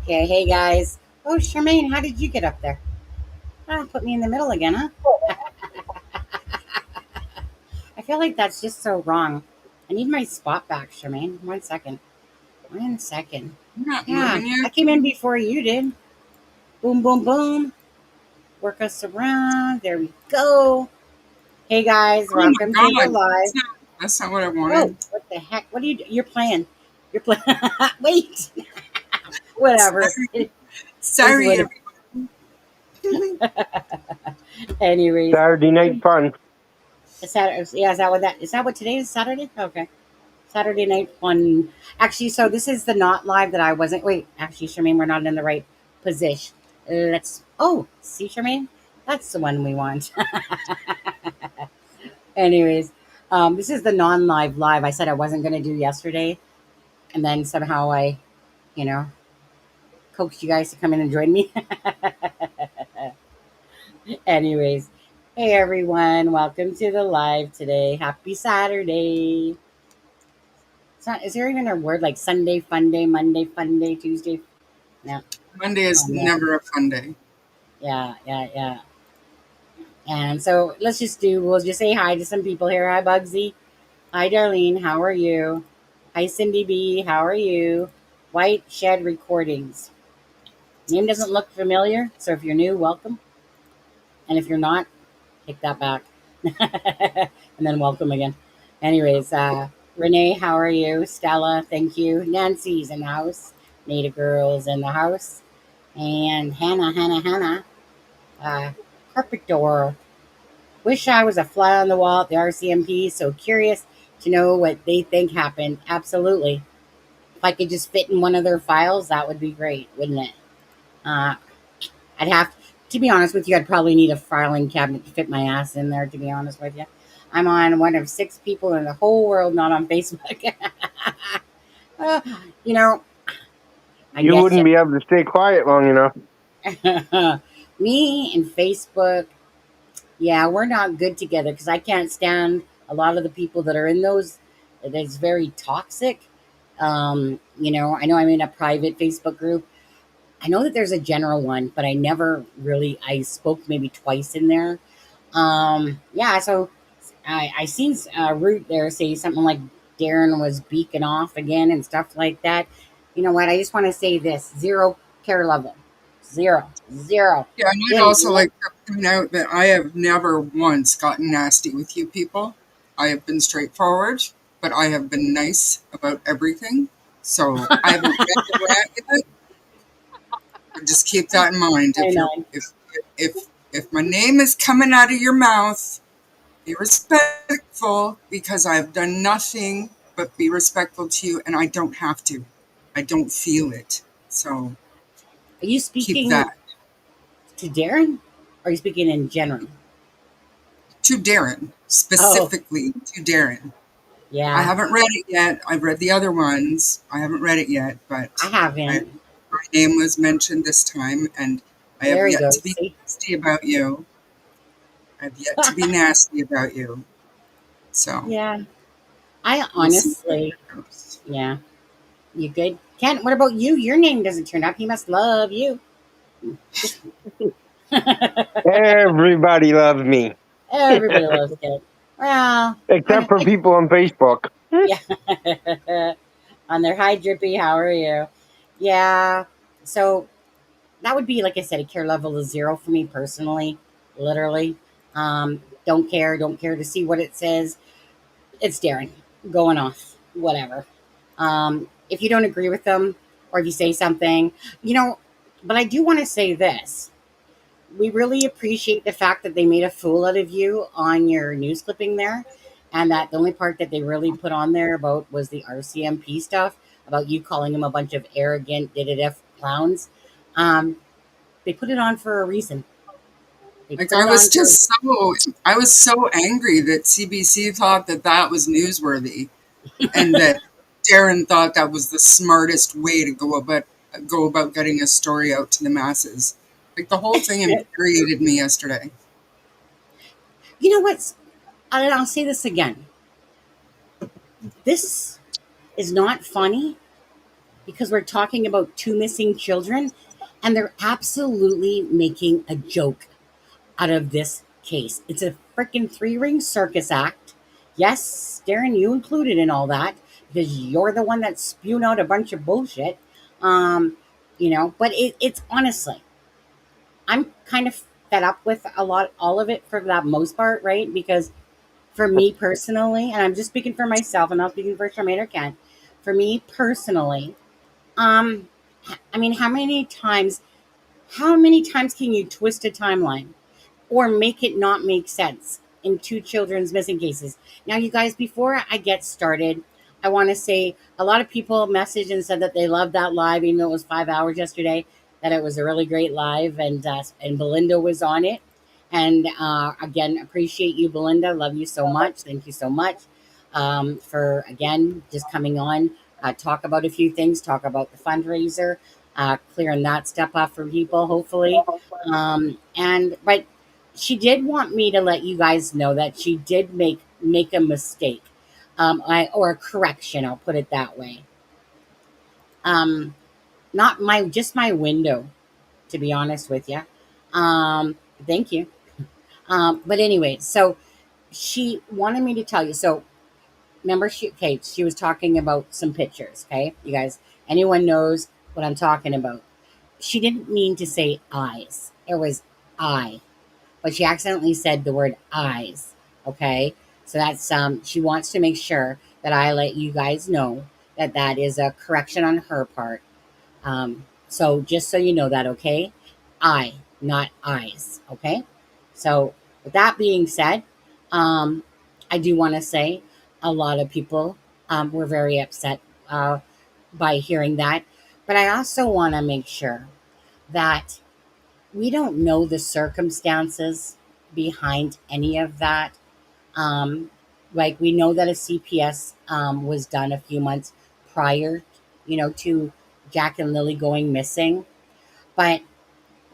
Okay, hey guys. Oh, Charmaine, how did you get up there? Ah, put me in the middle again, huh? I feel like that's just so wrong. I need my spot back, Charmaine. 1 second. 1 second. I'm not Yeah, moving I you. came in before you did. Boom, boom, boom. Work us around. There we go. Hey guys, Oh my welcome to the God. live. That's not what I Oh, wanted. what the heck? What are you? You're playing. You're playing. Wait. Whatever. Sorry, It is sorry what. everyone. Anyways, Saturday night fun. Saturday. Yeah, is that what today is? Saturday? Okay. Saturday night fun. Actually, so this is the not live that I wasn't. Wait, actually, Charmaine, we're not in the right position. Let's. Oh, see, Charmaine, that's the one we want. Anyways, this is the non-live live. I said I wasn't going to do yesterday, and then somehow I, you know, coaxed you guys to come in and join me. Anyways, hey everyone, welcome to the live today. Happy Saturday. It's not, is there even a word like Sunday fun day, Monday fun day, Tuesday? No. Monday Oh is man. never a fun day. Yeah, yeah, yeah. And so we'll just say hi to some people here. Hi, Bugsy. Hi, Darlene. How are you? Hi, Cindy B. How are you? White Shed Recordings. Name doesn't look familiar, so if you're new, welcome. And if you're not, take that back. And then welcome again. Anyways, Renee, how are you? Stella, thank you. Nancy's in the house. Native Girls in the house. And Hannah. Uh, Carpet Door. Wish I was a fly on the wall at the RCMP, so curious to know what they think happened. Absolutely. If I could just fit in one of their files, that would be great, wouldn't it? Uh, I'd have to be honest with you, I'd probably need a filing cabinet to fit my ass in there, to be honest with you. I'm on one of 6 people in the whole world not on Facebook. Uh, you know, I You guess wouldn't be able to stay quiet long enough. me and Facebook, yeah, we're not good together because I can't stand a lot of the people that are in those. It's very toxic. I know I'm in a private Facebook group. I know that there's a general one, but I spoke maybe twice in there. Yeah, so I seen Root there say something like Darren was beaking off again and stuff like that. You know what? I just want to say this: zero care level, zero. Yeah, and I'd Didn't also like. like to point out that I have never once gotten nasty with you people. I have been straightforward, but I have been nice about everything. So I haven't read the rant yet. But just keep that in mind. I If you're know. if my name is coming out of your mouth, be respectful because I've done nothing but be respectful to you, and I don't have to. I don't feel it. So Are you keep speaking that to Darren? Or are you speaking in general? to Darren, Oh, specifically to Darren. I yeah, haven't read it yet. I've read the other ones. I haven't read it yet, I but haven't. my name was mentioned this time, and I have There you yet go. to be See? nasty about you. I've yet to be nasty about you. So Yeah. I we'll see how honestly, that goes. yeah. You good? Ken, what about you? Your name doesn't turn up. He must love you. Just Everybody loves me, everybody loves Ken. Well, except for people on Facebook. yeah. On their high drippy, how are you? Yeah. So that would be, like I said, a care level of zero for me personally. Literally. Don't care to see what it says. It's Darren going off. Whatever. If you don't agree with them or if you say something, you know, but I do want to say this. We really appreciate the fact that they made a fool out of you on your news clipping there. And that the only part that they really put on there about was the RCMP stuff about you calling them a bunch of arrogant, clowns. Um, they put it on for a reason. They Like put it on for, I was so angry that CBC thought that that was newsworthy, and that Darren thought that was the smartest way to go about getting a story out to the masses. Like the whole thing infuriated me yesterday. you know what's, and I'll say this again. This is not funny, because we're talking about two missing children, and they're absolutely making a joke out of this case. It's a freaking three-ring circus act. Yes, Darren, you included in all that because you're the one that's spewing out a bunch of bullshit. Um, but it's honestly, I'm kind of fed up with all of it for that most part, right? Because for me personally, and I'm just speaking for myself, I'm not speaking for Charmaine or Kent. For me personally, um, I mean, how many times can you twist a timeline or make it not make sense in two children's missing cases? Now, you guys, before I get started, I want to say a lot of people messaged and said that they loved that live, even though it was 5 hours yesterday. That it was a really great live, and Belinda was on it. And again, appreciate you, Belinda. Love you so much. Thank you so much for again just coming on. Talk about a few things. Talk about the fundraiser, clearing that stuff up for people, hopefully. And but she did want me to let you guys know that she did make a mistake, or a correction. I'll put it that way. Um, Not my just my window, to be honest with you. Thank you. But anyway, so she wanted me to tell you. So remember, she was talking about some pictures. Okay, you guys, anyone knows what I'm talking about? She didn't mean to say eyes. It was I, but she accidentally said the word eyes. Okay, so that's she wants to make sure that I let you guys know that that is a correction on her part. So just so you know that, okay, I, not eyes. Okay, so with that being said, um, I do want to say a lot of people were very upset by hearing that, but I also want to make sure that we don't know the circumstances behind any of that. Um, like we know that a CPS was done a few months prior, to Jack and Lily going missing. But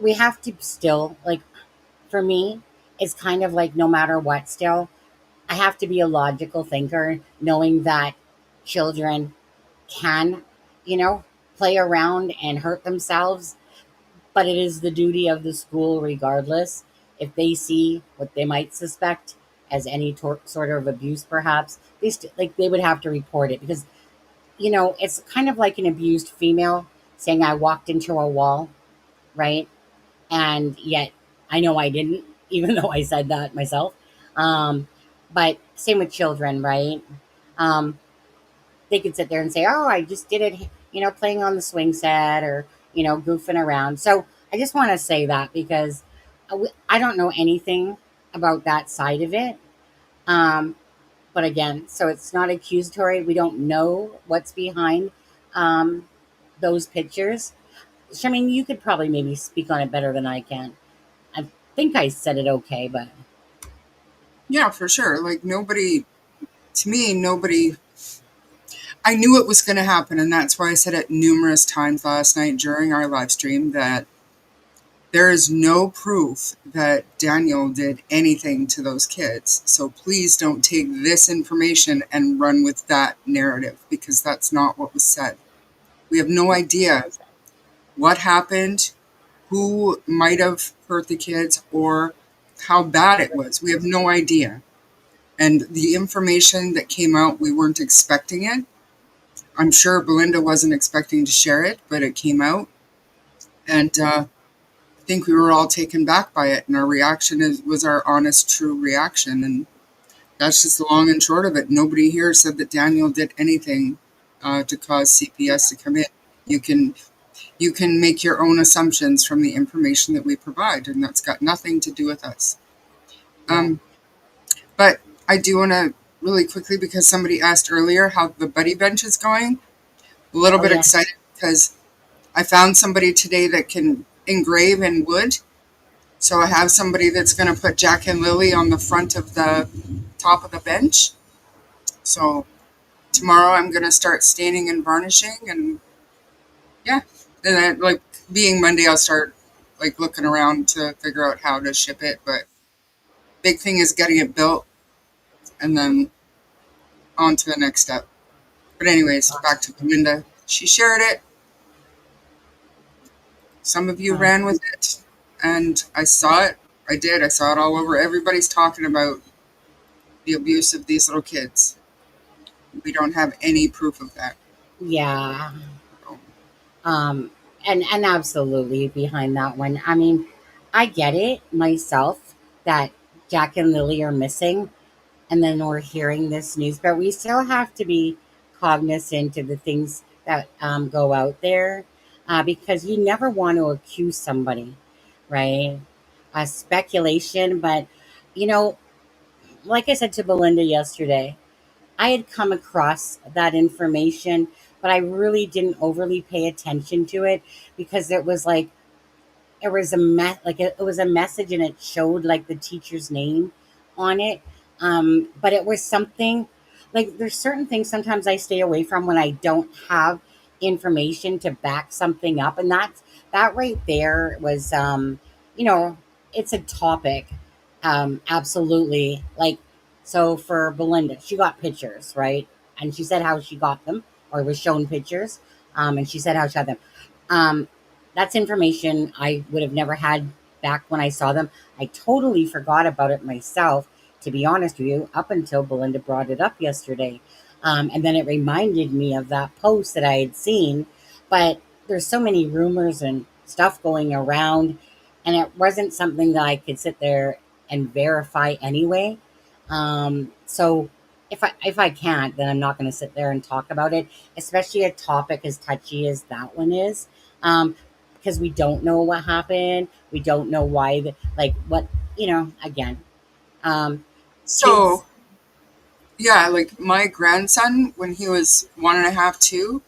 we have to still, like, for me, it's kind of like no matter what, still, I have to be a logical thinker, knowing that children can, you know, play around and hurt themselves, but it is the duty of the school, regardless, if they see what they might suspect as any sort of abuse, perhaps they would have to report it because it's kind of like an abused female saying I walked into a wall, right? And yet I know I didn't, even though I said that myself. Um, but same with children, right? Um, they could sit there and say, "Oh, I just did it," playing on the swing set or goofing around. So I just want to say that because I don't know anything about that side of it. Um, but again, so it's not accusatory. We don't know what's behind um, those pictures. I mean, you could probably maybe speak on it better than I can. I think I said it okay, but Yeah, for sure. Like nobody, to me, nobody. I knew it was going to happen, and that's why I said it numerous times last night during our live stream that there is no proof that Daniel did anything to those kids. So please don't take this information and run with that narrative because that's not what was said. We have no idea what happened, who might have hurt the kids, or how bad it was. We have no idea. And the information that came out, we weren't expecting it. I'm sure Belinda wasn't expecting to share it, but it came out. And I think we were all taken back by it. And our reaction was our honest, true reaction. And that's just the long and short of it. Nobody here said that Daniel did anything to cause CPS to come in. You can you can make your own assumptions from the information that we provide, and that's got nothing to do with us. yeah. Um, but I do want to really quickly, because somebody asked earlier how the buddy bench is going, a little Oh bit yeah. excited because I found somebody today that can engrave in wood. So I have somebody that's going to put Jack and Lily on the front of the top of the bench. So tomorrow I'm going to start staining and varnishing, and yeah, and then like being Monday, I'll start like looking around to figure out how to ship it. But big thing is getting it built and then on to the next step. But anyways, back to Belinda. She shared it. Some of you Uh, ran with it. And I saw it. I did. I saw it all over. Everybody's talking about the abuse of these little kids. We don't have any proof of that. yeah. So, Um, and absolutely behind that one. I mean, I get it myself that Jack and Lily are missing, and then we're hearing this news, but we still have to be cognizant of the things that go out there, because you never want to accuse somebody, right? Speculation, but you know, like I said to Belinda yesterday, I had come across that information, but I really didn't overly pay attention to it because it was like it was it was a message and it showed like the teacher's name on it. But it was something like there's certain things sometimes I stay away from when I don't have information to back something up, and that right there was you know, it's a topic. Absolutely. Like, so for Belinda, she got pictures, right? And she said how she got them or was shown pictures. And she said how she got them. Um, that's information I would have never had back when I saw them. I totally forgot about it myself, to be honest with you, up until Belinda brought it up yesterday. And then it reminded me of that post that I had seen. But there's so many rumors and stuff going around, and it wasn't something that I could sit there and verify anyway. So if I can't, then I'm not going to sit there and talk about it, especially a topic as touchy as that one is. Um, because we don't know what happened. We don't know why, like what, again, um, kids. so yeah, like my grandson, when he was 1.5, 2,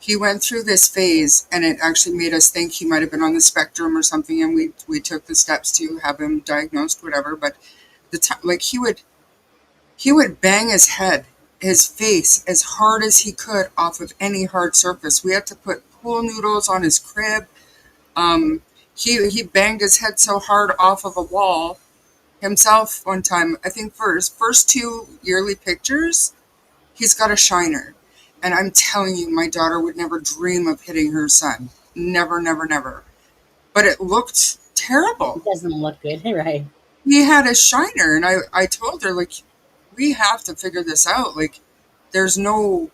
he went through this phase, and it actually made us think he might have been on the spectrum or something, and we took the steps to have him diagnosed, whatever. But the time, like he would bang his head, his face, as hard as he could off of any hard surface. We had to put pool noodles on his crib. Um, he banged his head so hard off of a wall himself one time. I think for his first two yearly pictures, he's got a shiner. And I'm telling you, my daughter would never dream of hitting her son. Never, never, never. But it looked terrible. It doesn't look good, right? He had a shiner, and I told her, like, we have to figure this out. Like, there's no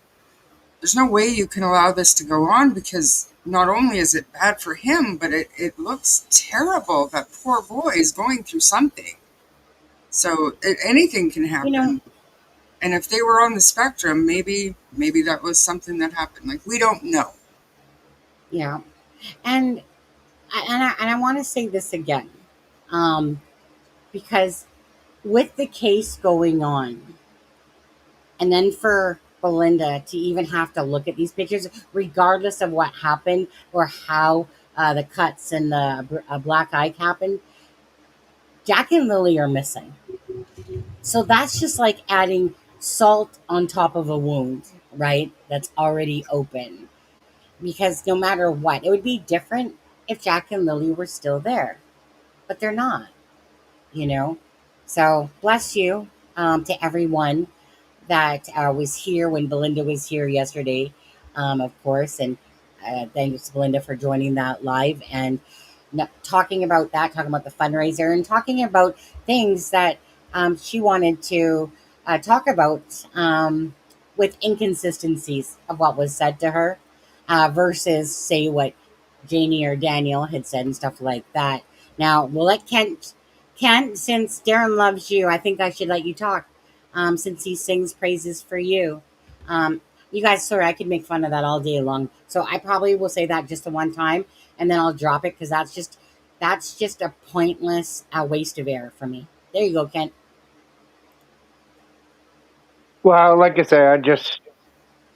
there's no way you can allow this to go on, because not only is it bad for him, but it looks terrible. That poor boy is going through something. So anything can You know, happen. And if they were on the spectrum, maybe that was something that happened. Like, we don't know. yeah, and I want to say this again, um, because with the case going on, and then for Belinda to even have to look at these pictures, regardless of what happened or how the cuts and the black eye happened, Jack and Lily are missing. So that's just like adding salt on top of a wound, right? That's already open. Because no matter what, it would be different if Jack and Lily were still there, but they're not, you know? So bless you, to everyone that was here when Belinda was here yesterday, of course. And thanks, Belinda, for joining that live and talking about that, talking about the fundraiser, and talking about things that she wanted to talk about, with inconsistencies of what was said to her, versus, say, what Janie or Daniel had said and stuff like that. Now, we'll let Kent, since Darren loves you, I think I should let you talk, since he sings praises for you. Um, you guys, sorry, I could make fun of that all day long. So I probably will say that just the one time, and then I'll drop it because that's just a pointless waste of air for me. There you go, Kent. Well, like I say, I just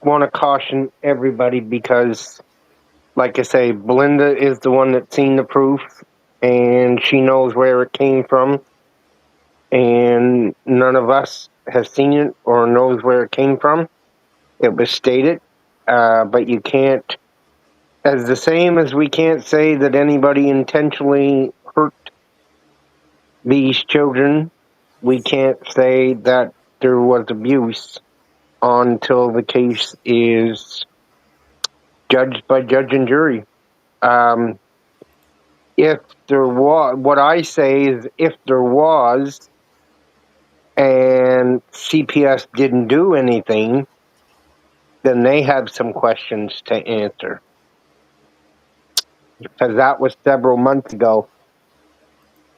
want to caution everybody because, like I say, Belinda is the one that's seen the proof and she knows where it came from, and none of us have seen it or knows where it came from. It was stated, but you can't, as the same as we can't say that anybody intentionally hurt these children, we can't say that there was abuse until the case is judged by judge and jury. Um, if there was, what I say is, if there was, and CPS didn't do anything, then they have some questions to answer. Because that was several months ago,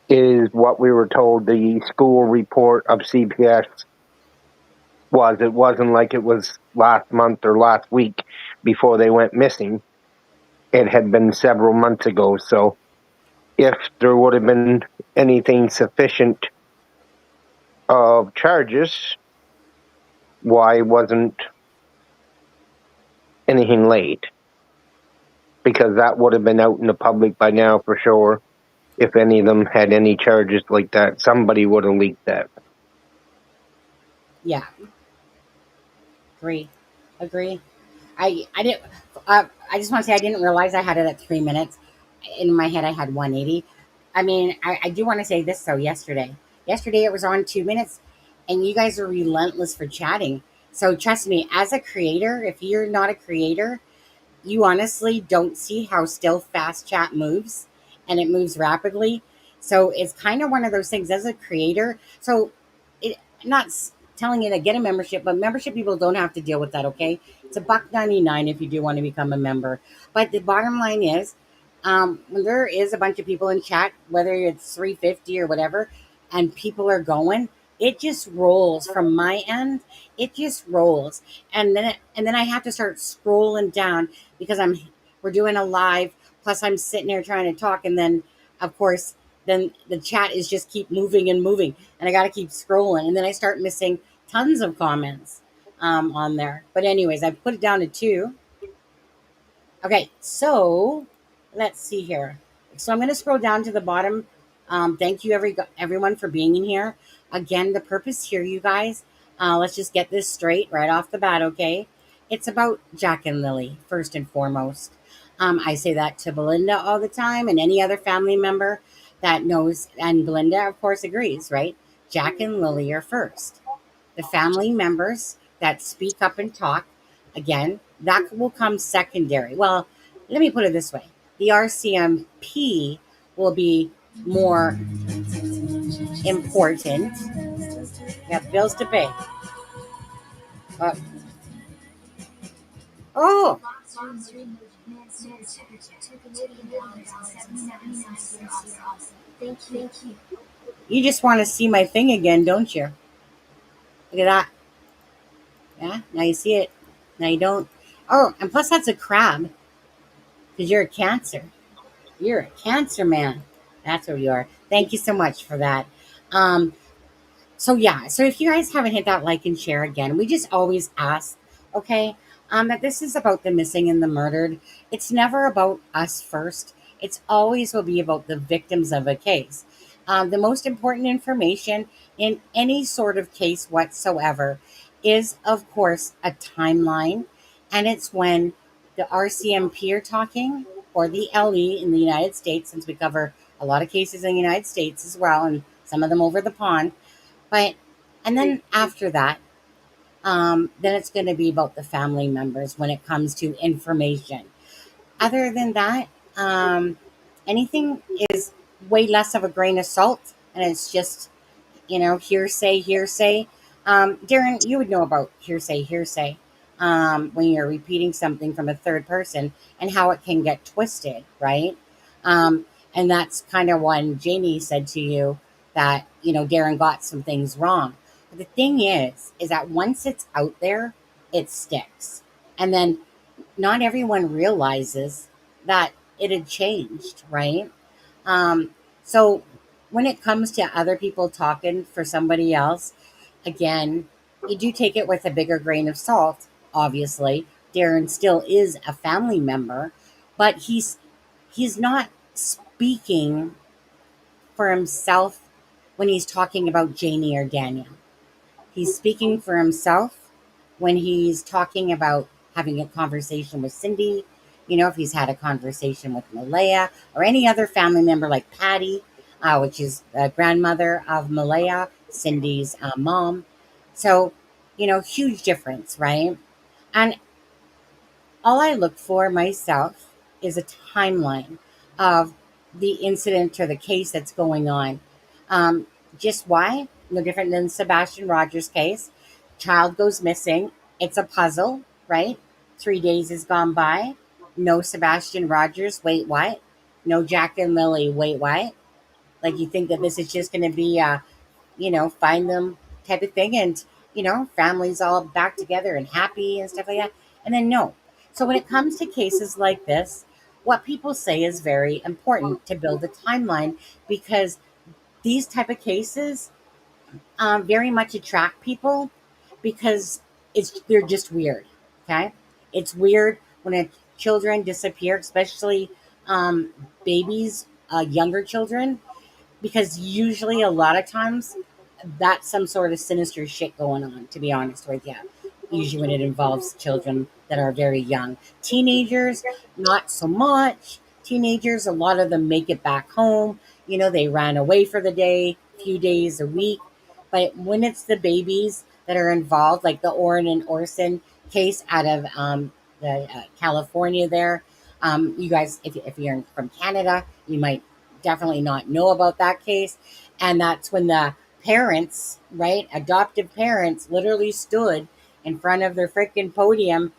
is what we were told the school report of CPS was. It wasn't like it was last month or last week before they went missing. It had been several months ago. So if there would have been anything sufficient of charges, why wasn't anything laid? Because that would have been out in the public by now for sure. If any of them had any charges like that, somebody would have leaked that. Yeah, agree. I didn't. I just want to say I didn't realize I had it at 3 minutes. In my head, I had 180. I mean, I do want to say this though. Yesterday it was on 2 minutes, and you guys are relentless for chatting. So trust me, as a creator, if you're not a creator, you honestly don't see how still fast chat moves, and it moves rapidly. So it's kind of one of those things as a creator. So it not telling you to get a membership, but membership people don't have to deal with that. Okay, it's $1.99 if you do want to become a member. But the bottom line is, when there is a bunch of people in chat, whether it's 350 or whatever, and people are going, it just rolls from my end. It just rolls, and then I have to start scrolling down because we're doing a live. Plus, I'm sitting here trying to talk, and then of course, then the chat is just keep moving and moving, and I got to keep scrolling, and then I start missing tons of comments on there. But anyways, I put it down to 2. Okay, so let's see here. So I'm going to scroll down to the bottom. Thank you, everyone, for being in here. Again, the purpose here, you guys. Let's just get this straight right off the bat, okay? It's about Jack and Lily first and foremost. I say that to Belinda all the time, and any other family member that knows, and Belinda, of course, agrees, right? Jack and Lily are first. The family members that speak up and talk, again, that will come secondary. Well, let me put it this way: the RCMP will be more important. You have bills to pay. Uh, oh, you just want to see my thing again, don't you? Look at that. Yeah, now you see it. Now you don't. Oh, and plus that's a crab because you're a Cancer. You're a Cancer man. That's what you are. Thank you so much for that. Um, So yeah, so if you guys haven't hit that like and share again, we just always ask, okay, that this is about the missing and the murdered. It's never about us first. It's always will be about the victims of a case. The most important information in any sort of case whatsoever is, of course, a timeline, and it's when the RCMP are talking or the LE in the United States, since we cover a lot of cases in the United States as well, and some of them over the pond, but and then after that, then it's going to be about the family members when it comes to information. Other than that, anything is way less of a grain of salt, and it's just hearsay. Darren, you would know about hearsay. When you're repeating something from a third person and how it can get twisted, right? Um, and that's kind of when Jamie said to you that Darren got some things wrong. But the thing is that once it's out there, it sticks, and then not everyone realizes that it had changed, right? Um, so when it comes to other people talking for somebody else, again, you do take it with a bigger grain of salt. Obviously, Darren still is a family member, but he's not speaking for himself when he's talking about Janie or Daniel. He's speaking for himself when he's talking about having a conversation with Cindy, if he's had a conversation with Malaya or any other family member like Patty, which is the grandmother of Malaya, Cindy's mom. So, huge difference, right? And All I look for myself is a timeline of the incident or the case that's going on. Um, just why? No different than Sebastian Rogers' case. Child goes missing. It's a puzzle, right? 3 days has gone by. No Sebastian Rogers. Wait, what? No Jack and Lily. Wait, what? Like you think that this is just going to be find them type of thing, and families all back together and happy and stuff like that. And then no. So when it comes to cases like this, what people say is very important to build a timeline, because these type of cases very much attract people, because they're just weird. Okay, it's weird when children disappear, especially um, babies, younger children, because usually a lot of times that's some sort of sinister shit going on, to be honest with you. Usually when it involves children that are very young. Teenagers, not so much. Teenagers, a lot of them make it back home. They ran away for the day, few days a week. But when it's the babies that are involved, like the Orrin and Orson case out of the California there, you guys, if you're from Canada, you might definitely not know about that case. And that's when the parents, right, adoptive parents, literally stood in front of their freaking podium.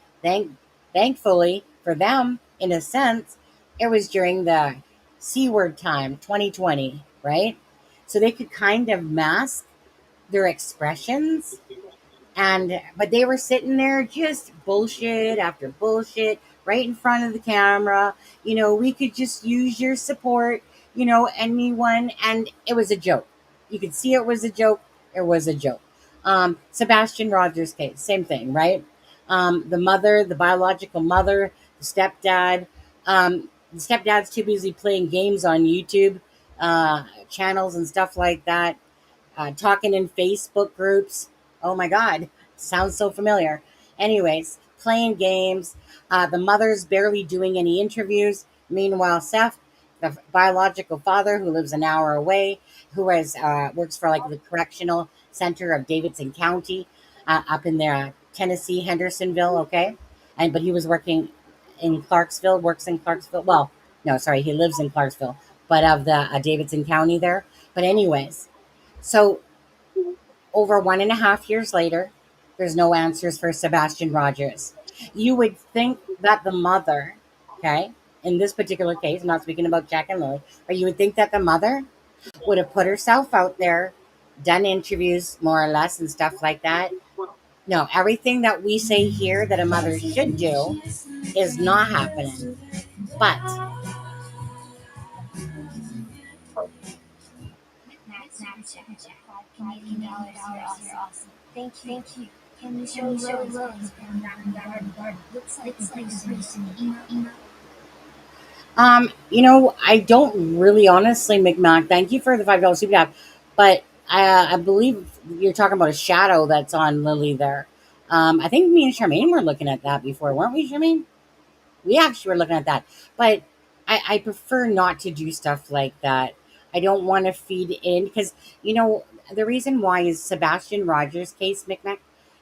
Thankfully for them, in a sense, it was during the C word time, 2020, right? So they could kind of mask their expressions, and but they were sitting there just bullshit after bullshit right in front of the camera. We could just use your support, anyone. And it was a joke. You could see it was a joke. It was a joke. Sebastian Rogers case, same thing, right? The mother, the biological mother, the stepdad. The stepdad's too busy playing games on YouTube channels and stuff like that, talking in Facebook groups. Oh my God, sounds so familiar. Anyways, playing games. The mother's barely doing any interviews. Meanwhile, Seth, the biological father who lives an hour away, who works for like the correctional center of Davidson County, up in there, Tennessee, Hendersonville. Okay, but he was working in Clarksville. Works in Clarksville. Well, no, sorry, he lives in Clarksville, but of the Davidson County there. But anyways, so over 1.5 years later, there's no answers for Sebastian Rogers. You would think that the mother, okay, in this particular case, I'm not speaking about Jack and Lily, but you would think that the mother would have put herself out there, done interviews more or less and stuff like that. No, everything that we say here that a mother should do is not happening. But I don't really honestly, McMac. Thank you for the $5 super chat, but I believe you're talking about a shadow that's on Lily there. I think me and Charmaine were looking at that before, weren't we, Charmaine? We actually were looking at that, but I prefer not to do stuff like that. I don't want to feed in, because the reason why is Sebastian Rogers' case, McMac,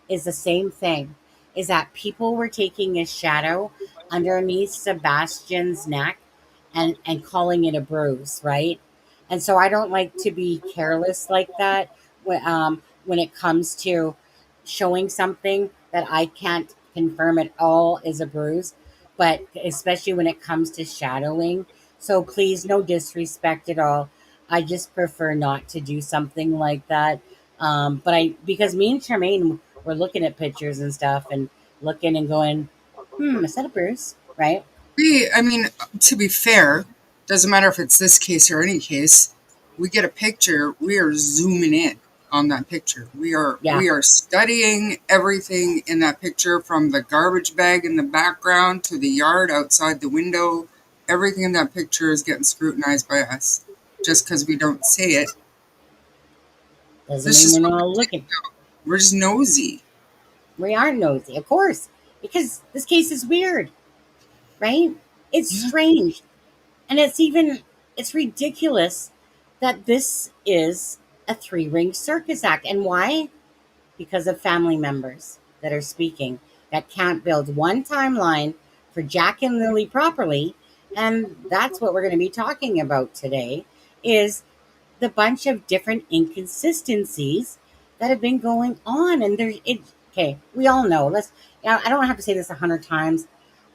is the same thing. Is that people were taking a shadow underneath Sebastian's neck and calling it a bruise, right? And so I don't like to be careless like that when it comes to showing something that I can't confirm at all is a bruise, but especially when it comes to shadowing. So please, no disrespect at all. I just prefer not to do something like that. But because me and Charmaine were looking at pictures and stuff and looking and going, is that a bruise? Right? I mean, to be fair, doesn't matter if it's this case or any case. We get a picture, we are zooming in on that picture. We are Yeah. we are studying everything in that picture, from the garbage bag in the background to the yard outside the window. Everything in that picture is getting scrutinized by us. Just because we don't say it, Doesn't that's mean we're just what we not do. looking. We're just nosy. We are nosy, of course, because this case is weird, right? It's Yeah. strange. And it's ridiculous that this is a three-ring circus act. And why? Because of family members that are speaking, that can't build one timeline for Jack and Lily properly. And that's what we're going to be talking about today is the bunch of different inconsistencies that have been going on. And okay, we all know. I don't have to say this 100 times.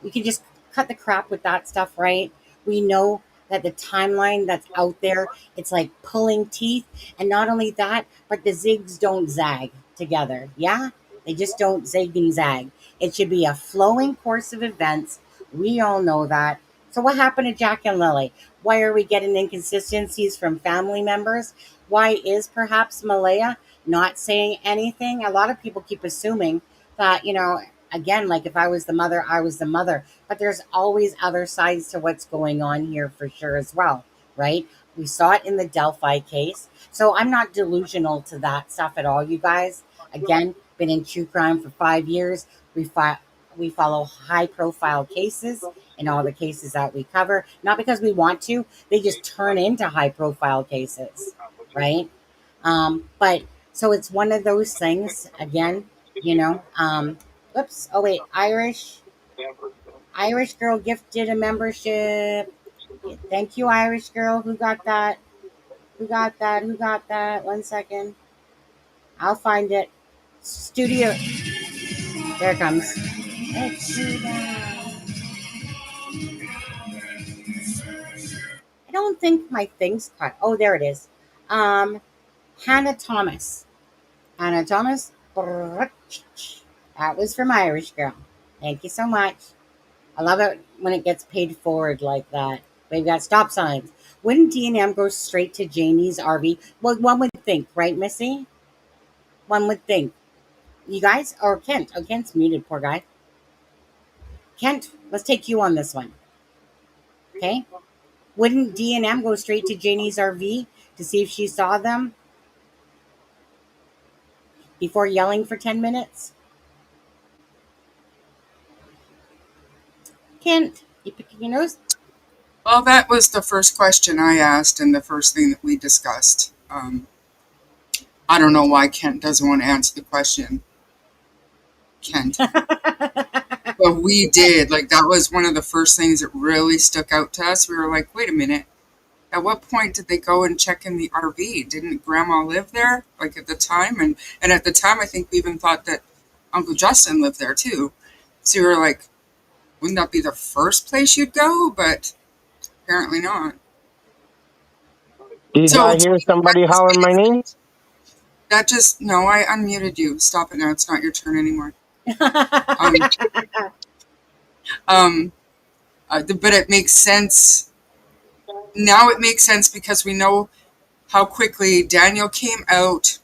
We can just cut the crap with that stuff, right? We know that the timeline that's out there, it's like pulling teeth. And not only that, but the zigs don't zag together. Yeah? They just don't zig and zag. It should be a flowing course of events. We all know that. So what happened to Jack and Lily? Why are we getting inconsistencies from family members? Why is perhaps Malaya not saying anything? A lot of people keep assuming that, again, like if I was the mother, I was the mother. But there's always other sides to what's going on here for sure as well, right? We saw it in the Delphi case. So I'm not delusional to that stuff at all, you guys. Again, been in true crime for 5 years. We follow high profile cases in all the cases that we cover, not because we want to, they just turn into high profile cases, right? But so it's one of those things, again, whoops. Oh, wait. Irish girl gifted a membership. Thank you, Irish girl. Who got that? Who got that? Who got that? 1 second. I'll find it. Studio. There it comes. I don't think my thing's cut. Oh, there it is. Um, Hannah Thomas. Hannah Thomas. That was from Irish Girl. Thank you so much. I love it when it gets paid forward like that. We've got stop signs. Wouldn't D&M go straight to Janie's RV? Well, one would think, right, Missy? One would think. You guys? Or Kent. Oh, Kent's muted, poor guy. Kent, let's take you on this one. Okay? Wouldn't D&M go straight to Janie's RV to see if she saw them before yelling for 10 minutes? Kent, you picking your nose? Well, that was the first question I asked and the first thing that we discussed. I don't know why Kent doesn't want to answer the question. Kent. But we did. Like, that was one of the first things that really stuck out to us. We were like, wait a minute. At what point did they go and check in the RV? Didn't Grandma live there, like, at the time? And at the time, I think we even thought that Uncle Justin lived there, too. So we were like, wouldn't that be the first place you'd go? But apparently not. Did So I hear somebody hollering my name? no, I unmuted you. Stop it now. It's not your turn anymore. Um, but it makes sense. Now it makes sense because we know how quickly Daniel came out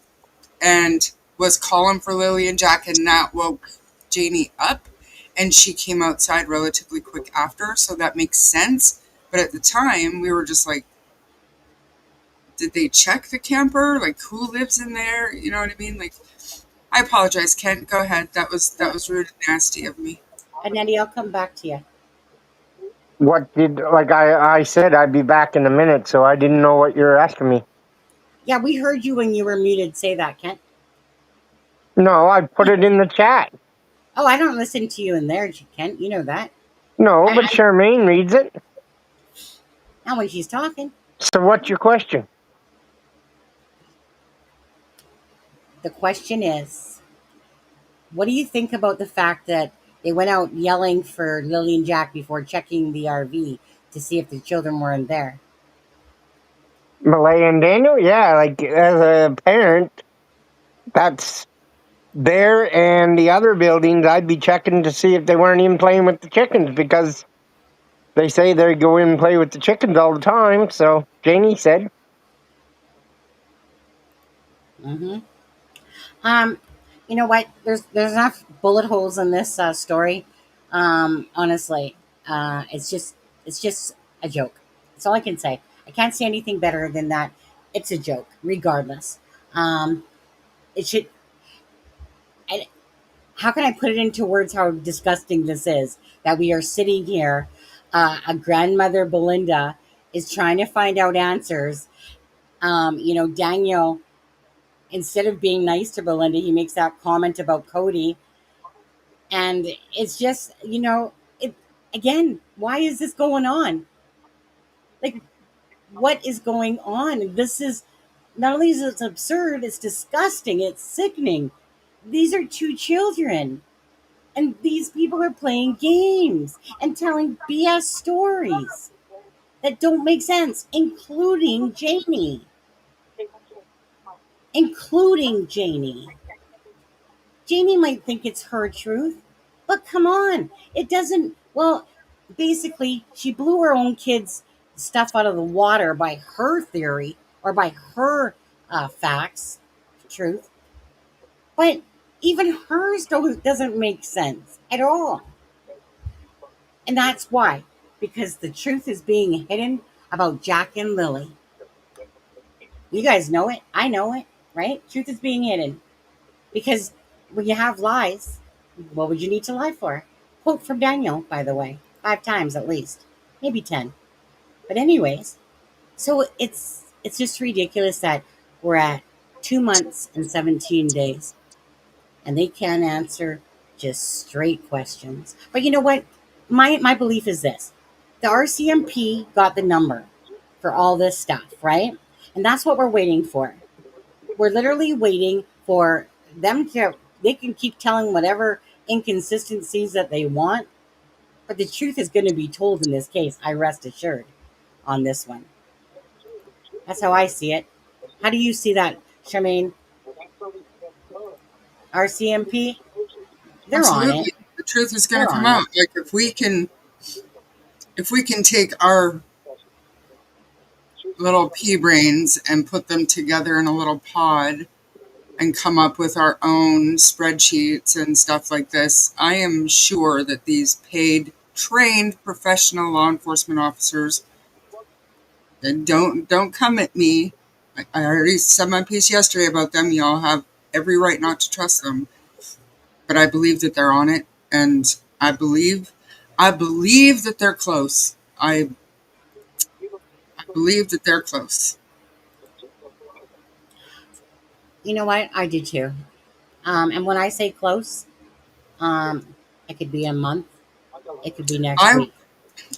and was calling for Lily and Jack, and that woke Janie up, and she came outside relatively quick after, so that makes sense. But at the time, we were just like, did they check the camper? Like, who lives in there? You know what I mean? Like, I apologize, Kent. Go ahead. That was rude and nasty of me. And Eddie, I'll come back to you. I said I'd be back in a minute, so I didn't know what you're asking me. Yeah, we heard you when you were muted say that, Kent. No, I put it in the chat. Oh, I don't listen to you in there, Kent. You know that. No, but Charmaine reads it. Not when she's talking. So what's your question? The question is, what do you think about the fact that they went out yelling for Lily and Jack before checking the RV to see if the children were in there? Malay and Daniel? Yeah, like as a parent, that's there and the other buildings. I'd be checking to see if they weren't even playing with the chickens because they say they go in and play with the chickens all the time. So Janie said. Mm-hmm. You know what? There's enough bullet holes in this story. Honestly, it's just a joke. That's all I can say. I can't say anything better than that. It's a joke, regardless. It should. And how can I put it into words how disgusting this is? That we are sitting here, a grandmother Belinda is trying to find out answers. Daniel, instead of being nice to Belinda, he makes that comment about Cody, and it's just again, why is this going on? Like, what is going on? This is not only is it absurd, it's disgusting, it's sickening. These are two children, and these people are playing games and telling BS stories that don't make sense, including Janie. Including Janie. Janie might think it's her truth, but come on, it doesn't. Well, basically, she blew her own kids' stuff out of the water by her theory or by her facts, truth. But even hers doesn't make sense at all. And that's why, because the truth is being hidden about Jack and Lily. You guys know it. I know it, right? Truth is being hidden. Because when you have lies, what would you need to lie for? Quote from Daniel, by the way, 5 times at least, maybe 10. But anyways, so it's just ridiculous that we're at 2 months and 17 days, and they can't answer just straight questions. But you know what? My belief is this: the RCMP got the number for all this stuff, right? And that's what we're waiting for. We're literally waiting for them to. They can keep telling whatever inconsistencies that they want, but the truth is going to be told in this case. I rest assured on this one. That's how I see it. How do you see that, Charmaine? RCMP, they're on it. Absolutely. The truth is going They're to come on it. out. Like if we can take our little pea brains and put them together in a little pod and come up with our own spreadsheets and stuff like this, I am sure that these paid, trained, professional law enforcement officers, and don't come at me. I already said my piece yesterday about them. Y'all have every right not to trust them, but I believe that they're on it, and I believe that they're close. I believe that they're close. You know what? I do too. And when I say close, it could be a month. It could be next I'm week.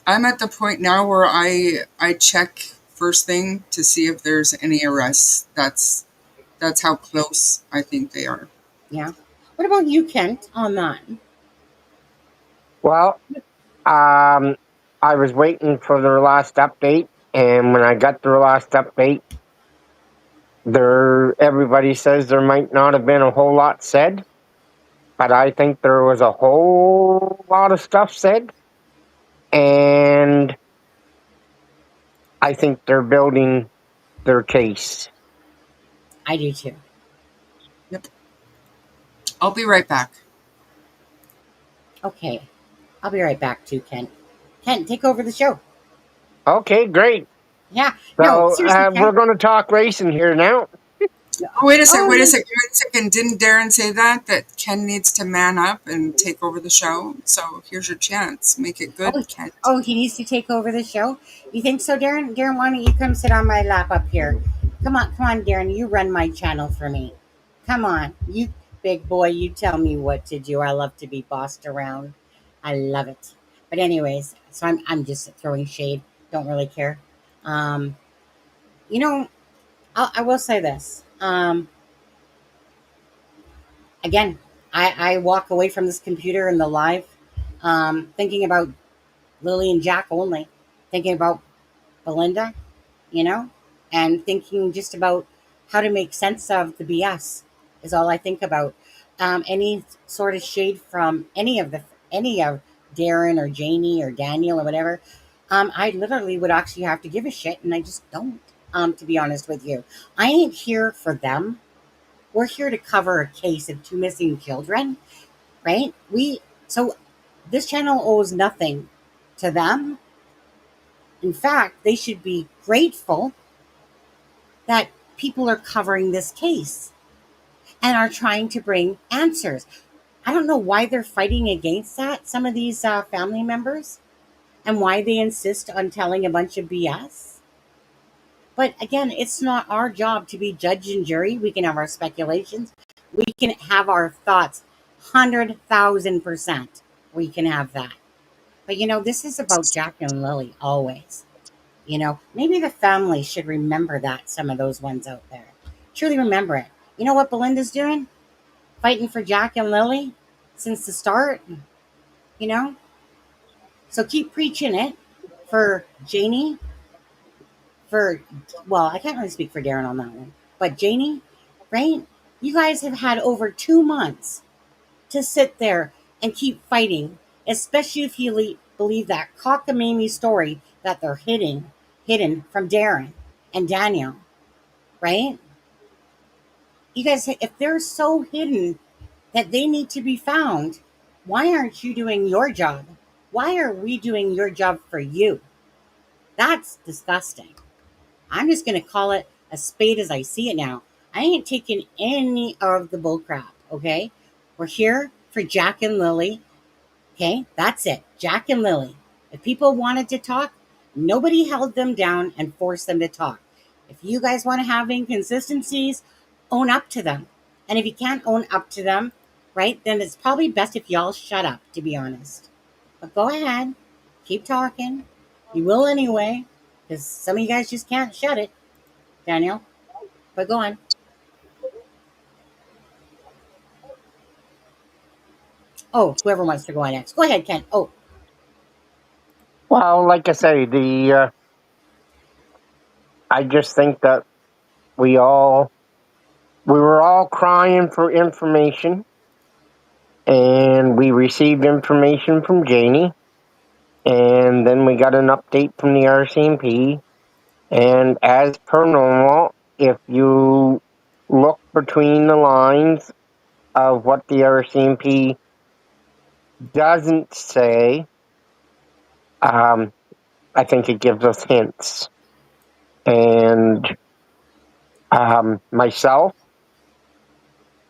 I'm at the point now where I check first thing to see if there's any arrests. That's how close I think they are. Yeah. What about you, Kent, on that? Well, I was waiting for their last update, and when I got their last update, everybody says there might not have been a whole lot said, but I think there was a whole lot of stuff said, and I think they're building their case. I do too. Yep. I'll be right back. Okay. I'll be right back too, Kent. Kent, take over the show. Okay, great. Yeah. No, So seriously, we're Kent. going to talk racing here now. Oh, wait a second, Oh, wait a yeah. second, wait a second. Didn't Darren say that Ken needs to man up and take over the show? So here's your chance. Make it Oh, good, Ken. oh, he needs to take over the show. You think so, Darren? Darren, why don't you come sit on my lap up here? Come on, Darren. You run my channel for me. Come on, you big boy. You tell me what to do. I love to be bossed around. I love it. But anyways, so I'm just throwing shade. Don't really care. Um, you know, I will say this. Again, I walk away from this computer and the live, thinking about Lily and Jack only, thinking about Belinda, you know, and thinking just about how to make sense of the BS is all I think about. Any sort of shade from any of Darren or Janie or Daniel or whatever, I literally would actually have to give a shit, and I just don't. To be honest with you, I ain't here for them. We're here to cover a case of 2 missing children, right? So this channel owes nothing to them. In fact, they should be grateful that people are covering this case and are trying to bring answers. I don't know why they're fighting against that, some of these family members, and why they insist on telling a bunch of BS. But again, it's not our job to be judge and jury. We can have our speculations, we can have our thoughts, 100,000%. We can have that. But this is about Jack and Lily always. Maybe the family should remember that, some of those ones out there. Truly remember it. You know what Belinda's doing? Fighting for Jack and Lily since the start, you know? So keep preaching it for Janie, for, well, I can't really speak for Darren on that one, but Janie, right? You guys have had over 2 months to sit there and keep fighting, especially if you believe that cockamamie story that they're hidden from Darren and Daniel, right? You guys, if they're so hidden that they need to be found, why aren't you doing your job? Why are we doing your job for you? That's disgusting. I'm just going to call it a spade as I see it now. I ain't taking any of the bull crap, okay? We're here for Jack and Lily. Okay, that's it. Jack and Lily. If people wanted to talk, nobody held them down and forced them to talk. If you guys want to have inconsistencies, own up to them. And if you can't own up to them, right, then it's probably best if y'all shut up, to be honest. But go ahead, keep talking. You will anyway, because some of you guys just can't shut it, Daniel. But go on. Oh, whoever wants to go on next. Go ahead, Ken. Oh, Well, like I say, I just think that we all we were all crying for information, and we received information from Janie, and then we got an update from the RCMP. And as per normal, if you look between the lines of what the RCMP doesn't say, um, I think it gives us hints. And myself,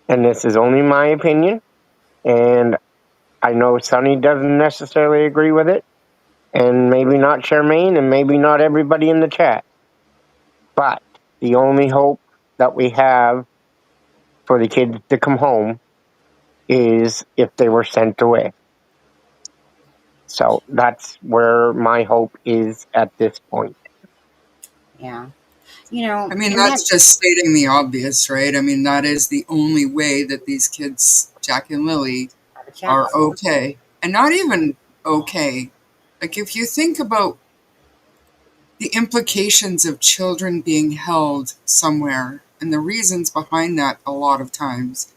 and this is only my opinion, and I know Sonny doesn't necessarily agree with it, and maybe not Charmaine, and maybe not everybody in the chat. But the only hope that we have for the kids to come home is if they were sent away. So that's where my hope is at this point. yeah. I mean, And that, that's just stating the obvious, right? I mean, that is the only way that these kids, Jack and Lily, have a chance. are okay. And not even okay. Like, if you think about the implications of children being held somewhere and the reasons behind that, a lot of times,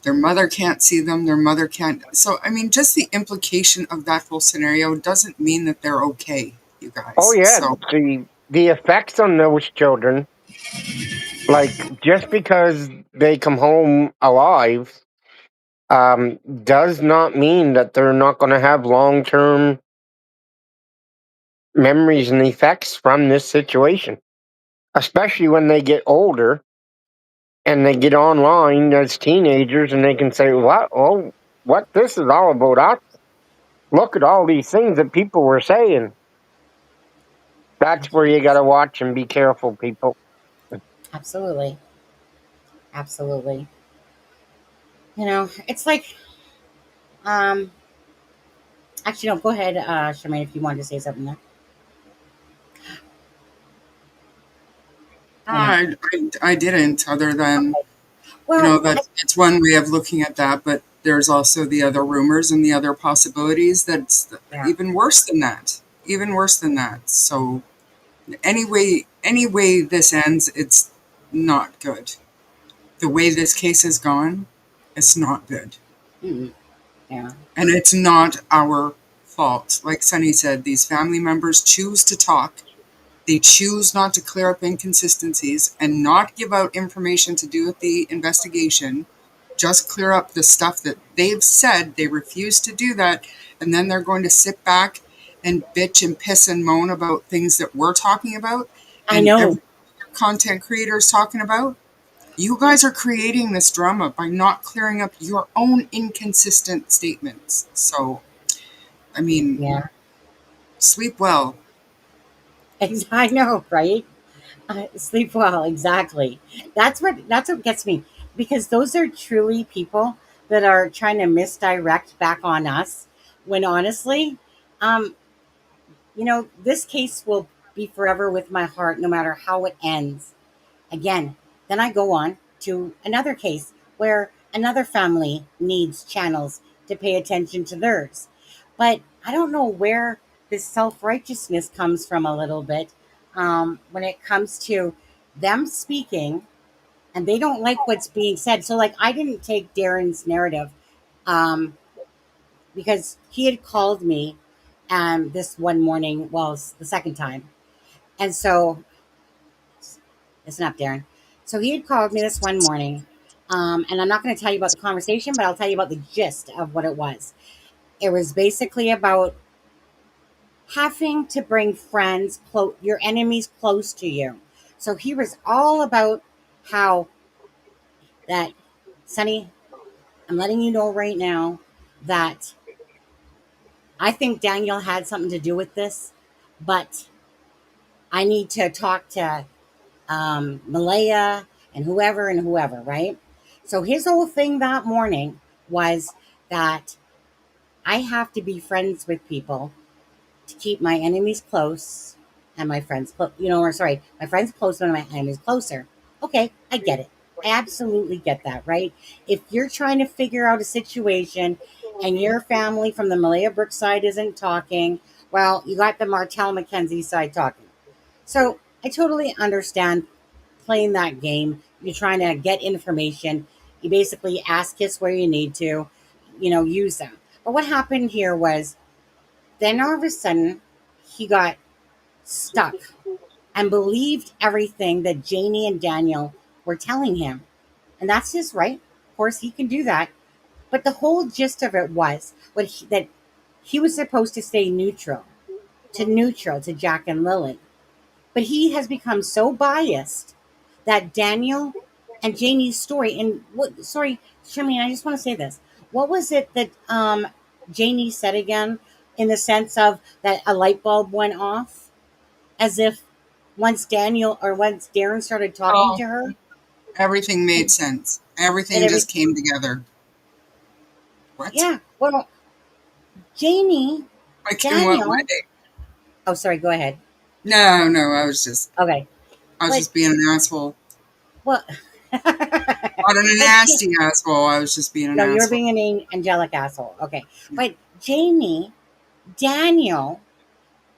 their mother can't see them, their mother can't. So, I mean, just the implication of that whole scenario doesn't mean that they're okay, you Oh guys. yeah, So, the effects on those children, like just because they come home alive, does not mean that they're not going to have long term memories and effects from this situation, especially when they get older and they get online as teenagers and they can say, "What? Oh, what this is all about us? Look at all these things that people were saying." That's where you got to watch and be careful, people. Absolutely. Absolutely. It's like, um, actually, no, go ahead, Charmaine, if you wanted to say something there. no, You know, I didn't, other than, okay. Well, that's one way of looking at that, but there's also the other rumors and the other possibilities that's yeah, even worse than that. Even worse than that. So, any way this ends, it's not good. The way this case has gone, it's not good. mm, yeah, And it's not our fault. Like Sunny said, these family members choose to talk. They choose not to clear up inconsistencies and not give out information to do with the investigation. Just clear up the stuff that they've said. They refuse to do that. And then they're going to sit back and bitch and piss and moan about things that we're talking about I and know. every content creator is talking about. You guys are creating this drama by not clearing up your own inconsistent statements. So, I mean, Yeah, sleep well. I know, right? Sleep well, exactly. That's what gets me, because those are truly people that are trying to misdirect back on us. When honestly, Um, this case will be forever with my heart, no matter how it ends. Again, then I go on to another case where another family needs channels to pay attention to theirs. But I don't know where this self righteousness comes from a little bit when it comes to them speaking and they don't like what's being said. So, like, I didn't take Darren's narrative um, because he had called me this one morning, well, it's the second time. And so listen up, Darren. So he had called me this one morning, and I'm not going to tell you about the conversation, but I'll tell you about the gist of what it was. It was basically about having to bring friends, your enemies, close to you. So he was all about how that, Sonny, I'm letting you know right now that I think Daniel had something to do with this, but I need to talk to Malaya and whoever, right? So his whole thing that morning was that I have to be friends with people to keep my enemies close and my friends close, or sorry, my friends close and my enemies closer. Okay, I get it. I absolutely get that, right? If you're trying to figure out a situation and your family from the Malaya Brook side isn't talking, well, you got the Martell Mackenzie side talking. So I totally understand playing that game. You're trying to get information. You basically ask us where you need to, use them. But what happened here was then all of a sudden he got stuck and believed everything that Janie and Daniel were telling him. And that's his right. Of course, he can do that. But the whole gist of it was that he was supposed to stay neutral to Jack and Lily. But he has become so biased that Daniel and Janie's story, and what, sorry, Charmaine, I just want to say this. What was it that Janie said again, in the sense of that a light bulb went off? As if once Darren started talking Oh, to her, everything made that, sense. that Everything every, just came together. What? yeah, well, Janie, Like in what Daniel, way? oh, sorry, go ahead. No, no, Okay. I was But, just being an asshole. well, Not a but, nasty asshole. I was just being an no, you're asshole. being an angelic asshole. Okay. But Janie, Daniel,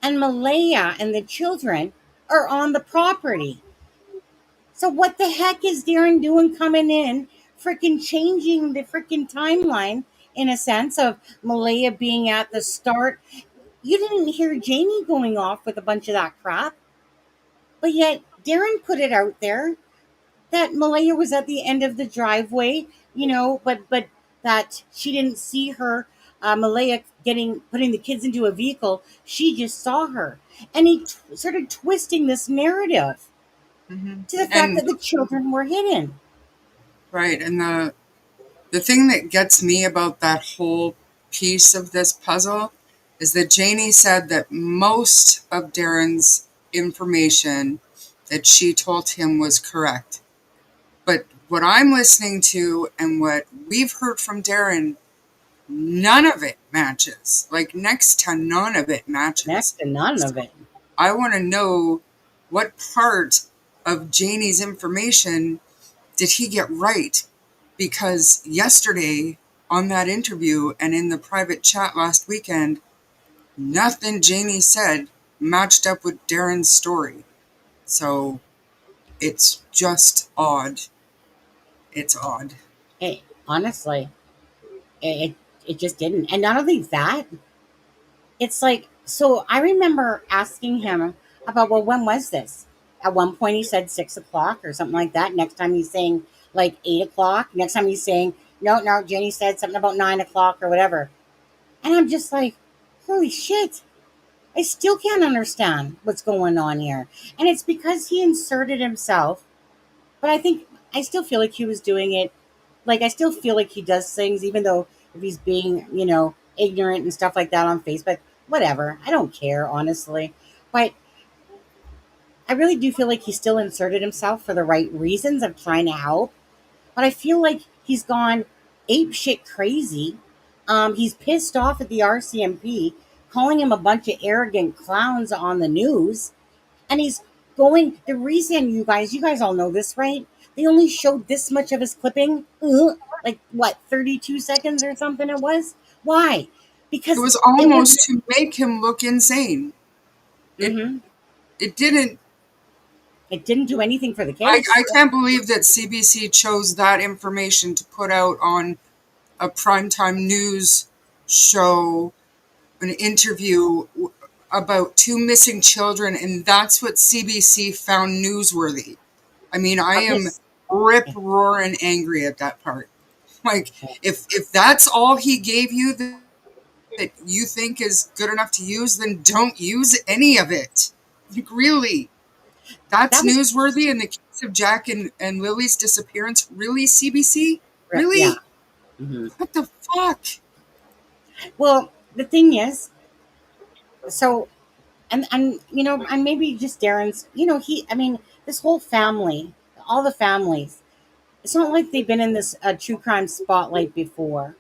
and Malaya and the children are on the property. So what the heck is Darren doing coming in, freaking changing the freaking timeline in a sense of Malaya being at the start? You didn't hear Janie going off with a bunch of that crap, but yet Darren put it out there that Malaya was at the end of the driveway, but that she didn't see her, Malaya putting the kids into a vehicle. She just saw her, and he started twisting this narrative Hmm. to the fact And that the children were hidden. right, and the thing that gets me about that whole piece of this puzzle is that Janie said that most of Darren's information that she told him was correct. But what I'm listening to and what we've heard from Darren, none of it matches. Like next to none of it Next matches. to none So of it. I want to know what part of Janie's information did he get right? Because yesterday on that interview and in the private chat last weekend, nothing Janie said matched up with Darren's story. So it's just odd. It's odd. Honestly, it just didn't. And not only that, it's like, so I remember asking him about, well, when was this? At one point he said 6 o'clock or something like that. Next time he's saying like 8 o'clock. Next time he's saying, no, Jenny said something about 9 o'clock or whatever. And I'm just like, holy shit. I still can't understand what's going on here. And it's because he inserted himself. But I still feel like he was doing it. Like, I still feel like he does things, even though if he's being, ignorant and stuff like that on Facebook, whatever. I don't care, honestly. But I really do feel like he still inserted himself for the right reasons of trying to help. But I feel like he's gone ape shit crazy. He's pissed off at the RCMP calling him a bunch of arrogant clowns on the news. And he's going, the reason you guys all know this, right? They only showed this much of his clipping, like what, 32 seconds or something it was? Why? It Because was it was, almost to make him look insane. It mm-hmm, it didn't. it didn't do anything for the I case. can't believe that CBC chose that information to put out on a primetime news show, an interview about two missing children, and that's what CBC found newsworthy. I mean, I Okay. am rip roaring angry at that part. Like, if that's all he gave you that you think is good enough to use, then don't use any of it. Like, really, that's That was, newsworthy in the case of Jack and Lily's disappearance. Really, CBC? yeah. Really? Hmm. What the fuck? Well, the thing is, so, and, and maybe just Darren's, I mean, this whole family, all the families, it's not like they've been in this true crime spotlight before.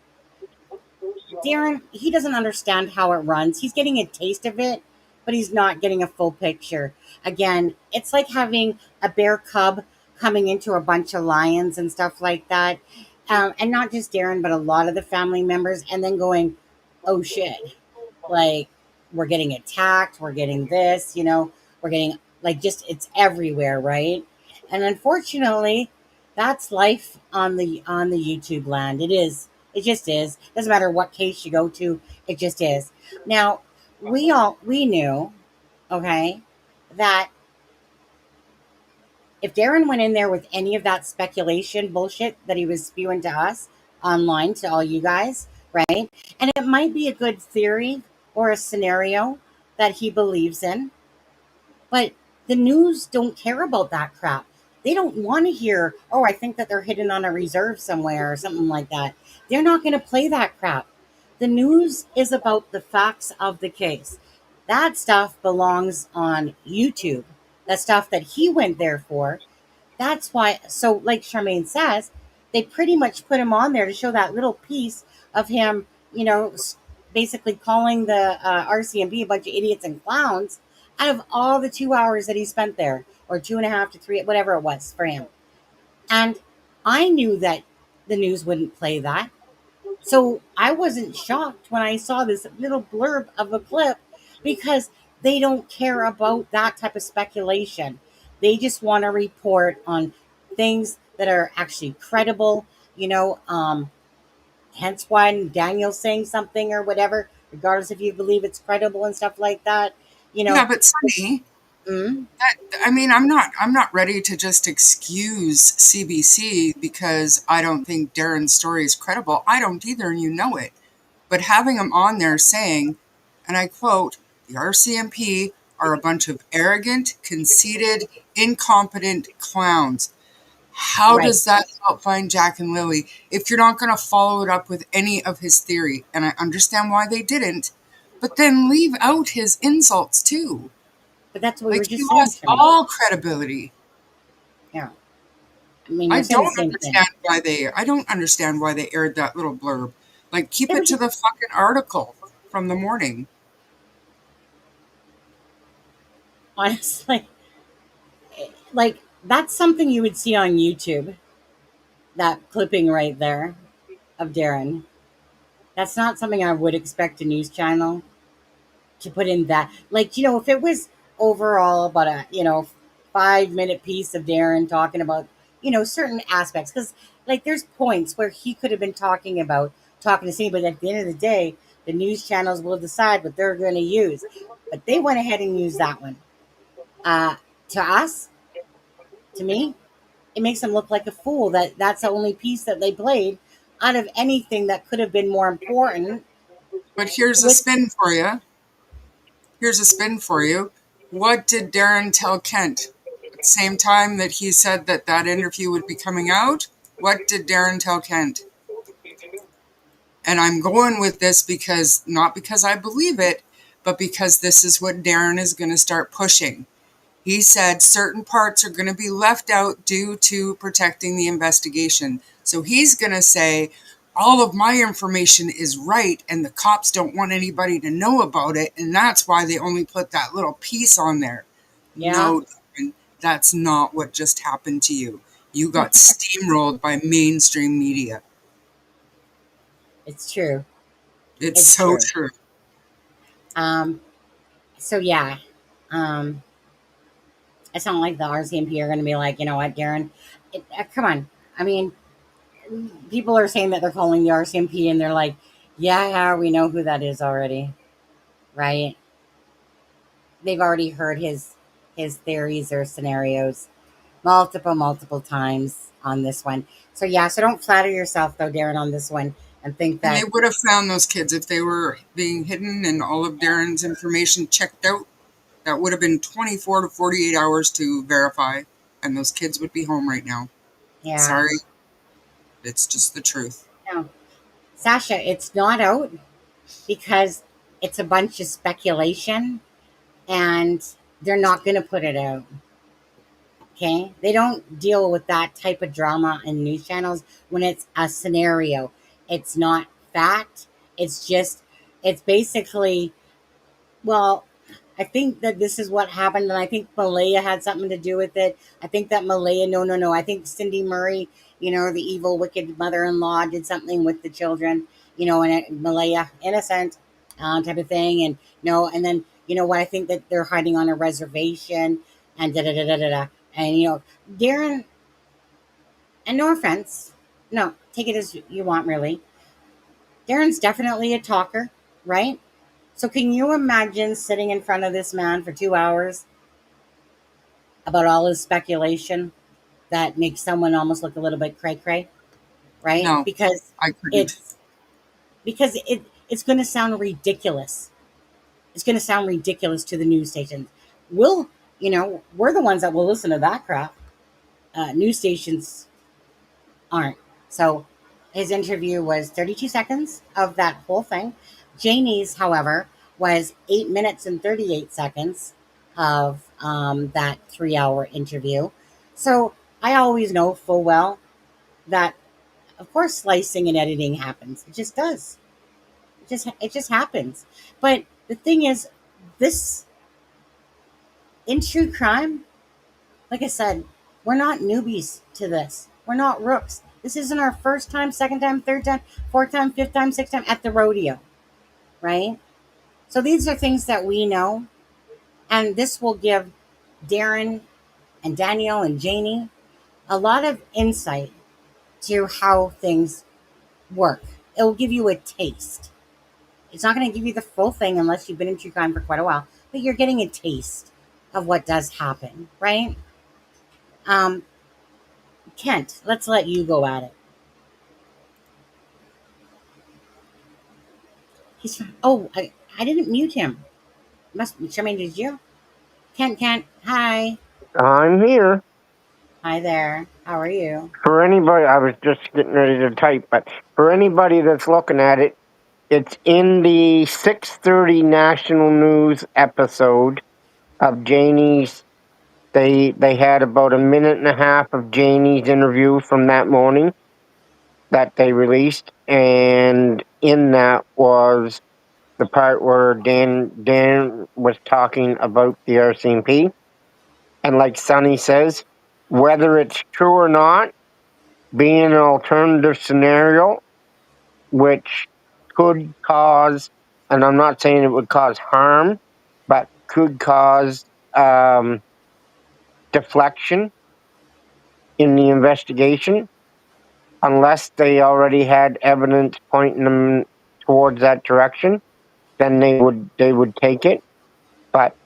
Darren, he doesn't understand how it runs. He's getting a taste of it, but he's not getting a full picture. Again, it's like having a bear cub coming into a bunch of lions and stuff like that. And not just Darren, but a lot of the family members, and then going, oh shit, like we're getting attacked, we're getting this, we're getting like just it's everywhere, right? And unfortunately, that's life on the YouTube land. It is. It just is. Doesn't matter what case you go to, it just is. Now, we knew, okay, that if Darren went in there with any of that speculation bullshit that he was spewing to us online to all you guys, right? And it might be a good theory or a scenario that he believes in, but the news don't care about that crap. They don't want to hear, oh, I think that they're hidden on a reserve somewhere or something like that. They're not going to play that crap. The news is about the facts of the case. That stuff belongs on YouTube. That stuff that he went there for, that's why. So, like Charmaine says, they pretty much put him on there to show that little piece of him, basically calling the RCMP a bunch of idiots and clowns out of all the 2 hours that he spent there, or 2.5 to 3, whatever it was for him. And I knew that the news wouldn't play that. So I wasn't shocked when I saw this little blurb of a clip because they don't care about that type of speculation. They just want to report on things that are actually credible, hence why Daniel's saying something or whatever, regardless if you believe it's credible and stuff like that, you Yeah, know. but Sunny, Mm, that, I mean, I'm not ready to just excuse CBC because I don't think Darren's story is credible. I don't either, and you know it. But having him on there saying, and I quote, the RCMP are a bunch of arrogant, conceited, incompetent clowns. How right. does that help find Jack and Lily if you're not going to follow it up with any of his theory? And I understand why they didn't, but then leave out his insults too. But that's what we Like were he just saying, lost Charmaine. all credibility. Yeah. I mean, we're saying the same thing. I don't understand why they aired that little blurb. Like keep They were it to just, the fucking article from the morning. honestly, like, that's something you would see on YouTube. That clipping right there of Darren. That's not something I would expect a news channel to put in that. Like, if it was overall about a, 5-minute piece of Darren talking about, certain aspects. Because, like, there's points where he could have been talking to somebody, but at the end of the day, the news channels will decide what they're going to use. But they went ahead and used that one. Uh, to us, to me, it makes them look like a fool that that's the only piece that they played out of anything that could have been more important But here's a with spin for you. Here's a spin for you. What did Darren tell Kent? At the same time that he said that that interview would be coming out, what did Darren tell Kent? And I'm going with this because, not because I believe it, but because this is what Darren is going to start pushing. He said certain parts are going to be left out due to protecting the investigation. So he's going to say, all of my information is right and the cops don't want anybody to know about it, and that's why they only put that little piece on there. Yeah, No, that's not what just happened to you. You got steamrolled by mainstream media. it's true. It's It's so true. true. Um, so yeah, um, it's not like the RCMP are going to be like, you know what, Darren, come on. I mean, people are saying that they're calling the RCMP, and they're like, yeah, we know who that is already, right? They've already heard his theories or scenarios multiple times on this one. So yeah, so don't flatter yourself though, Darren, on this one, and think And they that would have found those kids if they were being hidden and all of Darren's information checked out. That would have been 24 to 48 hours to verify, and those kids would be home right now. yeah, Sorry, it's just the truth. no, Sasha, it's not out because it's a bunch of speculation, and they're not going to put it out. Okay, they don't deal with that type of drama in news channels when it's a scenario. It's not fact. It's just, it's basically, well, I think that this is what happened, and I think Malaya had something to do with it. I think that Malaya, no. I think Cindy Murray, the evil, wicked mother-in-law, did something with the children, and Malaya, innocent, type of thing. And and then what? I think that they're hiding on a reservation, and da da da da da da. And Darren, and no offense, no, take it as you want, really. Darren's definitely a talker, right? So can you imagine sitting in front of this man for 2 hours about all his speculation that makes someone almost look a little bit cray cray, right? No, I couldn't. It's it's going to sound ridiculous. It's going to sound ridiculous to the news stations. We're the ones that will listen to that crap. News stations aren't. So his interview was 32 seconds of that whole thing. Janie's, however, was 8 minutes and 38 seconds of that 3 hour interview. So I always know full well that, of course, slicing and editing happens. It just does. It just happens. But the thing is, this in true crime, like I said, we're not newbies to this. We're not rooks. This isn't our first time, second time, third time, fourth time, fifth time, sixth time at the rodeo, right? So these are things that we know, and this will give Darren and Danielle and Janie a lot of insight to how things work. It will give you a taste. It's not going to give you the full thing unless you've been in true crime for quite a while, but you're getting a taste of what does happen, right? Um, Kent, let's let you go at it. Oh, I didn't mute him. Charmaine, did you? Kent, hi. I'm here. Hi there. How are you? For anybody, I was just getting ready to type, but for anybody that's looking at it, it's in the 6:30 national news episode of Janie's. They had about a minute and a half of Janie's interview from that morning that they released, and in that was the part where Dan was talking about the RCMP, and like Sonny says, whether it's true or not, being an alternative scenario, which could cause, and I'm not saying it would cause harm, but could cause deflection in the investigation, unless they already had evidence pointing them towards that direction, then they would take it. But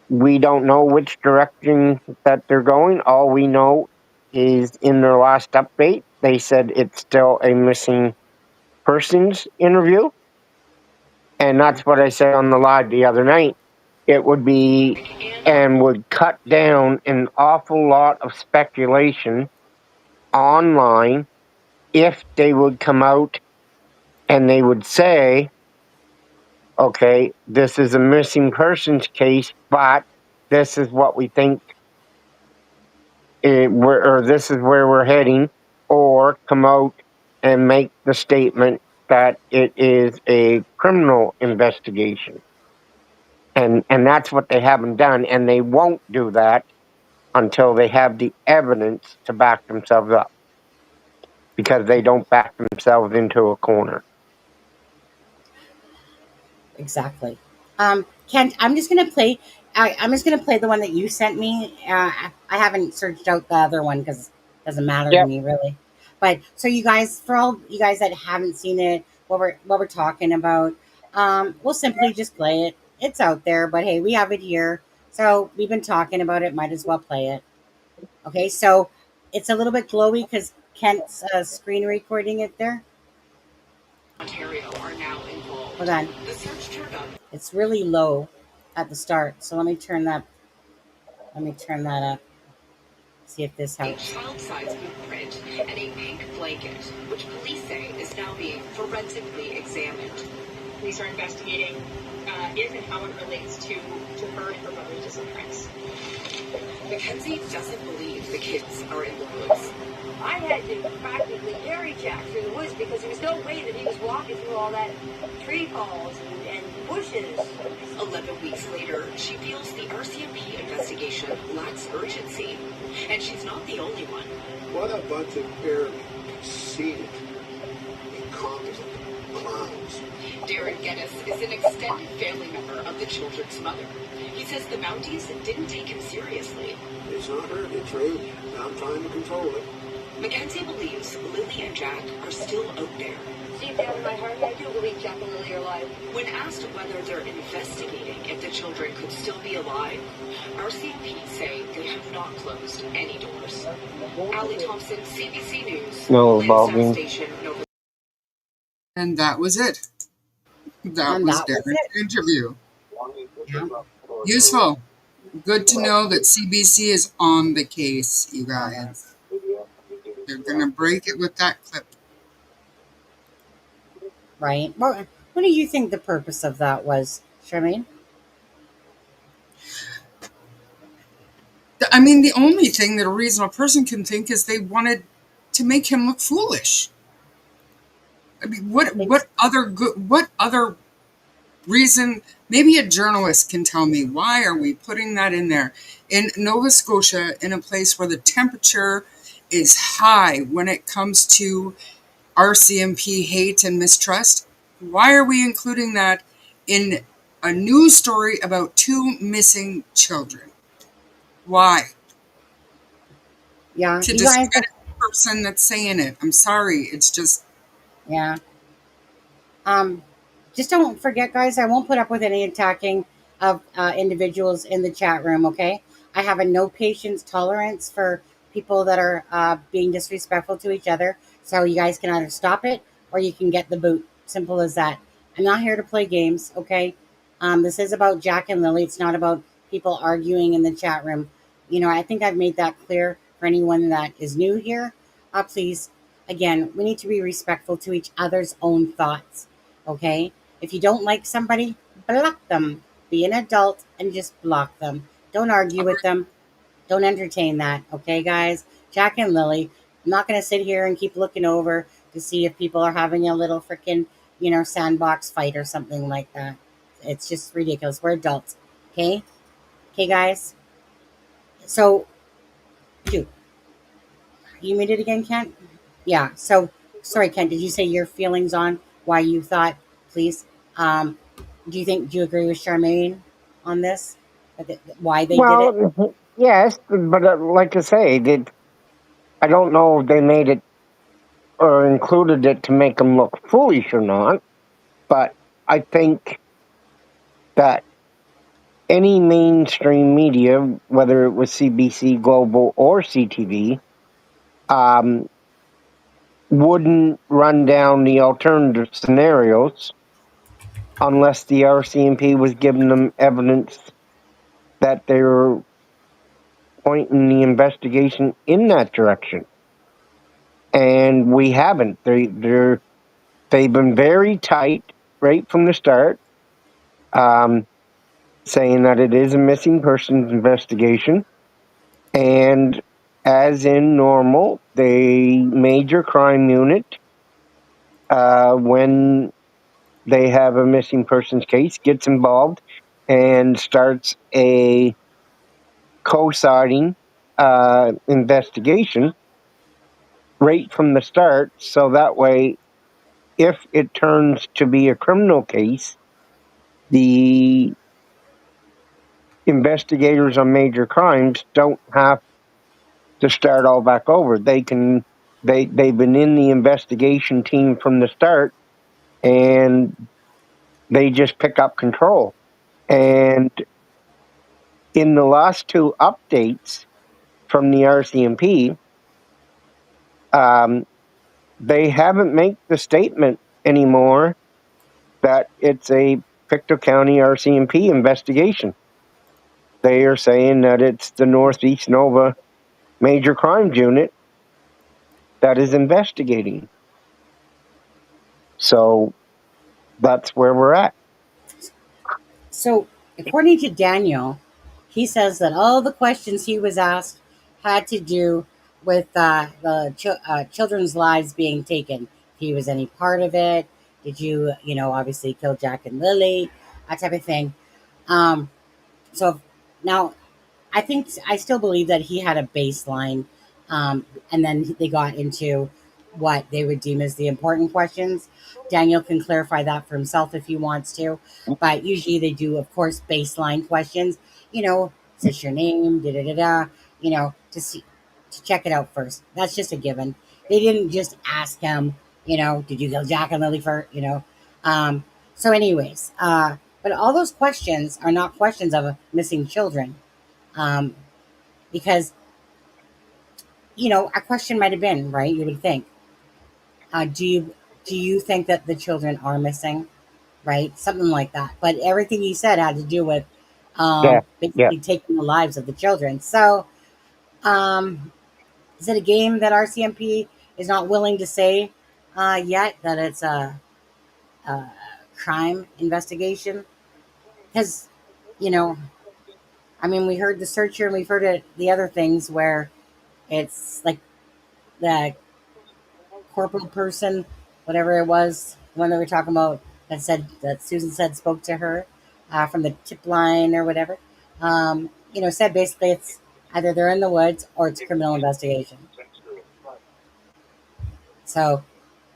we don't know which direction that they're going. All we know is in their last update, they said it's still a missing persons interview. And that's what I said on the live the other night. It would be and would cut down an awful lot of speculation online if they would come out and they would say, okay, this is a missing persons case, but this is what we think, or this is where we're heading, or come out and make the statement that it is a criminal investigation. And that's what they haven't done, and they won't do that until they have the evidence to back themselves up, because they don't back themselves into a corner. Exactly. Kent, I'm just gonna play. I'm just gonna play the one that you sent me. I haven't searched out the other one because it doesn't matter to Yep. me really. But so you guys, for all you guys that haven't seen it, what we're talking about, we'll simply just play it. It's out there, but hey, we have it here. So we've been talking about it. Might as well play it. Okay, so it's a little bit glowy because Kent's screen recording it there. Ontario are now involved. Hold on. The search turned on. It's really low at the start, so let me turn that. Let me turn that up. See if this helps. A child-sized footprint and a pink blanket, which police say is now being forensically examined. Police are investigating if and how it relates to her and her brother's disappearance. Mackenzie doesn't believe the kids are in the woods. I had to practically carry Jack through the woods because there was no way that he was walking through all that tree falls and bushes. 11 weeks later, she feels the RCMP investigation lacks urgency. And she's not the only one. What a bunch of arrogant, conceited, incompetent clowns. Darren Geddes is an extended family member of the children's mother. He says the Mounties didn't take him seriously. It's not hurt, it's rude. I'm trying to control it. Mackenzie believes Lily and Jack are still out there. Deep down in my heart, I do believe Jack and Lily are alive. When asked whether they're investigating if the children could still be alive, RCMP say they have not closed any doors. Allie Thompson, CBC News, Lansdowne Station, Nova. And that was it. That was Darren's interview. Yeah. Useful. Good to know that CBC is on the case, you guys. They're going to break it with that clip. Right. Well, what do you think the purpose of that was, Charmaine? I mean, the only thing that a reasonable person can think is they wanted to make him look foolish. I mean, what other reason? Maybe a journalist can tell me, why are we putting that in there in Nova Scotia, in a place where the temperature is high when it comes to RCMP hate and mistrust? Why are we including that in a news story about 2 missing children? Why? Yeah, To you guys. discredit the person that's saying it. I'm sorry. It's just. Yeah. Just don't forget, guys, I won't put up with any attacking of individuals in the chat room, okay? I have a no patience tolerance for people that are being disrespectful to each other. So you guys can either stop it or you can get the boot. Simple as that. I'm not here to play games, okay? This is about Jack and Lily. It's not about people arguing in the chat room. You know, I think I've made that clear for anyone that is new here. Please, again, we need to be respectful to each other's own thoughts, okay? If you don't like somebody, block them. Be an adult and just block them. Don't argue with them. Don't entertain that, okay, guys? Jack and Lily, I'm not going to sit here and keep looking over to see if people are having a little freaking, sandbox fight or something like that. It's just ridiculous. We're adults, okay? Okay, guys? So, you made it again, Kent? Yeah, so, sorry, Kent, did you say your feelings on why you thought, please, do you agree with Charmaine on this? Why they did it? Well, yes, but like I say, I don't know if they made it or included it to make them look foolish or not, but I think that any mainstream media, whether it was CBC Global or CTV, wouldn't run down the alternative scenarios unless the RCMP was giving them evidence that they were pointing the investigation in that direction. And we haven't. They've been very tight right from the start, saying that it is a missing persons investigation. And as in normal, the major crime unit when they have a missing persons case, gets involved and starts a co-siding investigation right from the start. So that way, if it turns to be a criminal case, the investigators on major crimes don't have to start all back over. They've been in the investigation team from the start, and they just pick up control. And in the last two updates from the RCMP, um, they haven't made the statement anymore that it's a Pictou County RCMP investigation. They are saying that it's the Northeast Nova Major Crimes Unit that is investigating. So that's where we're at. So, according to Daniel, he says that all the questions he was asked had to do with children's lives being taken. If he was any part of it, did you, obviously kill Jack and Lily, that type of thing. Um, so now I still believe that he had a baseline, and then they got into what they would deem as the important questions. Daniel can clarify that for himself if he wants to, but usually they do, of course, baseline questions. Is this your name? Da da da da. To check it out first. That's just a given. They didn't just ask him. Did you kill Jack and Lily for? Um, so, anyways, but all those questions are not questions of missing children, um, because a question might have been right. You would think, do you think that the children are missing, right? Something like that. But everything you said had to do with Yeah, yeah. basically taking the lives of the children. So, um, is it a game that RCMP is not willing to say yet that it's a crime investigation? Because you know, I mean, we heard the searcher and we've heard the other things where it's like the corporal person, whatever it was, when they were talking about that said that Susan said spoke to her from the tip line or whatever. Said basically it's either they're in the woods or it's a criminal investigation. So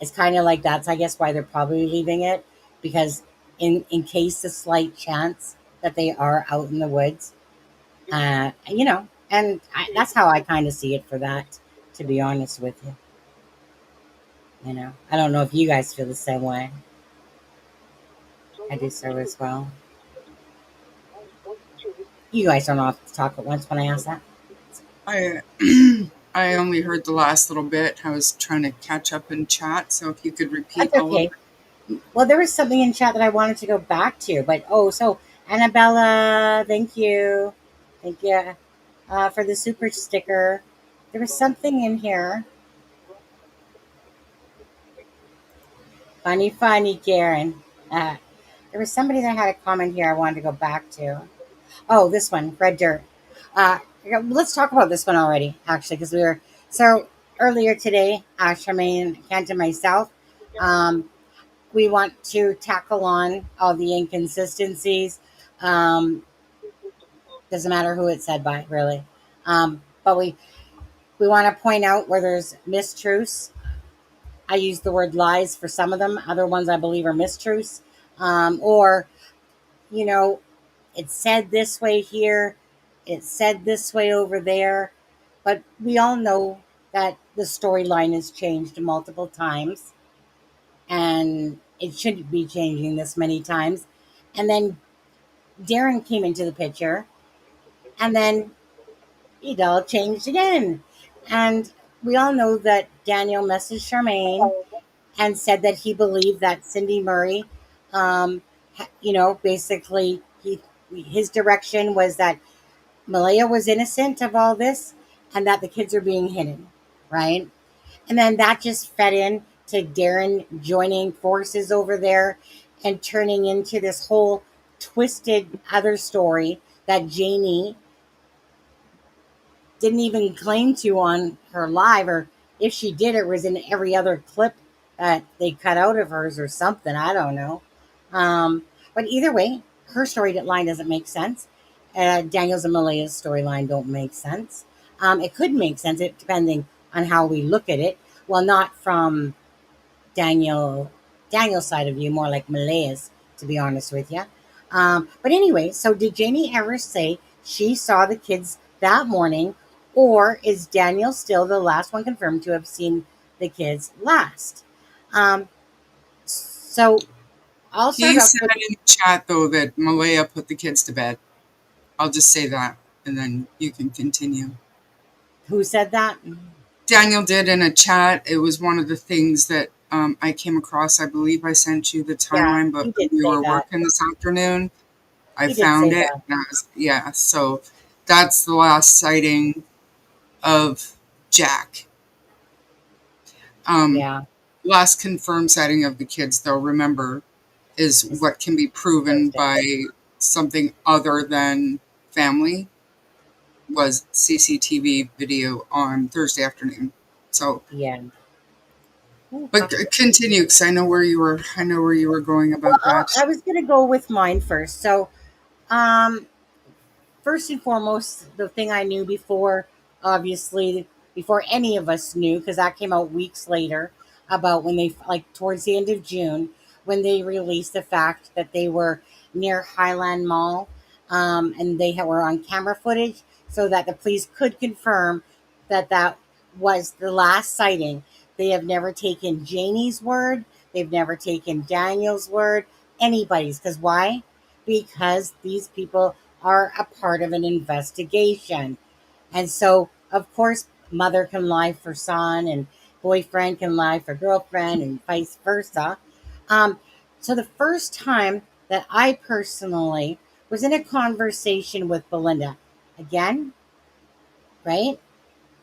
it's kind of like that's I guess why they're probably leaving it, because in case the slight chance that they are out in the woods, and that's how I kind of see it for that. To be honest with you. I don't know if you guys feel the same way. I do so as well. You guys don't have to talk at once when I ask that. I I only heard the last little bit. I was trying to catch up in chat, so if you could repeat That's all of okay. Well, there was something in chat that I wanted to go back to, but so Annabella, thank you for the super sticker. There was something in here. Funny, Karen. Uh, there was somebody that had a comment here I wanted to go back to. Oh, this one, Red Dirt. Let's talk about this one already, actually, because we were so earlier today. Charmaine, Kent, and myself, we want to tackle on all the inconsistencies. Um, doesn't matter who it's said by, really, but we want to point out where there's mistruths. I use the word lies for some of them. Other ones I believe are mistruths, or you know, it's said this way here, it's said this way over there. But we all know that the storyline has changed multiple times and it shouldn't be changing this many times. And then Darren came into the picture and then it all changed again. And we all know that Daniel messaged Charmaine and said that he believed that Cindy Murray, basically his direction was that Malaya was innocent of all this and that the kids are being hidden, right? And then that just fed in to Darren joining forces over there and turning into this whole twisted other story that Janie didn't even claim to on her live, or if she did, it was in every other clip that they cut out of hers or something. I don't know. Um, but either way, her storyline doesn't make sense. Daniel's and Malaya's storyline don't make sense. It could make sense depending on how we look at it. Well, not from Daniel Daniel's side of you, more like Malaya's, to be honest with you. But anyway, so did Jamie ever say she saw the kids that morning, or is Daniel still the last one confirmed to have seen the kids last? So I'll start He off said with in the chat, though, that Malaya put the kids to bed. I'll just say that, and then you can continue. who said that. Daniel did in a chat. It was one of the things that I came across. I believe I sent you the Yeah, timeline, but he when did we say were that. working this afternoon, I He did say found it. that. And yeah, so that's the last sighting of Jack. Um, Yeah, Last confirmed sighting of the kids, though, remember, is it's what can be proven Thursday. by something other than family, was CCTV video on Thursday afternoon. So, Yeah. but continue, because I know where you were going about Well, that. I was gonna go with mine first. So, um, first and foremost, the thing I knew before, obviously, before any of us knew, because that came out weeks later, about when they, like, towards the end of June, when they released the fact that they were near Highland Mall, and they were on camera footage so that the police could confirm that that was the last sighting. They have never taken Janie's word, they've never taken Daniel's word, anybody's. Because why? Because these people are a part of an investigation. And so, of course, mother can lie for son, and boyfriend can lie for girlfriend, and vice versa. Um, so, the first time that I personally was in a conversation with Belinda, again, right?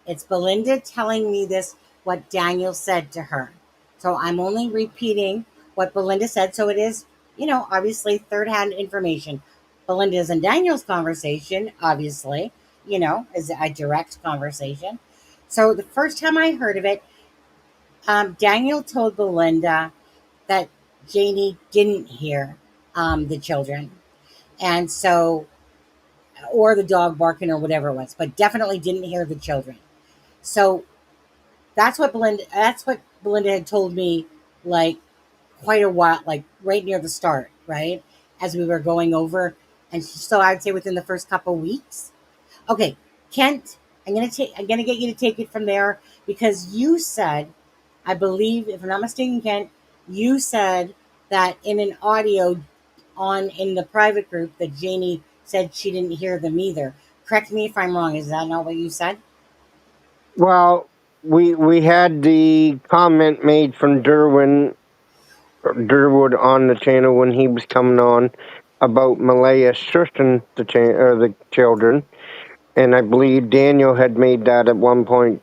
It's Belinda telling me this, what Daniel said to her. So I'm only repeating what Belinda said. So it is, obviously third hand information. Belinda's and Daniel's conversation, obviously, is a direct conversation. So the first time I heard of it, Daniel told Belinda that Janie didn't hear the children. And so, or the dog barking or whatever it was, but definitely didn't hear the children. So that's what Belinda had told me, like, quite a while, like right near the start, right? As we were going over. And so I'd say within the first couple weeks. Okay, Kent, I'm gonna get you to take it from there, because you said, I believe, if I'm not mistaken, Kent, you said that in an audio on in the private group that Janie said she didn't hear them either. Correct me if I'm wrong. Is that not what you said? Well, we had the comment made from Durwood on the channel when he was coming on about Malaya shushing the children, and I believe Daniel had made that at one point,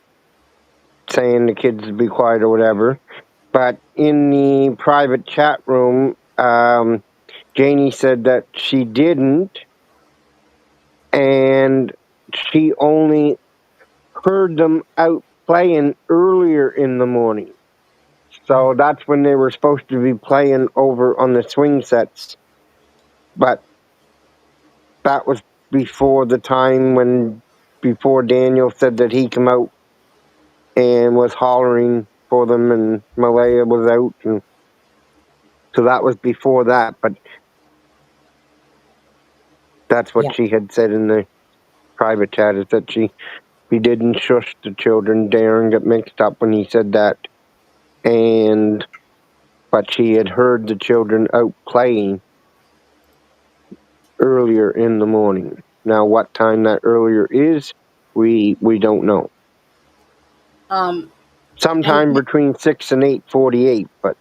saying the kids to be quiet or whatever. But in the private chat room, Janie said that she didn't, and she only heard them out playing earlier in the morning. So that's when they were supposed to be playing over on the swing sets. But that was before the time before Daniel said that he come out and was hollering for them, and Malaya was out. And so that was before that. But that's what Yeah. she had said in the private chat, is that he didn't shush the children. Darren got mixed up when he said that. But she had heard the children out playing earlier in the morning. Now, what time that earlier is, we don't know. Um, and Sometime between 6 and 8:48. But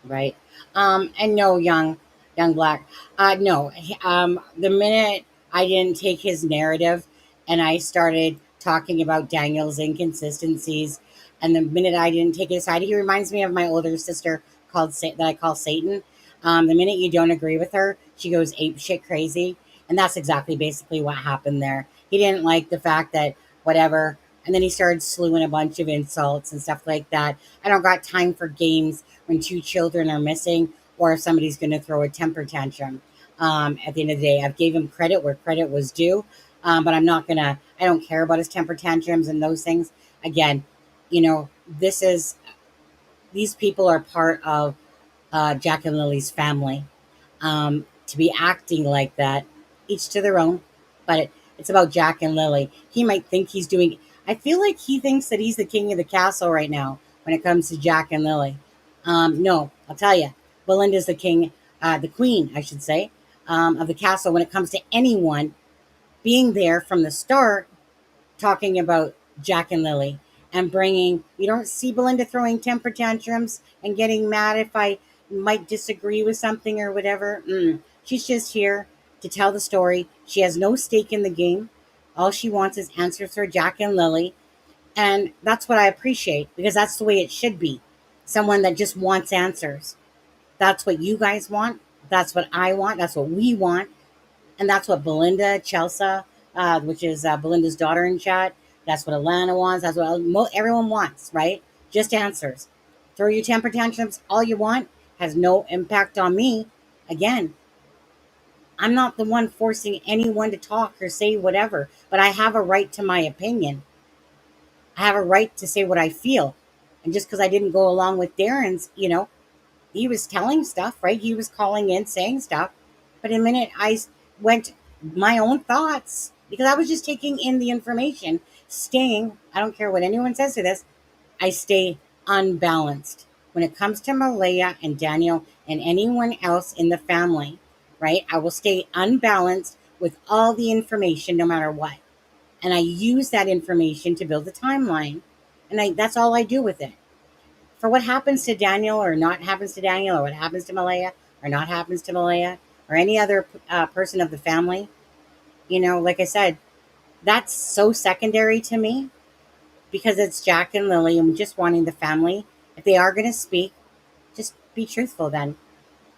right. And no, young black. No. The minute I didn't take his narrative, and I started talking about Daniel's inconsistencies, and the minute I didn't take his side, he reminds me of my older sister that I call Satan. The minute you don't agree with her, she goes ape shit crazy, and that's exactly basically what happened there. He didn't like the fact that whatever. And then he started slewing a bunch of insults and stuff like that. I don't got time for games when two children are missing or if somebody's going to throw a temper tantrum. At the end of the day, I've gave him credit where credit was due, but I'm not gonna. I don't care about his temper tantrums and those things. Again, this is these people are part of Jack and Lily's family. To be acting like that, each to their own, but it's about Jack and Lily. He might think he's doing. I feel like he thinks that he's the king of the castle right now when it comes to Jack and Lily. No, I'll tell you, Belinda's the king, the queen, I should say, of the castle when it comes to anyone being there from the start talking about Jack and Lily and bringing, you don't see Belinda throwing temper tantrums and getting mad if I might disagree with something or whatever. She's just here to tell the story. She has no stake in the game. All she wants is answers for Jack and Lily. And that's what I appreciate because that's the way it should be. Someone that just wants answers. That's what you guys want. That's what I want. That's what we want. And that's what Belinda, Chelsea, which is Belinda's daughter in chat, that's what Alana wants. That's what everyone wants, right? Just answers. Throw your temper tantrums all you want, has no impact on me. Again, I'm not the one forcing anyone to talk or say whatever, but I have a right to my opinion. I have a right to say what I feel. And just because I didn't go along with Darren's, he was telling stuff, right? He was calling in, saying stuff. But in a minute, went my own thoughts because I was just taking in the information, staying, I don't care what anyone says to this, I stay unbalanced when it comes to Malaya and Daniel and anyone else in the family, right? I will stay unbalanced with all the information no matter what. And I use that information to build a timeline. And that's all I do with it. For what happens to Daniel or not happens to Daniel, or what happens to Malaya or not happens to Malaya, or any other person of the family, like I said, that's so secondary to me because it's Jack and Lily and just wanting the family. If they are going to speak, just be truthful then,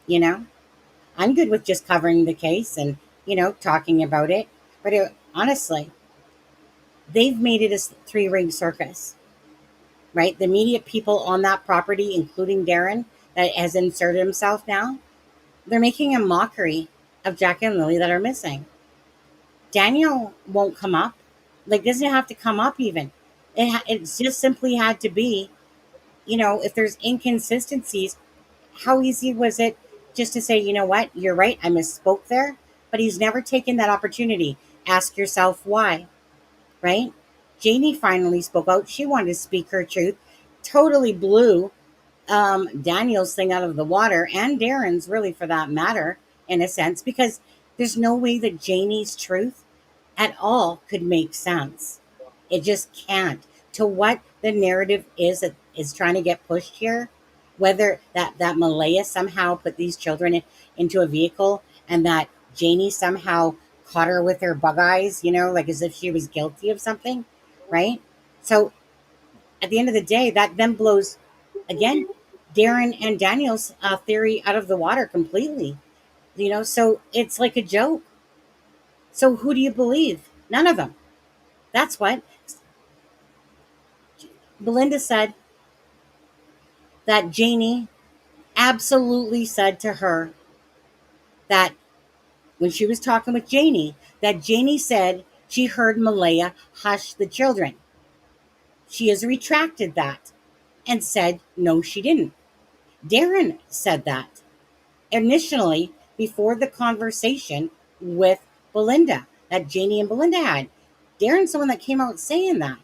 you know? I'm good with just covering the case and, talking about it. But honestly, they've made it a three-ring circus, right? The immediate people on that property, including Darren, that has inserted himself now, they're making a mockery of Jack and Lily that are missing. Daniel won't come up. Like, doesn't have to come up even. It's just simply had to be, if there's inconsistencies, how easy was it just to say, you know what, you're right, I misspoke there? But he's never taken that opportunity. Ask yourself why, right? Janie finally spoke out. She wanted to speak her truth. Totally blew Daniel's thing out of the water, and Darren's, really, for that matter, in a sense, because there's no way that Janie's truth at all could make sense. It just can't. To what the narrative is that is trying to get pushed here, whether that Malaya somehow put these children into a vehicle and that Janie somehow caught her with her bug eyes, like as if she was guilty of something, right? So at the end of the day, that then blows, again, Darren and Daniel's theory out of the water completely. So it's like a joke. So who do you believe? None of them. That's what Belinda said, that Janie absolutely said to her that when she was talking with Janie, that Janie said she heard Malaya hush the children. She has retracted that and said, no, she didn't. Darren said that initially before the conversation with Belinda that Janie and Belinda had. Darren's the one that came out saying that.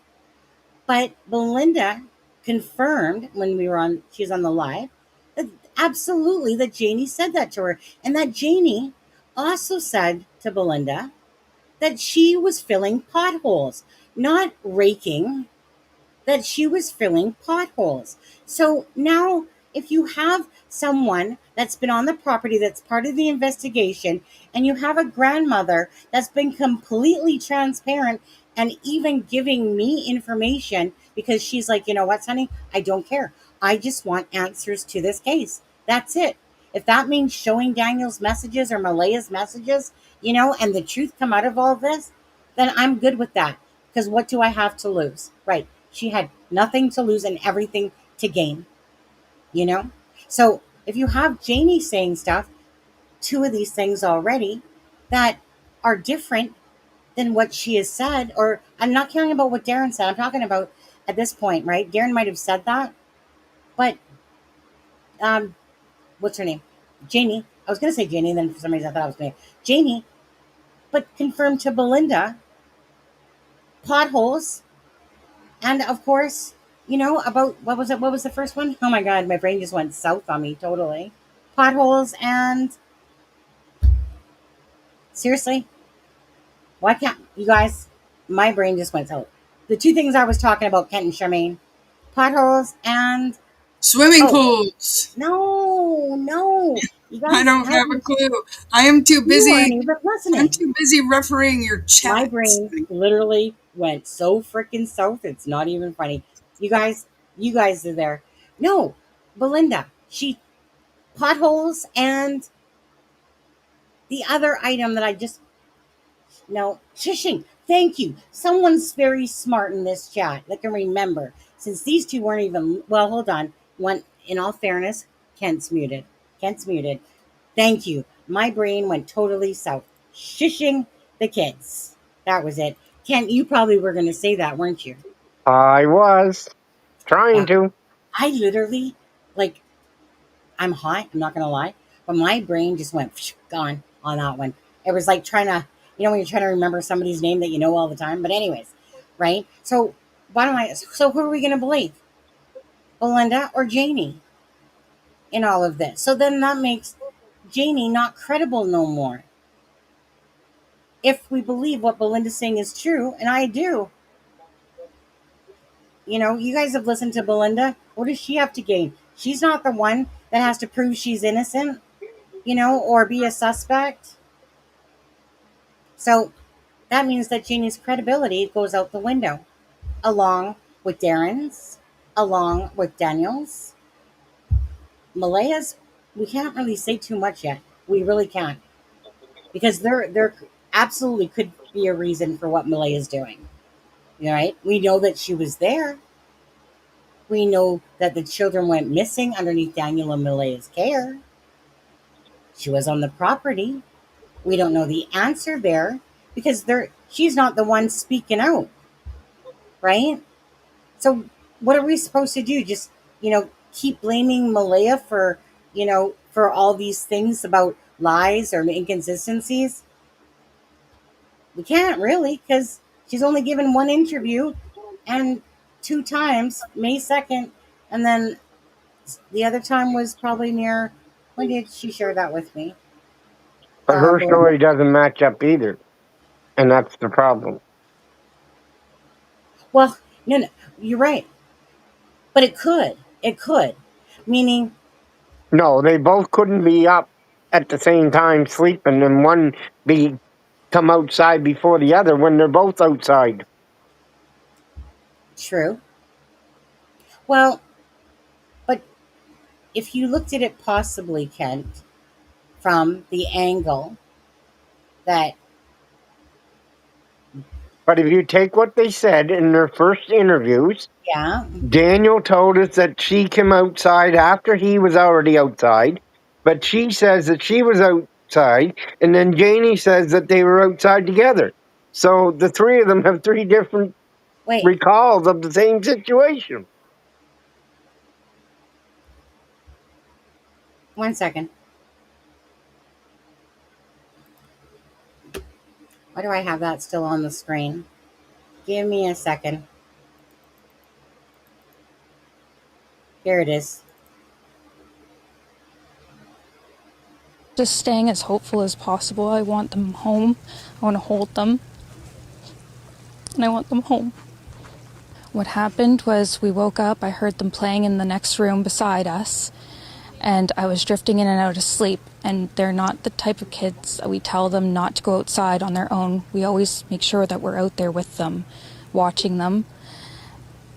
But Belinda confirmed when she was on the live, that absolutely that Janie said that to her. And that Janie also said to Belinda that she was filling potholes, not raking, that she was filling potholes. So now, if you have someone that's been on the property that's part of the investigation, and you have a grandmother that's been completely transparent and even giving me information because she's like, you know what, Sonny, I don't care. I just want answers to this case. That's it. If that means showing Daniel's messages or Malaya's messages, and the truth come out of all this, then I'm good with that. Because what do I have to lose? Right. She had nothing to lose and everything to gain, you know? So if you have Janie saying stuff, two of these things already that are different than what she has said, or I'm not caring about what Darren said. I'm talking about at this point, right? Darren might have said that, but um, what's her name? Janie. I was going to say Janie, and then for some reason I thought I was going to Janie, but confirmed to Belinda potholes, and of course, about what was it? What was the first one? Oh my God, my brain just went south on me totally. Potholes and seriously, why can't you guys? My brain just went south. The two things I was talking about, Kent and Charmaine, potholes and Swimming oh pools. no, you I guys don't have a haven't. clue. I am too You weren't busy. even I'm listening. too busy refereeing your My chats. brain literally went so freaking south. It's not even funny. You guys, you guys are there. No, Belinda. She potholes and the other item that I just no shushing. Thank you. Someone's very smart in this chat that can remember. Since these two weren't even well, hold on. One in all fairness, Kent's muted. Kent's muted. Thank you. My brain went totally south. Shushing the kids. That was it. Kent, you probably were gonna say that, weren't you? I was trying Yeah. to. I literally like I'm hot, I'm not gonna lie, but my brain just went gone on that one. It was like trying to, when you're trying to remember somebody's name that you know all the time. But anyways, right? So bottom line is, so who are we gonna believe? Belinda or Janie in all of this? So then that makes Janie not credible no more. If we believe what Belinda's saying is true, and I do, you guys have listened to Belinda. What does she have to gain? She's not the one that has to prove she's innocent, or be a suspect. So that means that Janie's credibility goes out the window, along with Darren's, along with Daniel's. Malaya's, we can't really say too much yet. We really can't. Because there absolutely could be a reason for what Malaya's doing. Right? We know that she was there. We know that the children went missing underneath Daniel and Malaya's care. She was on the property. We don't know the answer there because she's not the one speaking out, right? So what are we supposed to do? Just, keep blaming Malaya for all these things about lies or inconsistencies? We can't really, because she's only given one interview and two times, May 2nd, and then the other time was probably near, when did she share that with me? But her Belinda. story doesn't match up either. And that's the problem. Well, no, you're right. But it could. It could. Meaning, No, they both couldn't be up at the same time sleeping and one be come outside before the other when they're both outside. true. Well, but if you looked at it possibly, Kent, from the angle that, But if you take what they said in their first interviews, yeah, Daniel told us that she came outside after he was already outside, but she says that she was outside, and then Janie says that they were outside together. So the three of them have three different wait, recalls of the same situation. 1 second. Why do I have that still on the screen? Give me a second. Here it is. Just staying as hopeful as possible. I want them home. I want to hold them. And I want them home. What happened was we woke up, I heard them playing in the next room beside us, and I was drifting in and out of sleep. And they're not the type of kids that we tell them not to go outside on their own. We always make sure that we're out there with them, watching them.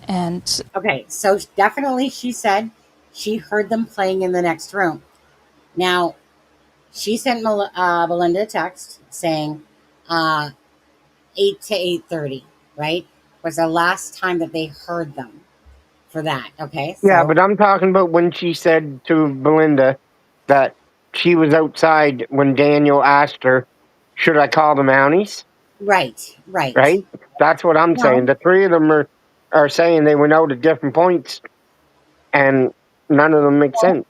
And Okay, so definitely she said she heard them playing in the next room. Now, she sent Belinda a text saying 8 to 8:30, right? Was the last time that they heard them for that. Okay, Yeah, so but I'm talking about when she said to Belinda that she was outside when Daniel asked her, should I call the Mounties? right, right. Right? That's what I'm saying. Well, The three of them are saying they went out at different points and none of them make sense.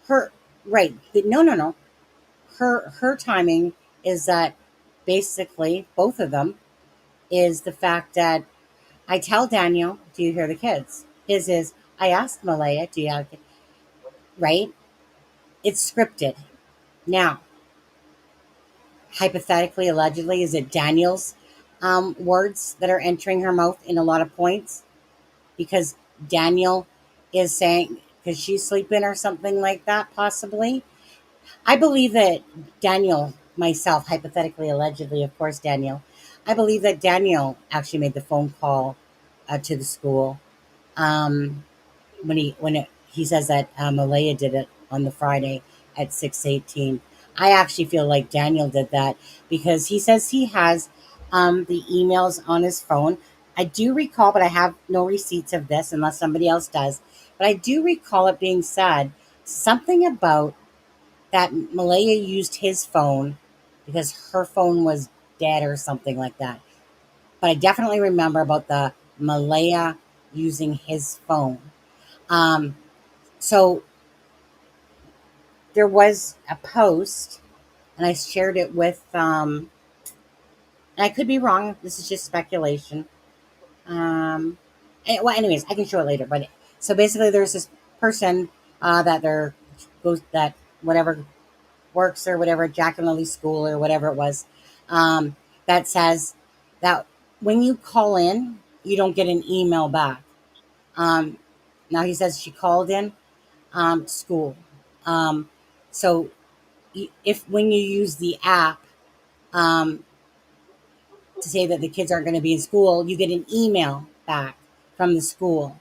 her right. No, no, no. Her timing is that basically both of them is the fact that I tell Daniel, "Do you hear the kids?" His is I asked Malaya, "Do you have the-" right?" It's scripted. Now, hypothetically, allegedly, is it Daniel's words that are entering her mouth in a lot of points because Daniel is saying because she's sleeping or something like that, possibly. I believe that Daniel, myself, hypothetically, allegedly, of course, Daniel, I believe that Daniel actually made the phone call to the school um, he says that Malaya did it on the Friday at 6:18. I actually feel like Daniel did that because he says he has the emails on his phone. I do recall, but I have no receipts of this unless somebody else does. But I do recall it being said something about that Malaya used his phone because her phone was dead or something like that. But I definitely remember about the Malaya using his phone. Um, so there was a post, and I shared it with, and I could be wrong. This is just speculation. Um, well, anyways, I can show it later. But so basically, there's this person that there goes that whatever works or whatever Jack&Lilly'S school or whatever it was, that says that when you call in, you don't get an email back. Um, now he says she called in school. Um, so if when you use the app um, to say that the kids aren't going to be in school, you get an email back from the school.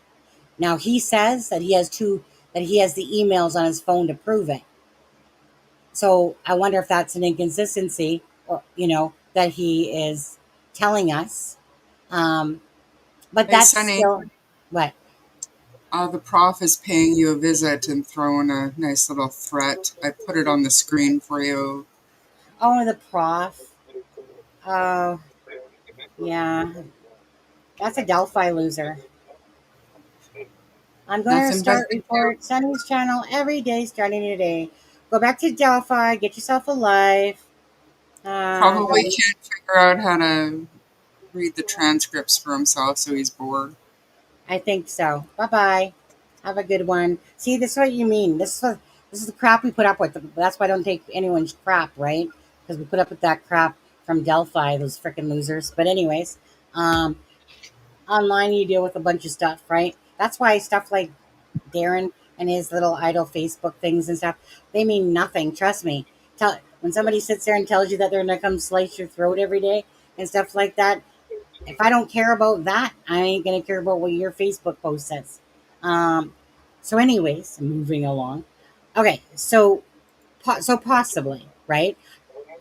Now he says that he has the emails on his phone to prove it. So I wonder if that's an inconsistency, or that he is telling us. Um, but Hey, that's Sunny, still what. the prof is paying you a visit and throwing a nice little threat. I put it on the screen for you. Oh, the prof. Oh, yeah, that's a Delphi loser. I'm going to Nothing but start report Sunny's channel every day starting today. Go back to Delphi, get yourself a life. probably Don't be, can't figure out how to read the transcripts for himself, so he's bored. I think so. Bye bye. Have a good one. See, this is what you mean. This is the crap we put up with. That's why I don't take anyone's crap, right? Because we put up with that crap from Delphi, those freaking losers. But anyways, um, online you deal with a bunch of stuff, right? That's why stuff like Darren and his little idle Facebook things and stuff, they mean nothing. Trust me. When somebody sits there and tells you that they're gonna come slice your throat every day and stuff like that, if I don't care about that, I ain't gonna care about what your Facebook post says. Um, so, anyways, moving along. Okay, so possibly, right?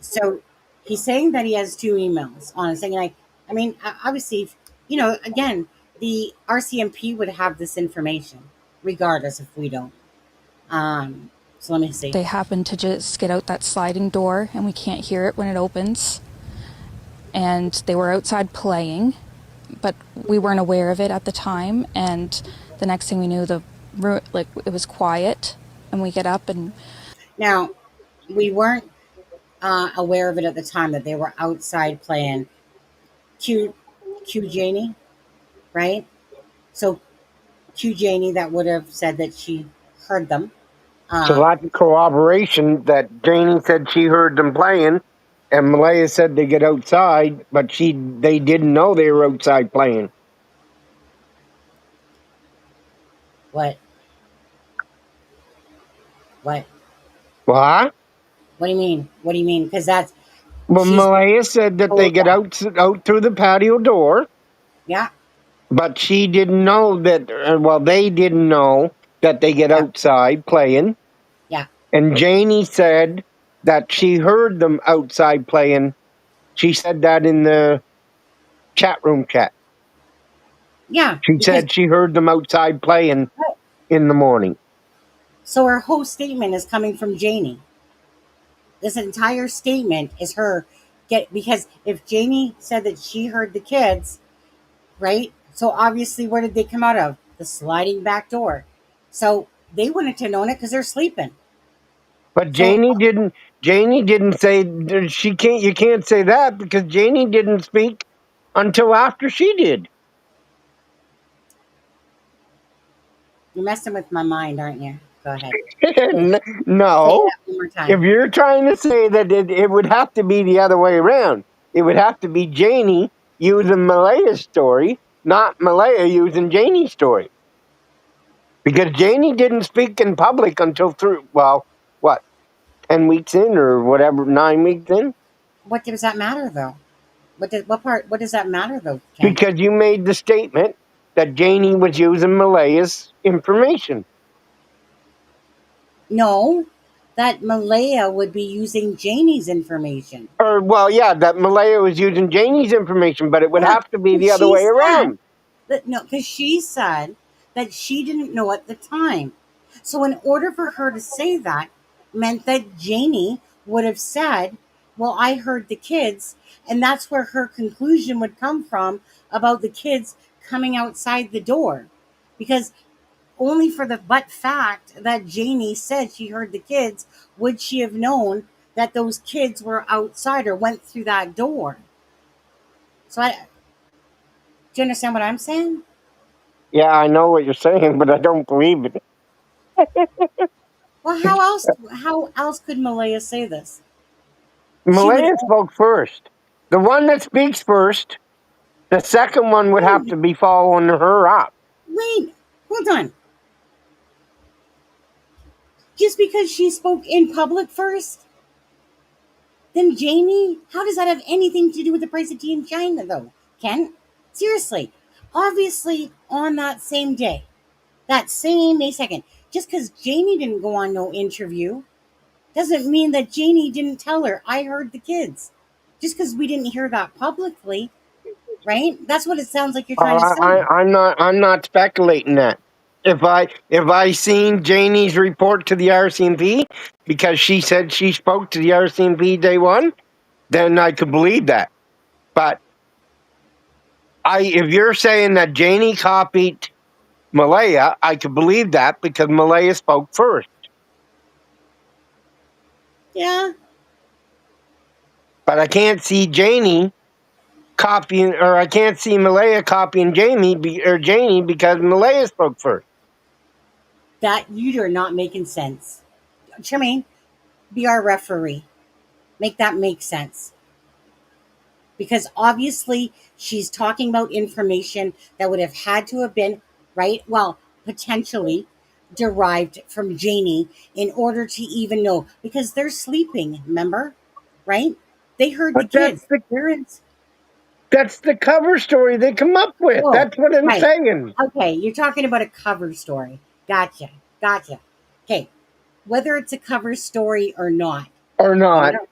So he's saying that he has two emails on it, saying like, I mean, obviously, again, the RCMP would have this information, regardless if we don't. So let me see. They happen to just get out that sliding door and we can't hear it when it opens. And they were outside playing, but we weren't aware of it at the time. And the next thing we knew, it was quiet, and we get up and Now, we weren't aware of it at the time that they were outside playing. Q Janie, right? So Q Janie that would have said that she heard them. So Uh, that's corroboration that Janie said she heard them playing, and Malaya said they get outside, but they didn't know they were outside playing. what? What? What? What do you mean? What do you mean? Because that's Well, she's Malaya said that they told get that. out through the patio door, Yeah, but she didn't know that. Well, they didn't know that they get yeah, outside playing. yeah. And Janie said that she heard them outside playing. She said that in the chat room chat. Yeah, She because said she heard them outside playing in the morning. so her whole statement is coming from Janie. This entire statement is her get because if Janie said that she heard the kids, right? So obviously, where did they come out of? The sliding back door. So they wouldn't have known it because they're sleeping. But So Janie didn't. Janie didn't say she can't. You can't say that because Janie didn't speak until after she did. you're messing with my mind, aren't you? Go ahead. Say, say No, that one more if time. you're trying to say that it would have to be the other way around, it would have to be Janie using Malaya's story, not Malaya using Janie's story. Because Janie didn't speak in public until through, well, what, 10 weeks in or whatever, 9 weeks in? What does that matter though? What part? What does that matter though, Ken? Because you made the statement that Janie was using Malaya's information. No, that Malaya would be using Janie's information. Or, well, yeah, that Malaya was using Janie's information, but it would Yeah, have to be 'cause the other she way said around. that no, because she said that she didn't know at the time. So in order for her to say that meant that Janie would have said, "Well, I heard the kids," and that's where her conclusion would come from about the kids coming outside the door, because only for the but fact that Janie said she heard the kids would she have known that those kids were outside or went through that door. So do you understand what I'm saying? Yeah, I know what you're saying, but I don't believe it. Well, how else could Malaya say this? She would. Malaya spoke first. The one that speaks first, the second one would have to Wait, be following her up. wait, hold on. Just because she spoke in public first, then Janie, how does that have anything to do with the price of tea in China, though? Ken, seriously, obviously on that same day, that same May 2nd, just because Janie didn't go on no interview doesn't mean that Janie didn't tell her, I heard the kids. Just because we didn't hear that publicly, right? That's what it sounds like you're trying to say. I'm not speculating that. If I seen Janie's report to the RCMP because she said she spoke to the RCMP day one, then I could believe that. But if you're saying that Janie copied Malaya, I could believe that because Malaya spoke first. Yeah, But I can't see Janie copying, or I can't see Malaya copying Janie because Malaya spoke first. that you're not making sense. Tremaine, be our referee. Make that make sense. Because obviously she's talking about information that would have had to have been, right? Well, potentially derived from Janie in order to even know because they're sleeping, remember? Right? They heard the But kids. Parents. that's the cover story they come up with. Oh, That's what I'm right. saying. Okay, you're talking about a cover story. Gotcha. Gotcha. Okay. Whether it's a cover story or not, Or not. bottom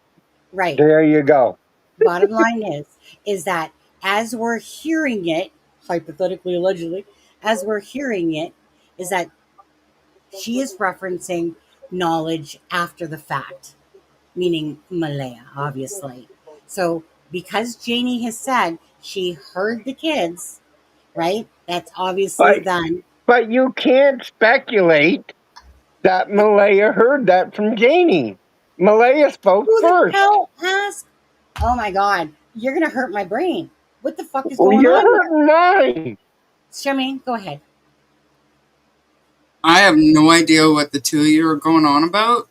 right. There you go. Bottom line is that as we're hearing it, hypothetically, allegedly, as we're hearing it, is that she is referencing knowledge after the fact, meaning Malaya, obviously. So because Janie has said she heard the kids, right? That's obviously But then. but you can't speculate that Malaya heard that from Janie. Malaya spoke Who the first. hell asked? Oh my god, you're gonna hurt my brain. What the fuck is Well, going you're on here? hurting mine. Charmaine, go ahead. I have no idea what the two of you are going on about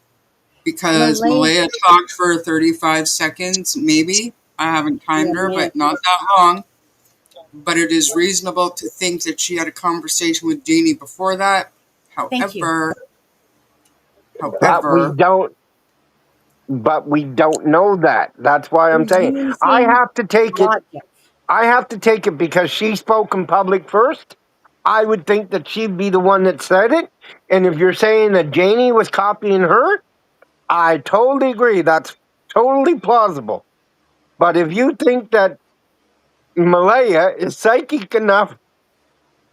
because Malay, Malaya talked for 35 seconds, maybe. I haven't yeah, timed her, but not that long. But it is reasonable to think that she had a conversation with Janie before that. thank you. However, But we however, don't but we don't know that. That's why I'm We're saying I using have to take it. logic. I have to take it because she spoke in public first. I would think that she'd be the one that said it. And if you're saying that Janie was copying her, I totally agree. That's totally plausible. But if you think that Malaya is psychic enough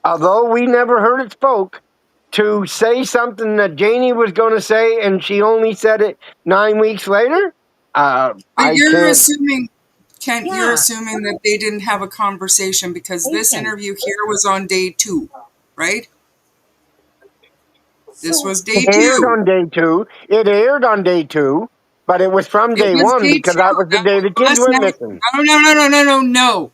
although we never heard it spoke, to say something that Janie was going to say and she only said it 9 weeks later. But I you're can't. assuming, Kent, you're Yeah. assuming that they didn't have a conversation because this Listen. interview here was on day 2, right? This So was day It aired 2. on day 2. It aired on day 2, but it was from It day was 1 day because that 2. was the day the kids Last went night, missing. no.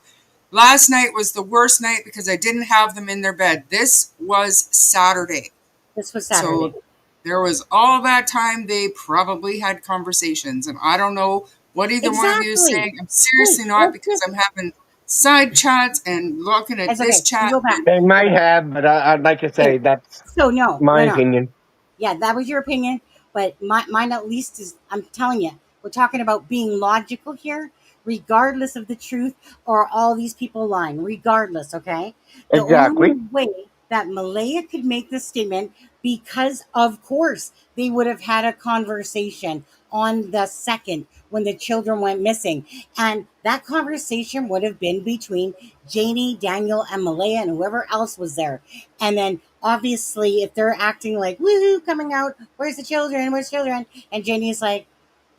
Last night was the worst night because I didn't have them in their bed. This was Saturday. this was Saturday. So there was all that time they probably had conversations. And I don't know what either one of you is Exactly. saying. I'm seriously Wait, not, let's because just. I'm having side chats and looking at It's this okay. You chat. go back. They might have, but I'd like to say Okay. that's So no. my opinion. Yeah, that was your opinion, but mine at least is. I'm telling you, we're talking about being logical here, regardless of the truth or all these people lying. Regardless, okay. The only Exactly. way that Malaya could make this statement, because of course they would have had a conversation on the second when the children went missing, and that conversation would have been between Janie, Daniel, and Malaya, and whoever else was there, and then obviously, if they're acting like woohoo, coming out, where's the children? Where's the children? And Janie's like,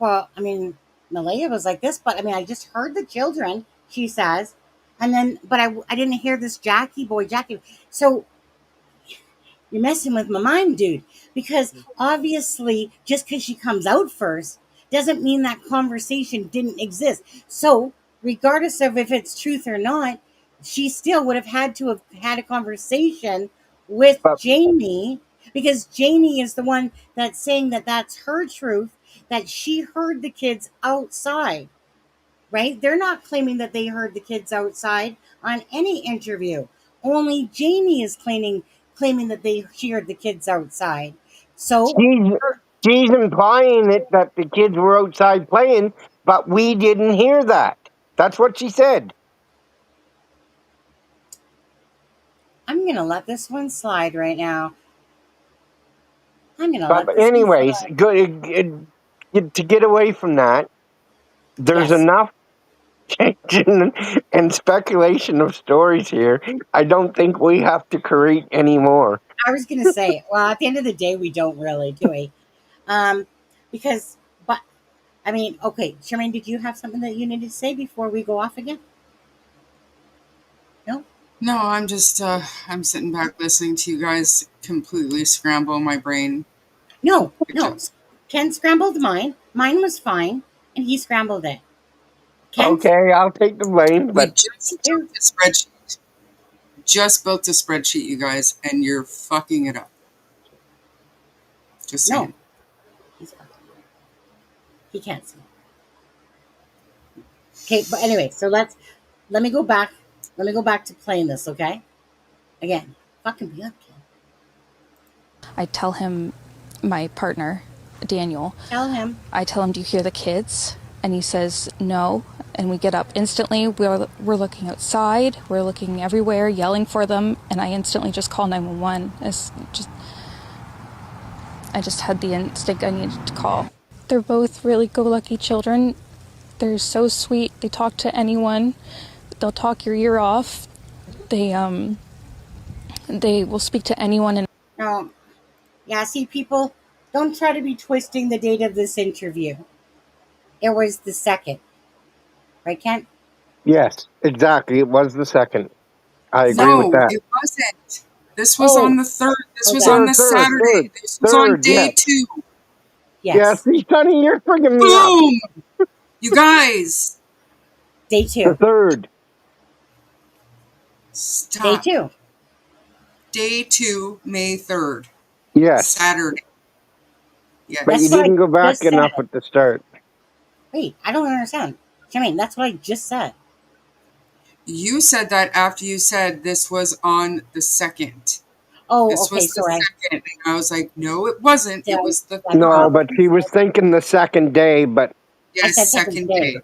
well, I mean, Malaya was like this, but I mean, I just heard the children. She says, and then, but I didn't hear this Jackie. So you're messing with my mind, dude. Because obviously, just because she comes out first doesn't mean that conversation didn't exist. So, regardless of if it's truth or not, she still would have had a conversation with But Jamie, because Jamie is the one that's saying that that's her truth, that she heard the kids outside, right? They're not claiming that they heard the kids outside on any interview. Only Jamie is claiming that she heard the kids outside. So, she's her- she's implying it that the kids were outside playing, but we didn't hear that. That's what she said. I'm gonna let this one slide right now. I'm gonna But let this one anyways, slide. to get away from that, there's Yes, enough changing and speculation of stories here. I don't think we have to create any more. I was gonna say. Well, at the end of the day, we don't really, do we? Um, because, but I mean, okay, Charmaine, did you have something that you needed to say before we go off again? No, No, I'm just, I'm sitting back listening to you guys completely scramble my brain. no, Good job. no. Ken scrambled mine. Mine was fine, and he scrambled it. Ken's. Okay, I'll take the blame, We but just Thank you. built a spreadsheet. Just built a spreadsheet, you guys, and you're fucking it up. Just No, saying. he's fine. He can't see. Okay, but anyway, so let me go back. Let me go back to playing this, okay? Again, fucking be up, Ken. I tell him, my partner, Daniel, Tell him. I tell him, do you hear the kids? And he says, no. And we get up instantly. We're looking outside. We're looking everywhere, yelling for them. And I instantly just call 911. I just had the instinct I needed to call. They're both really go-lucky children. They're so sweet. They talk to anyone. They'll talk your ear off. They will speak to anyone. And No, yeah. See, people, don't try to be twisting the date of this interview. It was the second, right, Ken? yes, exactly. It was the second. I agree with No, that. it wasn't. This was Oh, on the 3rd. This was okay. on Third, the third, Saturday. third, This was on third. day Yes, 2. yes. Yes, See, Sonny, you're frigging me up. Boom! You guys, day The two. third. Day stop. two. Day 2, May 3rd. Yes, Saturday. but you That's Yes. what I didn't go back just said. enough at the start. Wait, I don't understand. Jermaine, that's what I just said. You said that after you said this was on the 2nd. Oh, This okay, was the sorry. 2nd. And I was like, no, it wasn't. It was the I No, 3rd. but she was thinking the second day. But I Yes, said second second day. day.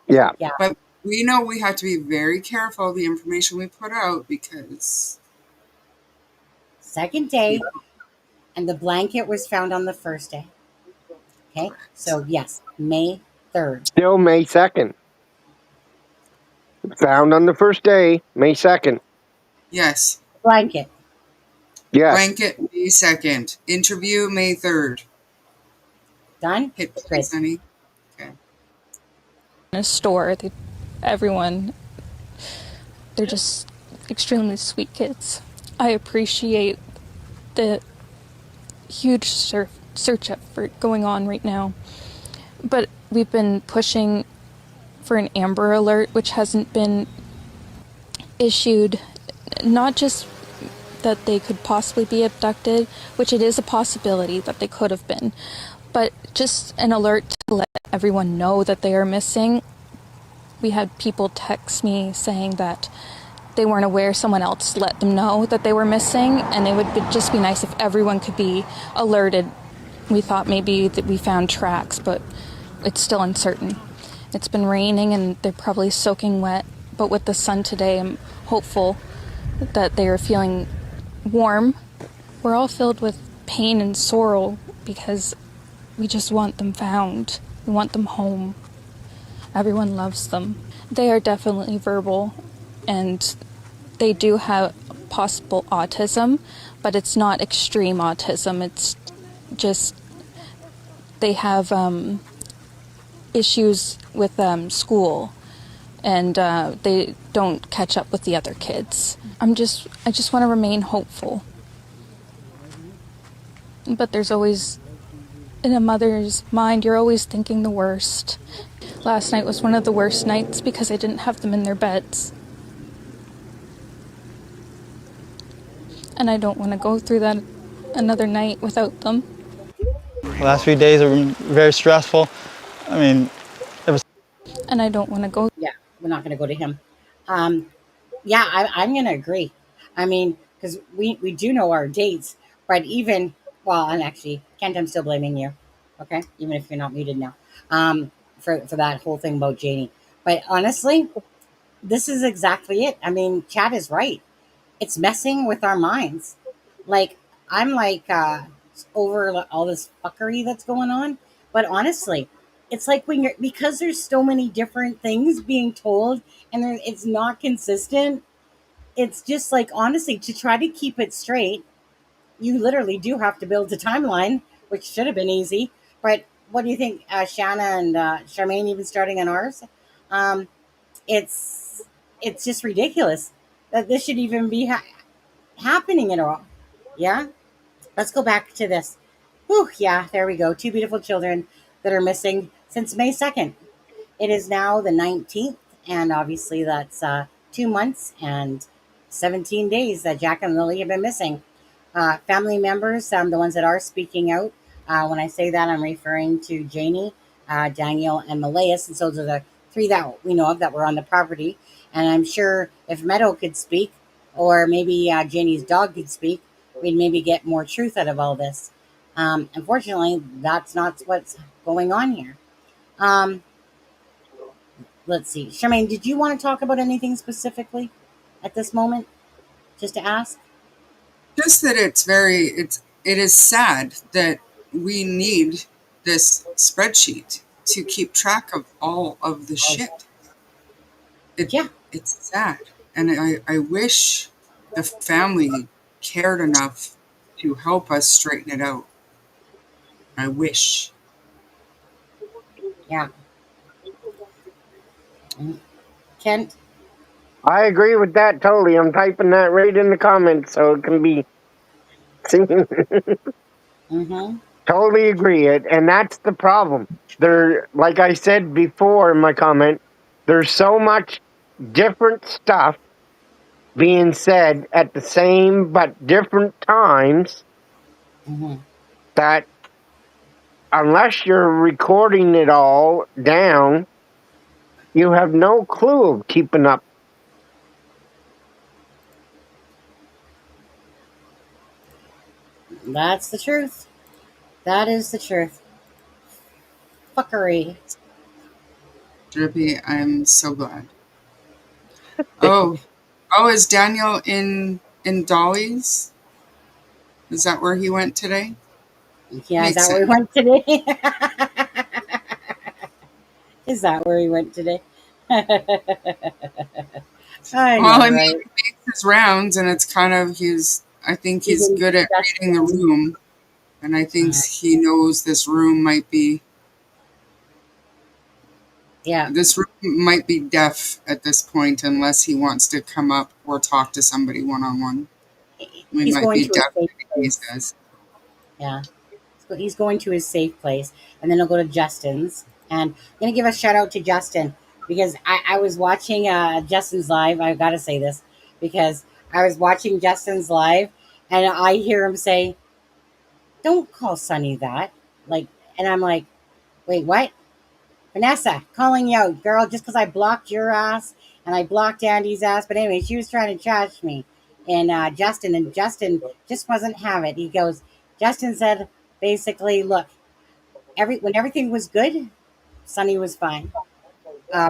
yeah, Yeah, But we know we have to be very careful of the information we put out because second day, and the blanket was found on the first day. Okay, so yes, May 3rd. still May 2nd. Found on the first day, May 2nd. yes, Blanket. Yes. Blanket, May 2nd. Interview, May 3rd. Done? Hit play, Great. Sunny. Okay. In a store, everyone, they're just extremely sweet kids. I appreciate the huge search effort going on right now. But we've been pushing for an Amber Alert, which hasn't been issued. Not just that they could possibly be abducted, which it is a possibility that they could have been, but just an alert to let everyone know that they are missing. We had people text me saying that they weren't aware, someone else let them know that they were missing, and it would just be nice if everyone could be alerted. We thought maybe that we found tracks, but it's still uncertain. It's been raining and they're probably soaking wet, but with the sun today, I'm hopeful that they are feeling warm. We're all filled with pain and sorrow because we just want them found. We want them home. Everyone loves them. They are definitely verbal, and they do have possible autism, but it's not extreme autism. It's just they have issues with school, and they don't catch up with the other kids. I just want to remain hopeful. But there's always, in a mother's mind, you're always thinking the worst. Last night was one of the worst nights because I didn't have them in their beds. And I don't want to go through that another night without them. The last few days are very stressful. I mean, And I don't want to go. Yeah, we're not going to go to him. Yeah, I'm going to agree. I mean, because we do know our dates, but even, well, and actually, Kent, I'm still blaming you. Okay, even if you're not muted now, for that whole thing about Janie. But honestly, this is exactly it. I mean, Chad is right. It's messing with our minds. Like, I'm like over all this fuckery that's going on. But honestly, it's like when you're, because there's so many different things being told and it's not consistent. It's just like, honestly, to try to keep it straight, you literally do have to build a timeline, which should have been easy. But what do you think, Shanna and Charmaine, even starting on ours? Um, it's it's just ridiculous that this should even be happening at all. Yeah, let's go back to this. Whew, yeah, there we go. Two beautiful children that are missing since May 2nd. It is now the 19th, and obviously that's 2 months and 17 days that Jack and Lily have been missing. Family members, the ones that are speaking out, when I say that, I'm referring to Janie, Daniel, and Malaya, since those are the three that we know of that were on the property. And I'm sure if Meadow could speak, or maybe Janie's dog could speak, we'd maybe get more truth out of all this. Unfortunately, that's not what's going on here. Um, let's see. Charmaine, did you want to talk about anything specifically at this moment? Just to ask? Just that it is sad that we need this spreadsheet to keep track of all of the shit. Yeah. It's sad. And I wish the family cared enough to help us straighten it out. I wish. Yeah. Kent? I agree with that totally. I'm typing that right in the comments so it can be seen. Mm-hmm. Totally agree. And that's the problem. There, like I said before in my comment, there's so much different stuff being said at the same but different times Mm-hmm. that unless you're recording it all down, you have no clue of keeping up. That's the truth. That is the truth. Fuckery. Drippy, I'm so glad. Oh, is Daniel in Dolly's? Is that where he went today? Yeah, is Makes that where sense. we went today? Is that where we went today? I Well, know, I mean, right? he makes his rounds, and it's kind of I think He's he's good at reading the investigating. room, and I think he knows Yeah, this room might be deaf at this point, unless he wants to come up or talk to somebody one on one. We he's might going be to a deaf, safe he place. says. Yeah. So he's going to his safe place, and then he'll go to Justin's. And I'm gonna give a shout out to Justin because I was watching Justin's live. I gotta say this because I was watching Justin's live, and I hear him say, "Don't call Sonny that." Like, and I'm like, "Wait, what?" Vanessa calling you out, girl, just because I blocked your ass and I blocked Andy's ass. But anyway, she was trying to trash me, and Justin just wasn't have it. He goes, Justin said basically, look, when everything was good, Sonny was fine.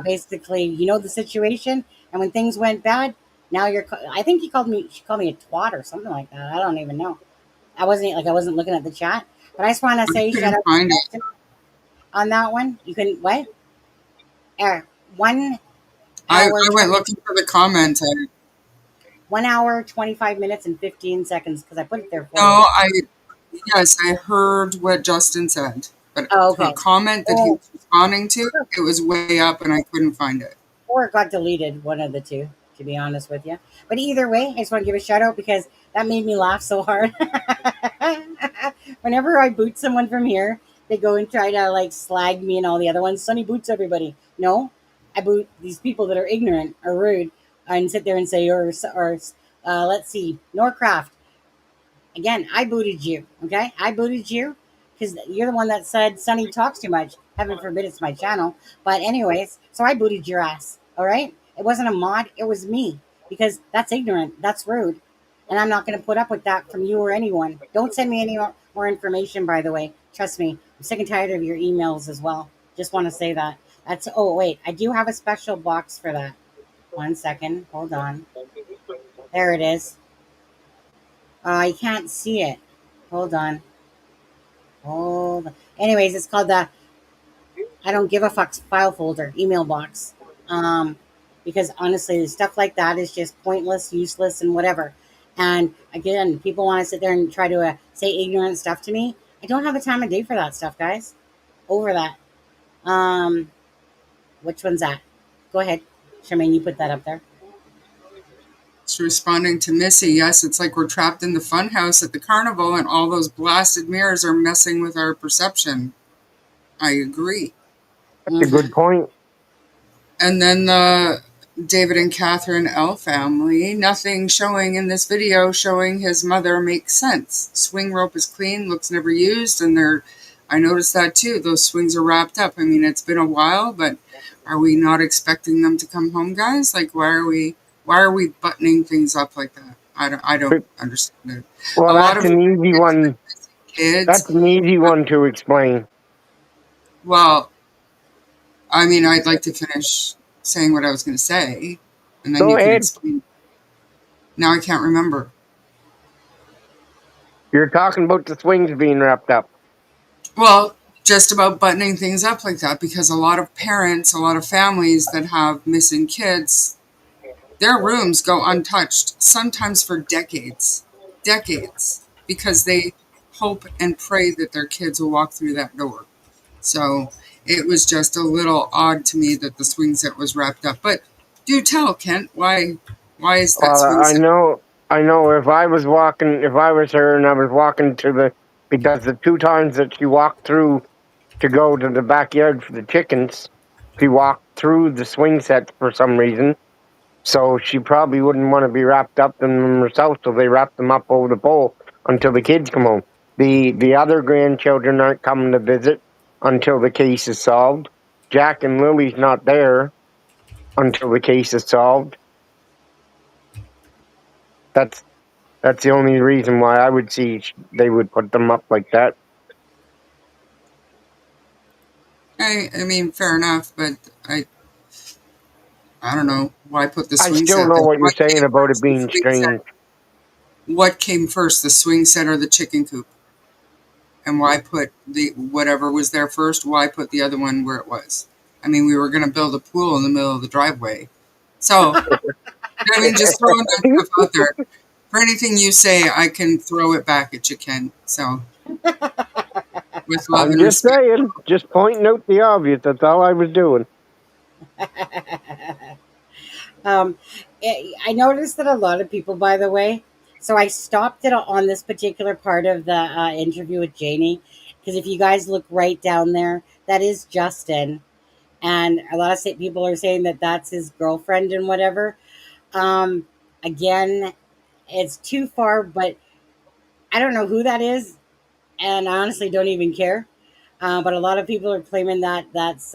Basically, you know the situation, and when things went bad, now you're. I think she called me a twat or something like that. I don't even know. I wasn't looking at the chat, but I just want to I say shout couldn't out to find it. Justin on that one. You couldn't what? Er, one hour I went looking for the comment. 1 hour 25 minutes and 15 seconds because I put it there for you. No, yes, I heard what Justin said, but Oh, her okay. comment that he Oh, was responding to, it was way up, and I couldn't find it. or it got deleted, one of the two, to be honest with you. But either way, I just want to give a shout out because that made me laugh so hard. Whenever I boot someone from here, they go and try to like slag me and all the other ones. Sonny boots everybody. No, I boot these people that are ignorant or rude and sit there and say, or let's see, Norcraft. Again, I booted you. Okay, I booted you because you're the one that said Sonny talks too much. Heaven forbid it's my channel. But anyways, so I booted your ass. All right, it wasn't a mod. It was me because that's ignorant. That's rude, and I'm not going to put up with that from you or anyone. Don't send me any more information. By the way, trust me, I'm sick and tired of your emails as well. Just want to say that. That's. Oh wait, I do have a special box for that. 1 second. Hold on. There it is. I can't see it. Hold on. Hold on. Anyways, it's called the I don't give a fuck file folder email box. Because honestly, stuff like that is just pointless, useless, and whatever. And again, people want to sit there and try to say ignorant stuff to me. I don't have the time of day for that stuff, guys. Over that. Um, which one's that? Go ahead, Charmaine. You put that up there. It's responding to Missy. Yes, it's like we're trapped in the funhouse at the carnival, and all those blasted mirrors are messing with our perception. I agree. That's a good point. And then the David and Catherine L family, nothing showing in this video showing his mother makes sense. Swing rope is clean, looks never used, and I noticed that too. Those swings are wrapped up. I mean, it's been a while, but are we not expecting them to come home, guys? Like, why are we buttoning things up like that? I don't understand it. A Well, lot that's of an easy one. kids, That's an easy one to explain. well, I mean, I'd like to finish saying what I was going to say, and then Go you can ahead. explain. Now I can't remember. You're talking about the swings being wrapped up. Well, just about buttoning things up like that, because a lot of parents, a lot of families that have missing kids, their rooms go untouched, sometimes for decades, because they hope and pray that their kids will walk through that door. So it was just a little odd to me that the swing set was wrapped up. But do tell, Kent, why is that Well, swing set? I know. If I was her, and I was walking because the two times that she walked through to go to the backyard for the chickens, she walked through the swing sets for some reason. So she probably wouldn't want to be wrapped up in them herself, so they wrap them up over the pole until the kids come home. The other grandchildren aren't coming to visit until the case is solved. Jack and Lily's not there until the case is solved. That's the only reason why I would see they would put them up like that. I mean, fair enough, but I don't know why put the I swing still set know there. what you're What saying came about it first, the being swing set? strange. What came first, the swing set or the chicken coop? And why put the whatever was there first? Why put the other one where it was? I mean, we were going to build a pool in the middle of the driveway, so I mean, just throwing that stuff out there. For anything you say, I can throw it back at you, Ken. So, with love I'm and just respect. saying, just pointing out the obvious. That's all I was doing. um, I noticed that a lot of people, by the way, so I stopped it on this particular part of the interview with Janie, because if you guys look right down there, that is Justin. And a lot of people are saying that that's his girlfriend and whatever. Um, Again, it's too far, but I don't know who that is, and I honestly don't even care. But a lot of people are claiming that that's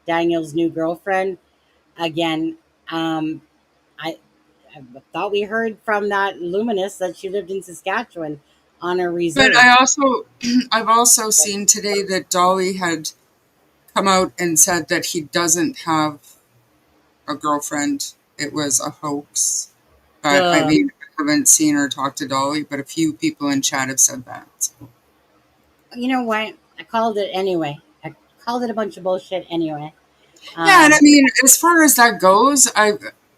Daniel's new girlfriend. Again, um, I, I thought we heard from that Luminous that she lived in Saskatchewan on a But reserve. I also, I've also seen today that Dolly had come out and said that he doesn't have a girlfriend. It was a hoax. But I Duh. mean, I haven't seen her talk to Dolly, but a few people in chat have said that. So. You know what? I called it anyway. I called it a bunch of bullshit anyway. Yeah, and I Um, mean, as far as that goes, I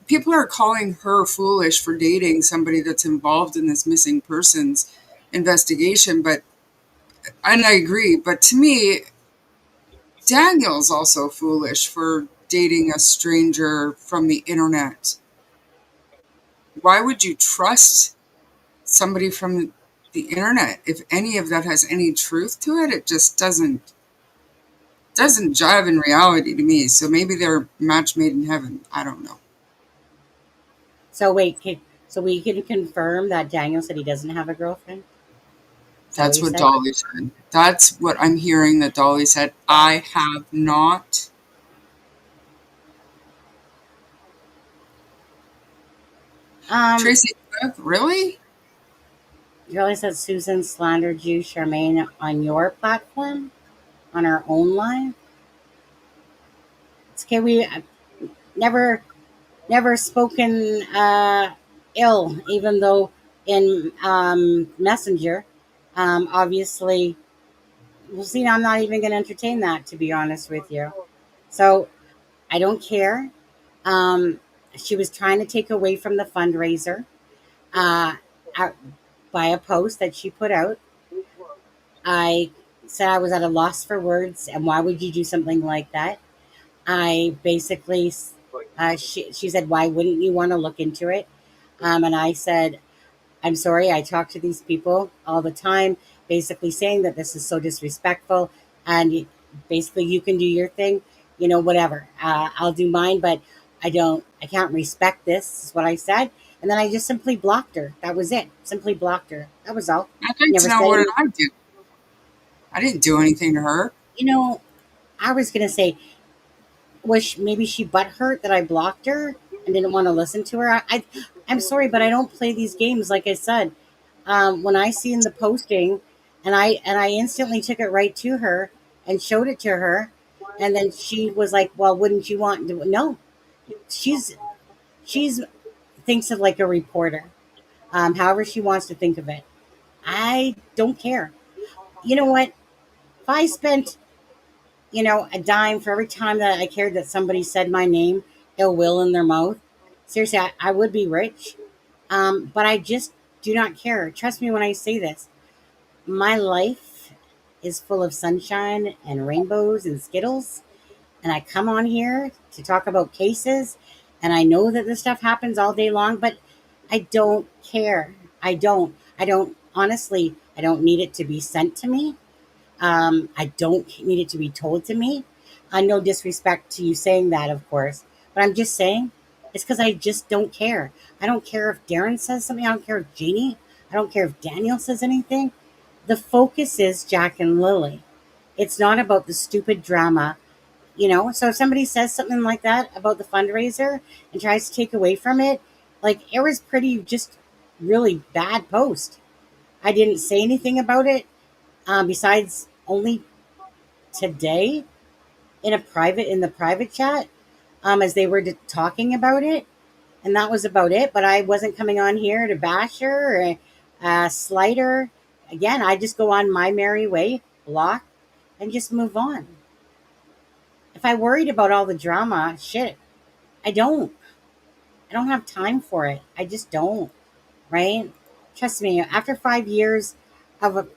people are calling her foolish for dating somebody that's involved in this missing persons investigation, but and I agree, but to me, Daniel's also foolish for dating a stranger from the internet. Why would you trust somebody from the internet if any of that has any truth to it? It just doesn't jive in reality to me. So maybe they're a match made in heaven. I don't know. so wait, so we can confirm that Daniel said he doesn't have a girlfriend? Is that what That's you what said? Dolly said. That's what I'm hearing that Dolly said. I have not. Um, Tracy Cook, really? you realize that Susan slandered you, Charmaine, on your platform, on our own live? It's okay. We never, never spoken ill, even though in Messenger, obviously, well, see, I'm not even going to entertain that, to be honest with you. So I don't care. Um, she was trying to take away from the fundraiser uh, out by a post that she put out. I said I was at a loss for words, and why would you do something like that? I basically, she said, why wouldn't you want to look into it? And I said, I'm sorry, I talk to these people all the time, basically saying that this is so disrespectful, and basically you can do your thing, whatever. I'll do mine, but I can't respect this, is what I said. And then I just simply blocked her. That was it. Simply blocked her. That was all. I'd like Never to know said what did any, I do. I didn't do anything to her. you know, I was going to say, maybe she butt hurt that I blocked her and didn't want to listen to her. I'm sorry, but I don't play these games. Like I said, when I seen the posting, and I instantly took it right to her and showed it to her, and then she was like, "Well, wouldn't you want to?" No, she's thinks of like a reporter. However she wants to think of it. I don't care. You know what? If I spent a dime for every time that I cared that somebody said my name ill will in their mouth. Seriously, I would be rich. But I just do not care. Trust me when I say this. My life is full of sunshine and rainbows and Skittles. And I come on here to talk about cases. And I know that this stuff happens all day long, but I don't care. Honestly, I don't need it to be sent to me. I don't need it to be told to me. No disrespect to you saying that, of course, but I'm just saying it's because I just don't care. I don't care if Darren says something. I don't care if Jeannie. I don't care if Daniel says anything. The focus is Jack and Lily. It's not about the stupid drama, So if somebody says something like that about the fundraiser and tries to take away from it, like it was pretty just really bad post. I didn't say anything about it besides only today in the private chat as they were talking about it, and that was about it. But I wasn't coming on here to bash her or slight her. Again, I just go on my merry way, block, and just move on. If I worried about all the drama, shit, I don't. I don't have time for it. I just don't. Right? Trust me. After 5 years of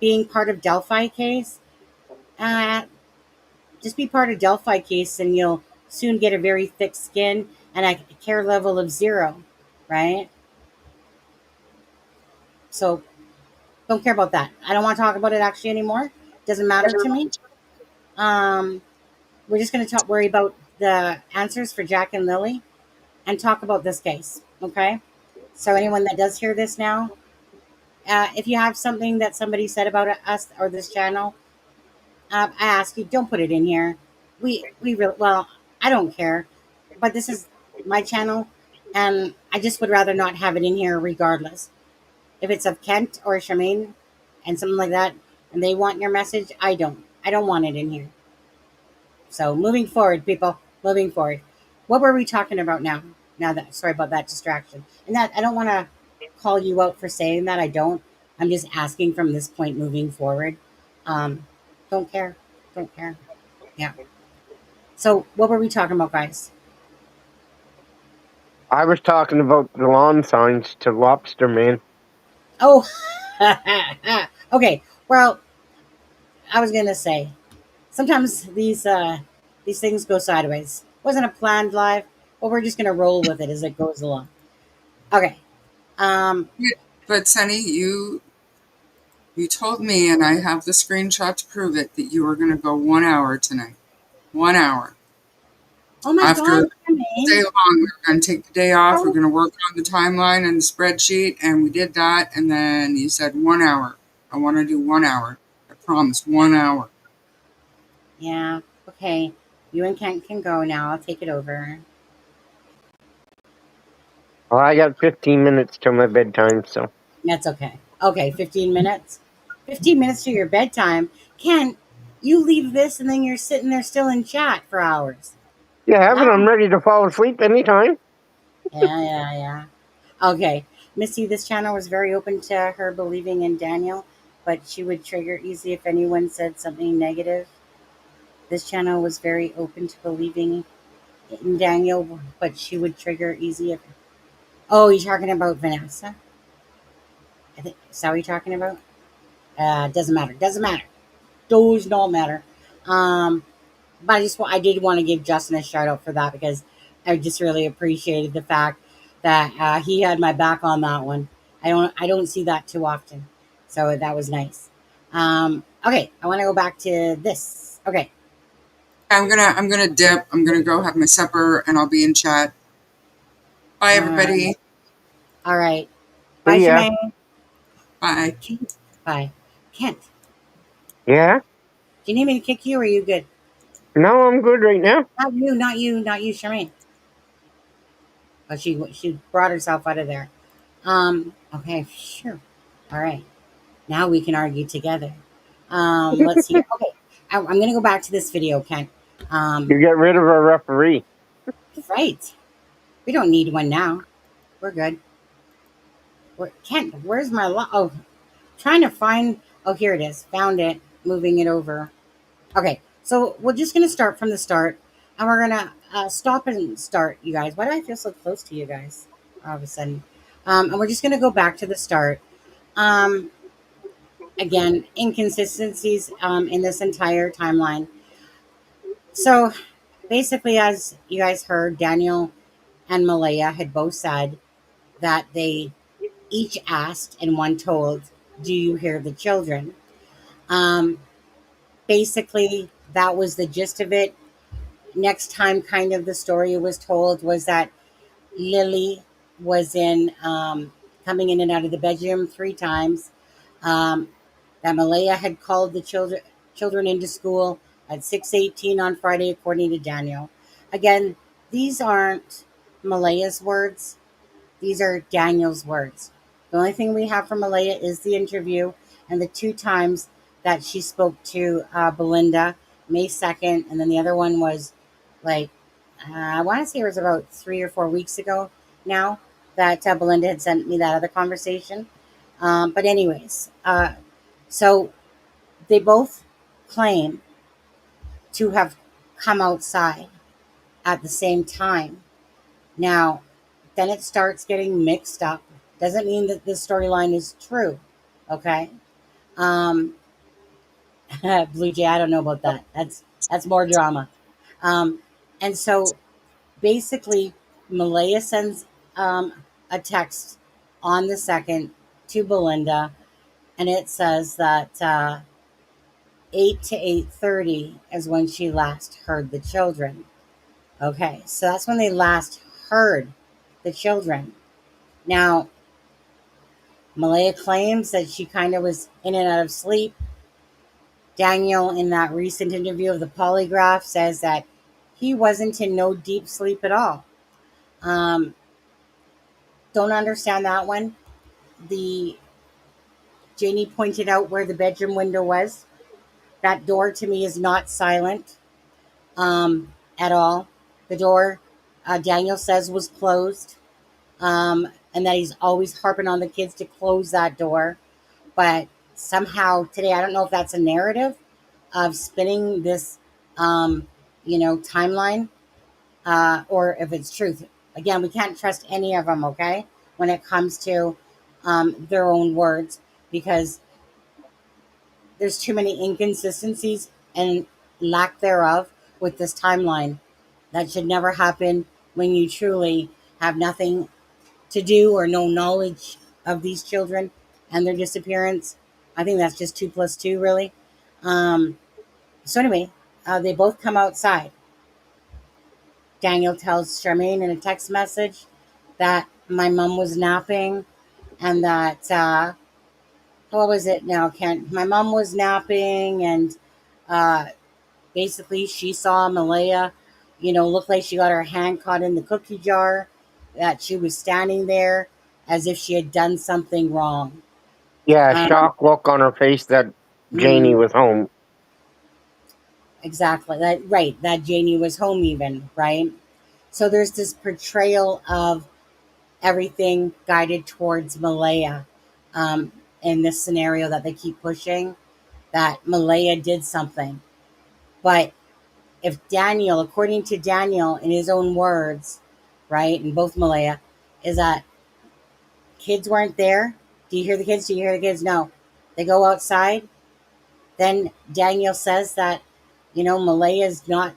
being part of Delphi case, uh, just be part of Delphi case, and you'll soon get a very thick skin and a care level of 0. Right? So don't care about that. I don't want to talk about it actually anymore. Doesn't matter to me. Um, we're just going to talk. Worry about the answers for Jack and Lily, and talk about this case. Okay. So anyone that does hear this now, if you have something that somebody said about us or this channel, I ask you, don't put it in here. We really, well, I don't care, but this is my channel, and I just would rather not have it in here, regardless. If it's of Kent or Charmaine, and something like that, and they want your message, I don't. I don't want it in here. So moving forward, people, moving forward. What were we talking about now? Now that, sorry about that distraction. And that, I don't want to call you out for saying that. I don't. I'm just asking from this point moving forward. Um, don't care. Don't care. Yeah. So what were we talking about, guys? I was talking about the lawn signs to Lobster Man. Oh, okay. Well, I was gonna say sometimes these things go sideways. Wasn't a planned live, but we're just gonna roll with it as it goes along. Okay. Um, But Sunny, you told me, and I have the screenshot to prove it, that you were going to go 1 hour tonight. 1 hour. oh my After God, day Charmaine. long, we're going to take the day off. We're Oh, going to work on the timeline and the spreadsheet, and we did that. And then you said 1 hour. I want to do 1 hour. I promise, 1 hour. yeah. Okay. You and Kent can go now. I'll take it over. Well, I got 15 minutes till my bedtime, so. That's okay. Okay, 15 minutes. 15 minutes to your bedtime. Kent, you leave this and then you're sitting there still in chat for hours. Yeah, Heaven, Wow. I'm ready to fall asleep anytime. Yeah. Okay. Missy, this channel was very open to her believing in Daniel, but she would trigger easy if anyone said something negative. This channel was very open to believing in Daniel, but she would trigger easy if. Oh, you're talking about Vanessa? I think is that what you're talking about? Doesn't matter. Doesn't matter. Those don't matter. Um, but I did want to give Justin a shout out for that, because I just really appreciated the fact that he had my back on that one. I don't see that too often, so that was nice. Okay, I want to go back to this. Okay, I'm gonna dip. I'm gonna go have my supper, and I'll be in chat. Bye, all right, everybody. all right. Bye, See ya. Shemaine. Bye. Bye, Kent. Yeah? Do you need me to kick you, or are you good? No, I'm good right now. Not you, not you, not you, Shemaine. Oh, she brought herself out of there. Okay, sure. All right. Now we can argue together. Let's see. Okay, I'm going to go back to this video, Ken. You get rid of a referee. Right. We don't need one now. We're good. Kent, where's my Oh, trying to find. Oh, here it is. Found it. Moving it over. Okay, so we're just going to start from the start, and we're going to stop and start, you guys. Why do I feel so close to you guys all of a sudden? And we're just going to go back to the start. Um, Again, inconsistencies in this entire timeline. So basically, as you guys heard, Daniel and Malaya had both said that they each asked and one told, "Do you hear the children?" Um, Basically, that was the gist of it. Next time, kind of the story was told was that Lily was in coming in and out of the bedroom 3 times. Um, that Malaya had called the children into school at 6:18 on Friday, according to Daniel. Again, these aren't Malaya's words; these are Daniel's words. The only thing we have from Malaya is the interview and the 2 times that she spoke to Belinda, May 2nd, and then the other one was like I want to say it was about 3 or 4 weeks ago now that Belinda had sent me that other conversation. But anyways, so they both claim to have come outside at the same time Now, then it starts getting mixed up. Doesn't mean that this storyline is true. Okay. Um, Blue Jay, I don't know about that. That's more drama. Um, and so basically, Malaya sends a text on the second to Belinda, and it says that 8 to 8:30 is when she last heard the children. Okay, so that's when they last heard the children. Now, Malaya claims that she kind of was in and out of sleep. Daniel, in that recent interview of the polygraph, says that he wasn't in no deep sleep at all. Um, don't understand that one. The Janie pointed out where the bedroom window was. That door to me is not silent at all. The door, Daniel says, was closed, and that he's always harping on the kids to close that door. But somehow today, I don't know if that's a narrative of spinning this, timeline, or if it's truth. Again, we can't trust any of them, okay, when it comes to their own words, because there's too many inconsistencies and lack thereof with this timeline. That should never happen when you truly have nothing to do or no knowledge of these children and their disappearance. I think that's just 2 plus 2, really. Um, so, anyway, they both come outside. Daniel tells Charmaine in a text message that my mom was napping and that, what was it now, Kent? My mom was napping and uh, basically she saw Malaya, look like she got her hand caught in the cookie jar, that she was standing there as if she had done something wrong. Yeah, Um, shock look on her face that Janie mhm, was home. exactly. That Janie was home even, right? So there's this portrayal of everything guided towards Malaya in this scenario that they keep pushing, that Malaya did something. But if Daniel, according to Daniel in his own words, right, and both Malaya, is that kids weren't there. Do you hear the kids? Do you hear the kids? No. They go outside. Then Daniel says that, Malaya's not,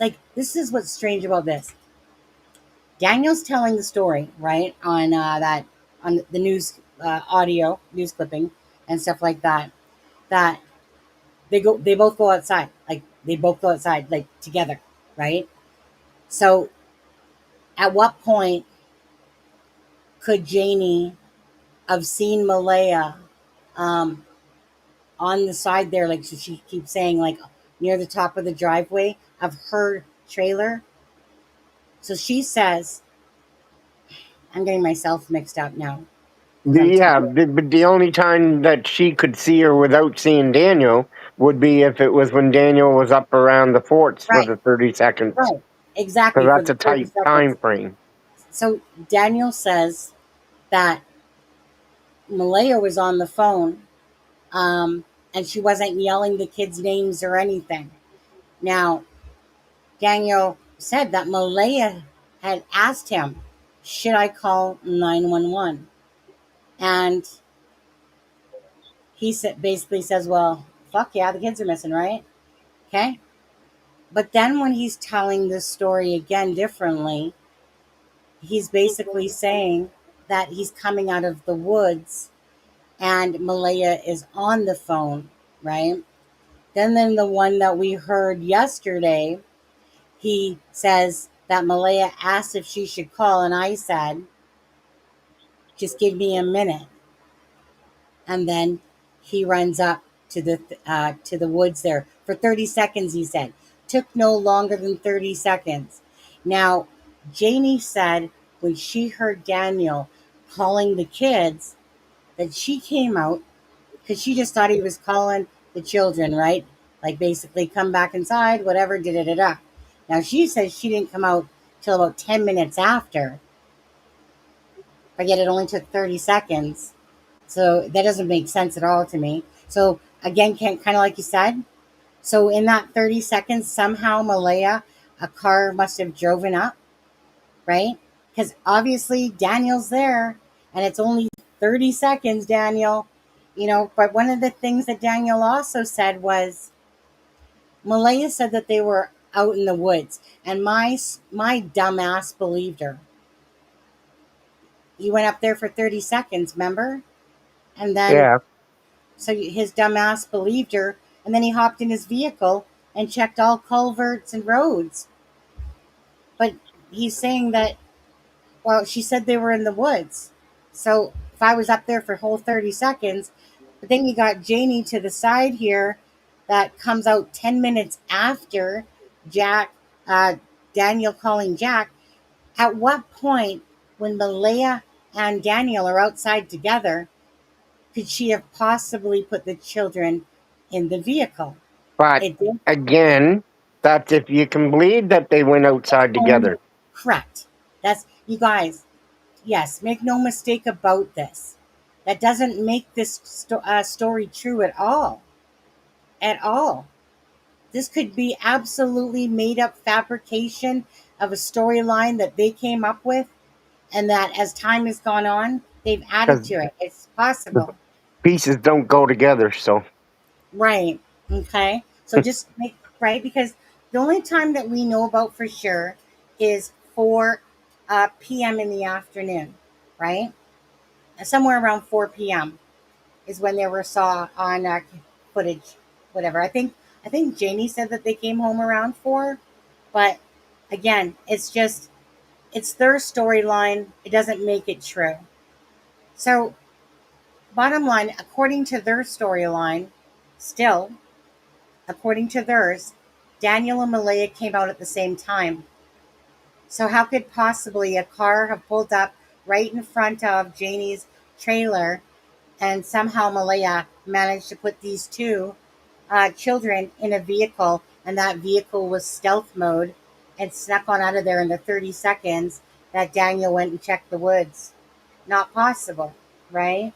like, this is what's strange about this. Daniel's telling the story, right, on on the news, audio, news clipping, and stuff like that, that they both go outside. Like, they both go outside, like, together, right? So, at what point could Janie have seen Malaya um, on the side there, like, so she keeps saying, like, near the top of the driveway of her trailer? So she says, I'm getting myself mixed up now because I'm Yeah, talking. but the only time that she could see her without seeing Daniel would be if it was when Daniel was up around the forts for Right, the 30 seconds. right, Because exactly, for that's the a 30 tight time seconds. frame. So Daniel says that Malaya was on the phone, um, and she wasn't yelling the kids' names or anything. Now, Daniel said that Malaya had asked him, should I call 911? And he basically says, well, fuck yeah, the kids are missing, right? Okay. But then when he's telling this story again differently, he's basically saying that he's coming out of the woods and Malaya is on the phone, right? Then the one that we heard yesterday, he says that Malaya asked if she should call, and I said, just give me a minute. And then he runs up to the woods there for 30 seconds. He said, took no longer than 30 seconds. Now, Janie said when she heard Daniel calling the kids that she came out because she just thought he was calling the children, right? Like, basically, come back inside, whatever, da da da da. Now, she says she didn't come out till about 10 minutes after, but yet it only took 30 seconds. So that doesn't make sense at all to me. So, again, kind of like you said, so in that 30 seconds, somehow Malaya, a car must have driven up, right? because obviously Daniel's there, and it's only 30 seconds, Daniel. But one of the things that Daniel also said was Malaya said that they were out in the woods, and my dumbass believed her. You went up there for 30 seconds, remember? And then Yeah, so his dumbass believed her, and then he hopped in his vehicle and checked all culverts and roads. But he's saying that, well, she said they were in the woods. So if I was up there for a whole 30 seconds, but then you got Janie to the side here that comes out 10 minutes after Jack, uh, Daniel calling Jack. At what point, when Malaya and Daniel are outside together, could she have possibly put the children in the vehicle? but It did. again, that's if you can believe that they went outside together. Correct. That's, you guys. Yes, make no mistake about this. That doesn't make this story true at all. At all. This could be absolutely made up fabrication of a storyline that they came up with, and that as time has gone on, they've added Because to it. It's the possible. pieces don't go together. So Right. Okay. So just make, right, because the only time that we know about for sure is 4 p.m. in the afternoon, right? Somewhere around 4 p.m. is when they were saw on footage, whatever. I think Janie said that they came home around 4, but again, it's their storyline. It doesn't make it true. So, bottom line, according to their storyline, still, according to theirs, Daniel and Malaya came out at the same time. So how could possibly a car have pulled up right in front of Janie's trailer, and somehow Malaya managed to put these two children in a vehicle, and that vehicle was stealth mode and snuck on out of there in the 30 seconds that Daniel went and checked the woods? Not possible, right?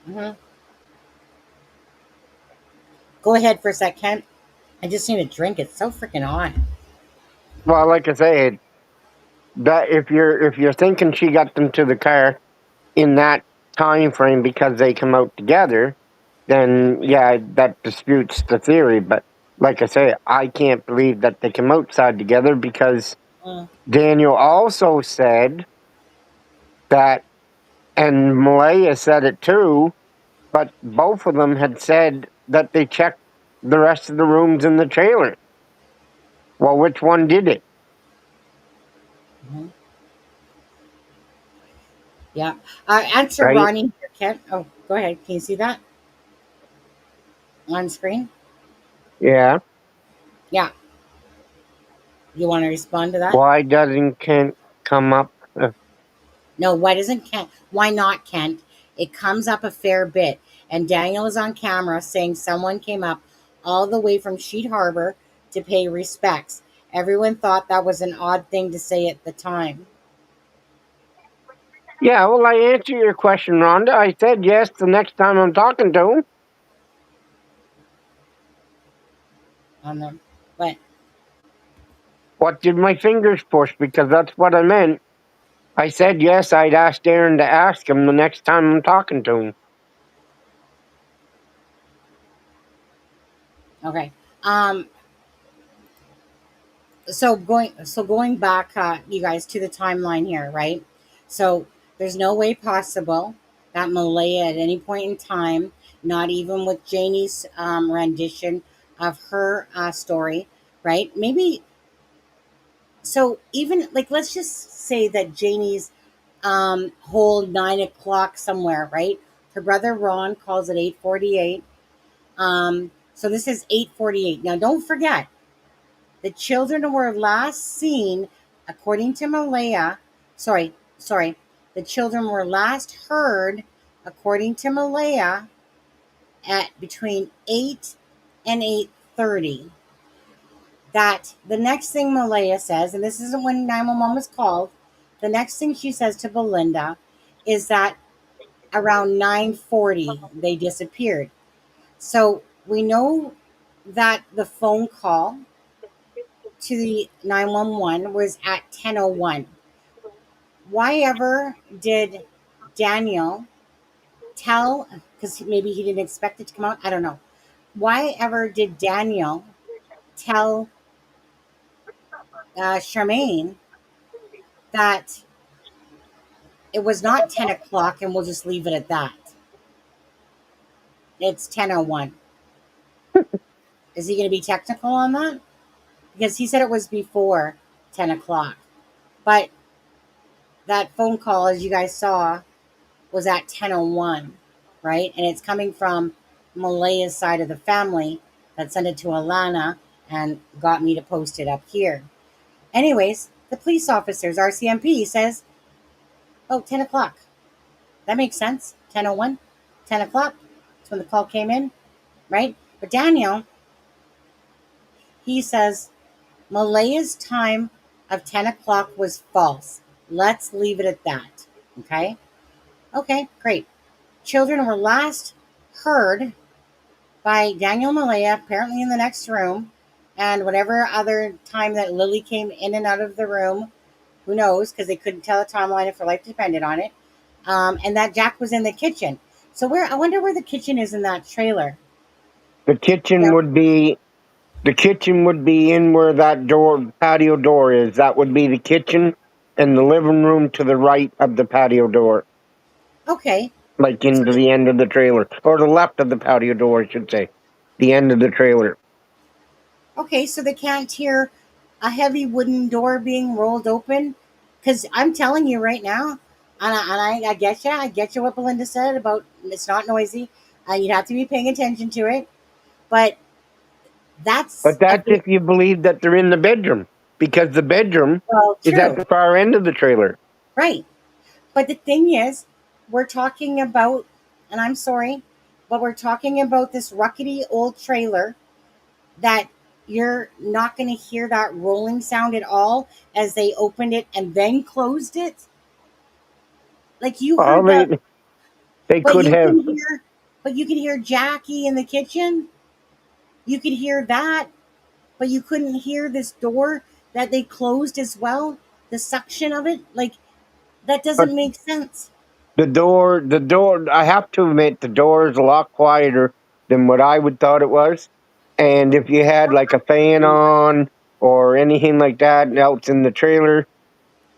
Hmm. Go ahead for a second. I just need a drink. It's so freaking hot. well, like I say, that if you're thinking she got them to the car in that time frame because they come out together, then yeah, that disputes the theory. But like I say, I can't believe that they come outside together because Mm. Daniel also said that, and Malaya said it too, but both of them had said that they checked the rest of the rooms in the trailer. Well, which one did it, Mhm. Yeah. Answer right? Ronnie here, Kent. Oh, go ahead. Can you see that on screen? Yeah. Yeah. You want to respond to that? Why doesn't Kent come up? No, why doesn't Kent? Why not Kent? It comes up a fair bit. And Daniel is on camera saying someone came up all the way from Sheet Harbor to pay respects. Everyone thought that was an odd thing to say at the time. Yeah, well, I answered your question, Rhonda. I said yes the next time I'm talking to him. On the, but What did my fingers push? Because that's what I meant. I said yes, I'd ask Darren to ask him the next time I'm talking to him. okay. Um, so going back, you guys, to the timeline here, right? So there's no way possible that Malaya at any point in time, not even with Janie's rendition of her story, right? Maybe, so even like, let's just say that Janie's whole 9 o'clock somewhere, right? Her brother Ron calls it 8:48. So this is 8:48. Now don't forget, the children were last seen, according to Malaya. Sorry. The children were last heard, according to Malaya, at between 8 and 8:30. That the next thing Malaya says, and this isn't when 911 was called, the next thing she says to Belinda is that around 9:40 they disappeared. So we know that the phone call to the 911 was at 10:01. Why ever did Daniel tell, because maybe he didn't expect it to come out, I don't know. Why ever did Daniel tell Charmaine that it was not 10 o'clock and we'll just leave it at that? It's 10:01. Is he going to be technical on that? Because he said it was before 10 o'clock. But that phone call, as you guys saw, was at 10:01, right? And it's coming from Malaya's side of the family that sent it to Alana and got me to post it up here. Anyways, the police officers, RCMP, says, oh, 10 o'clock. That makes sense. 10:01, 10 o'clock. That's when the call came in, right? But Daniel, he says, Malaya's time of 10 o'clock was false. Let's leave it at that. Okay? Okay, great. Children were last heard by Daniel Malaya, apparently in the next room, and whatever other time that Lily came in and out of the room, who knows, because they couldn't tell a timeline if her life depended on it, and that Jack was in the kitchen. So I wonder where the kitchen is in that trailer. The kitchen would be in where that patio door is. That would be the kitchen, and the living room to the right of the patio door, Okay. like So into the end of the trailer, or the left of the patio door, I should say, the end of the trailer. okay, so they can't hear a heavy wooden door being rolled open? Because I'm telling you right now, I get you. I get you what Belinda said about it's not noisy. You'd have to be paying attention to it. But that's But a that's bit, if you believe that they're in the bedroom, because the bedroom well, is at true. the far end of the trailer. Right. But the thing is, we're talking about, and I'm sorry, but we're talking about this ruckety old trailer that you're not going to hear that rolling sound at all as they opened it and then closed it. Like you Well, heard that, they but could you have. can hear, but you can hear Jackie in the kitchen. You could hear that, but you couldn't hear this door that they closed as well. The suction of it, like that But doesn't make sense. the door. I have to admit, the door is a lot quieter than what I would thought it was. And if you had like a fan on or anything like that else in the trailer,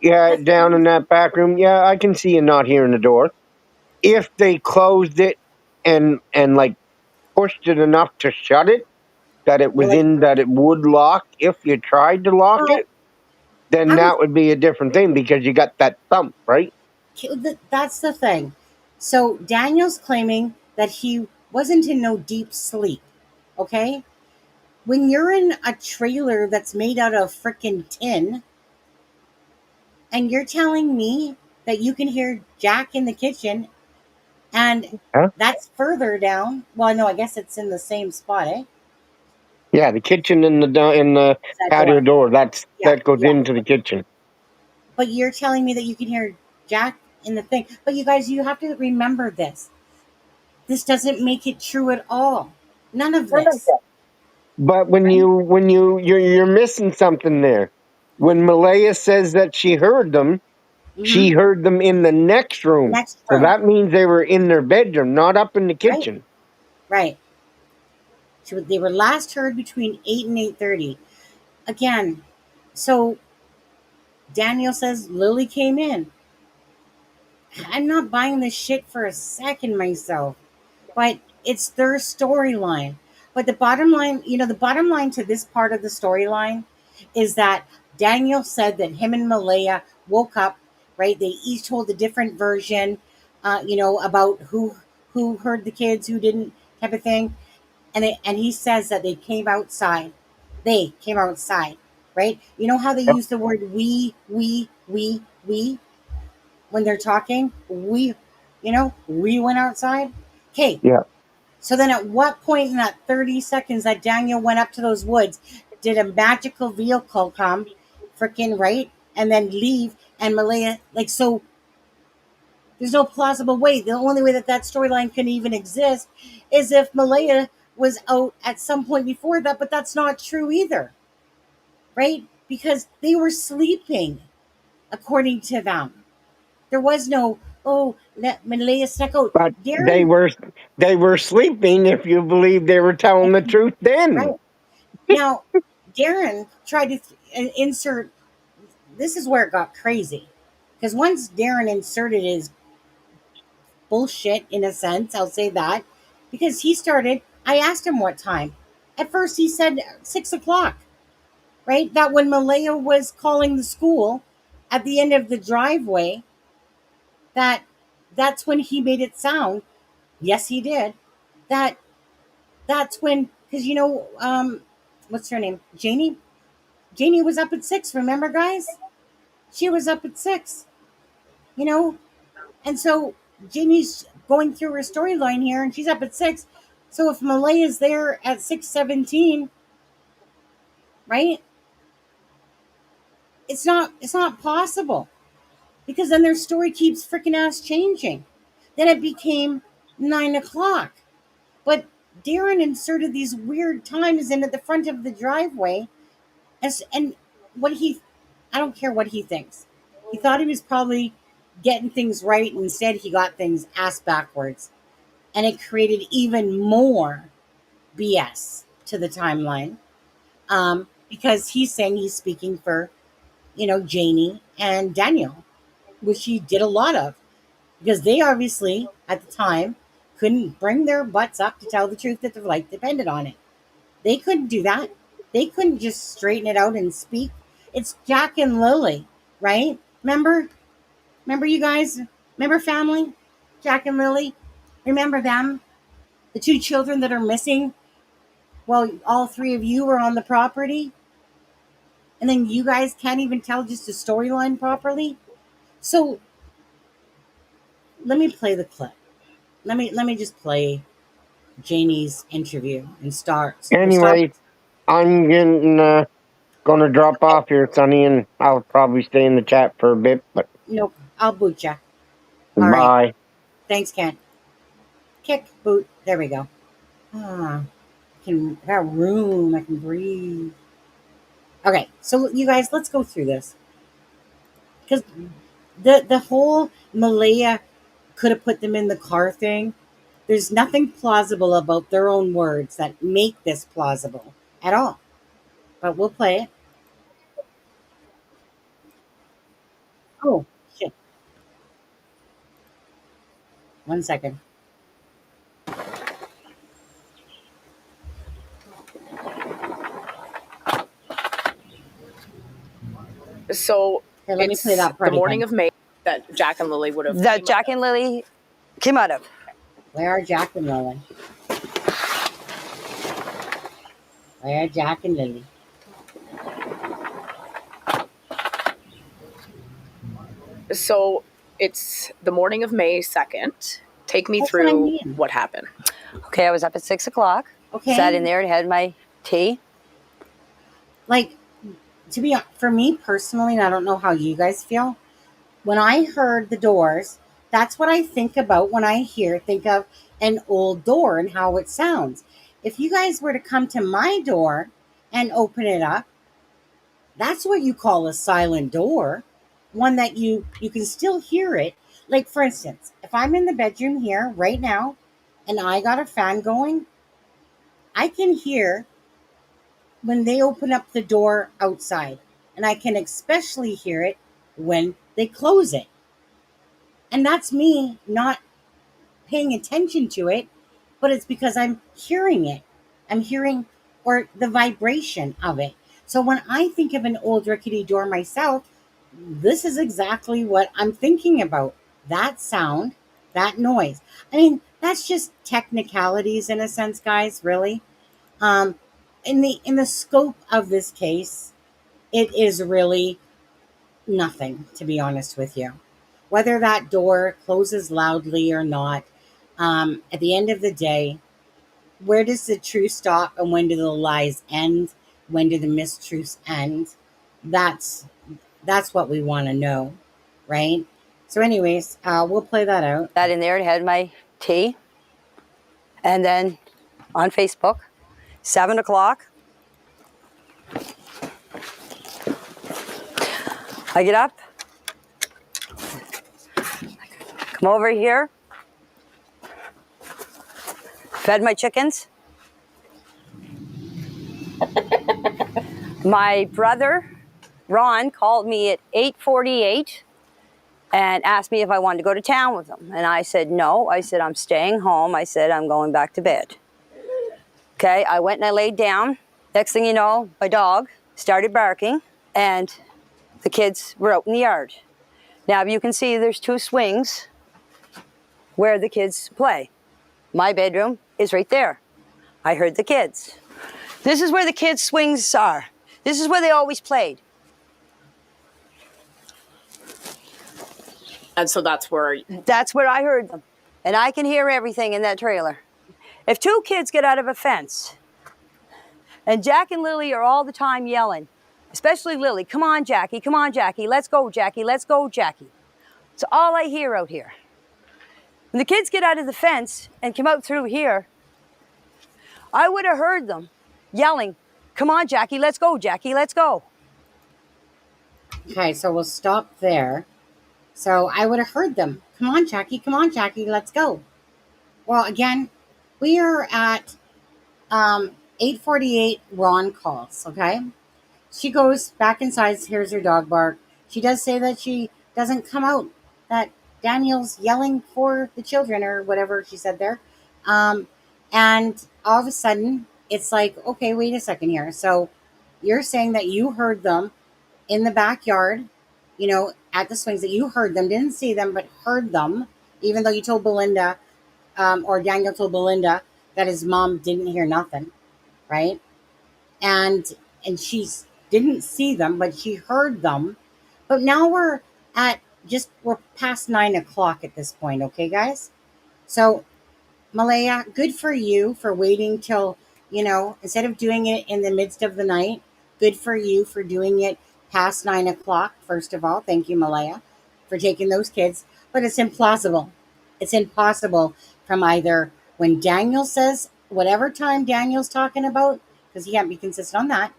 yeah, That's down in that back room, yeah, I can see you not hearing the door. If they closed it and like pushed it enough to shut it, that it well, was like, in that it would lock if you tried to lock well, it, then I was that would be a different thing because you got that thump, right? that's the thing. So Daniel's claiming that he wasn't in no deep sleep. Okay, when you're in a trailer that's made out of freaking tin, and you're telling me that you can hear Jack in the kitchen, and Huh? that's further down. Well, no, I guess it's in the same spot, eh? Yeah, the kitchen and the Is that patio door? door. Yeah, That goes yeah. into the kitchen. But you're telling me that you can hear Jack in the thing. But you guys, you have to remember this. This doesn't make it true at all. None of this. But Right? you're missing something there. When Malaya says that Mm-hmm. she heard them in the next The room. next So room. that means they were in their bedroom, not up in the Right. kitchen. Right. So they were last heard between 8 and 8:30. Again, so Daniel says Lily came in. I'm not buying this shit for a second myself. But it's their storyline. But the bottom line, the bottom line to this part of the storyline is that Daniel said that him and Malaya woke up, right? They each told a different version, about who heard the kids, who didn't, type of thing. And he says that they came outside. They came outside, right? You know how they Yep. use the word we when they're talking? We went outside. Okay, Yeah. so then at what point in that 30 seconds that Daniel went up to those woods, did a magical vehicle come, freaking right, and then leave and Malaya, like, so there's no plausible way. The only way that that storyline can even exist is if Malaya was out at some point before that, but that's not true either, right? Because they were sleeping, according to them. There was no, oh, let Malaya snuck out. But Darren, they were sleeping if you believe they were telling the truth right then. now, Darren tried to insert. This is where it got crazy, because once Darren inserted his bullshit, in a sense, I'll say that, because he started. I asked him what time. At first, he said 6 o'clock. Right, that when Malaya was calling the school at the end of the driveway, that that's when he made it sound. Yes, he did. That that's when, because what's her name? Janie. Janie was up at 6. Remember, guys? She was up at 6. You know, and so Janie's going through her storyline here, and she's up at 6. So if Malaya's there at 6:17, right? It's not possible, because then their story keeps freaking ass changing. Then it became 9 o'clock. But Darren inserted these weird times in at the front of the driveway. And what he, I don't care what he thinks. He thought he was probably getting things right. And instead, he got things ass backwards. And it created even more BS to the timeline. Because he's saying he's speaking for, Janie and Daniel, which he did a lot of. Because they obviously, at the time, couldn't bring their butts up to tell the truth that their life depended on it. They couldn't do that. They couldn't just straighten it out and speak. It's Jack and Lily, right? Remember you guys? Remember family? Jack and Lily? Remember them? The two children that are missing? Well, all three of you were on the property, and then you guys can't even tell just a storyline properly. So let me play the clip. Let me just play Janie's interview and start. We'll stop. Anyway, I'm gonna drop off here, Sonny, and I'll probably stay in the chat for a bit. But Nope, I'll boot you. All right. bye. Thanks, Kent. Kick, boot. There we go. I got room. I can breathe. Okay, so you guys, let's go through this, because the whole Malaya could have put them in the car thing. There's nothing plausible about their own words that make this plausible at all. But we'll play it. Oh shit! 1 second. So Here, let me play that part the morning again. of May that Jack and Lily would have. That Jack and Lily came out of. Where are Jack and Lily? Where are Jack and Lily? So it's the morning of May 2nd. Take me That's through what I mean. what happened. Okay, I was up at 6 o'clock. Okay. Sat in there and had my tea. Like, for me personally, and I don't know how you guys feel, when I heard the doors, that's what I think about when I think of an old door and how it sounds. If you guys were to come to my door and open it up, that's what you call a silent door, one that you can still hear it. Like, for instance, if I'm in the bedroom here right now and I got a fan going, I can hear when they open up the door outside, and I can especially hear it when they close it. And that's me not paying attention to it, but it's because I'm hearing it. I'm hearing, or the vibration of it. So when I think of an old rickety door myself, this is exactly what I'm thinking about. That sound, that noise. I mean, that's just technicalities in a sense, guys, really. Um, in the scope of this case, it is really nothing, to be honest with you. Whether that door closes loudly or not, at the end of the day, where does the truth stop and when do the lies end? When do the mistruths end? That's what we want to know, right? So, anyways, we'll play that out. Sat in there and had my tea. And then on Facebook, 7 o'clock, I get up. Come over here. Fed my chickens. My brother, Ron, called me at 8:48 and asked me if I wanted to go to town with him. And I said, no. I said, I'm staying home. I said, I'm going back to bed. Okay, I went and I laid down. Next thing you know, my dog started barking and the kids were out in the yard. Now, you can see there's 2 swings where the kids play. My bedroom is right there. I heard the kids. This is where the kids' swings are. This is where they always played. And so that's where I heard them. And I can hear everything in that trailer. If 2 kids get out of a fence, and Jack and Lily are all the time yelling, especially Lily, come on, Jackie, let's go, Jackie, let's go, Jackie. It's all I hear out here. When the kids get out of the fence and come out through here, I would have heard them yelling, come on, Jackie, let's go, Jackie, let's go. Okay, so we'll stop there. So I would have heard them. Come on, Jackie, let's go. Well, again, we are at 8:48. Ron calls, okay? She goes back inside, hears her dog bark. She does say that she doesn't come out, that Daniel's yelling for the children or whatever she said there. And all of a sudden, it's like, okay, wait a second here. So you're saying that you heard them in the backyard, at the swings, that you heard them, didn't see them, but heard them, even though you told Belinda, or Daniel told Belinda that his mom didn't hear nothing, right? And she didn't see them, but she heard them. But now we're past 9 o'clock at this point, okay, guys? So, Malaya, good for you for waiting till, instead of doing it in the midst of the night, good for you for doing it past 9 o'clock. First of all, thank you, Malaya, for taking those kids. But it's implausible. It's impossible from either when Daniel says whatever time Daniel's talking about, because he can't be consistent on that,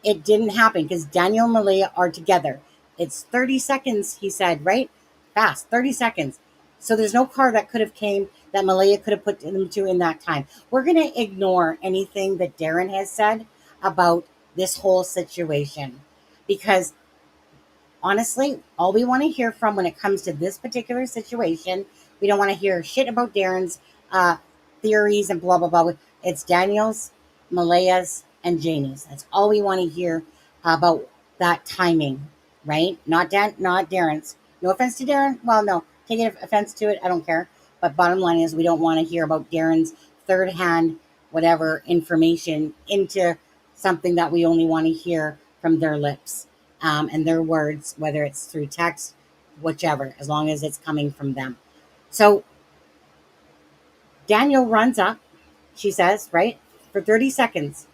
it didn't happen because Daniel and Malaya are together. It's 30 seconds, he said, right? Fast, 30 seconds. So there's no car that could have came that Malaya could have put them to in that time. We're going to ignore anything that Darren has said about this whole situation because honestly, all we want to hear from when it comes to this particular situation, we don't want to hear shit about Darren's theories and blah, blah, blah. It's Daniel's, Malaya's, and Janie's. That's all we want to hear about that timing, right? Not Darren's. No offense to Darren. Well, no, taking offense to it, I don't care. But bottom line is we don't want to hear about Darren's third-hand, whatever, information into something that we only want to hear from their lips and their words, whether it's through text, whichever, as long as it's coming from them. So Daniel runs up, she says, right, for 30 seconds.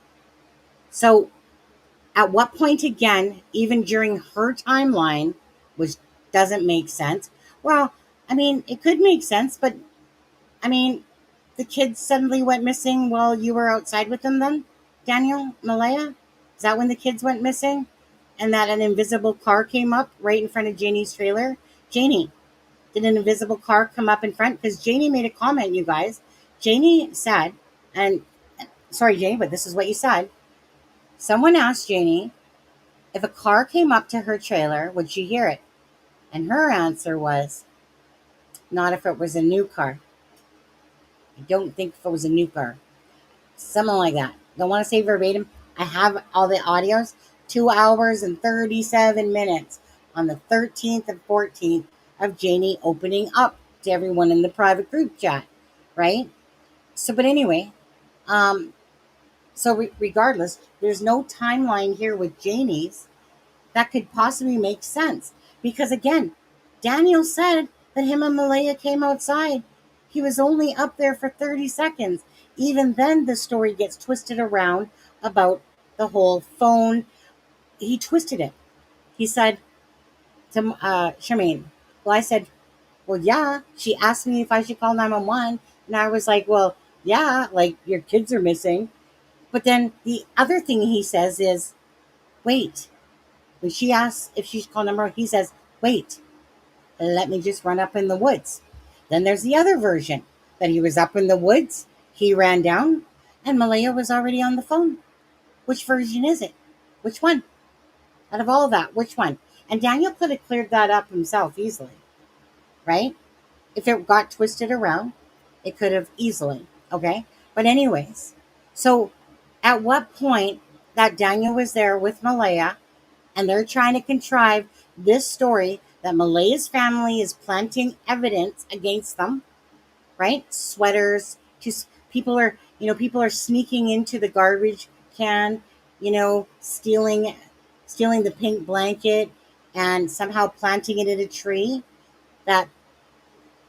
So at what point again, even during her timeline, which doesn't make sense, well, I mean, it could make sense, but I mean, the kids suddenly went missing while you were outside with them then, Daniel, Malaya? Is that when the kids went missing? And that an invisible car came up right in front of Janie's trailer? Janie, did an invisible car come up in front? Because Janie made a comment, you guys. Janie said, and sorry, Janie, but this is what you said. Someone asked Janie if a car came up to her trailer, would she hear it? And her answer was, not if it was a new car. I don't think if it was a new car. Something like that. Don't want to say verbatim. I have all the audios. 2 hours and 37 minutes on the 13th and 14th of Janie opening up to everyone in the private group chat, right? So, but anyway, regardless, there's no timeline here with Janie's that could possibly make sense. Because again, Daniel said that him and Malaya came outside. He was only up there for 30 seconds. Even then, the story gets twisted around about the whole phone. He twisted it. He said to Charmaine, well, I said, well, yeah. She asked me if I should call 911. And I was like, well, yeah, like your kids are missing. But then the other thing he says is, wait. When she asks if she should call number, he says, wait. let me just run up in the woods. Then there's the other version that he was up in the woods, he ran down, and Malaya was already on the phone. Which version is it? Which one? Out of all of that, which one? And Daniel could have cleared that up himself easily, right? If it got twisted around, it could have easily, okay? But anyways, so at what point that Daniel was there with Malaya and they're trying to contrive this story that Malaya's family is planting evidence against them, right? Sweaters, just people are sneaking into the garbage can, stealing the pink blanket and somehow planting it in a tree, that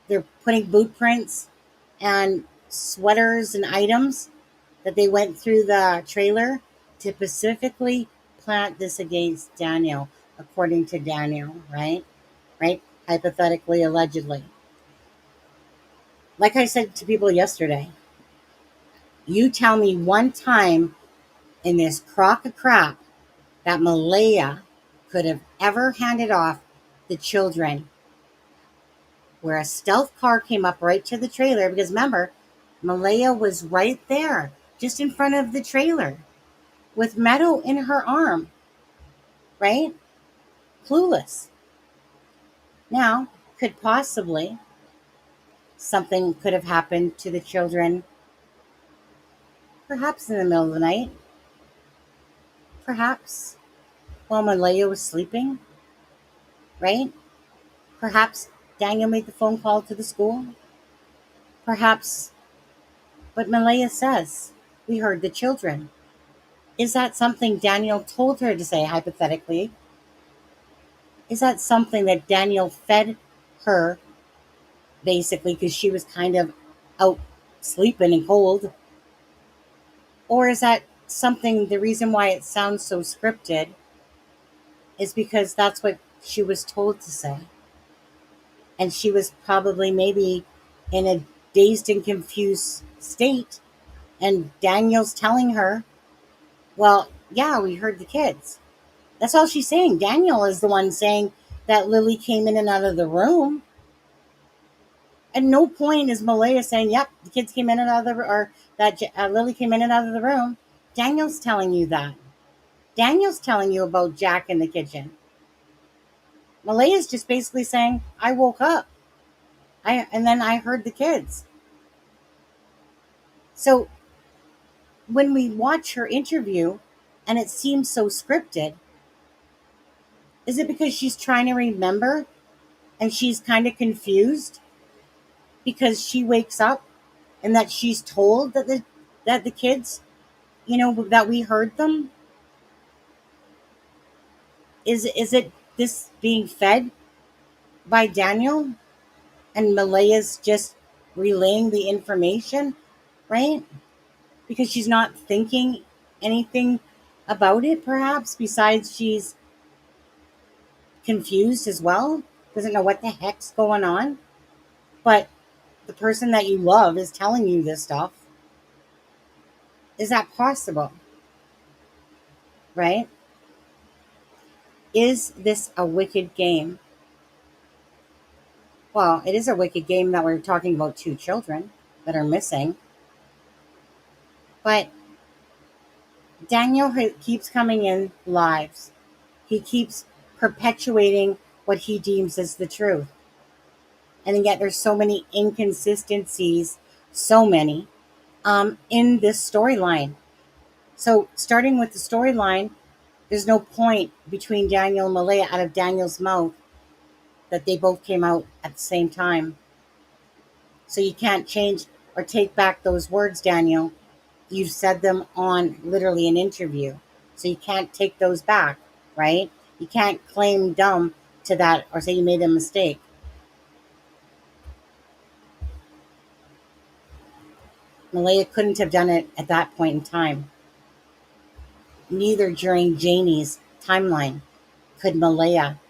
they're putting boot prints and sweaters and items that they went through the trailer to specifically plant this against Daniel, according to Daniel, right? Right? Hypothetically, allegedly. Like I said to people yesterday, you tell me one time in this crock of crap that Malaya could have ever handed off the children where a stealth car came up right to the trailer, because remember, Malaya was right there, just in front of the trailer, with Meadow in her arm, right? Clueless. Now, could possibly something could have happened to the children, perhaps in the middle of the night, perhaps while Malaya was sleeping, right? Perhaps Daniel made the phone call to the school. Perhaps, but Malaya says, we heard the children. Is that something Daniel told her to say, hypothetically? Is that something that Daniel fed her, basically, because she was kind of out sleeping and cold? Or is that something, the reason why it sounds so scripted is because that's what she was told to say? And she was probably maybe in a dazed and confused state. And Daniel's telling her, well, yeah, we heard the kids. That's all she's saying. Daniel is the one saying that Lily came in and out of the room. At no point is Malaya saying, yep, the kids came in and out of the room, or that Lily came in and out of the room. Daniel's telling you that. Daniel's telling you about Jack in the kitchen. Malaya's just basically saying, I woke up. And then I heard the kids. So when we watch her interview and it seems so scripted, is it because she's trying to remember and she's kind of confused because she wakes up and that she's told that the kids, that we heard them? Is it this being fed by Daniel and Malaya's just relaying the information, right? Because she's not thinking anything about it, perhaps, besides she's confused as well, doesn't know what the heck's going on. But the person that you love is telling you this stuff. Is that possible? Right? Is this a wicked game? Well, it is a wicked game that we're talking about two children that are missing. But Daniel keeps coming in lives. He keeps perpetuating what he deems as the truth. And yet there's so many inconsistencies, so many, in this storyline. So starting with the storyline, there's no point between Daniel and Malaya out of Daniel's mouth that they both came out at the same time. So you can't change or take back those words, Daniel. You've said them on literally an interview. So you can't take those back, right? You can't claim dumb to that or say you made a mistake. Malaya couldn't have done it at that point in time. Neither during Janie's timeline could Malaya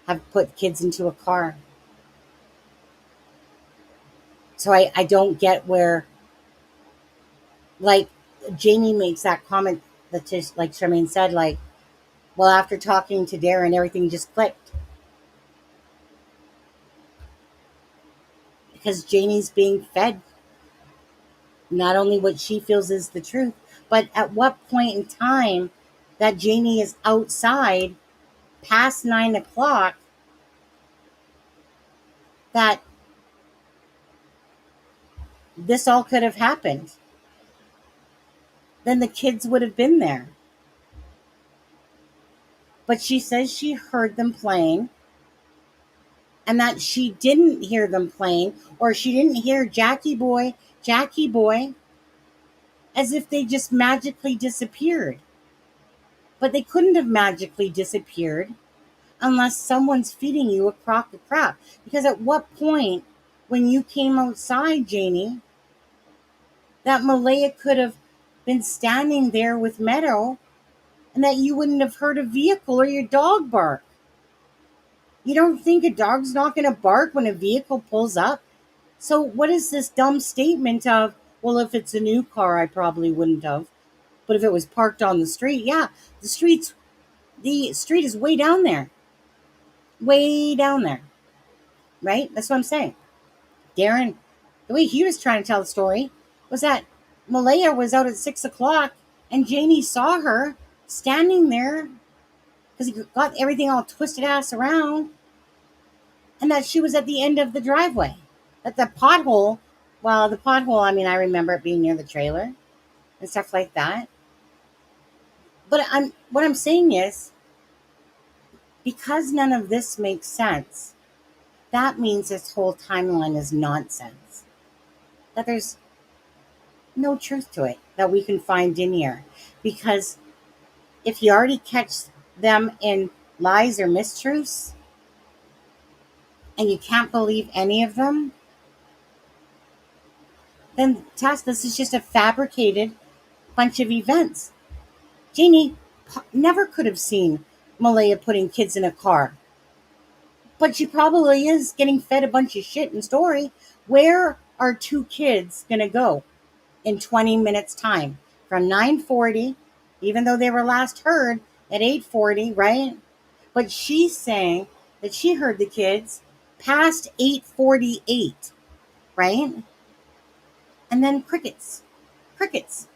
have put kids into a car. So I don't get where, like, Janie makes that comment that just, like Charmaine said, like, well, after talking to Darren, everything just clicked. because Janie's being fed not only what she feels is the truth, but at what point in time that Janie is outside past 9 o'clock that this all could have happened. Then the kids would have been there. But she says she heard them playing and that she didn't hear them playing, or she didn't hear Jackie boy, as if they just magically disappeared. But they couldn't have magically disappeared unless someone's feeding you a crock of crap. Because at what point, when you came outside, Janie, that Malaya could have been standing there with Meadow and that you wouldn't have heard a vehicle or your dog bark? You don't think a dog's not going to bark when a vehicle pulls up? So what is this dumb statement of, well, if it's a new car, I probably wouldn't have. But if it was parked on the street, yeah, the street is way down there. Way down there. Right? That's what I'm saying. Darren, the way he was trying to tell the story was that Malaya was out at 6 o'clock and Janie saw her standing there because he got everything all twisted ass around, and that she was at the end of the driveway. That the pothole, I mean, I remember it being near the trailer and stuff like that. But what I'm saying is, because none of this makes sense, that means this whole timeline is nonsense. That there's no truth to it that we can find in here. Because if you already catch them in lies or mistruths, and you can't believe any of them, then Tess, this is just a fabricated bunch of events. Janie never could have seen Malaya putting kids in a car. But she probably is getting fed a bunch of shit and story. Where are two kids going to go in 20 minutes time? From 9:40, even though they were last heard at 8:40, right? But she's saying that she heard the kids past 8:48, right? And then crickets. Crickets.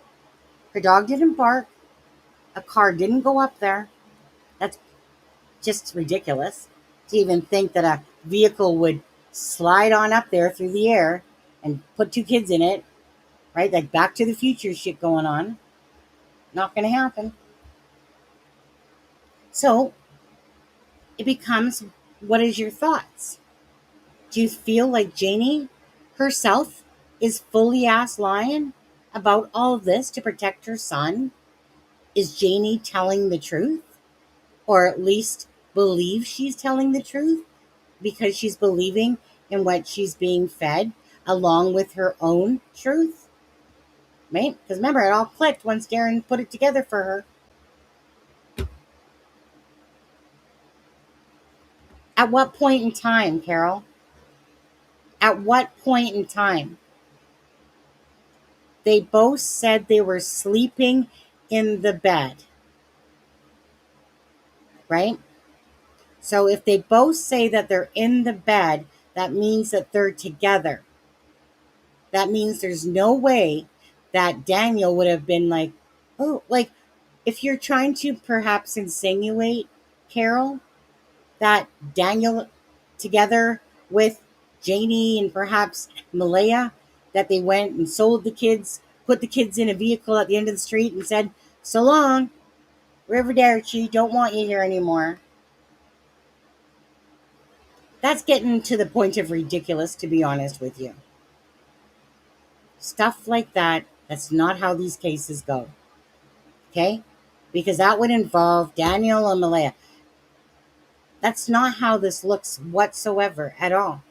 Her dog didn't bark. A car didn't go up there. That's just ridiculous to even think that a vehicle would slide on up there through the air and put two kids in it, right? Like Back to the Future shit going on. Not going to happen. So it becomes, what is your thoughts? Do you feel like Janie herself is fully ass lying about all of this to protect her son? Is Janie telling the truth? Or at least believe she's telling the truth because she's believing in what she's being fed along with her own truth? Right? Because remember, it all clicked once Darren put it together for her. At what point in time, Carol? At what point in time? They both said they were sleeping in the bed. Right? So if they both say that they're in the bed, that means that they're together. That means there's no way that Daniel would have been like, oh, like if you're trying to perhaps insinuate, Carol, that Daniel together with Janie and perhaps Malaya, that they went and sold the kids, put the kids in a vehicle at the end of the street and said, so long, Riverdale, don't want you here anymore. That's getting to the point of ridiculous, to be honest with you. Stuff like that, that's not how these cases go. Okay? Because that would involve Daniel and Malaya. That's not how this looks whatsoever at all.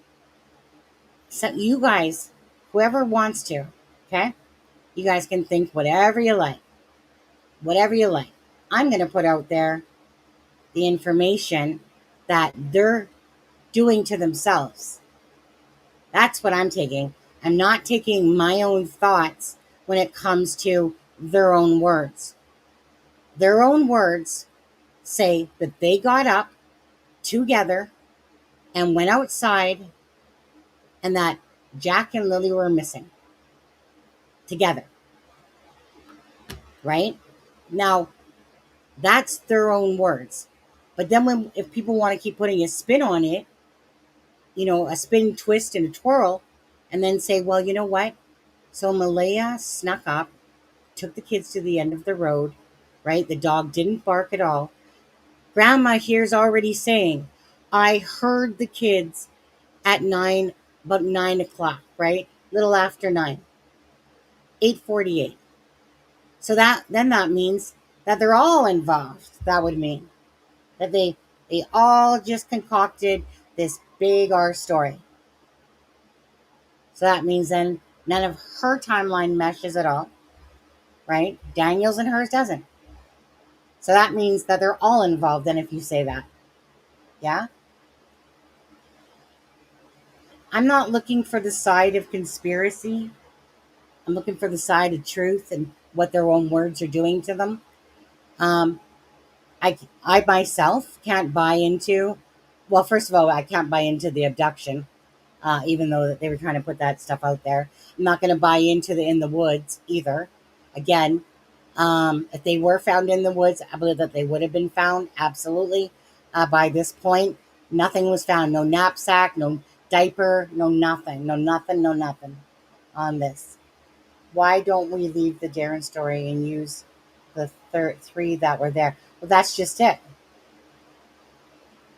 So you guys, whoever wants to, okay? You guys can think whatever you like. Whatever you like. I'm going to put out there the information that they're doing to themselves. That's what I'm taking. I'm not taking my own thoughts when it comes to their own words. Their own words say that they got up together and went outside, and that Jack and Lily were missing together, right? Now, that's their own words. But then if people want to keep putting a spin on it, a spin, twist, and a twirl, and then say, well, you know what? So Malaya snuck up, took the kids to the end of the road, right? The dog didn't bark at all. Grandma here's already saying, I heard the kids at about 9 o'clock, right? Little after 9, 8:48. So that means that they're all involved. That would mean that they all just concocted this big R story. So that means then none of her timeline meshes at all, right? Daniel's and hers doesn't. So that means that they're all involved then if you say that. Yeah? I'm not looking for the side of conspiracy. I'm looking for the side of truth and what their own words are doing to them. Um, I myself can't buy into, well, first of all, I can't buy into the abduction, even though they were trying to put that stuff out there. I'm not going to buy into the in the woods either. Again, if they were found in the woods, I believe that they would have been found, absolutely. By this point, nothing was found. No knapsack, no diaper, no nothing, no nothing, no nothing on this. Why don't we leave the Darren story and use the three that were there? Well, that's just it.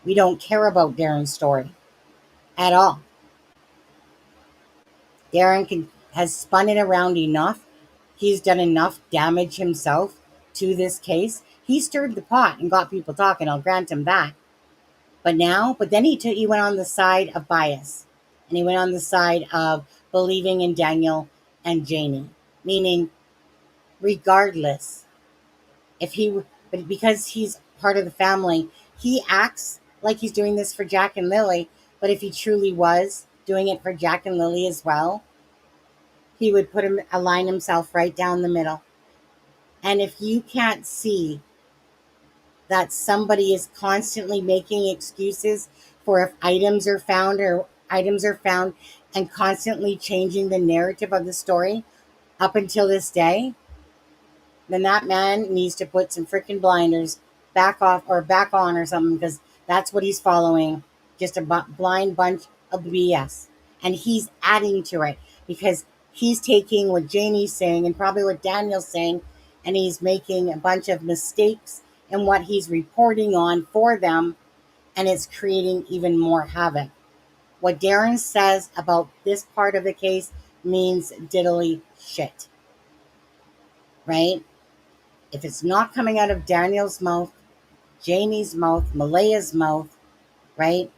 We don't care about Darren's story at all. Darren has spun it around enough. He's done enough damage himself to this case. He stirred the pot and got people talking. I'll grant him that. But then he went on the side of bias, and he went on the side of believing in Daniel and Janie, meaning regardless but because he's part of the family, he acts like he's doing this for Jack and Lily. But if he truly was doing it for Jack and Lily as well, he would align himself right down the middle. And if you can't see that somebody is constantly making excuses for if items are found and constantly changing the narrative of the story up until this day, then that man needs to put some freaking blinders back off or back on or something, because that's what he's following. Just a blind bunch of BS. And he's adding to it because he's taking what Janie's saying and probably what Daniel's saying, and he's making a bunch of mistakes in what he's reporting on for them, and it's creating even more havoc. What Darren says about this part of the case means diddly shit. Right? If it's not coming out of Daniel's mouth, Janie's mouth, Malaya's mouth, right?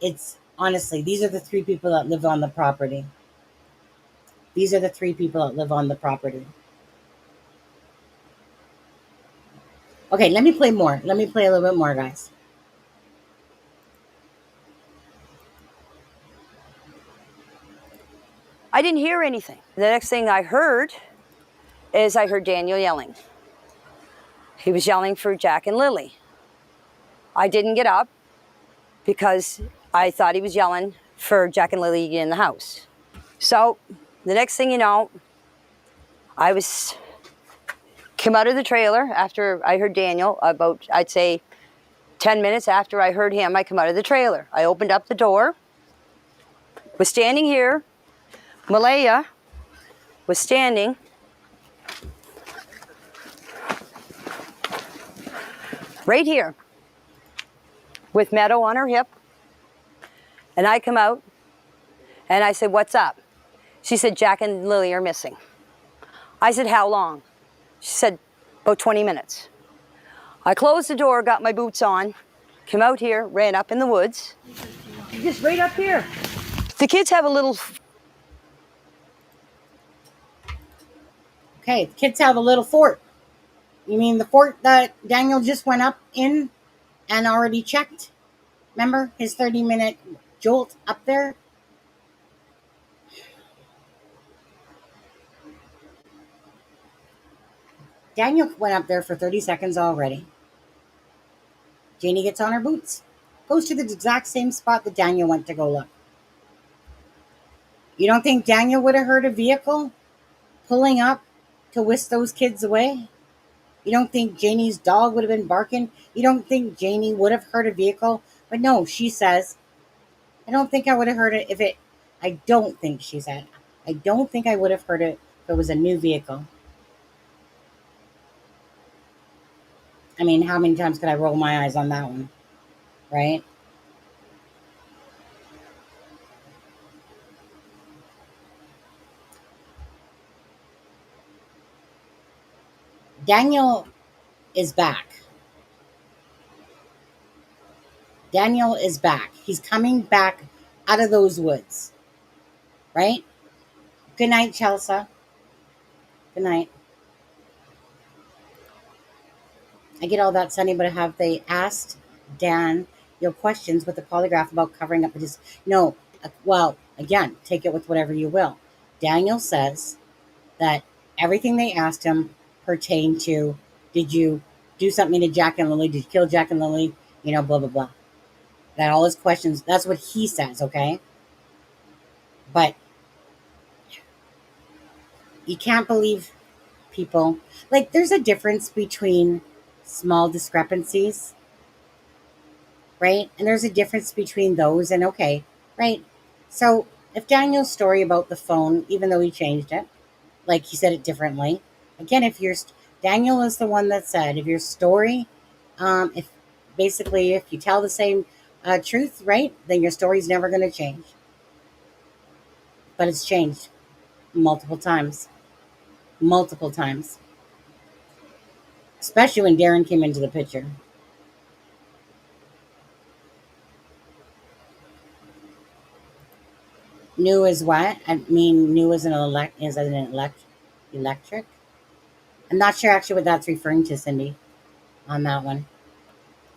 It's honestly, these are the three people that live on the property. These are the three people that live on the property. Okay, let me play more. Let me play a little bit more, guys. I didn't hear anything. The next thing I heard is I heard Daniel yelling. He was yelling for Jack and Lily. I didn't get up because I thought he was yelling for Jack and Lily in the house. So the next thing you know, came out of the trailer after I heard Daniel, about, I'd say, 10 minutes after I heard him, I come out of the trailer. I opened up the door, was standing here. Malaya was standing right here with Meadow on her hip. And I come out and I said, "What's up?" She said, "Jack and Lily are missing." I said, "How long?" She said, "About 20 minutes." I closed the door, got my boots on, came out here, ran up in the woods. Just right up here. The kids have a little... Okay, the kids have a little fort. You mean the fort that Daniel just went up in and already checked? Remember his 30-minute jolt up there? Daniel went up there for 30 seconds already. Janie gets on her boots, goes to the exact same spot that Daniel went to go look. You don't think Daniel would have heard a vehicle pulling up to whisk those kids away? You don't think Janie's dog would have been barking? You don't think Janie would have heard a vehicle? But no, she says, I don't think I would have heard it if it. I don't think, she said, I don't think I would have heard it if it was a new vehicle. I mean, how many times could I roll my eyes on that one? Right? Daniel is back. Daniel is back. He's coming back out of those woods. Right? Good night, Chelsea. Good night. I get all that, Sonny, but have they asked Dan your questions with the polygraph about covering up the No. Well, again, take it with whatever you will. Daniel says that everything they asked him pertained to, did you do something to Jack and Lily? Did you kill Jack and Lily? Blah, blah, blah. That all his questions, that's what he says, okay? But you can't believe people. Like, there's a difference between small discrepancies, right? And there's a difference between those and okay, right? So if Daniel's story about the phone, even though he changed it, like he said it differently, again, Daniel is the one that said, if your story, if basically if you tell the same truth, right, then your story's never going to change. But it's changed multiple times, especially when Darren came into the picture. New is what? I mean, new is electric. I'm not sure actually what that's referring to, Cindy, on that one.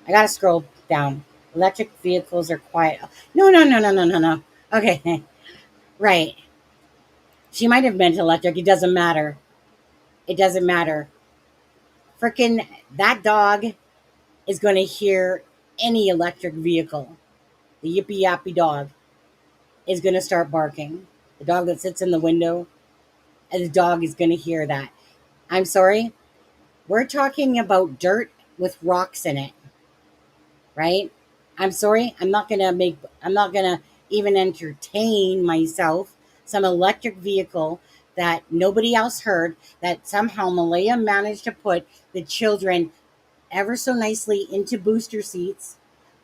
I gotta scroll down. Electric vehicles are quiet. No, no, no, no, no, no, no. Okay, right. She might have meant electric. It doesn't matter. It doesn't matter. Freaking that dog is going to hear any electric vehicle. The yippee yappy dog is going to start barking. The dog that sits in the window, and the dog is going to hear that. I'm sorry. We're talking about dirt with rocks in it, right? I'm sorry. I'm not going to even entertain myself some electric vehicle that nobody else heard, that somehow Malaya managed to put the children ever so nicely into booster seats,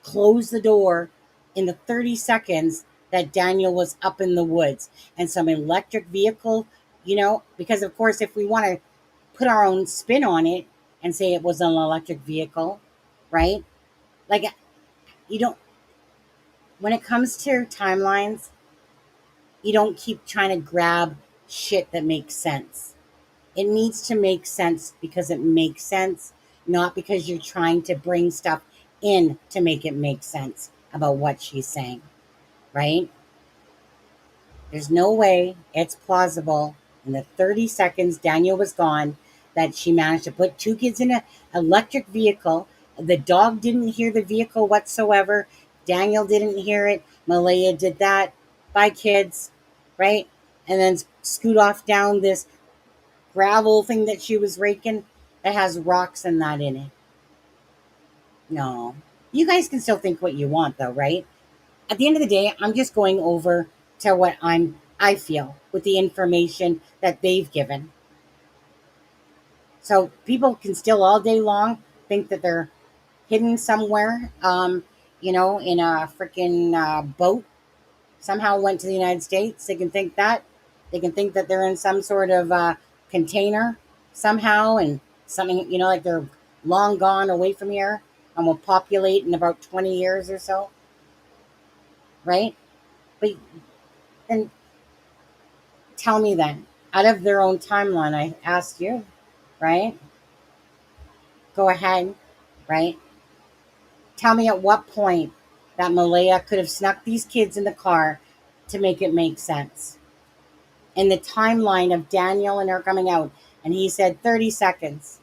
close the door in the 30 seconds that Daniel was up in the woods, and some electric vehicle, because of course, if we want to put our own spin on it and say it was an electric vehicle, right? Like, you don't, when it comes to timelines, you don't keep trying to grab shit that makes sense. It needs to make sense because it makes sense, not because you're trying to bring stuff in to make it make sense about what she's saying, right? There's no way it's plausible in the 30 seconds Daniel was gone that she managed to put two kids in an electric vehicle. The dog didn't hear the vehicle whatsoever. Daniel didn't hear it. Malaya did that. Bye, kids, right? And then scoot off down this gravel thing that she was raking that has rocks and that in it. No. You guys can still think what you want though, right? At the end of the day, I'm just going over to what I feel with the information that they've given. So people can still all day long think that they're hidden somewhere, in a freaking boat. Somehow went to the United States. They can think that. They can think that they're in some sort of container somehow, and something, like they're long gone away from here and will populate in about 20 years or so, right? But then tell me then, out of their own timeline, I asked you, right? Go ahead, right? Tell me at what point that Malaya could have snuck these kids in the car to make it make sense. In the timeline of Daniel and her coming out, and he said 30 seconds.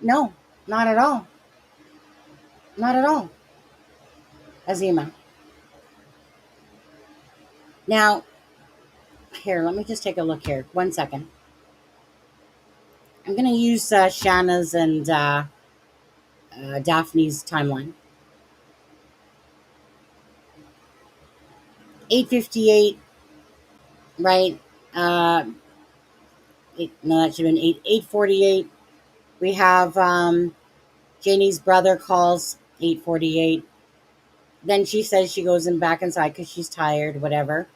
No, not at all. Not at all. Azima. Now, here, let me just take a look here. 1 second. I'm going to use Shanna's and Daphne's timeline. 8:58, right? No, that should have been 8:48. We have Janie's brother calls 8:48. Then she says she goes back inside because she's tired, whatever.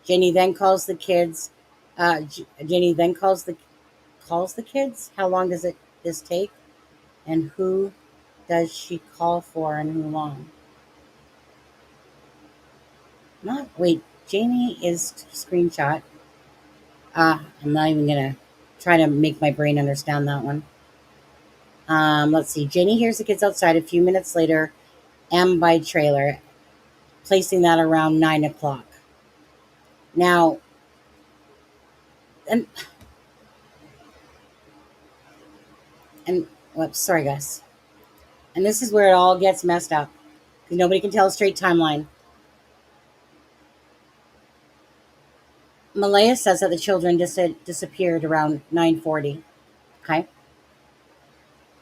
Janie then calls the kids. Janie then calls the kids. How long does this take? And who does she call for and who long? Not wait. Janie is screenshot. I'm not even gonna try to make my brain understand that one. Let's see. Janie hears the kids outside. A few minutes later, M by trailer, placing that around 9 o'clock. Now, and whoops, sorry guys. And this is where it all gets messed up because nobody can tell a straight timeline. Malaya says that the children disappeared around 9:40. Okay.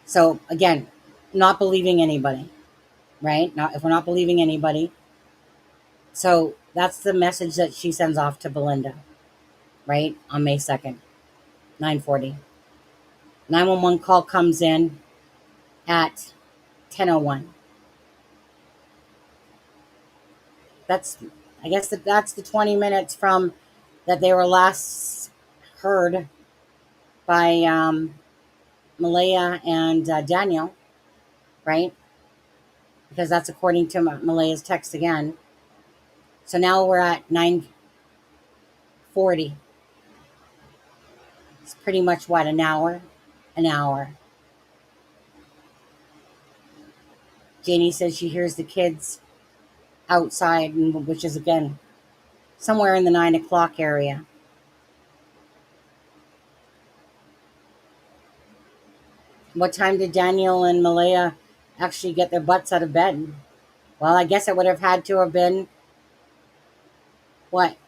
So again, not believing anybody, right? Not if we're not believing anybody. So that's the message that she sends off to Belinda, right? On May 2nd, 9:40. 911 call comes in at 10:01. That's I guess that's the 20 minutes from that they were last heard by Malaya and Daniel, right? Because that's according to Malaya's text again. So now we're at 9:40. It's pretty much what, an hour? An hour. Janie says she hears the kids outside, which is again somewhere in the 9 o'clock area. What time did Daniel and Malaya actually get their butts out of bed? Well, I guess it would have had to have been, what?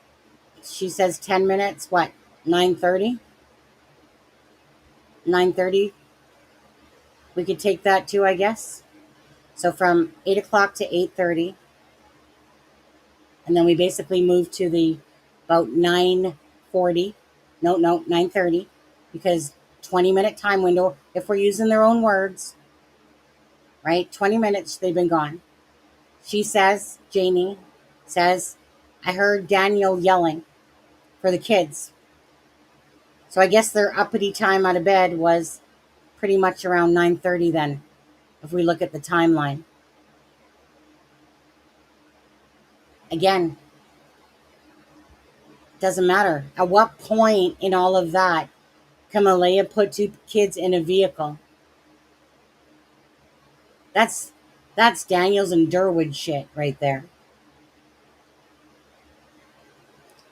She says 10 minutes, what? 9:30? 9:30? We could take that too, I guess. So from 8 o'clock to 8:30. And then we basically move to the about 9:40. No, 9:30. Because 20-minute time window, if we're using their own words, right? 20 minutes, they've been gone. She says, Janie says, I heard Daniel yelling for the kids. So I guess their uppity time out of bed was pretty much around 9:30 then, if we look at the timeline. Again, doesn't matter. At what point in all of that can Malaya put two kids in a vehicle? That's Daniels and Durwood shit right there.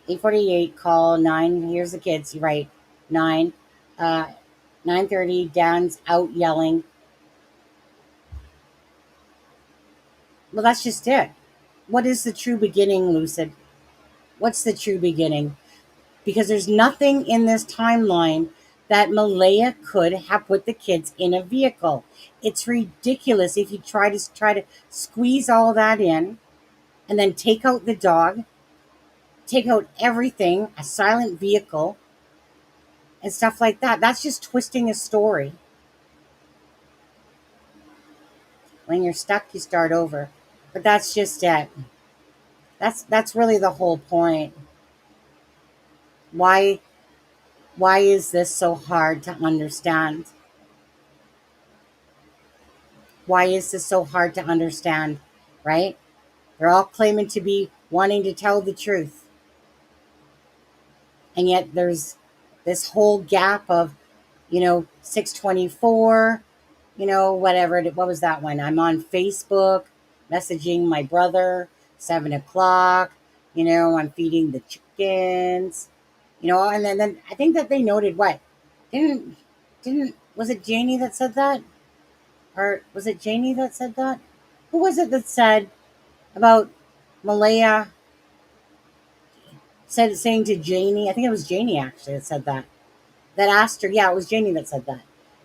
8:48 call 9. Here's the kids. You're right. 9. 9:30. Dan's out yelling. Well, that's just it. What is the true beginning, Lucid? What's the true beginning? Because there's nothing in this timeline that Malaya could have put the kids in a vehicle. It's ridiculous if you try to squeeze all that in and then take out the dog, take out everything, a silent vehicle, and stuff like that. That's just twisting a story. When you're stuck, you start over. But that's just it. That's really the whole point. Why is this so hard to understand? Why is this so hard to understand, right? They're all claiming to be wanting to tell the truth. And yet there's this whole gap of, 6:24, whatever. What was that one? I'm on Facebook messaging my brother, 7 o'clock, I'm feeding the chickens, and then I think that they noted what? Didn't Was it Janie that said that? Or was it Janie that said that? Who was it that said about Malaya saying to Janie? I think it was Janie actually that said that. That asked her. Yeah, it was Janie that said that.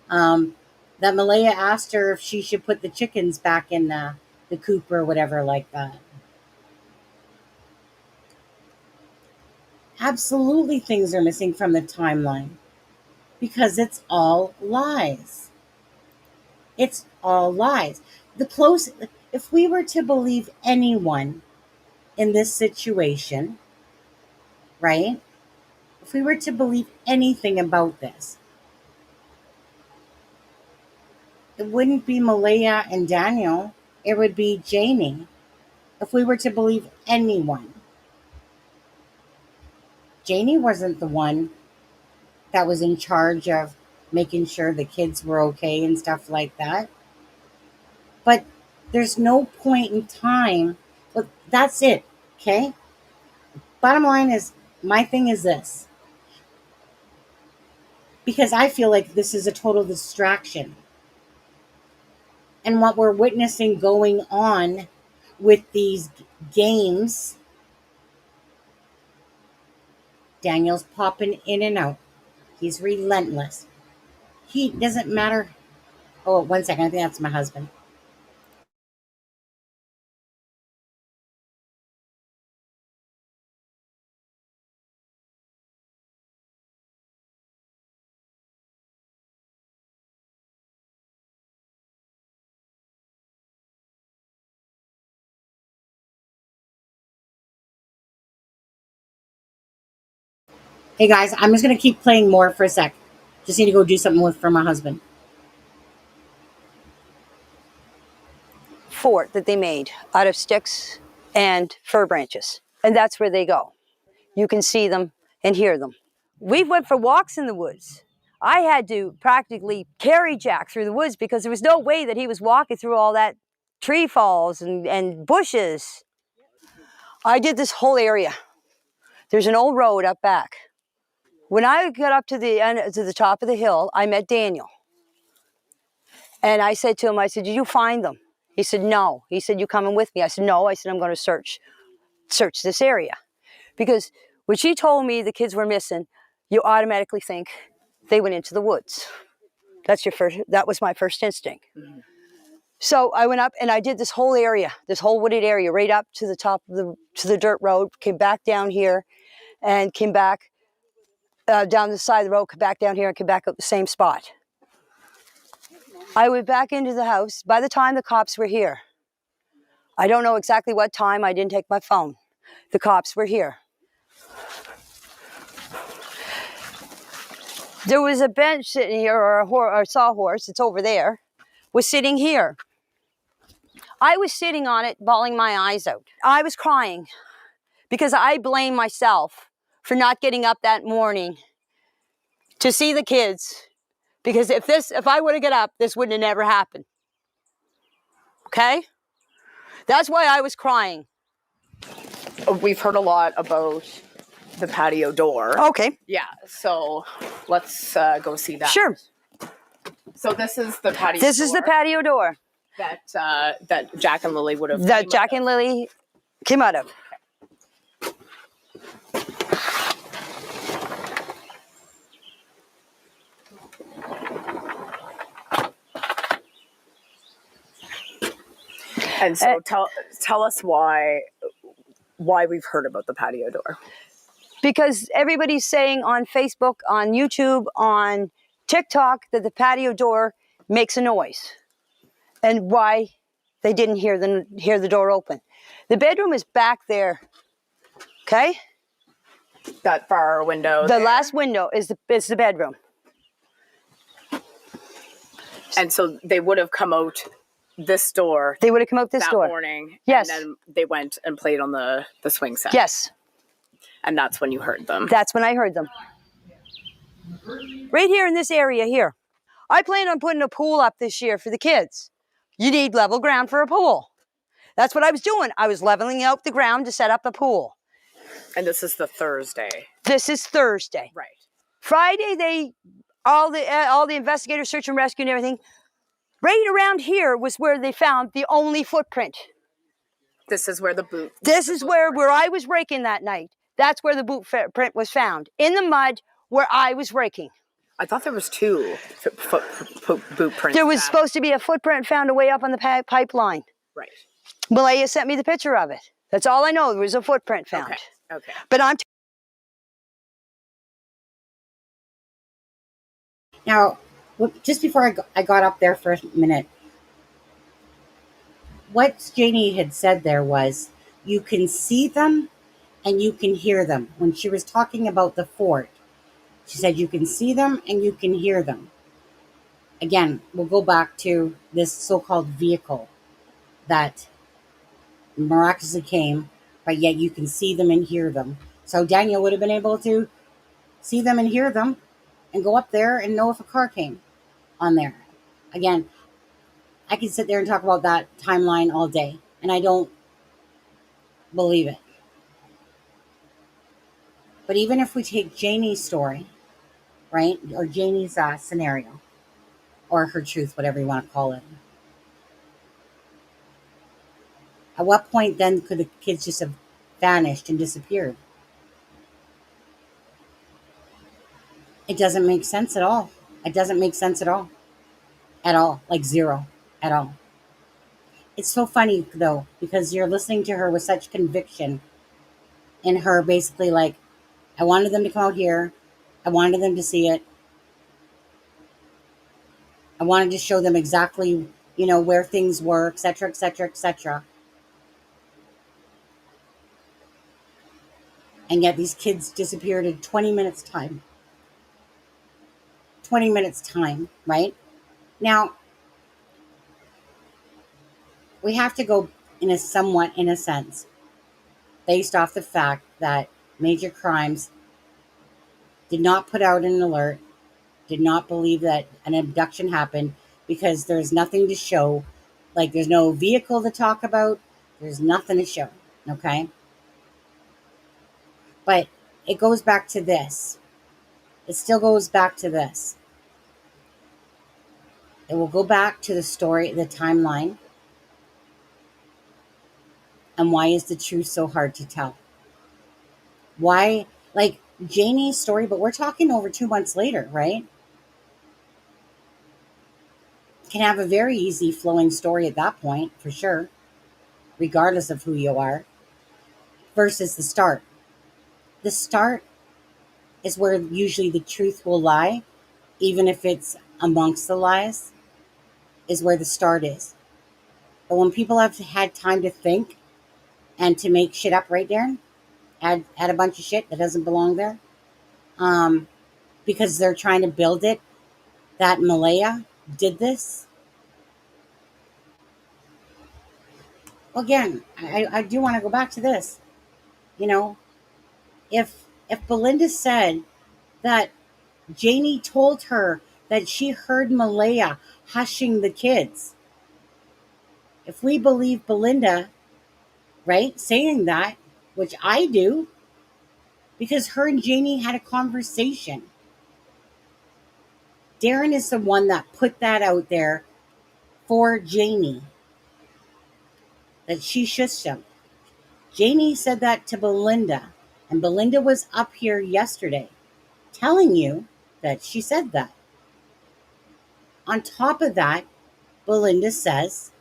That Malaya asked her if she should put the chickens back in the coop or whatever like that. Absolutely, things are missing from the timeline because it's all lies. It's all lies. If we were to believe anyone in this situation, right? If we were to believe anything about this, it wouldn't be Malaya and Daniel. It would be Janie. If we were to believe anyone, Janie wasn't the one that was in charge of making sure the kids were okay and stuff like that. But there's no point in time. But that's it. Okay. Bottom line is, my thing is this, because I feel like this is a total distraction. And what we're witnessing going on with these games, Daniel's popping in and out. He's relentless. He doesn't matter. Oh, 1 second. I think that's my husband. Hey guys, I'm just going to keep playing more for a sec. Just need to go do something for my husband. Fort that they made out of sticks and fir branches. And that's where they go. You can see them and hear them. We went for walks in the woods. I had to practically carry Jack through the woods because there was no way that he was walking through all that tree falls and bushes. I did this whole area. There's an old road up back. When I got up to the top of the hill, I met Daniel. And I said to him, I said, did you find them? He said, no. He said, you coming with me? I said, no. I said, I'm going to search this area. Because when she told me the kids were missing, you automatically think they went into the woods. That was my first instinct. Mm-hmm. So I went up and I did this whole area, this whole wooded area, right up to the top of the dirt road, came back down here and came back down the side of the road, came back down here and came back up the same spot. I went back into the house. By the time the cops were here, I don't know exactly what time, I didn't take my phone. The cops were here. There was a bench sitting here, or a sawhorse, it's over there, was sitting here. I was sitting on it, bawling my eyes out. I was crying because I blame myself for not getting up that morning to see the kids. Because if I would have got up, this wouldn't have never happened. Okay? That's why I was crying. We've heard a lot about the patio door. Okay. Yeah, so let's go see that. Sure. So this is the patio door. This is the patio door. That Jack and Lily would have. That Jack and Lily came out of. And so tell us why we've heard about the patio door. Because everybody's saying on Facebook, on YouTube, on TikTok that the patio door makes a noise. And why they didn't hear the door open. The bedroom is back there. Okay? That far window. The last window is the bedroom. And so they would have come out this door. They would have come out this door that morning. Yes. And then they went and played on the swing set. Yes. And that's when you heard them. That's when I heard them. Right here in this area here. I plan on putting a pool up this year for the kids. You need level ground for a pool. That's what I was doing. I was leveling out the ground to set up a pool. And this is the Thursday. This is Thursday. Right. Friday, all the investigators, search and rescue and everything. Right around here was where they found the only footprint. This is where the boot. This is where I was raking that night. That's where the boot print was found, in the mud where I was raking. I thought there was 2 boot prints. There was supposed to be a footprint found away up on the pipeline. Right. Malaya sent me the picture of it. That's all I know. There was a footprint found. Okay. But I'm Now, just before I got up there for a minute, what Janie had said there was, you can see them and you can hear them. When she was talking about the fort, she said you can see them and you can hear them. Again, we'll go back to this so-called vehicle that miraculously came, but yet you can see them and hear them. So Daniel would have been able to see them and hear them and go up there and know if a car came on there. Again, I can sit there and talk about that timeline all day, and I don't believe it. But even if we take Janie's story, right, or Janie's scenario, or her truth, whatever you want to call it, at what point then could the kids just have vanished and disappeared? It doesn't make sense at all. It doesn't make sense at all. At all. Like zero. At all. It's so funny, though, because you're listening to her with such conviction, and her basically like, I wanted them to come out here. I wanted them to see it. I wanted to show them exactly, where things were, etc., etc., etc. And yet these kids disappeared in 20 minutes time. 20 minutes time, right? Now, we have to go in a sense, based off the fact that major crimes did not put out an alert, did not believe that an abduction happened, because there's nothing to show. Like, there's no vehicle to talk about. There's nothing to show, okay? But it goes back to this. It still goes back to this. It will go back to the story, the timeline. And why is the truth so hard to tell? Why, like Janie's story, but we're talking over 2 months later, right? Can have a very easy flowing story at that point, for sure, regardless of who you are, versus the start. The start is where usually the truth will lie, even if it's amongst the lies, is where the start is. But when people have had time to think and to make shit up right there, add a bunch of shit that doesn't belong there, because they're trying to build it, that Malaya did this. Well, again, I do want to go back to this. If Belinda said that Janie told her that she heard Malaya hushing the kids, if we believe Belinda, right, saying that, which I do, because her and Janie had a conversation. Darren is the one that put that out there for Janie, that she shushed him. Janie said that to Belinda, and Belinda was up here yesterday telling you that she said that. On top of that, Belinda says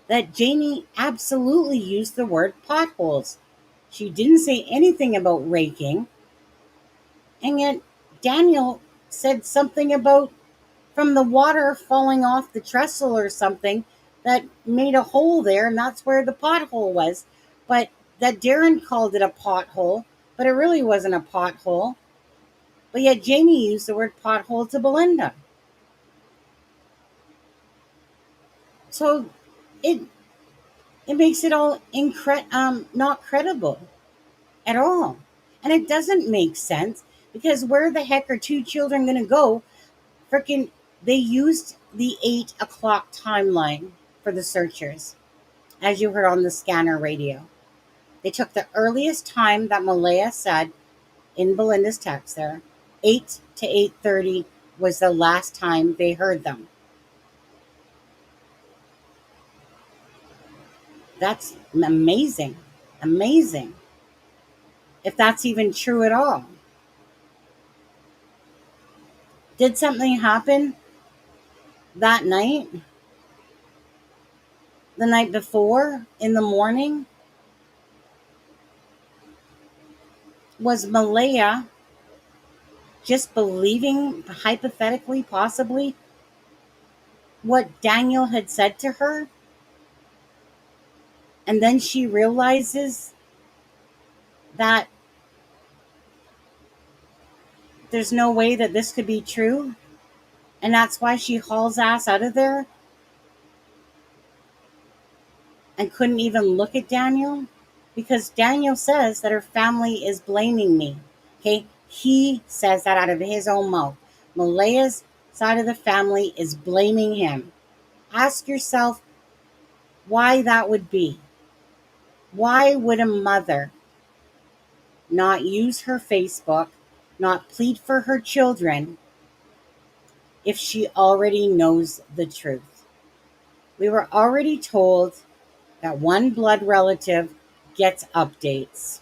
that Janie absolutely used the word potholes. She didn't say anything about raking, and yet Daniel said something about from the water falling off the trestle or something that made a hole there, and that's where the pothole was. But that Darren called it a pothole, but it really wasn't a pothole. But yet Jamie used the word pothole to Belinda. So it makes it all not credible at all. And it doesn't make sense, because where the heck are 2 children going to go? Freaking, they used the 8 o'clock timeline for the searchers, as you heard on the scanner radio. They took the earliest time that Malaya said in Belinda's text there, 8 to 8:30 was the last time they heard them. That's amazing. Amazing. If that's even true at all. Did something happen that night? The night before? In the morning? Was Malaya just believing, hypothetically, possibly, what Daniel had said to her? And then she realizes that there's no way that this could be true. And that's why she hauls ass out of there and couldn't even look at Daniel. Because Daniel says that her family is blaming me. Okay? He says that out of his own mouth. Malaya's side of the family is blaming him. Ask yourself why that would be. Why would a mother not use her Facebook, not plead for her children, if she already knows the truth? We were already told that one blood relative gets updates.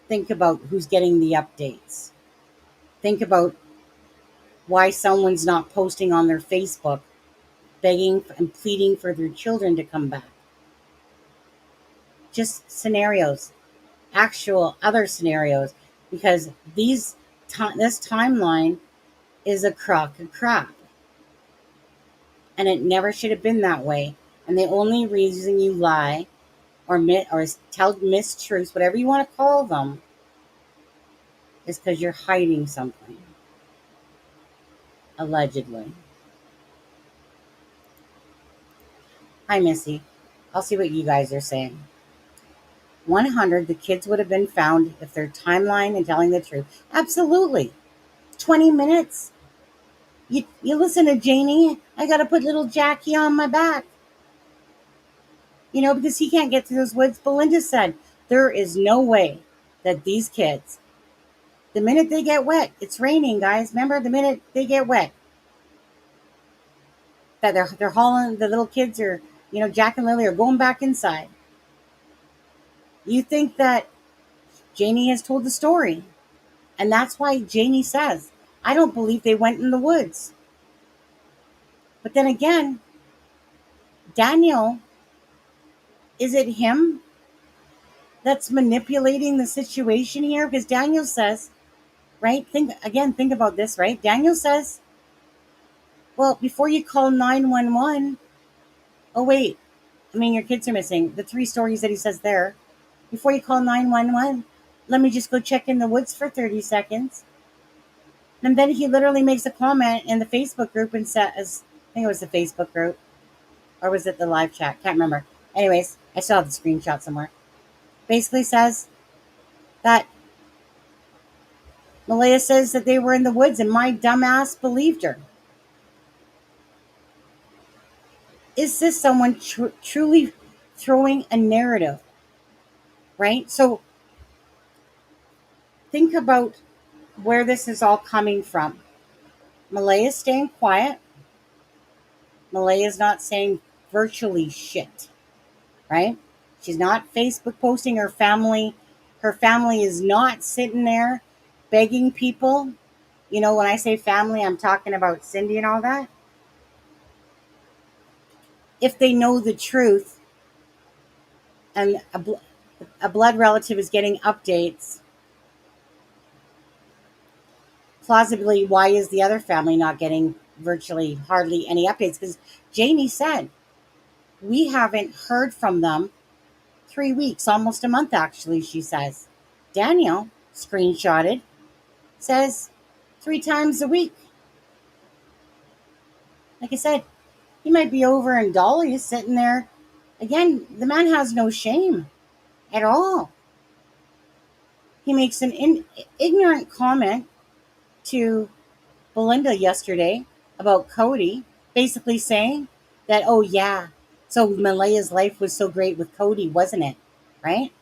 Think about who's getting the updates. Think about why someone's not posting on their Facebook, begging and pleading for their children to come back. Just scenarios, actual other scenarios, because this timeline is a crock of crap. And it never should have been that way. And the only reason you lie or tell mistruths, whatever you want to call them, is because you're hiding something. Allegedly. Hi, Missy. I'll see what you guys are saying. 100, the kids would have been found if their timeline and telling the truth. Absolutely. 20 minutes. You listen to Janie. I got to put little Jackie on my back. Because he can't get through those woods. Belinda said, there is no way that these kids, the minute they get wet, it's raining, guys. Remember, the minute they get wet, that they're hauling, the little kids are, Jack and Lily are going back inside. You think that Janie has told the story. And that's why Janie says, I don't believe they went in the woods. But then again, Daniel, is it him that's manipulating the situation here? Because Daniel says, right? Think about this, right? Daniel says, well, before you call 911, oh, wait, your kids are missing. The 3 stories that he says there. Before you call 911, let me just go check in the woods for 30 seconds. And then he literally makes a comment in the Facebook group and says, I think it was the Facebook group, or was it the live chat? Can't remember. Anyways, I still have the screenshot somewhere. Basically says that Malaya says that they were in the woods and my dumbass believed her. Is this someone truly throwing a narrative? Right? So think about where this is all coming from. Malaya's staying quiet. Malaya's not saying virtually shit. Right? She's not Facebook posting her family. Her family is not sitting there begging people. When I say family, I'm talking about Cindy and all that. If they know the truth and a blood relative is getting updates, plausibly, why is the other family not getting virtually hardly any updates? Because Janie said, we haven't heard from them 3 weeks, almost a month, actually, she says. Daniel, screenshotted, says 3 times a week. Like I said, he might be over in Dolly's sitting there. Again, the man has no shame at all. He makes an ignorant comment to Belinda yesterday about Cody, basically saying that, oh yeah, so Malaya's life was so great with Cody, wasn't it? Right?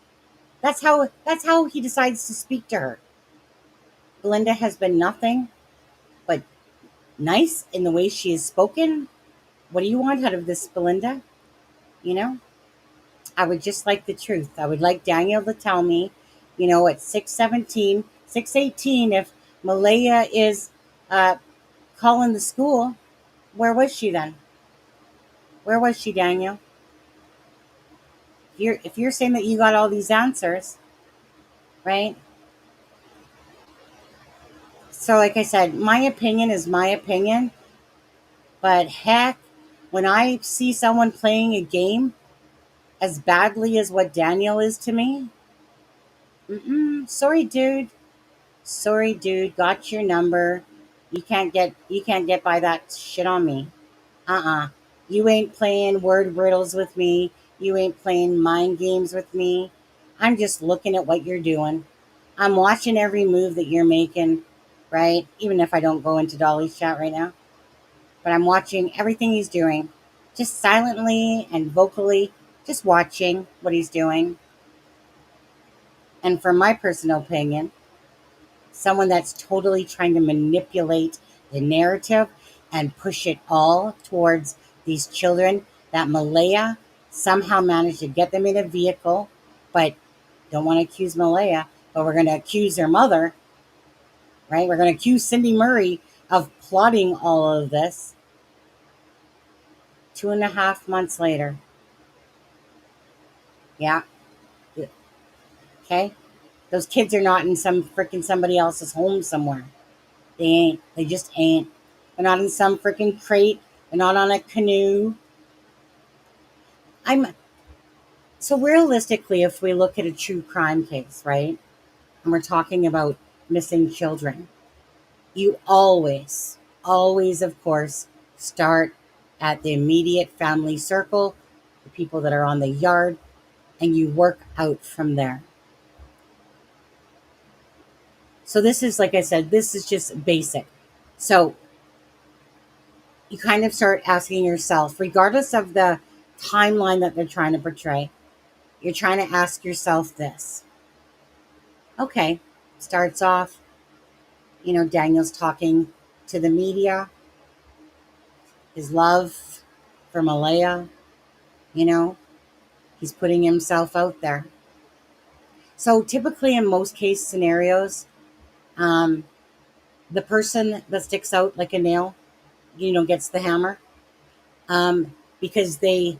That's how he decides to speak to her. Belinda has been nothing but nice in the way she has spoken. What do you want out of this, Belinda? You know, I would just like the truth. I would like Daniel to tell me, at 6:17, 6:18, if Malaya is calling the school, where was she then? Where was she, Daniel? If you're saying that you got all these answers, right? So, like I said, my opinion is my opinion, but heck, when I see someone playing a game as badly as what Daniel is to me, sorry, dude. Sorry, dude. Got your number. You can't get by that shit on me. You ain't playing word riddles with me. You ain't playing mind games with me. I'm just looking at what you're doing. I'm watching every move that you're making, right? Even if I don't go into Dolly's chat right now. But I'm watching everything he's doing. Just silently and vocally, just watching what he's doing. And from my personal opinion, someone that's totally trying to manipulate the narrative and push it all towards these children, that Malaya somehow managed to get them in a vehicle, but don't want to accuse Malaya, but we're going to accuse their mother, right? We're going to accuse Cindy Murray of plotting all of this. 2.5 months later. Yeah. Okay. Those kids are not in some freaking somebody else's home somewhere. They ain't. They just ain't. They're not in some freaking crate. They're not on a canoe. I'm so realistically, if we look at a true crime case, right? And we're talking about missing children, you always, of course, start at the immediate family circle, the people that are on the yard, and you work out from there. So this is, like I said, this is just basic. So you kind of start asking yourself, regardless of the timeline that they're trying to portray, you're trying to ask yourself this. Okay, starts off, Daniel's talking to the media, his love for Malaya, he's putting himself out there. So typically in most case scenarios, the person that sticks out like a nail, gets the hammer, because they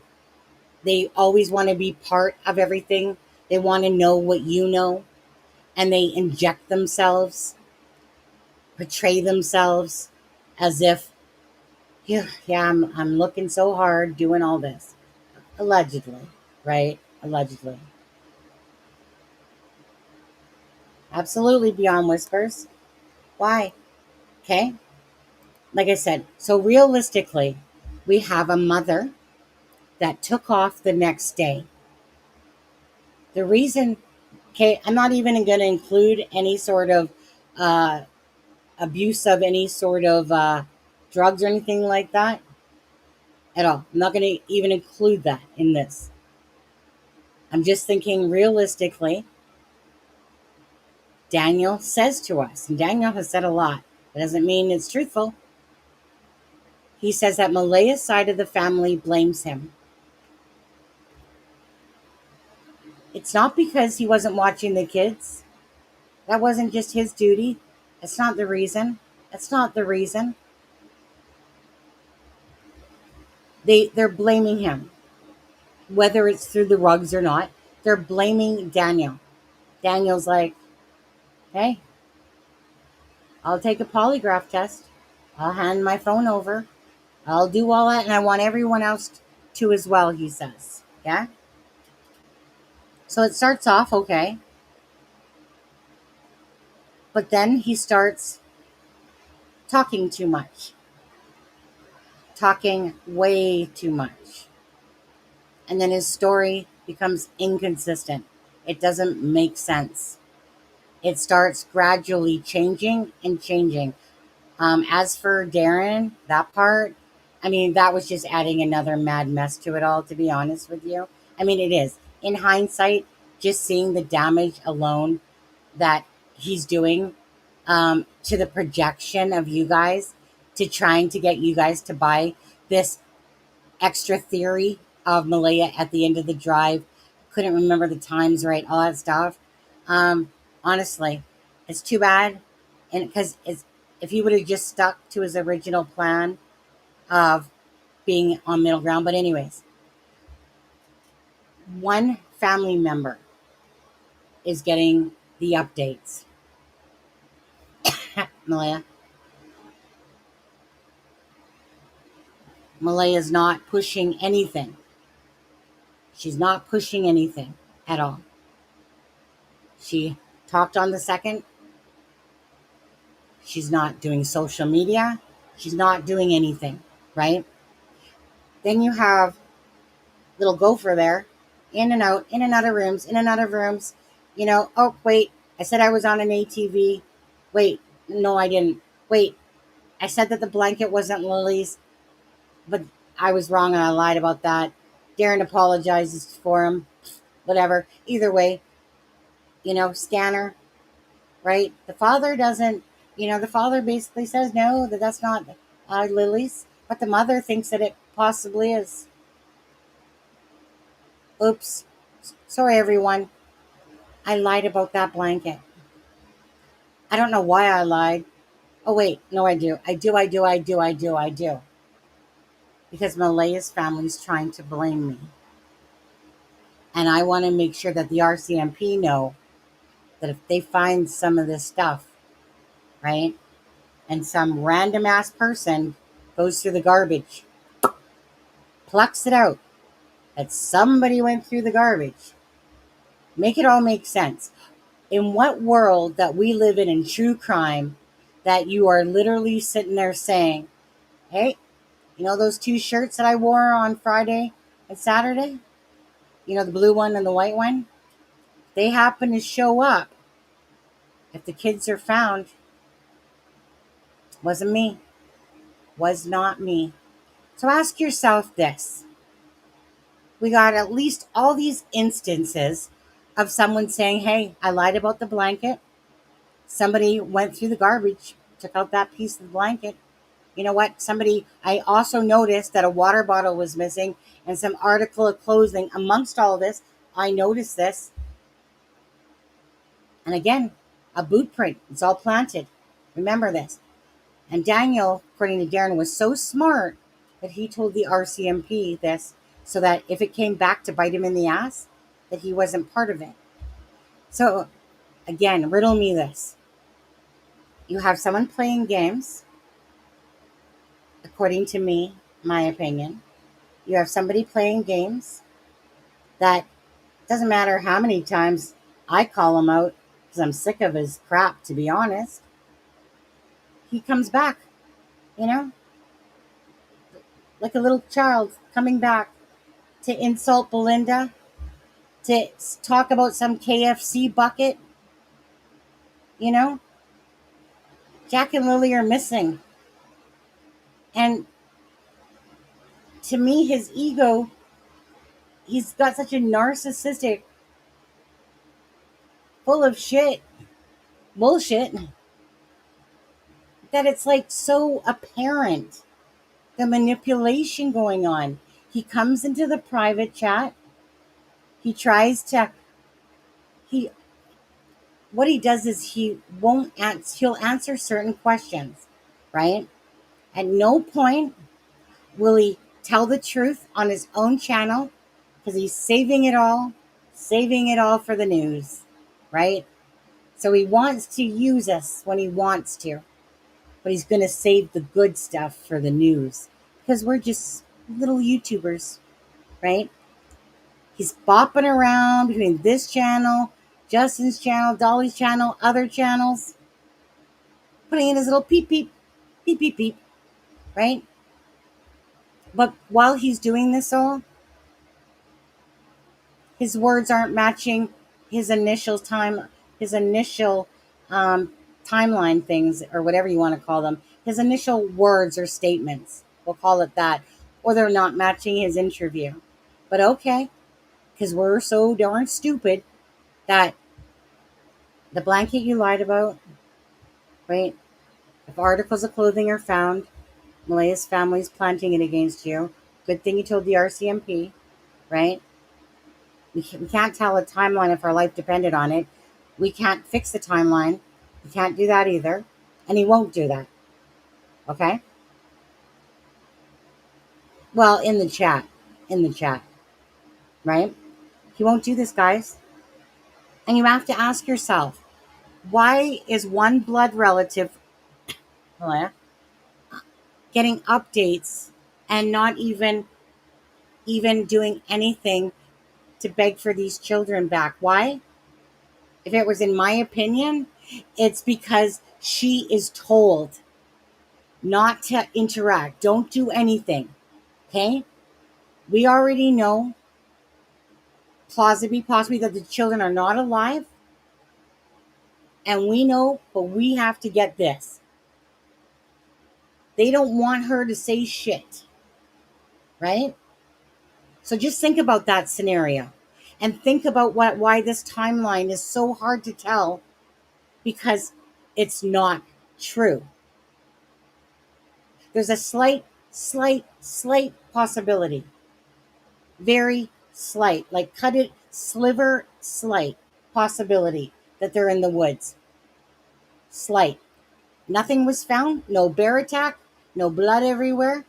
always want to be part of everything. They want to know what you know, and they inject themselves, portray themselves as if, yeah, I'm looking so hard doing all this. Allegedly, right? Allegedly. Absolutely beyond whispers. Why? Okay. Like I said, so realistically, we have a mother that took off the next day. The reason, okay, I'm not even going to include any sort of uh, abuse of any sort of drugs or anything like that at all. I'm not going to even include that in this. I'm just thinking realistically. Daniel says to us, and Daniel has said a lot. It doesn't mean it's truthful. He says that Malaya's side of the family blames him. It's not because he wasn't watching the kids. That wasn't just his duty. That's not the reason. That's not the reason. They're blaming him. Whether it's through the rugs or not, they're blaming Daniel. Daniel's like, hey, I'll take a polygraph test. I'll hand my phone over. I'll do all that, and I want everyone else to as well, he says. Yeah? So it starts off okay. But then he starts talking too much. Talking way too much. And then his story becomes inconsistent. It doesn't make sense. It starts gradually changing and changing. As for Darren, that part, that was just adding another mad mess to it all, to be honest with you. It is. In hindsight, just seeing the damage alone that he's doing to the projection of you guys, to trying to get you guys to buy this extra theory of Malaya at the end of the drive. Couldn't remember the times right, all that stuff. Honestly, it's too bad. And because if he would have just stuck to his original plan of being on middle ground. But anyways, one family member is getting the updates. Malaya. Malaya's not pushing anything. She's not pushing anything at all. She talked on the second. She's not doing social media. She's not doing anything, right? Then you have little gopher there, in and out of rooms, in and out of rooms. Oh, wait, I said I was on an ATV. Wait, no, I didn't. Wait, I said that the blanket wasn't Lily's, but I was wrong and I lied about that. Darren apologizes for him. Whatever. Either way, scanner, right? The father doesn't, the father basically says no, that's not Lily's, but the mother thinks that it possibly is. Oops. Sorry, everyone. I lied about that blanket. I don't know why I lied. Oh, wait. No, I do. I do. Because Malaya's family's trying to blame me. And I want to make sure that the RCMP know that if they find some of this stuff, right, and some random ass person goes through the garbage, plucks it out, that somebody went through the garbage, make it all make sense. In what world that we live in true crime, that you are literally sitting there saying, hey, those two shirts that I wore on Friday and Saturday, the blue one and the white one, they happen to show up. If the kids are found, wasn't me, was not me. So ask yourself this. We got at least all these instances of someone saying, hey, I lied about the blanket. Somebody went through the garbage, took out that piece of the blanket. You know what? I also noticed that a water bottle was missing and some article of clothing. Amongst all of this, I noticed this. And again, a boot print. It's all planted. Remember this. And Daniel, according to Darren, was so smart that he told the RCMP this so that if it came back to bite him in the ass, that he wasn't part of it. So, again, riddle me this. You have someone playing games, according to me, my opinion. You have somebody playing games that doesn't matter how many times I call him out because I'm sick of his crap, to be honest. He comes back, like a little child coming back to insult Belinda, to talk about some KFC bucket. Jack and Lily are missing. And to me, his ego, he's got such a narcissistic, full of bullshit, that it's like so apparent, the manipulation going on. He comes into the private chat. He tries to, what he does is he'll answer certain questions, right? At no point will he tell the truth on his own channel because he's saving it all for the news, right? So he wants to use us when he wants to, but he's going to save the good stuff for the news because we're just little YouTubers, right? He's bopping around between this channel, Justin's channel, Dolly's channel, other channels, putting in his little peep, peep, peep, peep, peep, right? But while he's doing this all, his words aren't matching his initial timeline things, or whatever you want to call them. His initial words or statements, we'll call it that, or they're not matching his interview. But okay, because we're so darn stupid that the blanket you lied about, right? If articles of clothing are found, Malaya's family's planting it against you. Good thing you told the RCMP, right? We can't tell a timeline if our life depended on it. We can't fix the timeline. We can't do that either. And he won't do that. Okay? Well, in the chat. In the chat. Right? He won't do this, guys. And you have to ask yourself, why is one blood relative getting updates and not even doing anything to beg for these children back? Why? If it was in my opinion, it's because she is told not to interact. Don't do anything. Okay? We already know possibly that the children are not alive. And we know, but we have to get this. They don't want her to say shit. Right? So just think about that scenario. And think about why this timeline is so hard to tell, because it's not true. There's a slight possibility. Very slight, like cut it, sliver, slight possibility that they're in the woods. Slight. Nothing was found. No bear attack. No blood everywhere.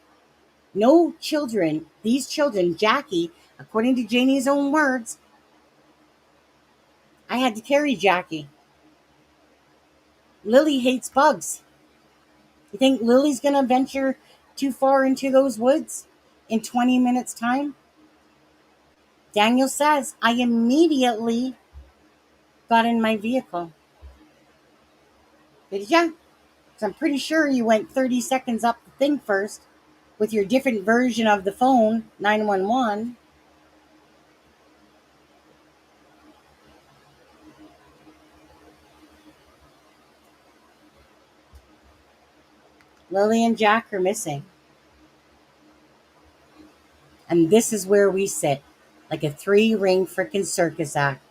No children. These children, Jackie, according to Janie's own words, I had to carry Jackie. Lily hates bugs. You think Lily's going to venture too far into those woods in 20 minutes' time? Daniel says, I immediately got in my vehicle. Did ya? Because I'm pretty sure you went 30 seconds up the thing first with your different version of the phone, 911. Lily and Jack are missing. And this is where we sit, like a 3-ring frickin' circus act.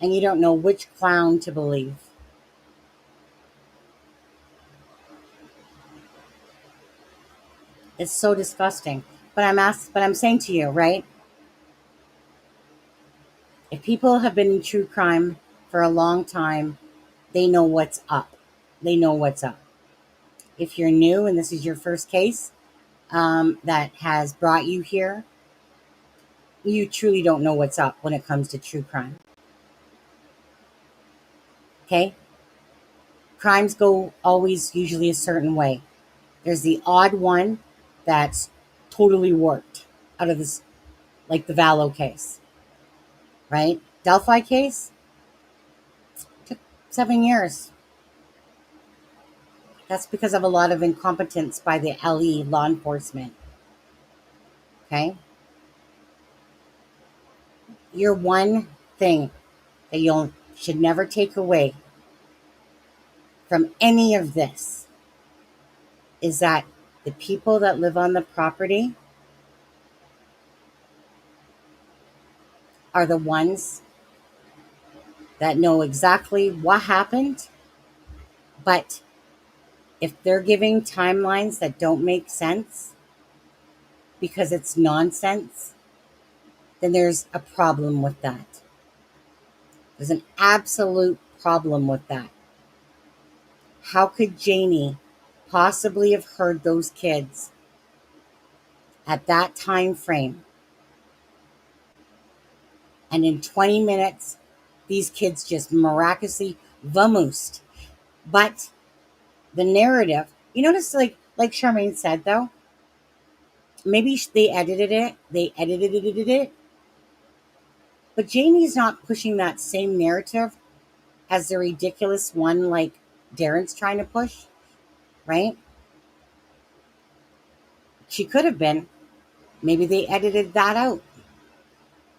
And you don't know which clown to believe. It's so disgusting. But I'm saying to you, right? If people have been in true crime for a long time, they know what's up. They know what's up. If you're new and this is your first case that has brought you here, you truly don't know what's up when it comes to true crime. Okay? Crimes go always usually a certain way. There's the odd one that's totally worked out of this, like the Vallow case, right? Delphi case took 7 years. That's because of a lot of incompetence by the LE, law enforcement. Okay? Your one thing that you should never take away from any of this is that the people that live on the property are the ones that know exactly what happened. But if they're giving timelines that don't make sense because it's nonsense, then there's a problem with that. There's an absolute problem with that. How could Janie possibly have heard those kids at that time frame? And in 20 minutes, these kids just miraculously vamoosed. But the narrative, you notice, like Charmaine said, though, maybe they edited it. But Janie's not pushing that same narrative as the ridiculous one like Darren's trying to push, right? She could have been. Maybe they edited that out.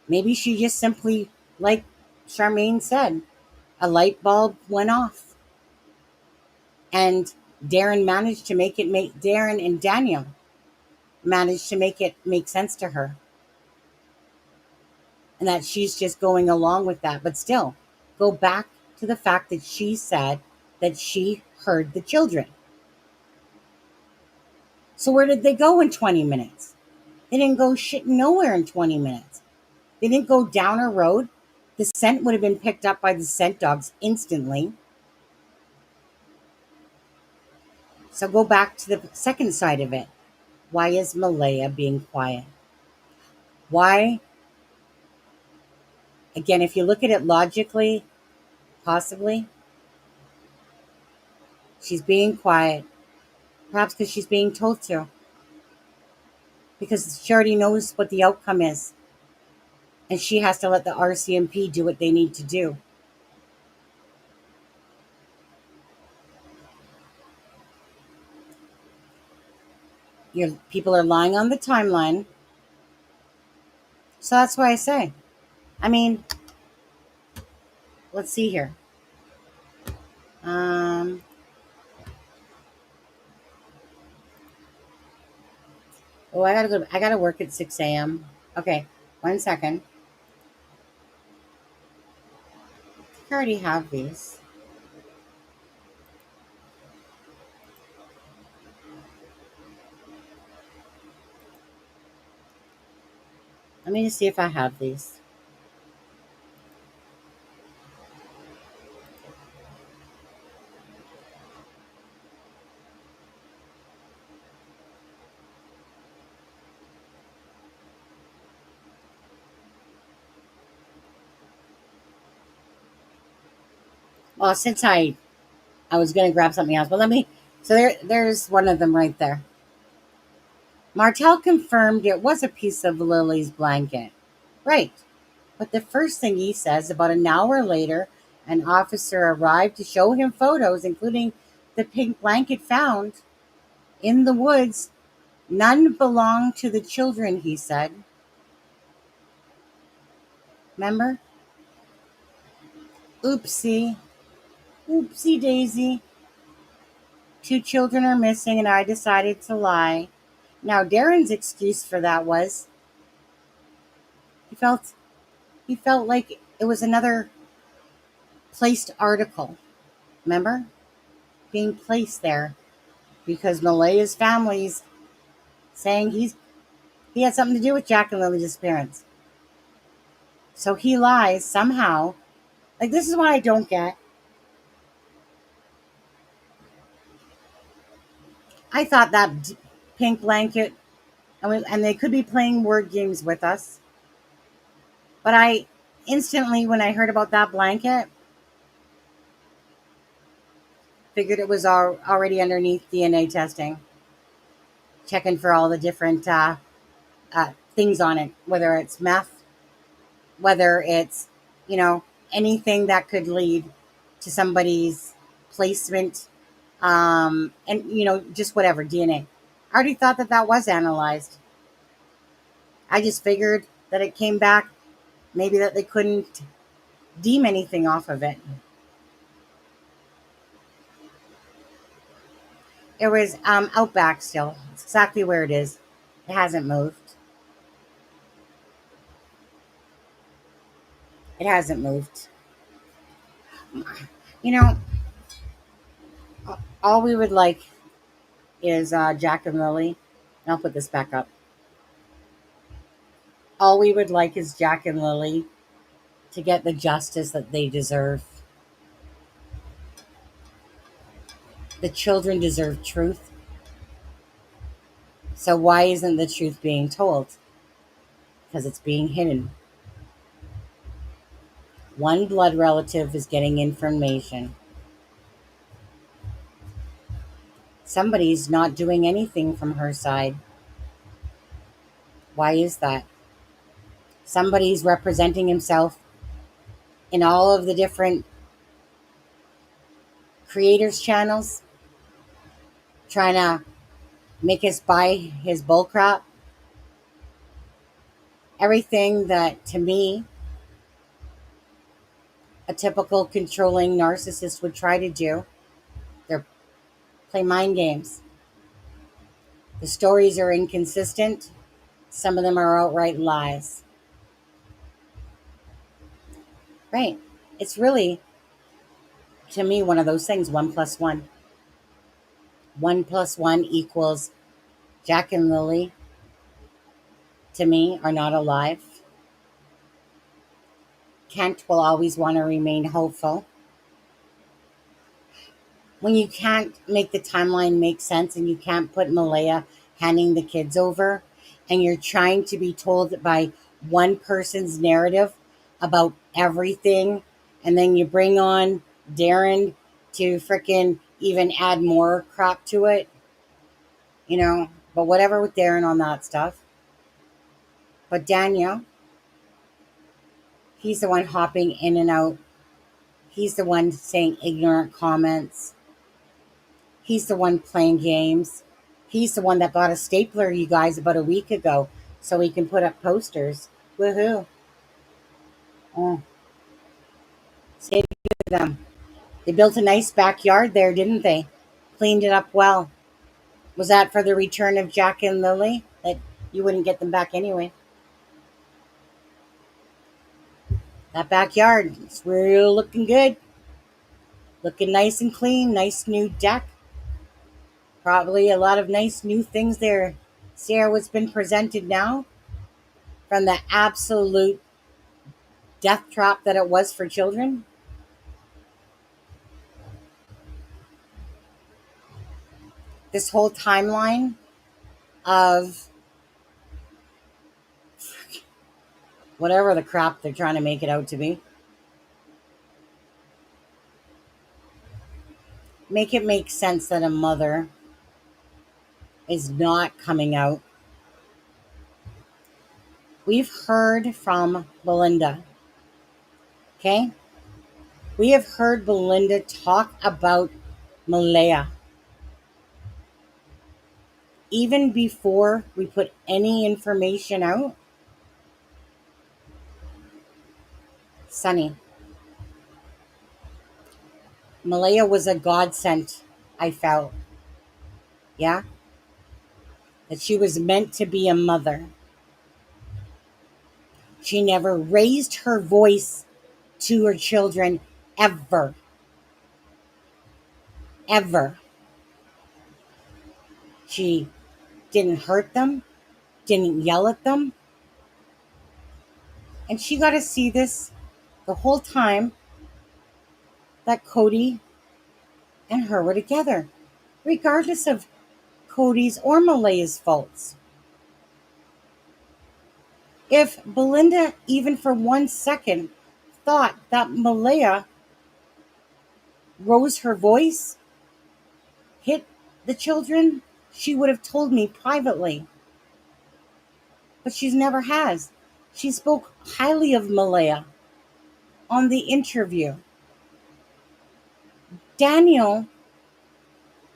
Maybe she just simply, like Charmaine said, a light bulb went off. And Darren and Daniel managed to make it make sense to her. And that she's just going along with that. But still, go back to the fact that she said that she heard the children. So where did they go in 20 minutes? They didn't go shit nowhere in 20 minutes. They didn't go down a road. The scent would have been picked up by the scent dogs instantly. So go back to the second side of it. Why is Malaya being quiet? Why? Again, if you look at it logically, possibly, she's being quiet. Perhaps because she's being told to. Because she already knows what the outcome is. And she has to let the RCMP do what they need to do. People are lying on the timeline. So that's why I say. I mean, let's see here. Oh, I gotta go. I gotta work at 6 a.m. Okay, 1 second. I already have these. Let me just see if I have these. Well, since I was gonna grab something else, but let me. So there's one of them right there. Martell confirmed it was a piece of Lily's blanket. Right. But the first thing he says, about an hour later, an officer arrived to show him photos, including the pink blanket found in the woods. None belonged to the children, he said. Remember? Oopsie. Oopsie daisy. 2 children are missing and I decided to lie. Now, Darren's excuse for that was he felt like it was another placed article. Remember? Being placed there because Malaya's family's saying he had something to do with Jack and Lily's disappearance. So he lies somehow. Like, this is what I don't get. I thought that pink blanket, and they could be playing word games with us. But I instantly, when I heard about that blanket, figured it was already underneath DNA testing, checking for all the different things on it, whether it's meth, whether it's, anything that could lead to somebody's placement, and, just whatever, DNA. I already thought that was analyzed. I just figured that it came back, maybe that they couldn't deem anything off of it. It was out back still. It's exactly where it is. It hasn't moved. It hasn't moved. All we would like is Jack and Lily. And I'll put this back up. All we would like is Jack and Lily to get the justice that they deserve. The children deserve truth. So why isn't the truth being told? Because it's being hidden. One blood relative is getting information. Somebody's not doing anything from her side. Why is that? Somebody's representing himself in all of the different creators' channels, trying to make us buy his bullcrap. Everything that, to me, a typical controlling narcissist would try to do. They're play mind games. The stories are inconsistent. Some of them are outright lies. Right. It's really, to me, one of those things, 1 + 1. 1 plus 1 equals Jack and Lily, to me, are not alive. Kent will always want to remain hopeful. When you can't make the timeline make sense and you can't put Malaya handing the kids over, and you're trying to be told by one person's narrative about everything, and then you bring on Darren to frickin' even add more crap to it, but whatever with Darren on that stuff. But Daniel, he's the one hopping in and out. He's the one saying ignorant comments. He's the one playing games. He's the one that got a stapler, you guys, about a week ago so he can put up posters. Woohoo. Oh, say to them. They built a nice backyard there, didn't they? Cleaned it up well. Was that for the return of Jack and Lily? That you wouldn't get them back anyway. That backyard, it's real looking good. Looking nice and clean. Nice new deck. Probably a lot of nice new things there. See how it's been presented now? From the absolute death trap that it was for children. This whole timeline of whatever the crap they're trying to make it out to be. Make it make sense that a mother is not coming out. We've heard from Belinda. Okay? We have heard Belinda talk about Malaya. Even before we put any information out. Sonny. Malaya was a godsend, I felt. Yeah? That she was meant to be a mother. She never raised her voice to her children ever. Ever. She didn't hurt them, didn't yell at them. And she got to see this the whole time that Cody and her were together, regardless of Cody's or Malaya's faults. If Belinda, even for 1 second, thought that Malaya rose her voice, hit the children, she would have told me privately. But she never has. She spoke highly of Malaya on the interview. Daniel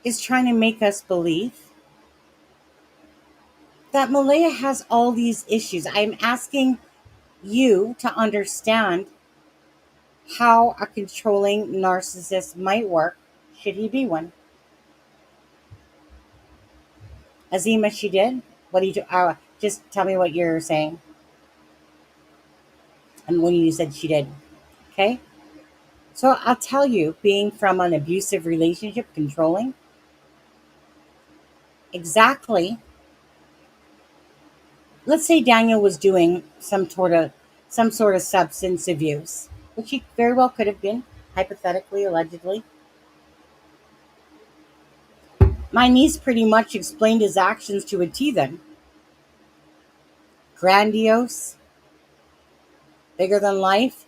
is trying to make us believe that Malaya has all these issues. I'm asking you to understand how a controlling narcissist might work, should he be one. Azima, she did? What do you do? Just tell me what you're saying. And when you said she did. Okay? So I'll tell you, being from an abusive relationship, controlling, exactly. Let's say Daniel was doing some sort of substance abuse, which he very well could have been, hypothetically, allegedly. My niece pretty much explained his actions to a T then. Grandiose, bigger than life,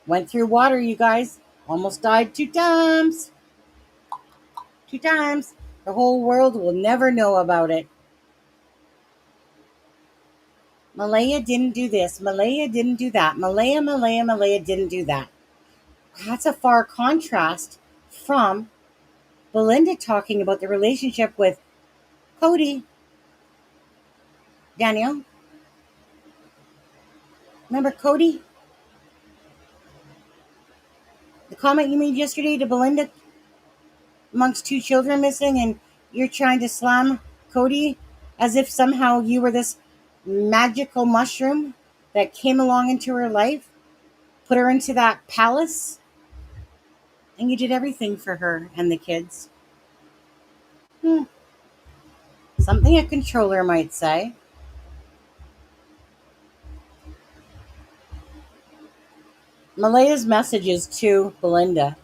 went through water, you guys. Almost died 2 times. 2 times. The whole world will never know about it. Malaya didn't do this. Malaya didn't do that. Malaya didn't do that. That's a far contrast from Belinda talking about the relationship with Cody. Daniel? Remember Cody? The comment you made yesterday to Belinda amongst 2 children missing, and you're trying to slam Cody as if somehow you were this magical mushroom that came along into her life, put her into that palace, and you did everything for her and the kids. Something a controller might say. Malaya's messages to Belinda.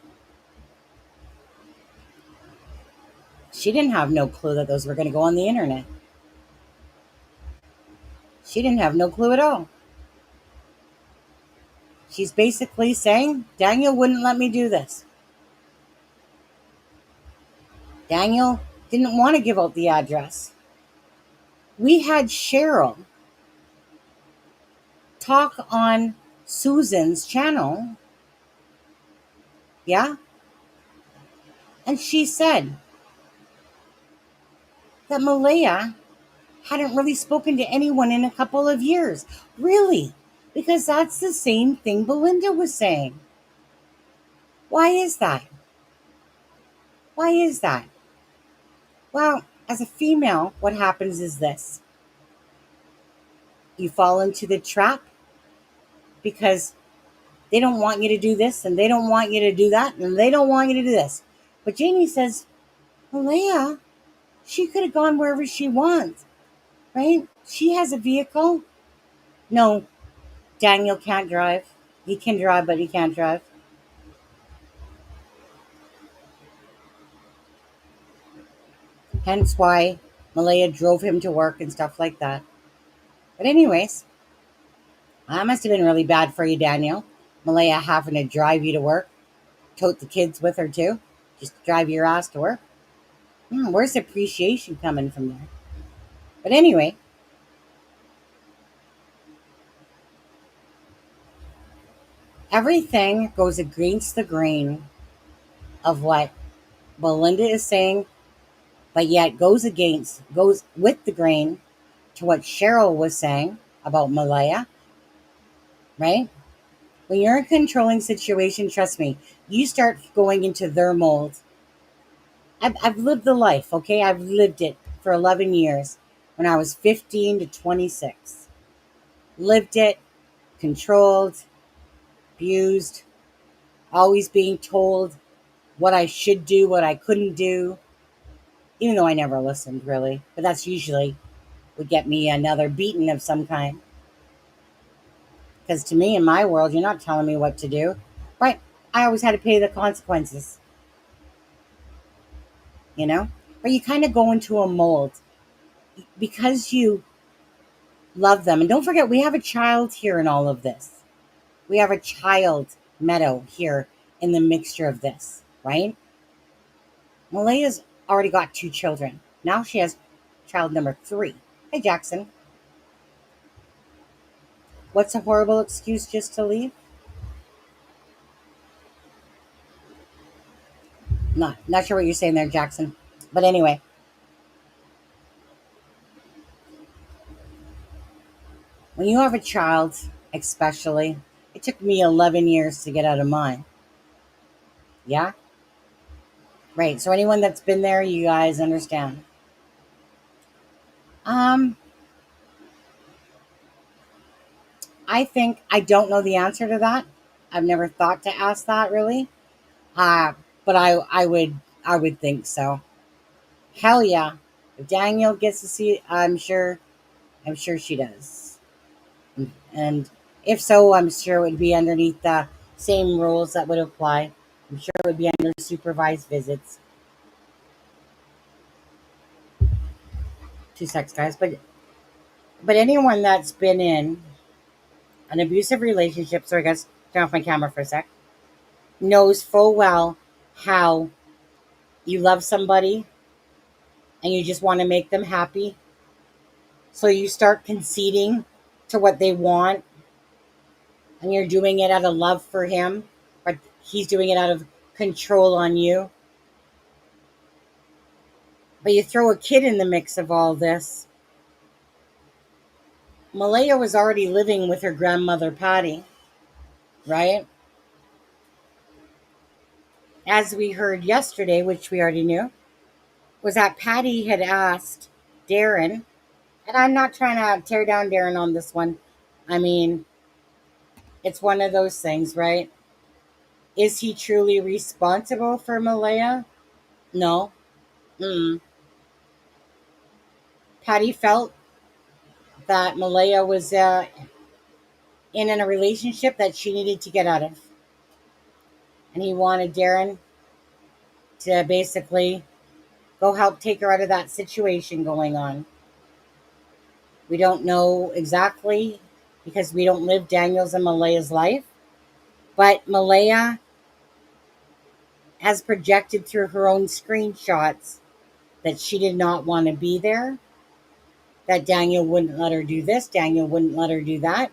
She didn't have no clue that those were going to go on the internet. She didn't have no clue at all. She's basically saying, Daniel wouldn't let me do this. Daniel didn't want to give out the address. We had Cheryl talk on Susan's channel. Yeah? And she said that Malaya hadn't really spoken to anyone in a couple of years. Really? Because that's the same thing Belinda was saying. Why is that? Why is that? Well, as a female, what happens is this. You fall into the trap because they don't want you to do this, and they don't want you to do that, and they don't want you to do this. But Jamie says, Malaya, she could have gone wherever she wants, right? She has a vehicle. No, Daniel can't drive. He can drive, but he can't drive. Hence why Malaya drove him to work and stuff like that. But anyways, that must have been really bad for you, Daniel. Malaya having to drive you to work. Tote the kids with her too. Just drive your ass to work. Where's the appreciation coming from there? But anyway, everything goes against the grain of what Belinda is saying, but yet goes with the grain to what Cheryl was saying about Malaya, right? When you're in a controlling situation, trust me, you start going into their mold. I've lived the life, okay? I've lived it for 11 years when I was 15 to 26. Lived it, controlled, abused, always being told what I should do, what I couldn't do, even though I never listened, really. But that's usually would get me another beating of some kind. Because to me, in my world, you're not telling me what to do. Right? I always had to pay the consequences, you know? But you kind of go into a mold because you love them. And don't forget, we have a child here in all of this. We have a child, Meadow, here in the mixture of this, right? Malaya's already got 2 children. Now she has child number 3. Hey, Jackson. What's a horrible excuse just to leave? Not sure what you're saying there, Jackson. But anyway, when you have a child, especially, it took me 11 years to get out of mine. Yeah? Right. So anyone that's been there, you guys understand. I think I don't know the answer to that. I've never thought to ask that really. But I would think so. Hell yeah. If Daniel gets to see it, I'm sure she does. And if so, I'm sure it would be underneath the same rules that would apply. I'm sure it would be under supervised visits. 2 secs, guys. But anyone that's been in an abusive relationship, sorry guys, turn off my camera for a sec, knows full well how you love somebody and you just want to make them happy. So you start conceding to what they want, and you're doing it out of love for him, but he's doing it out of control on you. But you throw a kid in the mix of all this. Malaya was already living with her grandmother, Patty, right? As we heard yesterday, which we already knew, was that Patty had asked Darren, and I'm not trying to tear down Darren on this one. I mean, it's one of those things, right? Is he truly responsible for Malaya? No. Mm. Patty felt that Malaya was in a relationship that she needed to get out of. And he wanted Darren to basically go help take her out of that situation going on. We don't know exactly because we don't live Daniel's and Malaya's life. But Malaya has projected through her own screenshots that she did not want to be there, that Daniel wouldn't let her do this, Daniel wouldn't let her do that.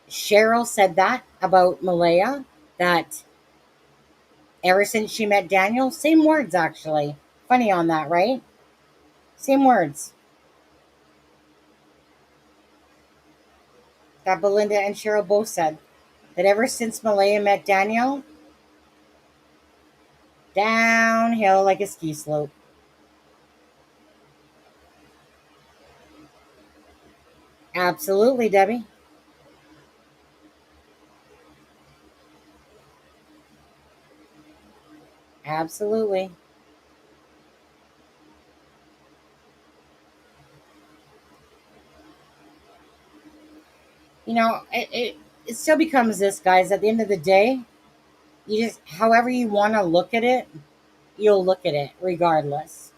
Cheryl said that about Malaya, that ever since she met Daniel, same words actually. Funny on that, right? Same words. That Belinda and Cheryl both said. That ever since Malaya met Daniel, downhill like a ski slope. Absolutely, Debbie. Absolutely. You know, it still becomes this, guys. At the end of the day, you just, however you want to look at it, you'll look at it regardless.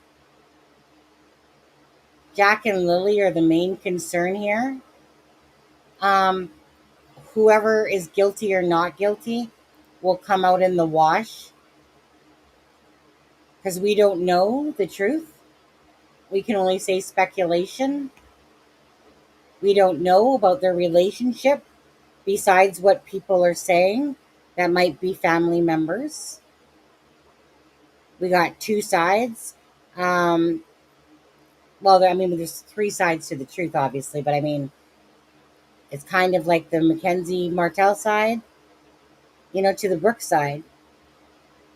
Jack and Lily are the main concern here. Whoever is guilty or not guilty will come out in the wash because we don't know the truth. We can only say speculation. We don't know about their relationship besides what people are saying that might be family members. We got two sides. Well, I mean, there's three sides to the truth, obviously, but I mean, it's kind of like the Mackenzie Martell side, to the Brooke side.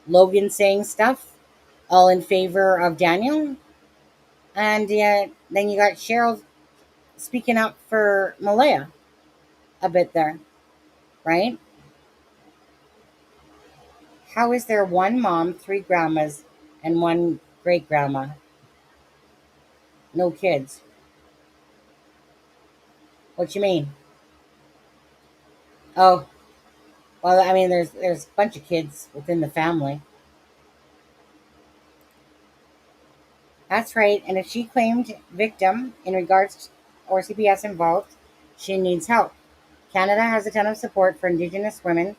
Logan saying stuff all in favor of Daniel. And then you got Cheryl speaking up for Malaya a bit there, right? How is there one mom, three grandmas, and one great grandma? No kids. What you mean? Oh, well, I mean, there's a bunch of kids within the family. That's right. And if she claimed victim in regards or CPS involved, she needs help. Canada has a ton of support for Indigenous women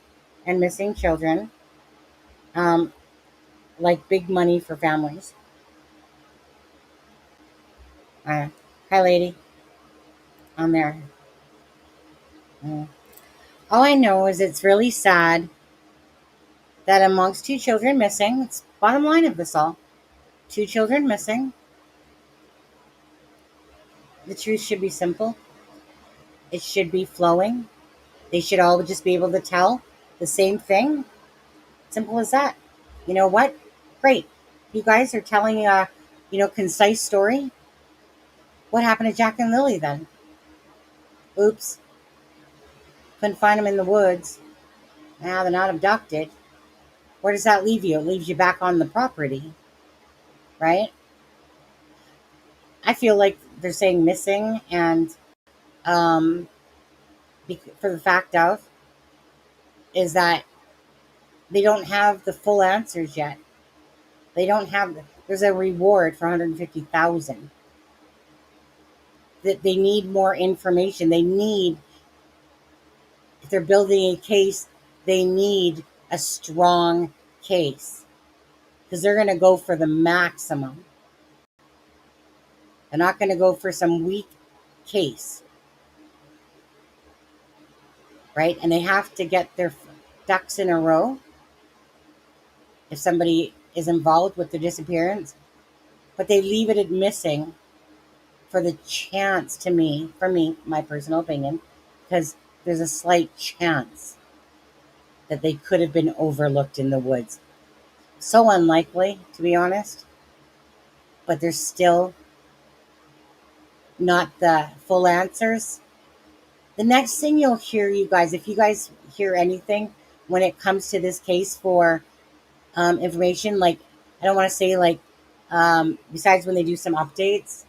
and missing children, like big money for families. Hi, lady. On there. All I know is it's really sad that amongst two children missing, it's bottom line of this all, two children missing, the truth should be simple. It should be flowing. They should all just be able to tell the same thing. Simple as that. You know what? Great. You guys are telling a, concise story. What happened to Jack and Lily then? Oops. Couldn't find them in the woods. Now they're not abducted. Where does that leave you? It leaves you back on the property, right? I feel like they're saying missing, and for the fact of is that they don't have the full answers yet. They don't have. There's a reward for 150,000. That they need more information. They need, if they're building a case, they need a strong case because they're going to go for the maximum. They're not going to go for some weak case, right? And they have to get their ducks in a row if somebody is involved with the disappearance, but they leave it at missing for the chance for me, my personal opinion, because there's a slight chance that they could have been overlooked in the woods. So unlikely, to be honest, but there's still not the full answers. The next thing you'll hear, you guys, if you guys hear anything when it comes to this case for information. Like, I don't want to say like, besides when they do some updates,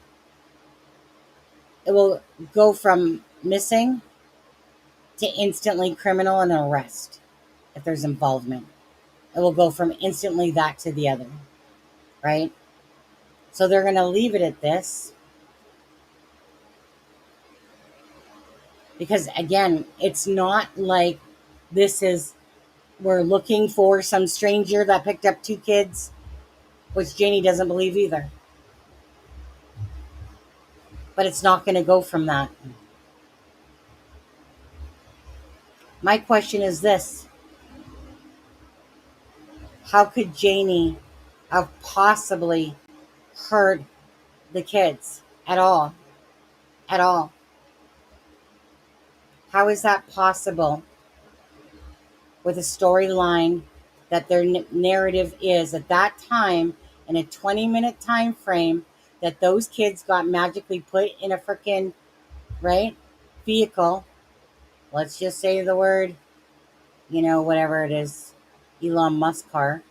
it will go from missing to instantly criminal and arrest if there's involvement. It will go from instantly that to the other, right? So they're going to leave it at this because, again, it's not like this is, we're looking for some stranger that picked up 2 kids, which Janie doesn't believe either. But it's not going to go from that. My question is this: how could Janie have possibly hurt the kids at all? At all? How is that possible with a storyline that their narrative is at that time in a 20-minute time frame that those kids got magically put in a freaking, right, vehicle? Let's just say the word, whatever it is, Elon Musk car,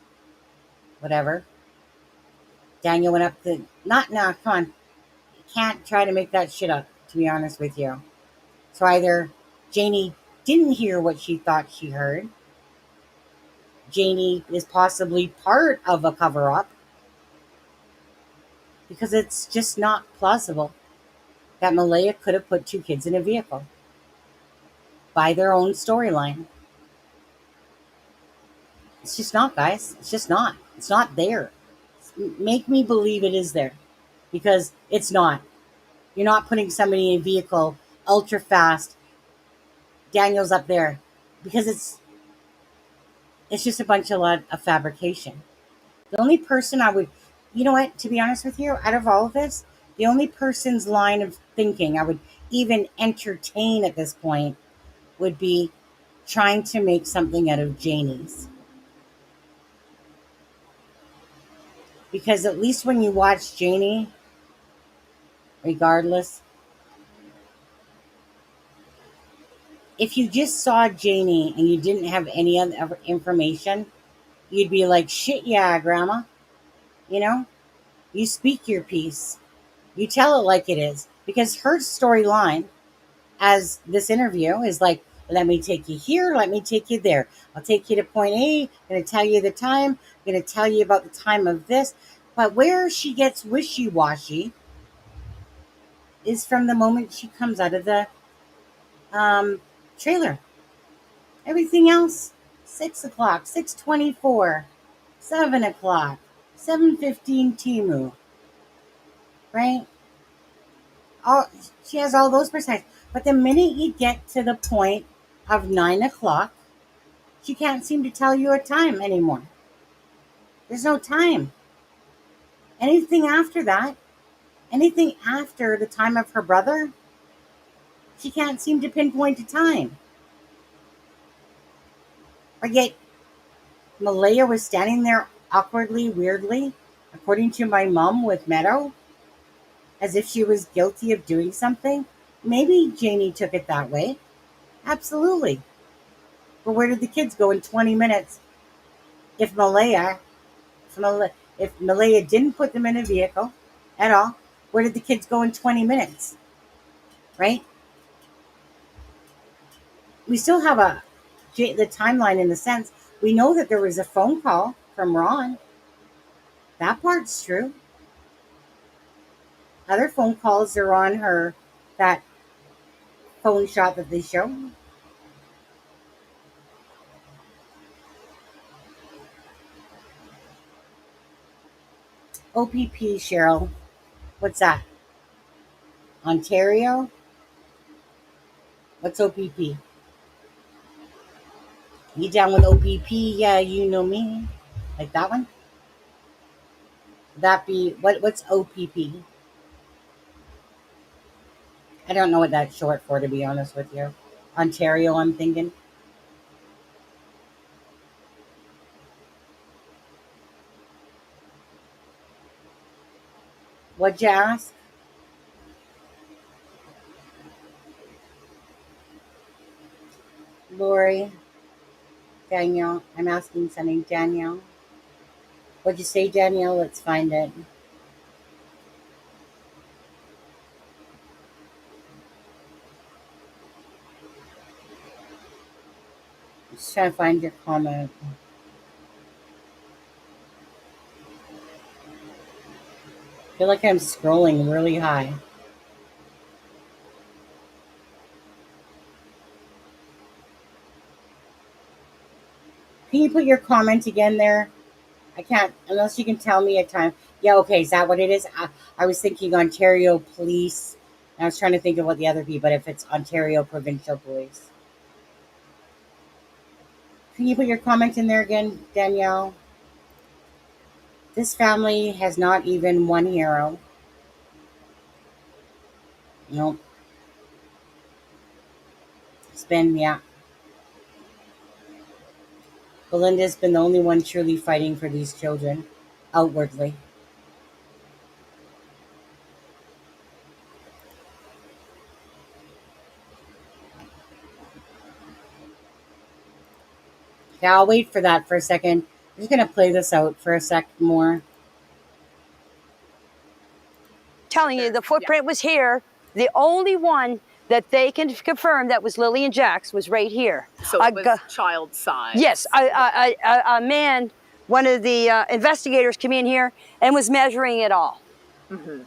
whatever. Daniel went up the, not now, come on. You can't try to make that shit up, to be honest with you. So either Janie didn't hear what she thought she heard, Janie is possibly part of a cover-up, because it's just not plausible that Malaya could have put 2 kids in a vehicle by their own storyline. It's just not, guys. It's just not. It's not there. Make me believe it is there, because it's not. You're not putting somebody in a vehicle ultra fast. Daniel's up there, because it's just a bunch of fabrication. The only person I would, you know what, to be honest with you, out of all of this, the only person's line of thinking I would even entertain at this point would be trying to make something out of Janie's. Because at least when you watch Janie, regardless, if you just saw Janie and you didn't have any other information, you'd be like, shit, yeah, Grandma. You speak your piece. You tell it like it is. Because her storyline, as this interview, is like, let me take you here, let me take you there. I'll take you to point A, I'm going to tell you the time, I'm going to tell you about the time of this. But where she gets wishy-washy is from the moment she comes out of the trailer. Everything else, 6 o'clock, 6:24, 7 o'clock, 7:15 Timu, right? She has all those precise. But the minute you get to the point of 9 o'clock, she can't seem to tell you a time anymore. There's no time. Anything after that, anything after the time of her brother, she can't seem to pinpoint a time. Or yet, Malaya was standing there awkwardly, weirdly, according to my mom with Meadow, as if she was guilty of doing something. Maybe Janie took it that way. Absolutely. But where did the kids go in 20 minutes if Malaya didn't put them in a vehicle at all? Where did the kids go in 20 minutes? Right? We still have the timeline in the sense we know that there was a phone call from Ron. That part's true. Other phone calls are on that phone shot that they show. OPP, Cheryl. What's that? Ontario? What's OPP? You down with OPP? Yeah, you know me. Like that one? Would that be, what's OPP? I don't know what that's short for, to be honest with you. Ontario, I'm thinking. What'd you ask? Lori. Danielle. I'm asking something, Danielle. What'd you say, Danielle? Let's find it. Just trying to find your comment. I feel like I'm scrolling really high. Can you put your comment again there? I can't, unless you can tell me a time. Yeah, okay, is that what it is? I was thinking Ontario Police. And I was trying to think of what the other be, but if it's Ontario Provincial Police. Can you put your comment in there again, Danielle? This family has not even one hero. Nope. It's been, yeah. Belinda's been the only one truly fighting for these children, outwardly. Yeah, I'll wait for that for a second. I'm just going to play this out for a sec more. Telling you the footprint was here. The only one that they can confirm that was Lily and Jack's was right here. So it was child size. Yes, a man, one of the investigators came in here and was measuring it all. Mm-hmm.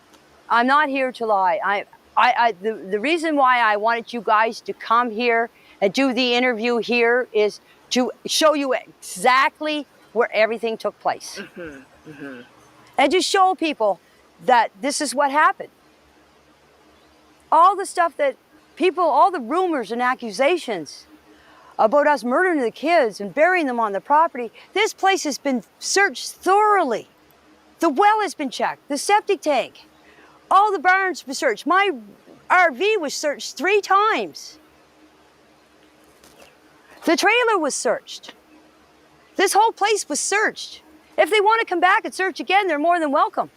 I'm not here to lie. The reason why I wanted you guys to come here and do the interview here is to show you exactly where everything took place. Mm-hmm. Mm-hmm. And to show people that this is what happened. All the stuff that people, all the rumors and accusations about us murdering the kids and burying them on the property, this place has been searched thoroughly. The well has been checked, the septic tank, all the barns have been searched. My RV was searched 3 times. The trailer was searched. This whole place was searched. If they want to come back and search again, they're more than welcome.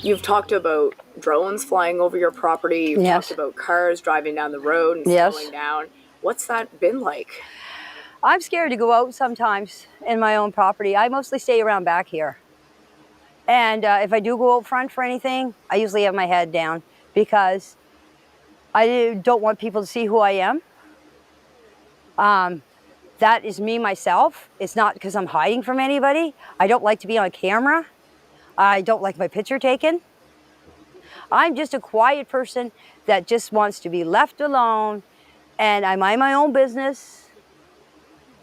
You've talked about drones flying over your property. You've Yes. talked about cars driving down the road and Yes. slowing down. What's that been like? I'm scared to go out sometimes in my own property. I mostly stay around back here. And if I do go out front for anything, I usually have my head down because I don't want people to see who I am. That is me myself. It's not because I'm hiding from anybody. I don't like to be on camera. I don't like my picture taken. I'm just a quiet person that just wants to be left alone, and I mind my own business.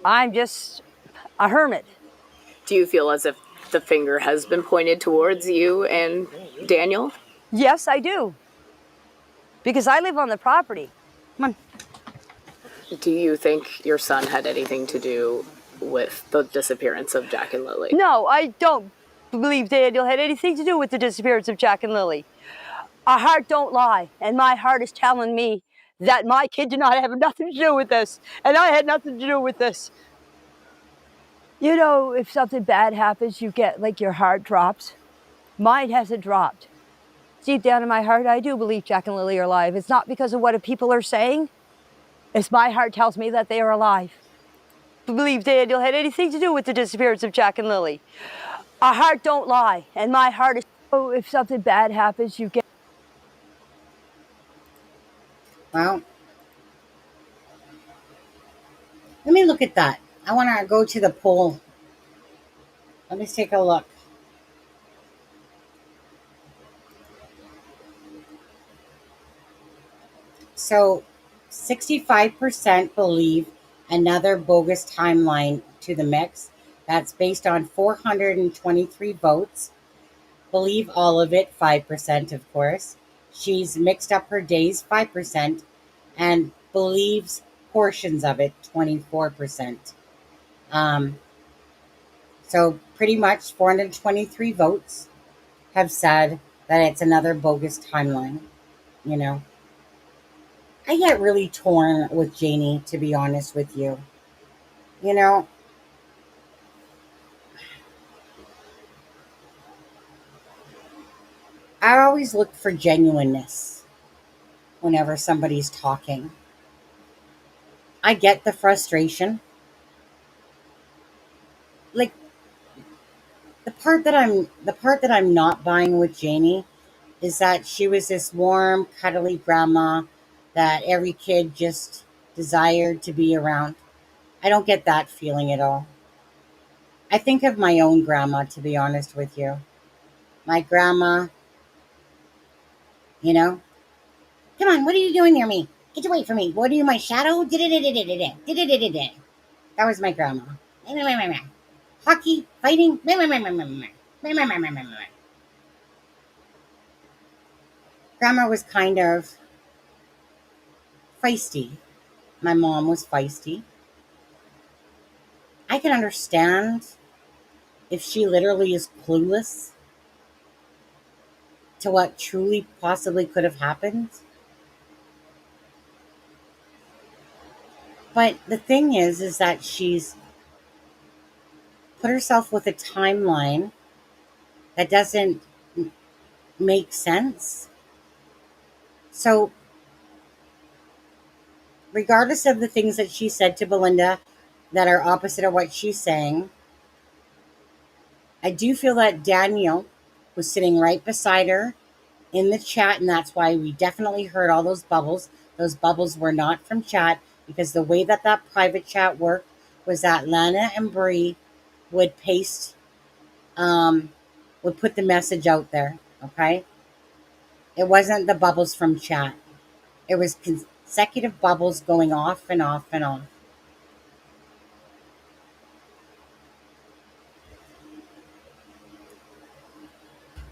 I'm just a hermit. Do you feel as if the finger has been pointed towards you and Daniel? Yes, I do. Because I live on the property. Come on. Do you think your son had anything to do with the disappearance of Jack and Lily? No, I don't believe Daniel had anything to do with the disappearance of Jack and Lily. Our heart don't lie, and my heart is telling me that my kid did not have nothing to do with this, and I had nothing to do with this. You know, if something bad happens, you get like your heart drops. Mine hasn't dropped. Deep down in my heart, I do believe Jack and Lily are alive. It's not because of what people are saying. It's my heart tells me that they are alive. I believe Daniel had anything to do with the disappearance of Jack and Lily. Our heart don't lie, and my heart is. Oh, if something bad happens, you get. Well, let me look at that. I want to go to the poll. Let me take a look. So, 65% believe another bogus timeline to the mix. That's based on 423 votes. Believe all of it, 5%, of course. She's mixed up her days, 5%. And believes portions of it, 24%. So pretty much 423 votes have said that it's another bogus timeline. You know, I get really torn with Janie, to be honest with you. You know, I always look for genuineness whenever somebody's talking. I get the frustration. Like, the part that I'm not buying with Janie is that she was this warm, cuddly grandma that every kid just desired to be around. I don't get that feeling at all. I think of my own grandma, to be honest with you. My grandma, you know, come on, what are you doing near me? Get away from me. What are you, my shadow? That was my grandma. Hockey, fighting. Grandma was kind of feisty. My mom was feisty. I can understand if she literally is clueless to what truly possibly could have happened. But the thing is that she's put herself with a timeline that doesn't make sense. So, regardless of the things that she said to Belinda that are opposite of what she's saying, I do feel that Daniel was sitting right beside her in the chat, and that's why we definitely heard all those bubbles. Those bubbles were not from chat, because the way that that private chat worked was that Lana and Bree would paste, um, would put the message out there. Okay, it wasn't the bubbles from chat. It was consecutive bubbles going off and off and off.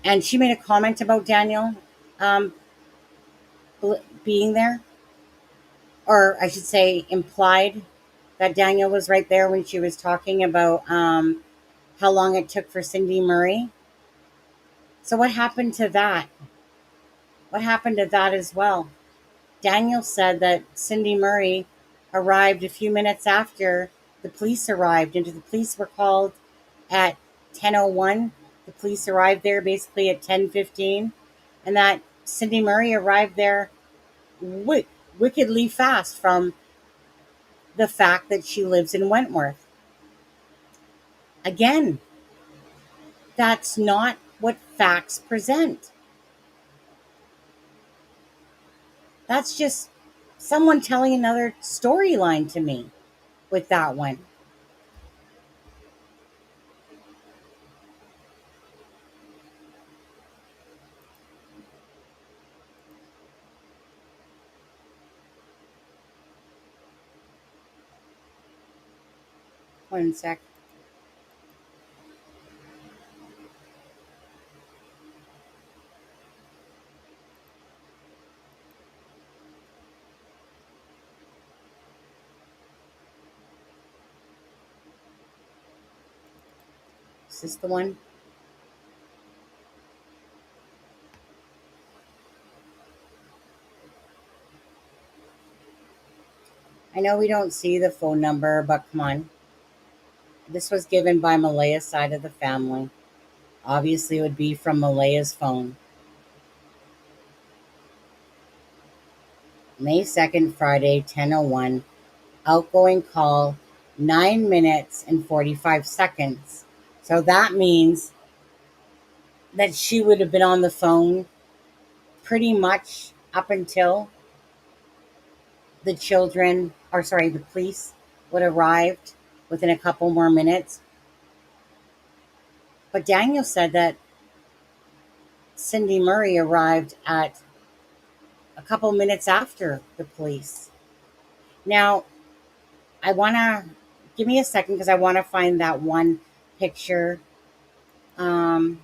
And she made a comment about Daniel, um, being there, or I should say, implied that Daniel was right there when she was talking about how long it took for Cindy Murray. So what happened to that? What happened to that as well? Daniel said that Cindy Murray arrived a few minutes after the police arrived, and the police were called at 10:01. The police arrived there basically at 10:15, and that Cindy Murray arrived there wickedly fast from the fact that she lives in Wentworth. Again, that's not what facts present. That's just someone telling another storyline to me with that one. One sec. Is this the one? I know we don't see the phone number, but come on. This was given by Malaya's side of the family. Obviously, it would be from Malaya's phone. May 2nd, Friday, 10:01. Outgoing call, 9 minutes and 45 seconds. So that means that she would have been on the phone pretty much up until the children, or sorry, the police would have arrived within a couple more minutes. But Daniel said that Cindy Murray arrived at a couple minutes after the police. Now, I want to give me a second because I want to find that one picture. Um,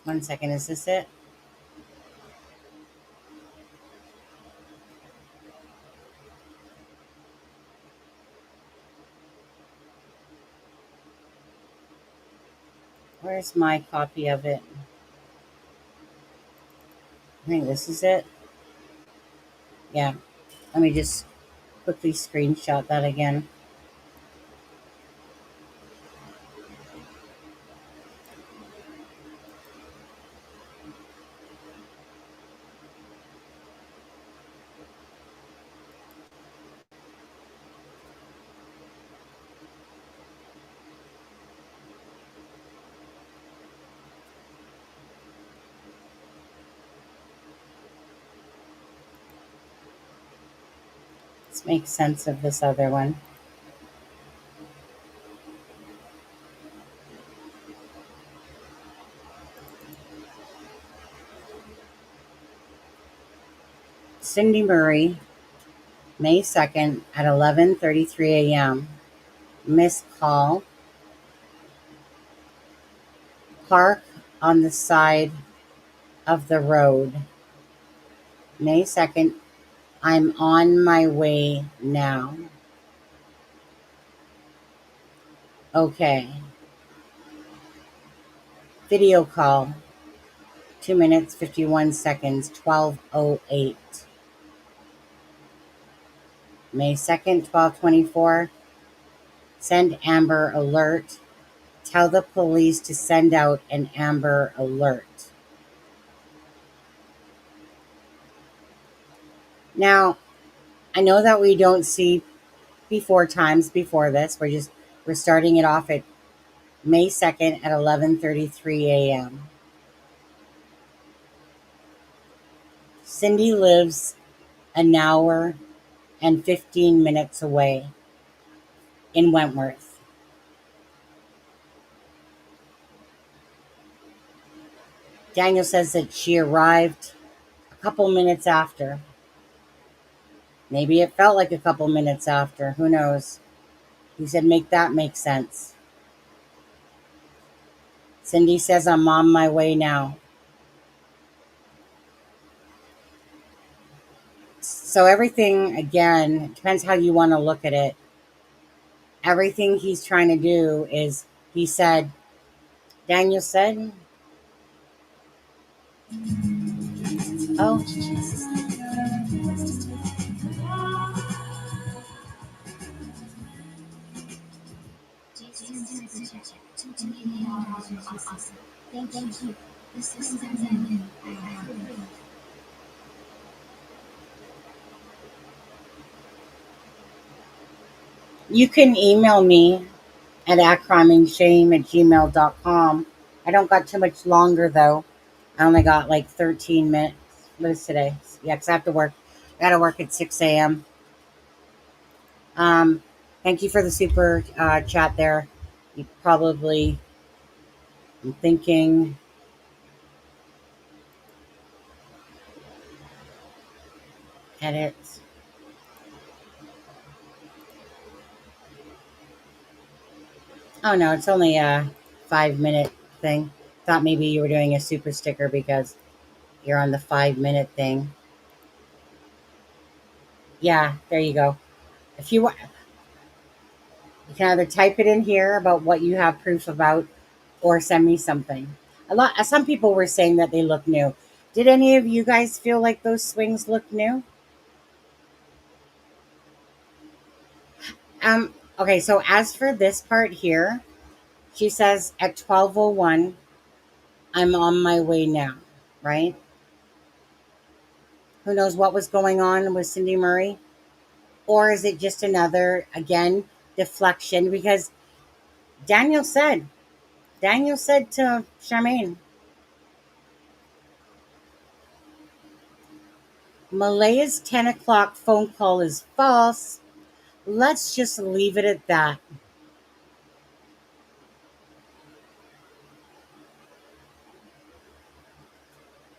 One second, is this it? Where's my copy of it? I think this is it. Yeah, let me just quickly screenshot that again. Let's make sense of this other one. Cindy Murray, May 2nd at 11:33 a.m. Missed call. Park on the side of the road. May 2nd. I'm on my way now. Okay. Video call. 2 minutes, 51 seconds, 12:08. May 2nd, 12:24. Send Amber Alert. Tell the police to send out an Amber Alert. Now, I know that we don't see times before this. We're starting it off at May 2nd at 11:33 a.m. Cindy lives an hour and 15 minutes away in Wentworth. Daniel says that she arrived a couple minutes after. Maybe it felt like a couple minutes after. Who knows? He said, make that make sense. Cindy says, I'm on my way now. So everything, again, depends how you want to look at it. Everything he's trying to do is, he said, Daniel said, oh, you can email me at acrimingshame@gmail.com. I don't got too much longer, though. I only got like 13 minutes. What is today? Yeah, because I have to work. I got to work at 6 a.m. Thank you for the super chat there. You probably, I'm thinking, edit. Oh no, it's only a 5-minute thing. Thought maybe you were doing a super sticker because you're on the 5-minute thing. Yeah, there you go. If you want, you can either type it in here about what you have proof about, or send me something. Some people were saying that they look new. Did any of you guys feel like those swings look new? Okay, so as for this part here, she says at 12:01, I'm on my way now, right? Who knows what was going on with Cindy Murray? Or is it just another, again, deflection? Because Daniel said to Charmaine, Malaya's 10 o'clock phone call is false. Let's just leave it at that.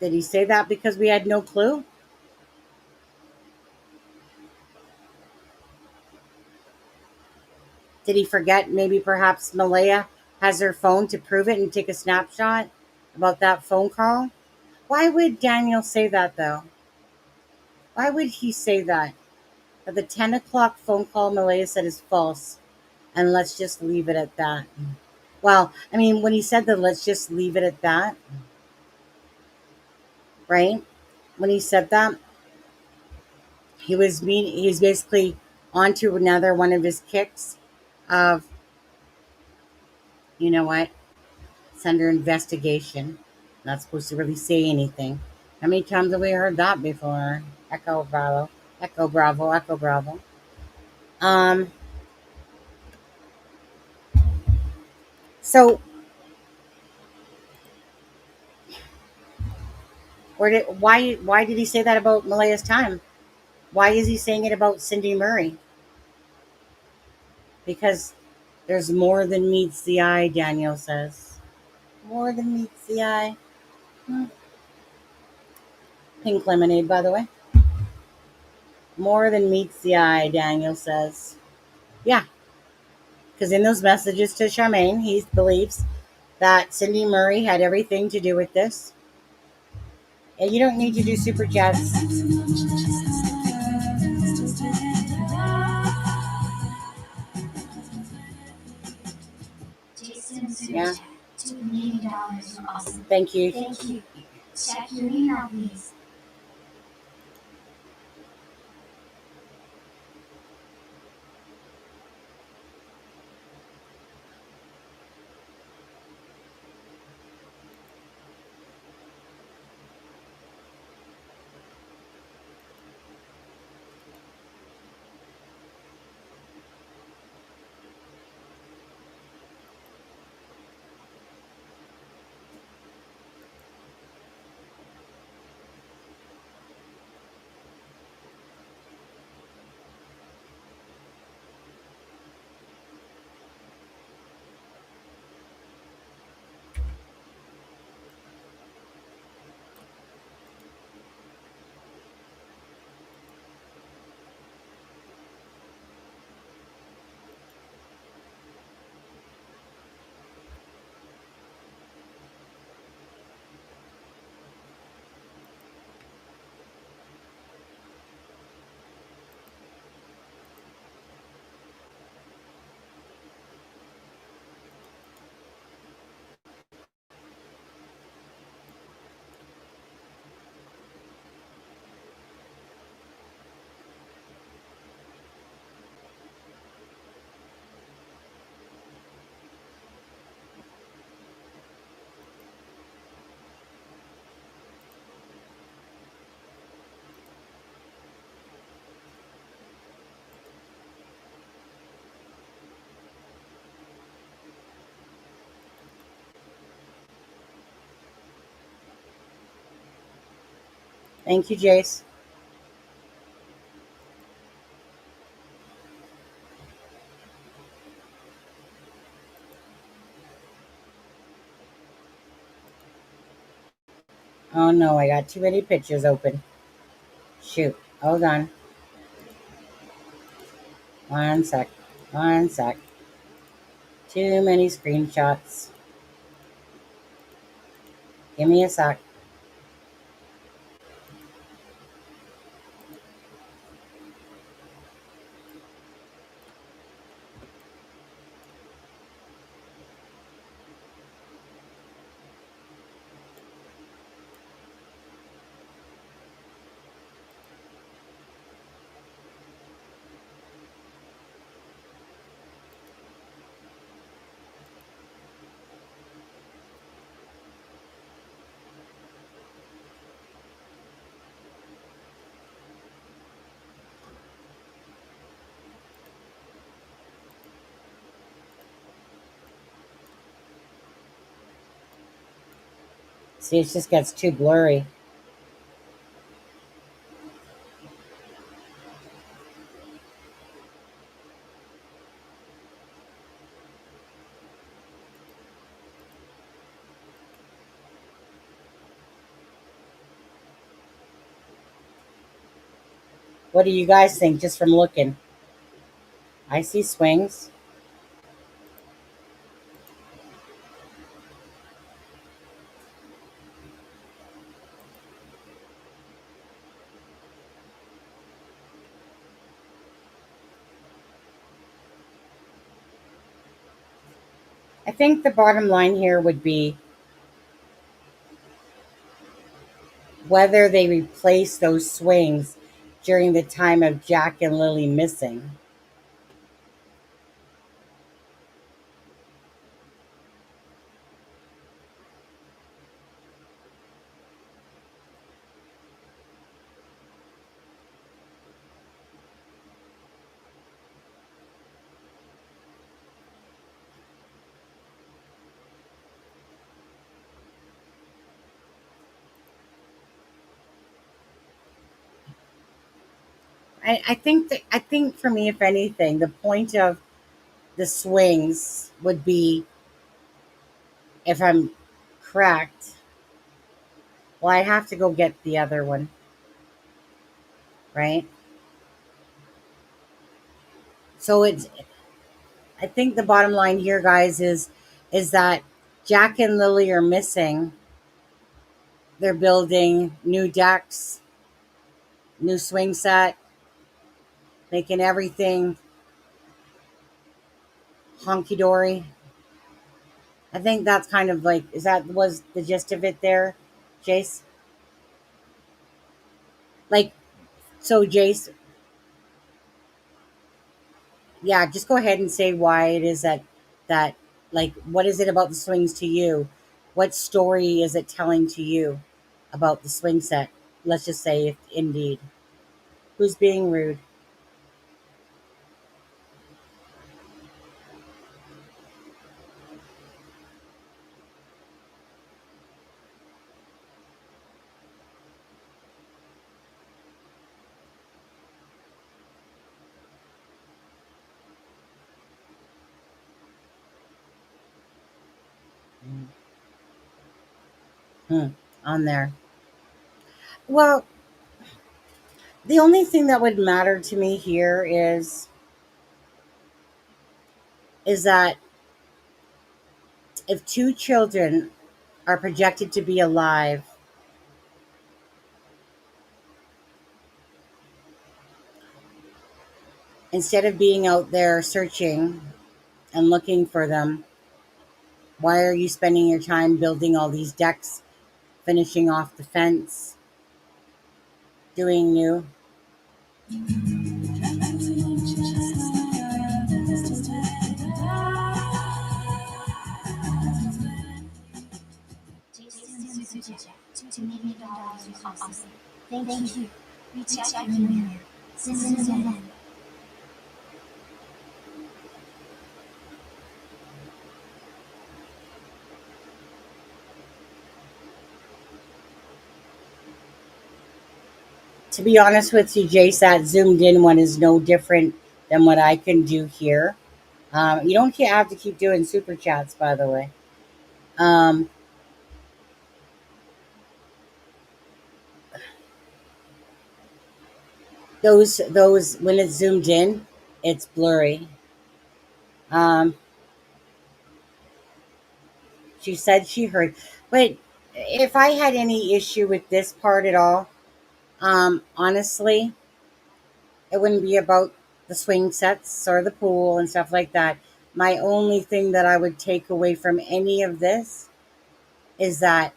Did he say that because we had no clue? Did he forget maybe perhaps Malaya has her phone to prove it and take a snapshot about that phone call? Why would Daniel say that, though? Why would he say that? That the 10 o'clock phone call Malaya said is false, and let's just leave it at that. Well, I mean, when he said that, let's just leave it at that, right? When he said that, he's basically onto another one of his kicks of, you know what, it's under investigation. Not supposed to really say anything. How many times have we heard that before? Echo Bravo, Echo Bravo, Echo Bravo. So why did he say that about Malaya's time? Why is he saying it about Cindy Murray? Because there's more than meets the eye, Daniel says. More than meets the eye. Hmm. Pink lemonade, by the way. More than meets the eye, Daniel says. Yeah, because in those messages to Charmaine, he believes that Cindy Murray had everything to do with this. And you don't need to do super chats. Yeah. Awesome. Thank you. Thank you. Check your email, please. Thank you, Jace. Oh no, I got too many pictures open. Shoot. Hold on. One sec. One sec. Too many screenshots. Give me a sec. See, it just gets too blurry. What do you guys think just from looking? I see swings. I think the bottom line here would be whether they replace those swings during the time of Jack and Lily missing. I think for me, if anything, the point of the swings would be, if I'm correct, well, I have to go get the other one, right? So it's, I think the bottom line here, guys, is that Jack and Lily are missing. They're building new decks, new swing set, making everything honky dory. I think that's kind of like, is that was the gist of it there, Jace? Like, so Jace, yeah, just go ahead and say why it is that like, what is it about the swings to you? What story is it telling to you about the swing set? Let's just say, if indeed. Who's being rude? Hmm, on there. Well, the only thing that would matter to me here is that if two children are projected to be alive, instead of being out there searching and looking for them, why are you spending your time building all these decks, finishing off the fence, doing new? Thank you. Jack&Lilly. To be honest with you, Jace, that zoomed in one is no different than what I can do here. You don't have to keep doing super chats, by the way. Um, those when it's zoomed in, it's blurry. Um, she said she heard, but if I had any issue with this part at all, honestly, it wouldn't be about the swing sets or the pool and stuff like that. My only thing that I would take away from any of this is that,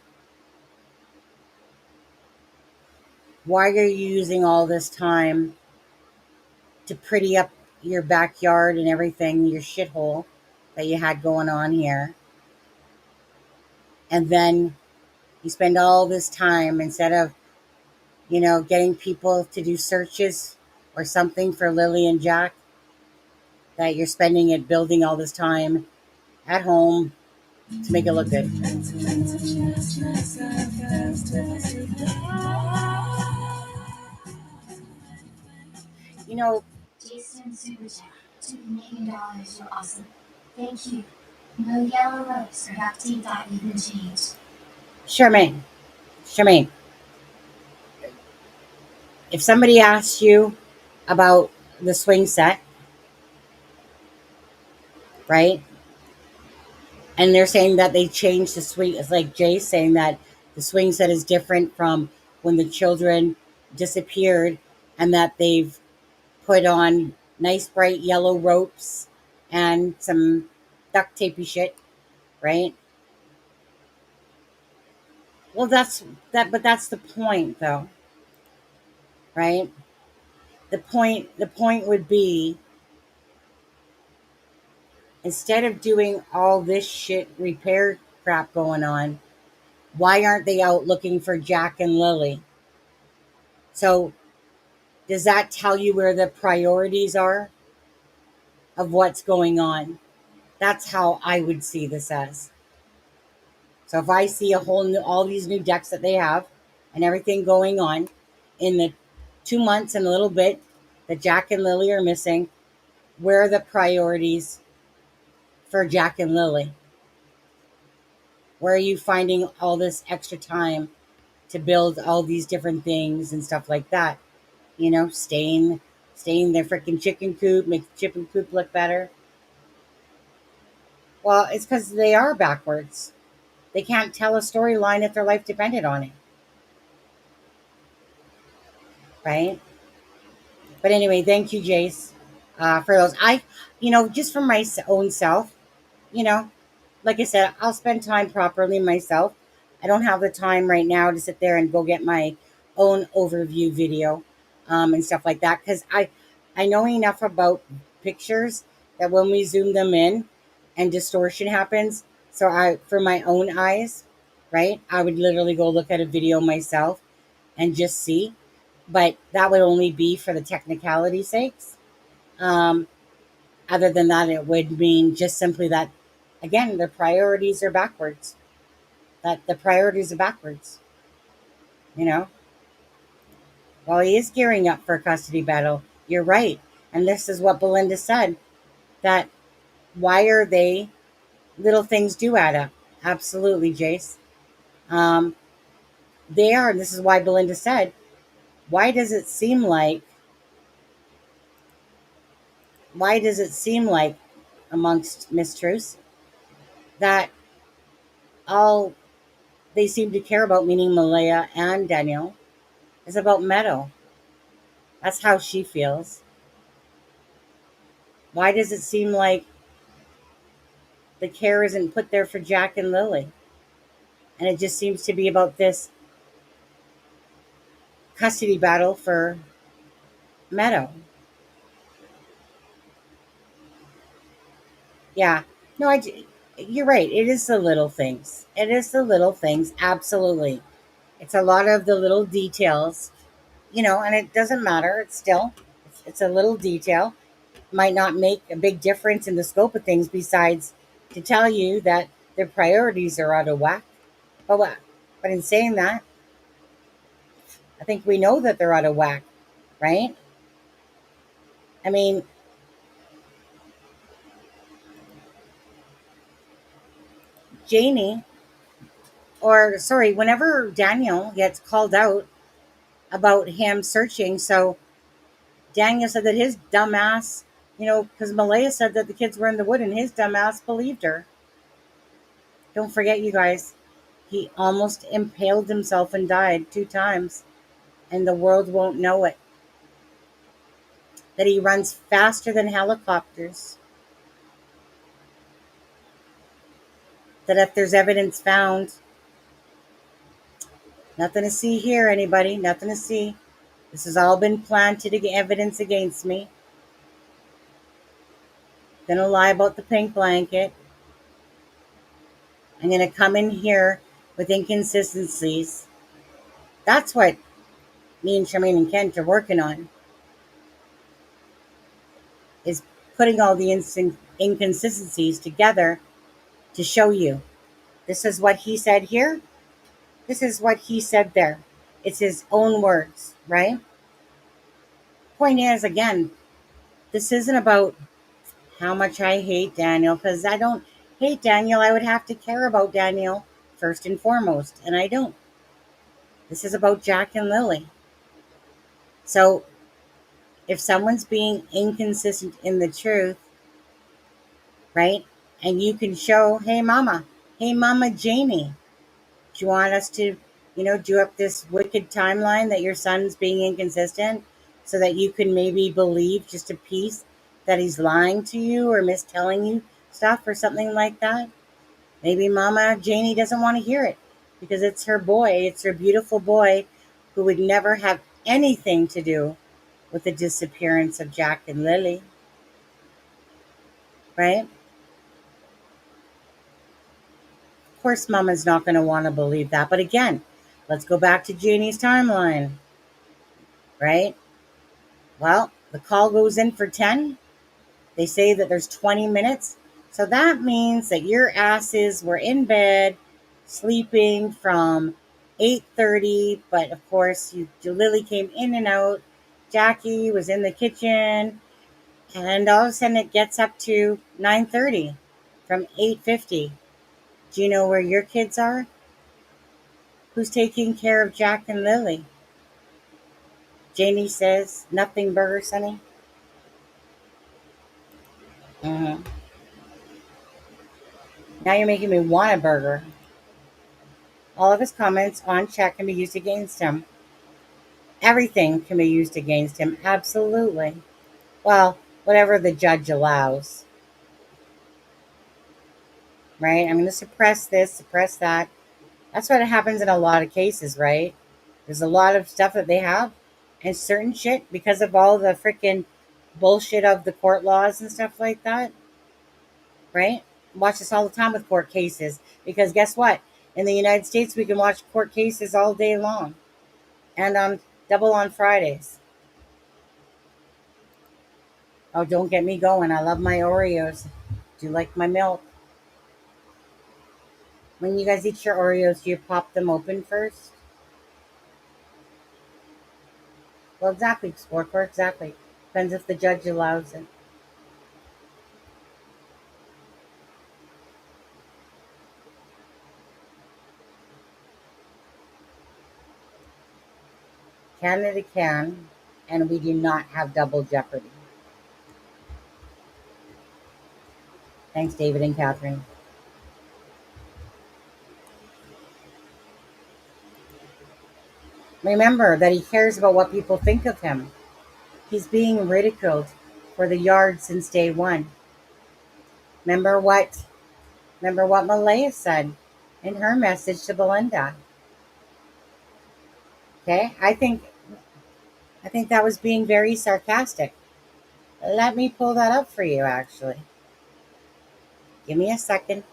why are you using all this time to pretty up your backyard and everything, your shithole that you had going on here? And then you spend all this time, instead of, getting people to do searches or something for Lily and Jack, that you're spending it building all this time at home to make it look good. You know, Jason Super Chat. $2 You're awesome. Thank you. No yellow roads or update that even changed. Charmaine, if somebody asks you about the swing set, right? And they're saying that they changed the swing. It's like Jay saying that the swing set is different from when the children disappeared, and that they've put on nice bright yellow ropes and some duct tapey shit, right? Well, that's that, but that's the point, though, right? The point would be, instead of doing all this shit repair crap going on, why aren't they out looking for Jack and Lily? So, does that tell you where the priorities are of what's going on? That's how I would see this as. So if I see all these new decks that they have and everything going on in the 2 months and a little bit that Jack and Lily are missing. Where are the priorities for Jack and Lily? Where are you finding all this extra time to build all these different things and stuff like that? You know, staying their freaking chicken coop, make the chicken coop look better. Well, it's because they are backwards. They can't tell a storyline if their life depended on it, right? But anyway, thank you, Jace, for those. Just for my own self, you know, like I said, I'll spend time properly myself. I don't have the time right now to sit there and go get my own overview video and stuff like that because I know enough about pictures that when we zoom them in and distortion happens, so for my own eyes, right, I would literally go look at a video myself and just see. But that would only be for the technicality sakes. Um, Other than that, it would mean just simply that, again, the priorities are backwards. That the priorities are backwards, you know? While he is gearing up for a custody battle, you're right. And this is what Belinda said, that why are they, little things do add up. Absolutely, Jace. Um, they are, and this is why Belinda said, why does it seem like, amongst mistruths, that all they seem to care about, meaning Malaya and Daniel, is about Meadow. That's how she feels. Why does it seem like the care isn't put there for Jack and Lily? And it just seems to be about this custody battle for Meadow. Yeah. No, you're right. It is the little things. It is the little things. Absolutely. It's a lot of the little details, and it doesn't matter. It's a little detail. Might not make a big difference in the scope of things besides to tell you that their priorities are out of whack. But in saying that, I think we know that they're out of whack, right? I mean, Janie, whenever Daniel gets called out about him searching, so Daniel said that his dumbass, because Malaya said that the kids were in the wood and his dumbass believed her. Don't forget, you guys, he almost impaled himself and died 2 times, and the world won't know it. That he runs faster than helicopters. That if there's evidence found, nothing to see here, anybody, nothing to see. This has all been planted evidence against me. Gonna lie about the pink blanket. I'm gonna come in here with inconsistencies. That's what me and Charmaine and Kent are working on, is putting all the inconsistencies together to show you. This is what he said here. This is what he said there. It's his own words, right? Point is, again, this isn't about how much I hate Daniel, because I don't hate Daniel. I would have to care about Daniel first and foremost, and I don't. This is about Jack and Lily. So if someone's being inconsistent in the truth, right, and you can show, hey mama Janie, do you want us to, do up this wicked timeline that your son's being inconsistent so that you can maybe believe just a piece that he's lying to you or mistelling you stuff or something like that? Maybe Mama Janie doesn't want to hear it because it's her boy. It's her beautiful boy who would never have anything to do with the disappearance of Jack and Lily. Right? Of course, Mama's not going to want to believe that. But again, let's go back to Janie's timeline. Right? Well, the call goes in for 10. They say that there's 20 minutes. So that means that your asses were in bed, sleeping from 8:30. But of course, Lily came in and out Jackie was in the kitchen, and all of a sudden it gets up to 9:30 from 8:50. Do you know where your kids are? Who's taking care of Jack and Lily? Janie says, nothing burger, Sonny. Mm-hmm. Now you're making me want a burger. All of his comments on Jack can be used against him. Everything can be used against him. Absolutely. Well, whatever the judge allows. Right? I'm going to suppress this, suppress that. That's what happens in a lot of cases, right? There's a lot of stuff that they have and certain shit because of all the freaking bullshit of the court laws and stuff like that. Right? Watch this all the time with court cases because guess what? In the United States, we can watch court cases all day long and on double on Fridays. Oh, don't get me going. I love my Oreos. Do you like my milk? When you guys eat your Oreos, do you pop them open first? Well, exactly, Scorecard, exactly. Depends if the judge allows it. Canada can, and we do not have double jeopardy. Thanks, David and Catherine. Remember that he cares about what people think of him. He's being ridiculed for the yard since day one. Remember what Malaya said in her message to Belinda. Okay, I think that was being very sarcastic. Let me pull that up for you, actually. Give me a second.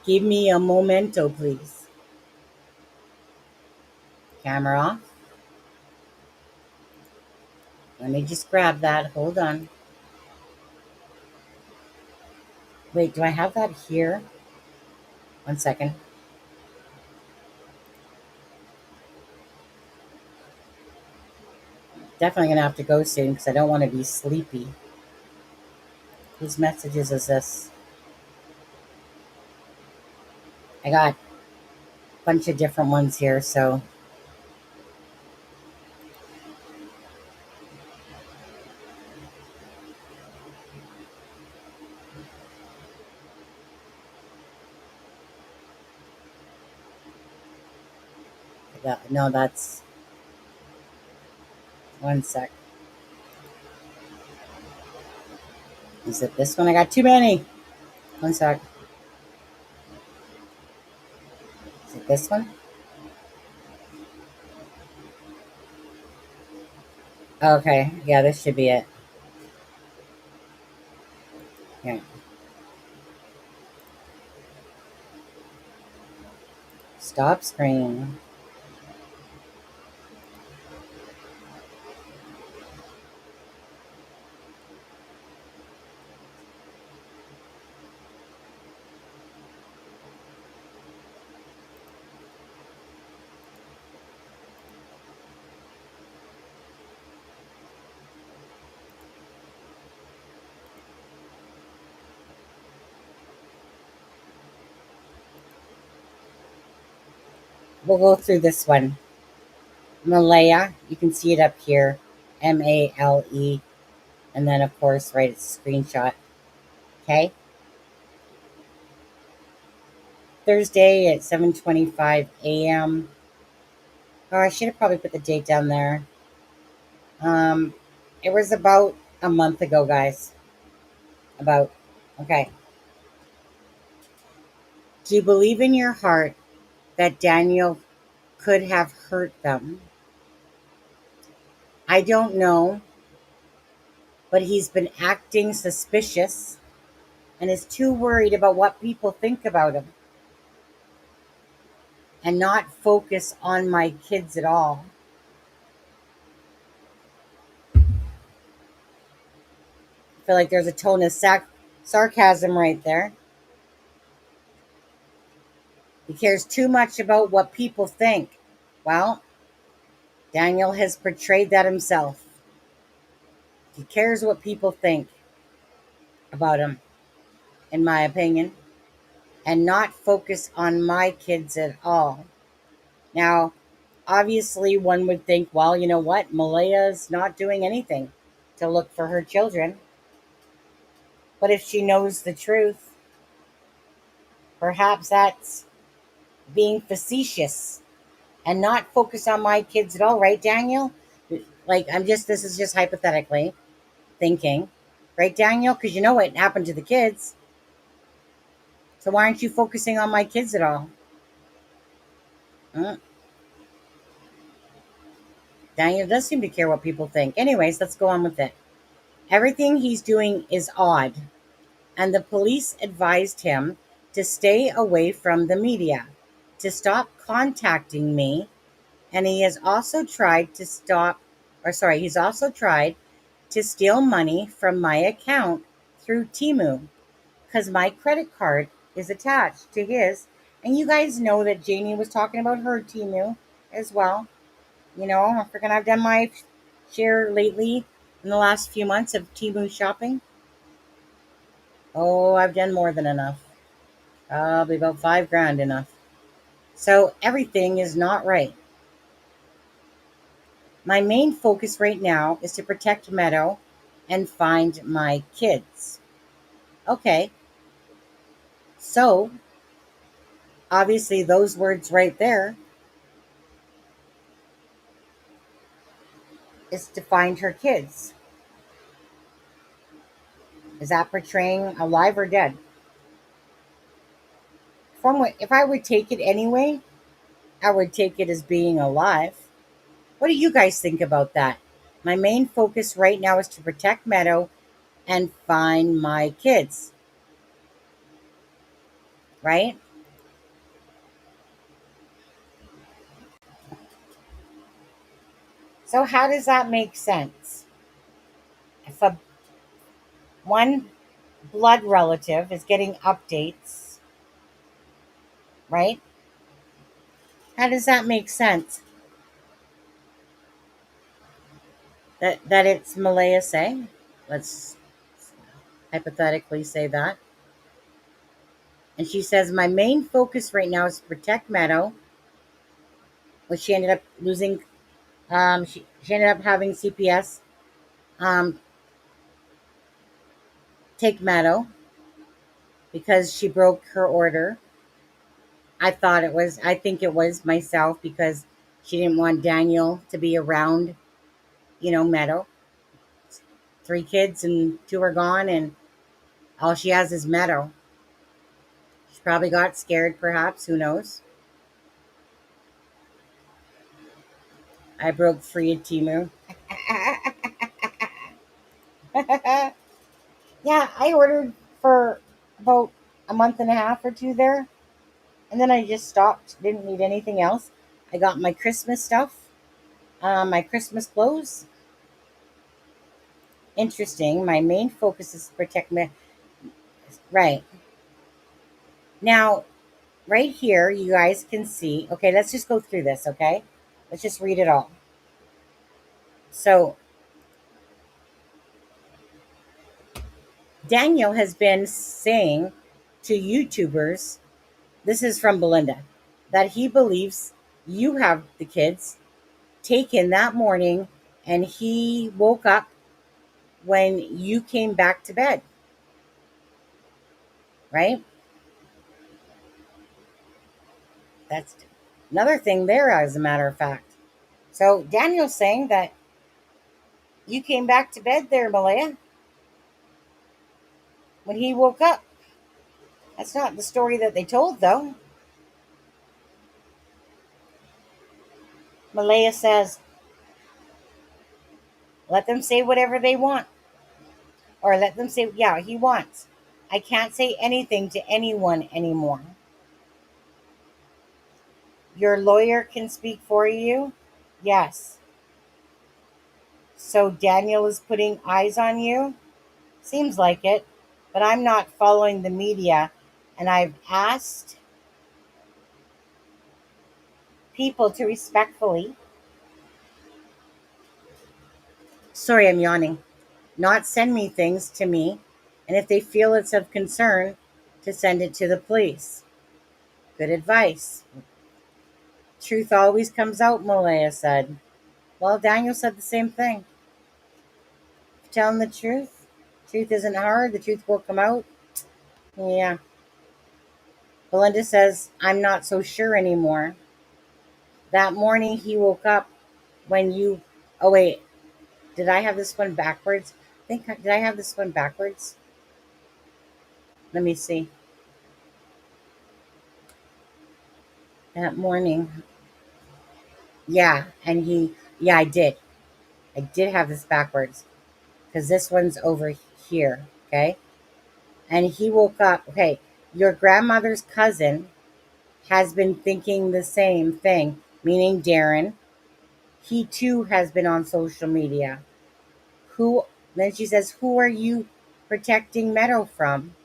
Give me a momento, please. Camera off. Let me just grab that. Hold on. Wait, do I have that here? 1 second. Definitely going to have to go soon because I don't want to be sleepy. Whose messages is this? I got a bunch of different ones here, so. No, that's. 1 sec. Is it this one? I got too many. 1 sec. Is it this one? Okay, yeah, this should be it. Yeah. Stop screen. We'll go through this one. Malaya, you can see it up here. Male. And then, of course, right, it's a screenshot. Okay. Thursday at 7:25 a.m. Oh, I should have probably put the date down there. It was about a month ago, guys. Okay. Do you believe in your heart that Daniel could have hurt them? I don't know, but he's been acting suspicious and is too worried about what people think about him and not focus on my kids at all. I feel like there's a tone of sarcasm right there. He cares too much about what people think. Well, Daniel has portrayed that himself. He cares what people think about him, in my opinion, and not focus on my kids at all. Now, obviously, one would think, well, you know what? Malaya's not doing anything to look for her children. But if she knows the truth, perhaps that's being facetious and not focus on my kids at all, right, Daniel? Like, this is just hypothetically thinking, right, Daniel? Because you know what happened to the kids. So why aren't you focusing on my kids at all? Mm. Daniel does seem to care what people think. Anyways, let's go on with it. Everything he's doing is odd, and the police advised him to stay away from the media, to stop contacting me, and he has also tried to he's also tried to steal money from my account through Timu, because my credit card is attached to his. And you guys know that Janie was talking about her Timu as well. You know, I forget, I've done my share lately in the last few months of Timu shopping. Oh, I've done more than enough. Probably about $5,000 enough. So everything is not right. My main focus right now is to protect Meadow and find my kids. Okay. So, obviously, those words right there is to find her kids. Is that portraying alive or dead? If I would take it anyway, I would take it as being alive. What do you guys think about that? My main focus right now is to protect Meadow and find my kids. Right? So how does that make sense? If one blood relative is getting updates, right? How does that make sense? That it's Malaya saying? Let's hypothetically say that. And she says, my main focus right now is to protect Meadow, which she ended up losing. She ended up having CPS take Meadow because she broke her order. I think it was myself because she didn't want Daniel to be around, Meadow. 3 kids and 2 are gone, and all she has is Meadow. She probably got scared, perhaps. Who knows? I broke free at Timu. Yeah, I ordered for about a month and a half or 2 there, and then I just stopped. Didn't need anything else. I got my Christmas stuff, my Christmas clothes. Interesting. My main focus is to protect me. Right. Now, right here, you guys can see. Okay, let's just go through this, okay? Let's just read it all. So, Daniel has been saying to YouTubers, this is from Belinda, that he believes you have the kids taken that morning and he woke up when you came back to bed. Right? That's another thing there, as a matter of fact. So Daniel's saying that you came back to bed there, Malaya, when he woke up. That's not the story that they told, though. Malaya says, let them say whatever they want. Or let them say, yeah, he wants. I can't say anything to anyone anymore. Your lawyer can speak for you? Yes. So Daniel is putting eyes on you? Seems like it. But I'm not following the media. And I've asked people to respectfully Sorry, I'm yawning. Not send me things to me, and if they feel it's of concern, to send it to the police. Good advice. Truth always comes out, Malaya said. Well, Daniel said the same thing. Telling the truth isn't hard, the truth will come out. Yeah. Belinda says, I'm not so sure anymore. That morning he woke up when you. Oh, wait. Did I have this one backwards? Did I have this one backwards? Let me see. That morning. Yeah. And he. Yeah, I did. I did have this backwards. Because this one's over here. Okay. And he woke up. Okay. Your grandmother's cousin has been thinking the same thing, meaning Darren. He too has been on social media. Who Then she says, who are you protecting Meadow from?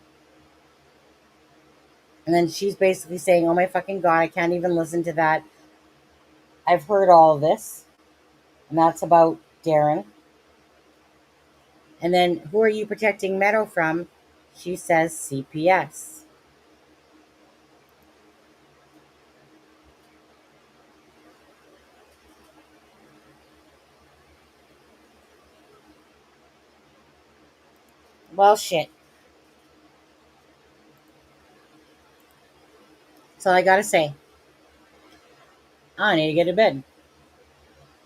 And then she's basically saying, oh my fucking God, I can't even listen to that. I've heard all of this. And that's about Darren. And then who are you protecting Meadow from? She says CPS. Well, shit. That's all I gotta say. I need to get to bed.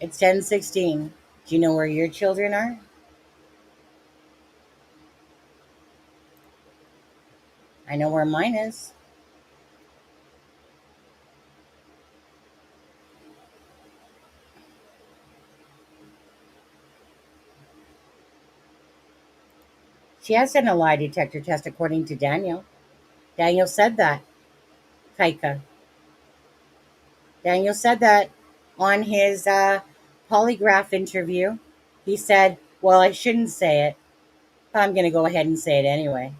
It's 10:16. Do you know where your children are? I know where mine is. She has done a lie detector test, according to Daniel. Daniel said that. Kaika. Daniel said that on his polygraph interview. He said, well, I shouldn't say it, but I'm going to go ahead and say it anyway.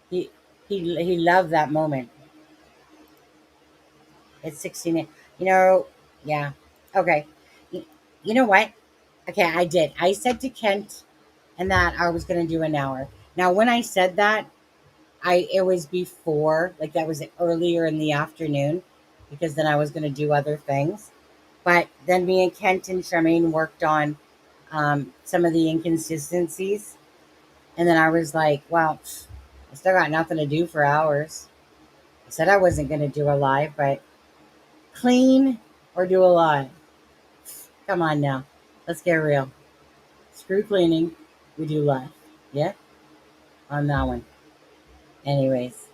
He, he loved that moment. It's 16. Yeah. Okay. You know what? Okay, I did. I said to Kent and that I was going to do an hour. Now, when I said that, it was before, like that was earlier in the afternoon, because then I was going to do other things. But then me and Kent and Charmaine worked on some of the inconsistencies. And then I was like, well, I still got nothing to do for hours. I said I wasn't going to do a live, but clean or do a live? Come on now. Let's get real. Screw cleaning. We do live. Yeah? On that one. Anyways.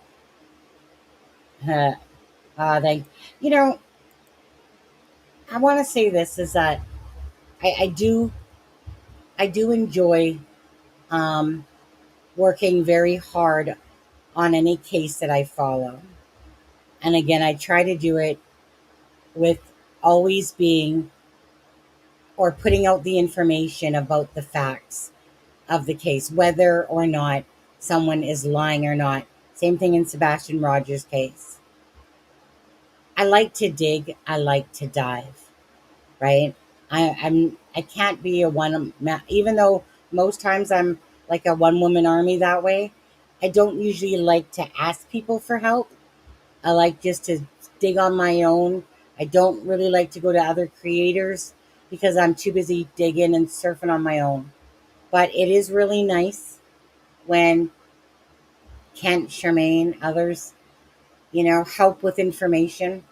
Thank you. Know, I want to say this is that I do enjoy um, working very hard on any case that I follow. And again, I try to do it with always being or putting out the information about the facts of the case, whether or not someone is lying or not. Same thing in Sebastian Rogers' case. I like to dig, I like to dive, right? I can't be a one man, even though most times I'm like a one woman army that way. I don't usually like to ask people for help. I like just to dig on my own. I don't really like to go to other creators because I'm too busy digging and surfing on my own. But it is really nice when Kent, Charmaine, others, help with information.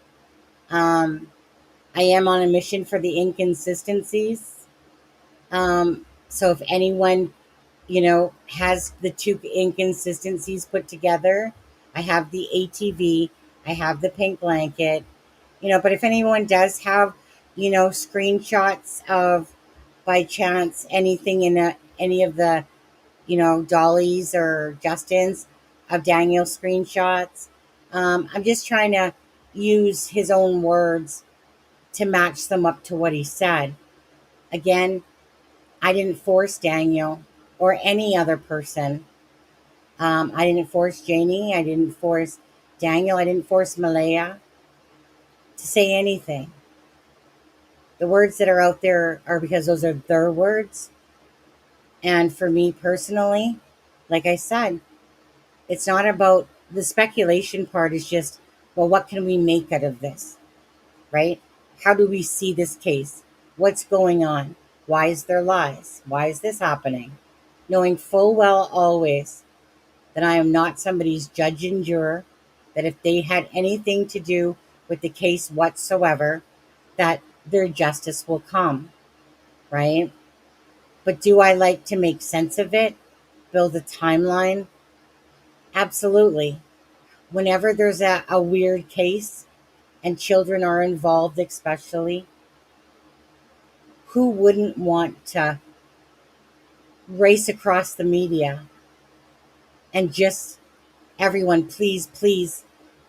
Um, I am on a mission for the inconsistencies. So if anyone, has the two inconsistencies put together, I have the ATV, I have the pink blanket, but if anyone does have, screenshots of by chance anything in any of the, Dolly's or Justin's of Daniel's screenshots, I'm just trying to use his own words to match them up to what he said. Again, I didn't force Daniel or any other person. I didn't force Janie. I didn't force Daniel. I didn't force Malaya to say anything. The words that are out there are because those are their words. And for me personally, like I said, it's not about the speculation part, is just, well, what can we make out of this, right? How do we see this case? What's going on? Why is there lies? Why is this happening? Knowing full well always that I am not somebody's judge and juror, that if they had anything to do with the case whatsoever, that their justice will come, right? But do I like to make sense of it? Build a timeline? Absolutely. Whenever there's a weird case and children are involved, especially, who wouldn't want to race across the media and just, everyone, please, please,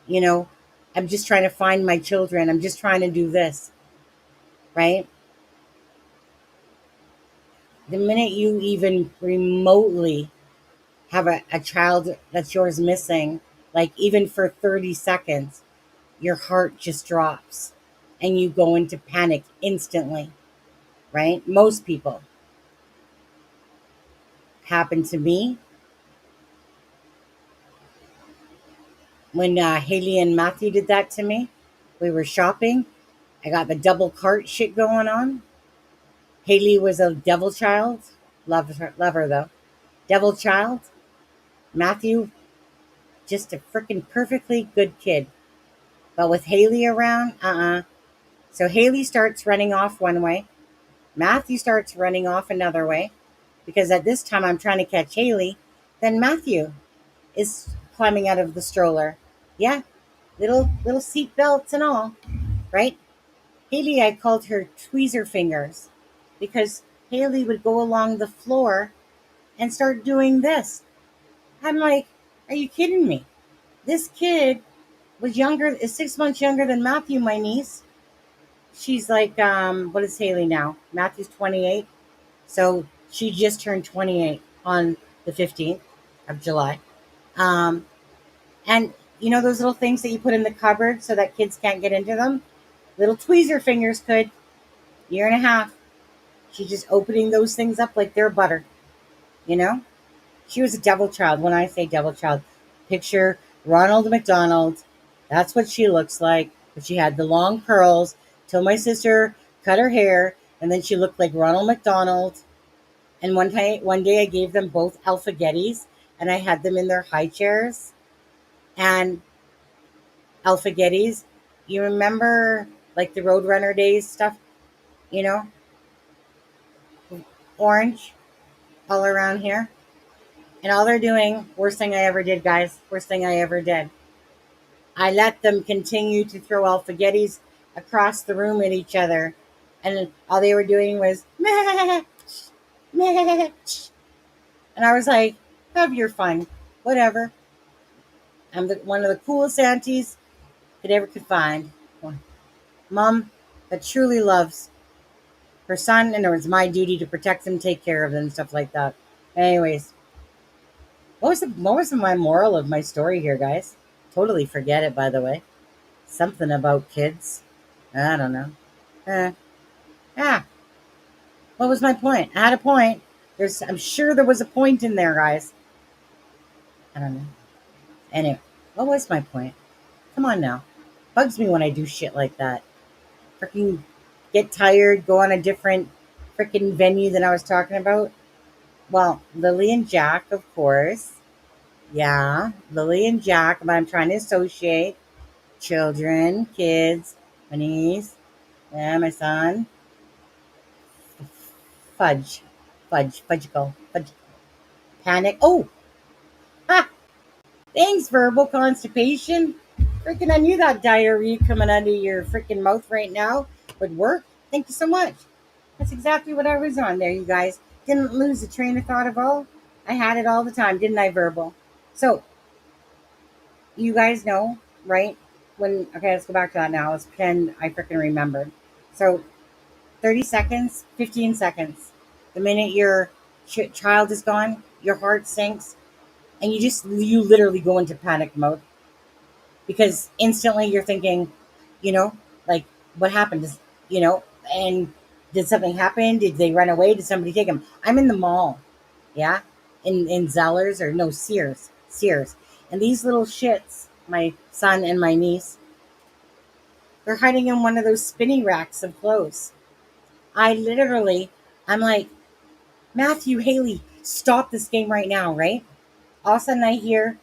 you know, I'm just trying to find my children. I'm just trying to do this, right? The minute you even remotely have a child that's yours missing, like even for 30 seconds, your heart just drops and you go into panic instantly, right? Most people. Happened to me when Haley and Matthew did that to me. We were shopping. I got the double cart shit going on. Haley was a devil child. Love her though. Devil child. Matthew, just a freaking perfectly good kid. But with Haley around, So Haley starts running off one way. Matthew starts running off another way. Because at this time I'm trying to catch Haley. Then Matthew is climbing out of the stroller. Yeah, little seat belts and all, right? Haley, I called her tweezer fingers because Haley would go along the floor and start doing this. I'm like, are you kidding me? This kid is 6 months younger than Matthew, my niece. She's like, what is Haley now? Matthew's 28. So she just turned 28 on the 15th of July. Um, and you know those little things that you put in the cupboard so that kids can't get into them? Little tweezer fingers could. Year and a half. She's just opening those things up like they're butter. You know? She was a devil child. When I say devil child, picture Ronald McDonald. That's what she looks like. But she had the long curls till my sister cut her hair, and then she looked like Ronald McDonald. And one day I gave them both alphagettis, and I had them in their high chairs. And alphagettis, you remember like the Roadrunner days stuff, you know? Orange all around here. And all they're doing, worst thing I ever did, guys, worst thing I ever did. I let them continue to throw alphagettis across the room at each other. And all they were doing was, meh, meh. And I was like, have your fun. Whatever. I'm one of the coolest aunties that ever could find. Mom that truly loves her son, and it was my duty to protect them, take care of them, stuff like that. Anyways, what was my moral of my story here, guys? Totally forget it, by the way. Something about kids. I don't know. Ah, what was my point? I had a point. I'm sure there was a point in there, guys. I don't know. Anyway, what was my point? Come on now. Bugs me when I do shit like that. Freaking get tired, go on a different freaking venue than I was talking about. Well, Lily and Jack, of course. Yeah, Lily and Jack, but I'm trying to associate children, kids, my niece, yeah, my son. Fudge. Panic. Oh, ha! Thanks, verbal constipation. Freaking, I knew that diarrhea coming out of your freaking mouth right now would work. Thank you so much. That's exactly what I was on there, you guys. Didn't lose the train of thought of all. I had it all the time, didn't I, verbal? So, you guys know, right? Okay, let's go back to that now. Let's pretend I freaking remembered. So, 30 seconds, 15 seconds. The minute your child is gone, your heart sinks, and you literally go into panic mode because instantly you're thinking, you know, like what happened is, you know, And did something happen? Did they run away? Did somebody take them? I'm in the mall, yeah, in Zellers or no Sears, and these little shits, my son and my niece, they're hiding in one of those spinning racks of clothes. I'm like, Matthew, Haley, stop this game right now, right? All of a sudden I hear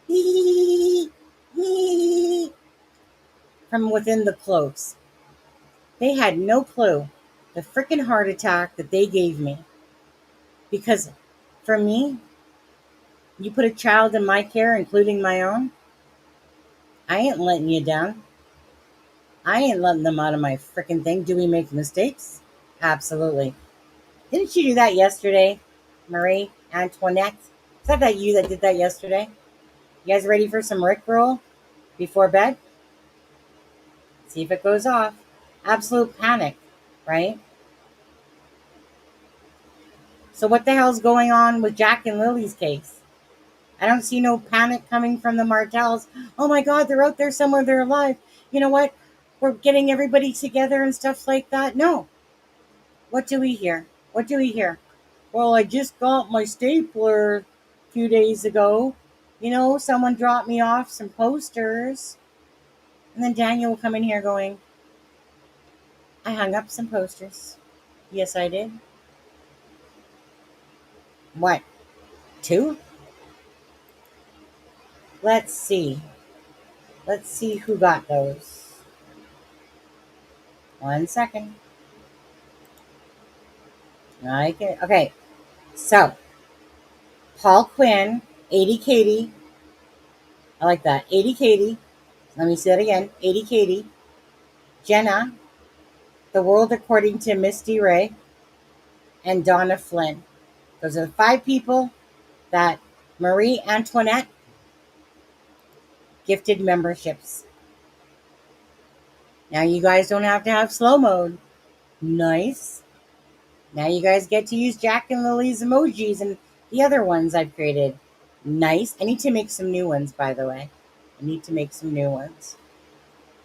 hee, hee, from within the clothes. They had no clue the freaking heart attack that they gave me. Because for me, you put a child in my care, including my own, I ain't letting you down. I ain't letting them out of my freaking thing. Do we make mistakes? Absolutely. Didn't you do that yesterday, Marie Antoinette? Is that you that did that yesterday? You guys ready for some Rickroll before bed? See if it goes off. Absolute panic, right? So what the hell's going on with Jack and Lily's case? I don't see no panic coming from the Martells. Oh my God, they're out there somewhere. They're alive. You know what? We're getting everybody together and stuff like that. No. What do we hear? What do we hear? Well, I just got my stapler a few days ago. You know, someone dropped me off some posters. And then Daniel will come in here going, I hung up some posters. Yes, I did. What? 2? Let's see. Let's see who got those. 1 second. Okay. So, Paul Quinn, 80 Katie. I like that. 80 Katie. Let me say that again. 80 Katie. Jenna, The World According to Misty Ray, and Donna Flynn. Those are the 5 people that Marie Antoinette gifted memberships. Now you guys don't have to have slow mode. Nice. Now you guys get to use Jack and Lily's emojis and the other ones I've created. Nice. I need to make some new ones, by the way. I need to make some new ones.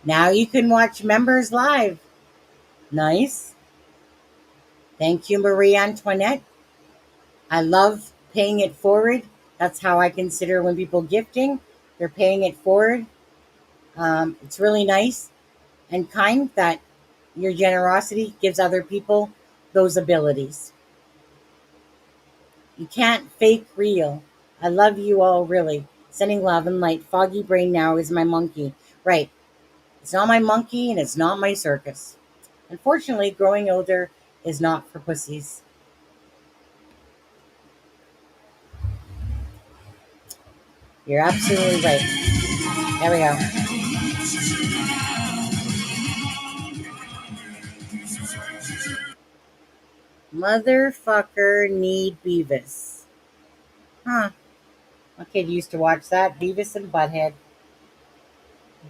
Now you can watch members live. Nice. Thank you, Marie Antoinette. I love paying it forward. That's how I consider when people gifting. They're paying it forward. It's really nice and kind that your generosity gives other people those abilities. You can't fake real. I love you all, really. Sending love and light. Foggy brain now is my monkey. Right. It's not my monkey and it's not my circus. Unfortunately, growing older is not for pussies. You're absolutely right. There we go. Motherfucker need Beavis. Huh. My kid used to watch that. Beavis and Butthead.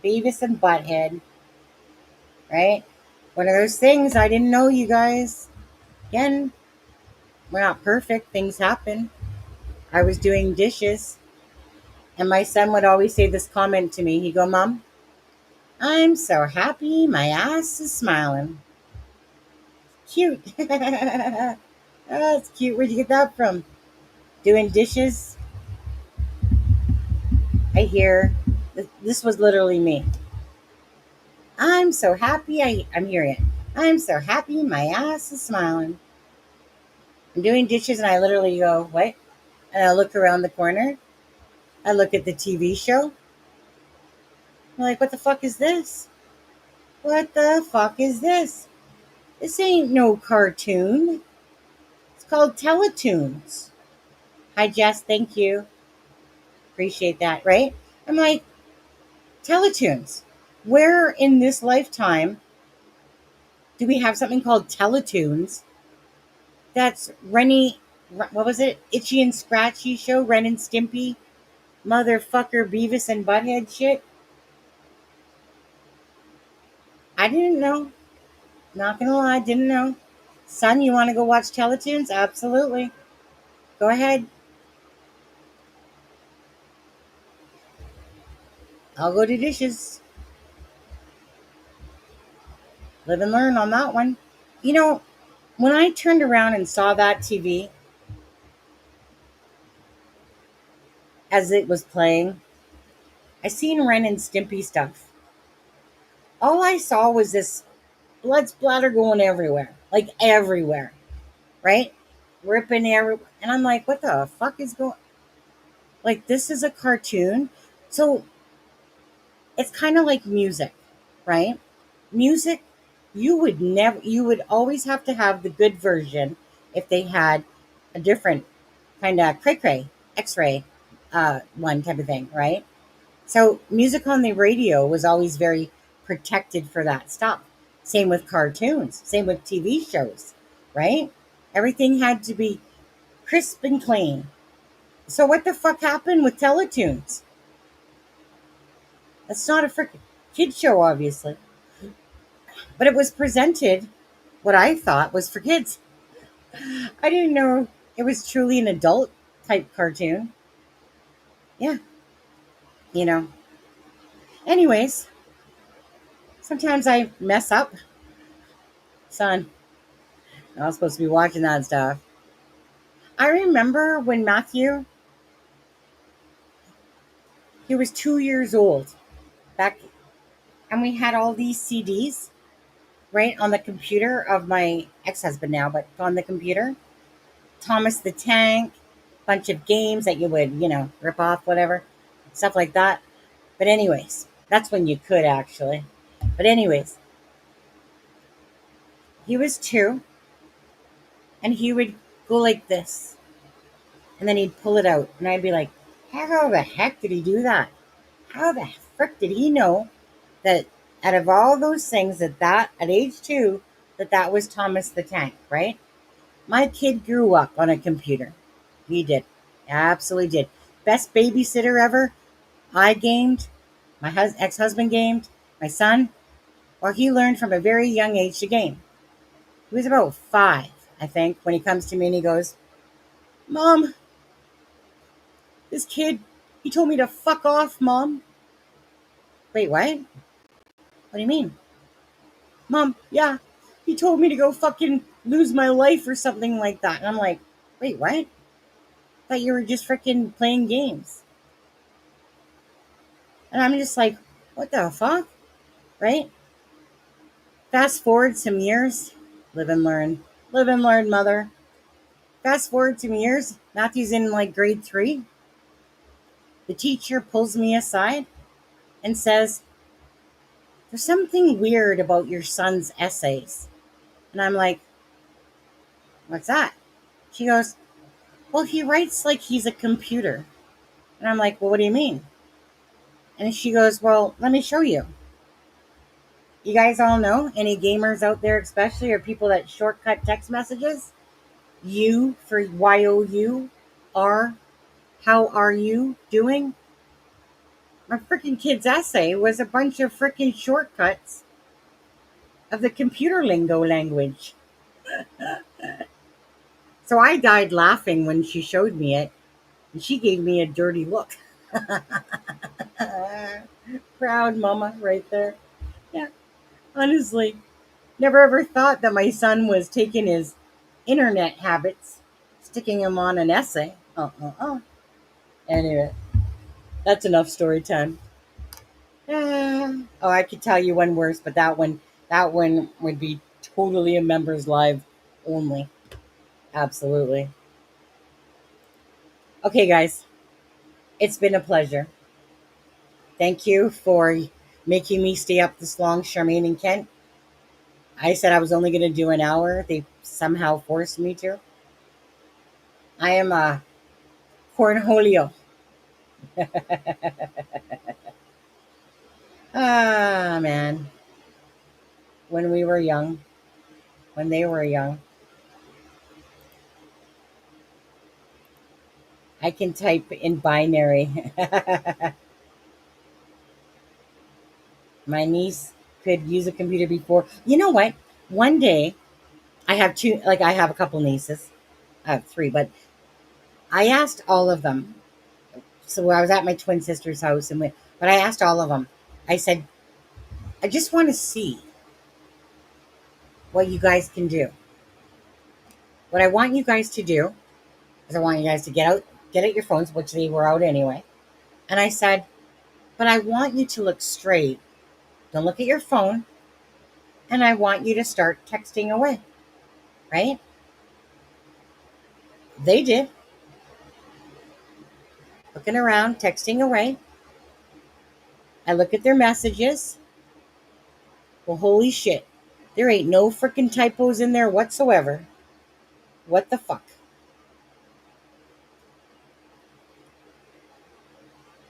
Beavis and Butthead. Right? One of those things I didn't know, you guys. Again, we're not perfect. Things happen. I was doing dishes, and my son would always say this comment to me. He'd go, Mom, I'm so happy my ass is smiling. Cute. Oh, it's cute. Where'd you get that from? Doing dishes? I hear, this was literally me. I'm so happy. I'm hearing it. I'm so happy my ass is smiling. I'm doing dishes and I literally go, what? And I look around the corner. I look at the TV show. I'm like, what the fuck is this? What the fuck is this? This ain't no cartoon. It's called Teletoons. Hi, Jess. Thank you. Appreciate that, right? I'm like, Teletoons. Where in this lifetime do we have something called Teletoons that's Rennie, what was it? Itchy and Scratchy show? Ren and Stimpy? Motherfucker Beavis and Butthead shit? I didn't know. Not gonna lie, didn't know. Son, you want to go watch Teletoons? Absolutely. Go ahead. I'll go do dishes. Live and learn on that one. You know, when I turned around and saw that TV as it was playing, I seen Ren and Stimpy stuff. All I saw was this blood splatter going everywhere, like everywhere, right? Ripping everywhere. And I'm like, what the fuck is going? Like, this is a cartoon. So it's kind of like music, right? Music, you would always have to have the good version if they had a different kind of cray cray, x ray one type of thing, right? So music on the radio was always very protected for that stuff. Same with cartoons, same with TV shows, right? Everything had to be crisp and clean. So what the fuck happened with Teletoons? That's not a freaking kid show, obviously. But it was presented what I thought was for kids. I didn't know it was truly an adult type cartoon. Yeah, you know. Anyways, sometimes I mess up. Son, I was supposed to be watching that stuff. I remember when Matthew, he was 2 years old back, and we had all these CDs, right, on the computer of my ex-husband now, but on the computer. Thomas the Tank, bunch of games that you would, rip off, whatever, stuff like that. But anyways, that's when you could actually. But anyways, he was 2, and he would go like this, and then he'd pull it out, and I'd be like, how the heck did he do that? How the frick did he know that out of all those things that at age 2, that was Thomas the Tank, right? My kid grew up on a computer. He did. Absolutely did. Best babysitter ever. I gamed. My ex-husband gamed. My son, well, he learned from a very young age to game. He was about 5, I think, when he comes to me and he goes, Mom, this kid, he told me to fuck off, Mom. Wait, what? What do you mean? Mom, yeah, he told me to go fucking lose my life or something like that. And I'm like, wait, what? I thought you were just freaking playing games. And I'm just like, what the fuck? Right? Fast forward some years, live and learn. Live and learn, mother. Fast forward some years, Matthew's in like grade 3. The teacher pulls me aside and says, there's something weird about your son's essays. And I'm like, what's that? She goes, well, he writes like he's a computer. And I'm like, well, what do you mean? And she goes, well, let me show you. You guys all know, any gamers out there especially, or people that shortcut text messages? U for YOU, R, how are you doing? My freaking kid's essay was a bunch of freaking shortcuts of the computer lingo language. So I died laughing when she showed me it, and she gave me a dirty look. Proud mama right there. Yeah, honestly, never ever thought that my son was taking his internet habits, sticking them on an essay. Anyway, that's enough story time. Oh, I could tell you one worse, but that one would be totally a members live only. Absolutely. Okay, guys, it's been a pleasure. Thank you for making me stay up this long, Charmaine and Kent. I said I was only going to do an hour. They somehow forced me to. I am a cornholio. Ah, man. When we were young, when they were young, I can type in binary. My niece could use a computer before. You know what? One day, I have two, like, I have a couple nieces. I have 3, but I asked all of them. So I was at my twin sister's house, but I asked all of them. I said, I just want to see what you guys can do. What I want you guys to do is I want you guys to get out your phones, which they were out anyway. And I said, but I want you to look straight. Don't look at your phone. And I want you to start texting away. Right? They did. Looking around, texting away. I look at their messages. Well, holy shit. There ain't no freaking typos in there whatsoever. What the fuck?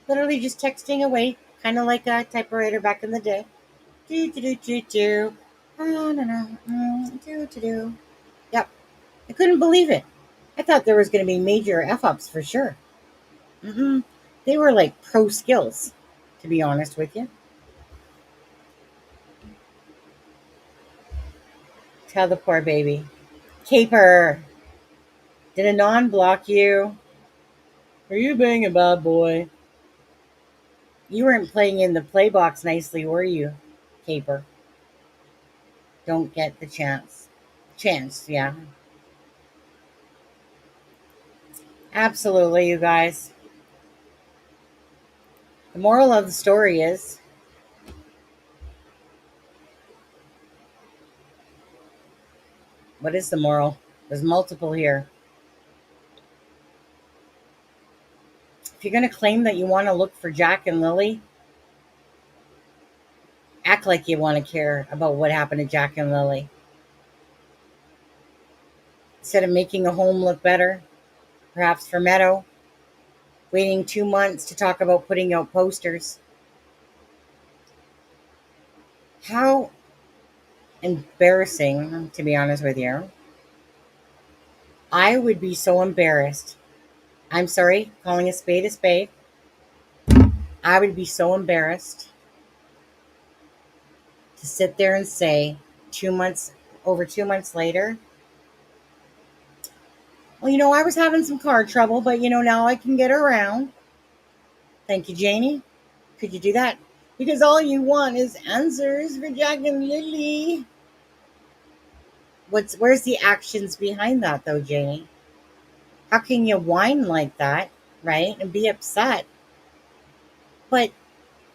Literally just texting away, kind of like a typewriter back in the day. Do do do do do. No no no. Do do do. Yep. I couldn't believe it. I thought there was going to be major f ups for sure. They were like pro skills, to be honest with you. Tell the poor baby. Caper. Did Anon block you? Are you being a bad boy? You weren't playing in the play box nicely, were you, Caper? Don't get the chance. Chance, yeah. Absolutely, you guys. The moral of the story is what is the moral? There's multiple here. If you're going to claim that you want to look for Jack and Lily, act like you want to care about what happened to Jack and Lily. Instead of making a home look better, perhaps for Meadow, waiting 2 months to talk about putting out posters. How embarrassing, to be honest with you. I would be so embarrassed. I'm sorry, calling a spade a spade. I would be so embarrassed to sit there and say over 2 months later, well, I was having some car trouble, but now I can get around. Thank you, Janie. Could you do that? Because all you want is answers for Jack and Lily. Where's the actions behind that, though, Janie? How can you whine like that, right, and be upset, but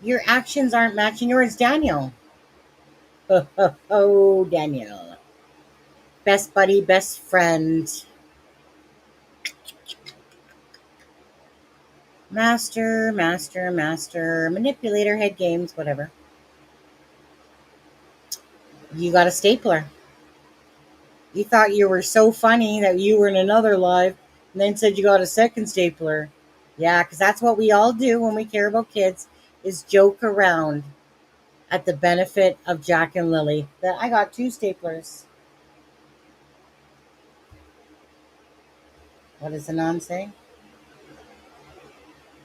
your actions aren't matching yours, Daniel? Oh, Daniel. Best buddy, best friend. Master, manipulator, head games, whatever. You got a stapler. You thought you were so funny that you were in another live and then said you got a second stapler. Yeah, because that's what we all do when we care about kids, is joke around at the benefit of Jack and Lily. That I got 2 staplers. What does Anon say?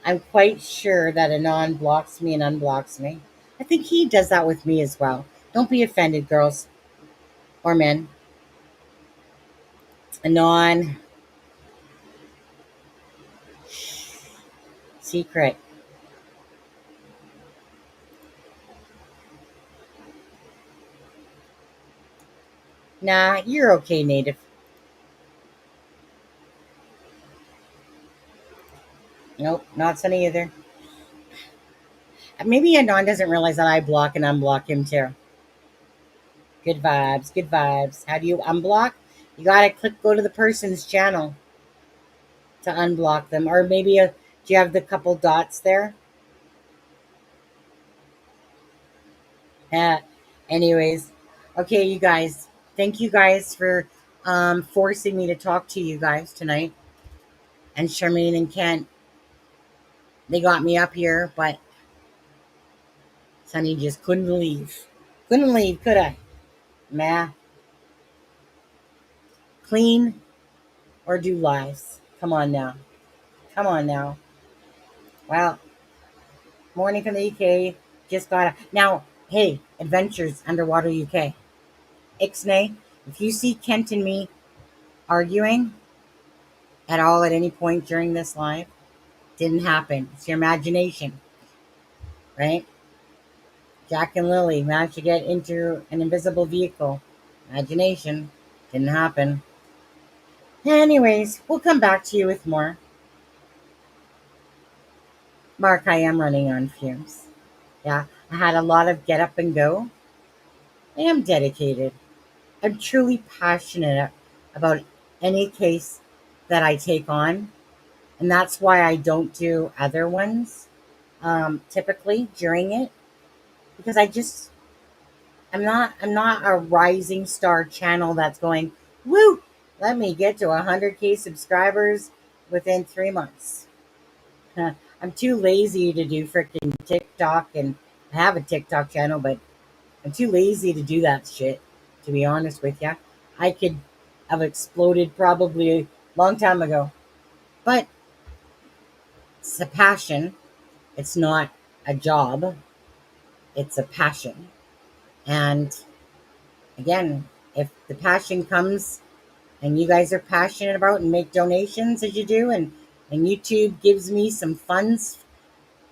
I'm quite sure that Anon blocks me and unblocks me. I think he does that with me as well. Don't be offended, girls or men. Anon. Secret. Nah, you're okay, Native. Nope, not Sunny either. Maybe Anon doesn't realize that I block and unblock him too. Good vibes, good vibes. How do you unblock? You gotta go to the person's channel to unblock them. Or maybe, do you have the couple dots there? Yeah. Anyways. Okay, you guys. Thank you guys for forcing me to talk to you guys tonight. And Charmaine and Kent, they got me up here, but Sunny just couldn't leave. Couldn't leave, could I? Nah. Clean or do lives. Come on now. Come on now. Well, morning from the UK. Just got now. Hey, Adventures Underwater UK. Ixnay, if you see Kent and me arguing at all at any point during this live, didn't happen. It's your imagination, right? Jack and Lily managed to get into an invisible vehicle Imagination. Didn't happen. Anyways, we'll come back to you with more. Mark, I am running on fumes. Yeah, I had a lot of get up and go. I am dedicated. I'm truly passionate about any case that I take on. And that's why I don't do other ones typically during it. Because I'm not a rising star channel that's going, woo, let me get to 100K subscribers within 3 months. I'm too lazy to do freaking TikTok, and I have a TikTok channel, but I'm too lazy to do that shit, to be honest with you. I could have exploded probably a long time ago. But it's a passion. It's not a job. It's a passion. And again, if the passion comes and you guys are passionate about and make donations as you do, and YouTube gives me some funds,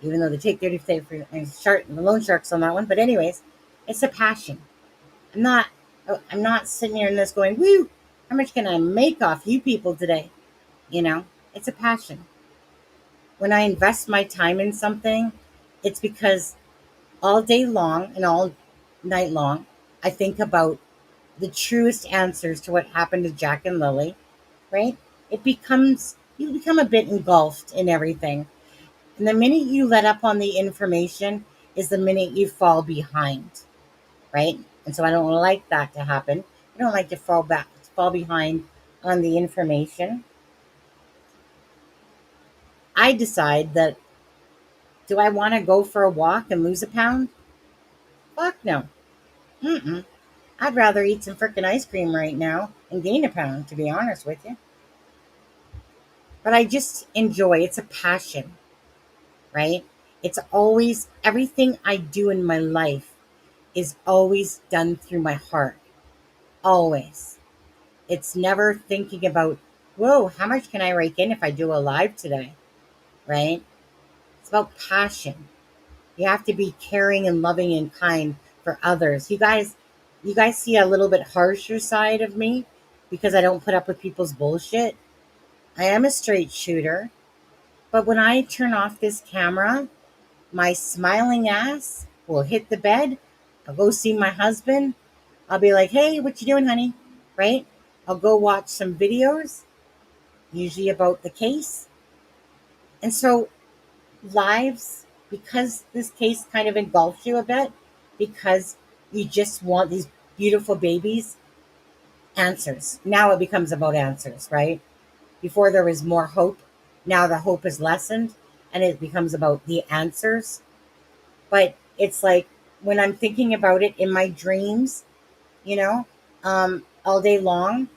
even though they take 30 for the loan sharks on that one. But anyways, it's a passion. I'm not I'm not sitting here in this going, woo, how much can I make off you people today? It's a passion. When I invest my time in something, it's because all day long and all night long, I think about the truest answers to what happened to Jack and Lily, right? You become a bit engulfed in everything. And the minute you let up on the information is the minute you fall behind, right? And so I don't like that to happen. I don't like to fall behind on the information. I decide that, do I want to go for a walk and lose a pound? Fuck no. Mm-mm. I'd rather eat some freaking ice cream right now and gain a pound, to be honest with you. But I just enjoy. It's a passion, right? It's always, everything I do in my life is always done through my heart. Always. It's never thinking about, whoa, how much can I rake in if I do a live today? Right? It's about passion. You have to be caring and loving and kind for others. You guys see a little bit harsher side of me because I don't put up with people's bullshit. I am a straight shooter, but when I turn off this camera, my smiling ass will hit the bed. I'll go see my husband. I'll be like, hey, what you doing, honey? Right? I'll go watch some videos, usually about the case. And so lives, because this case kind of engulfs you a bit, because you just want these beautiful babies, answers. Now it becomes about answers, right? Before there was more hope. Now the hope is lessened and it becomes about the answers. But it's like when I'm thinking about it in my dreams, you know, all day long,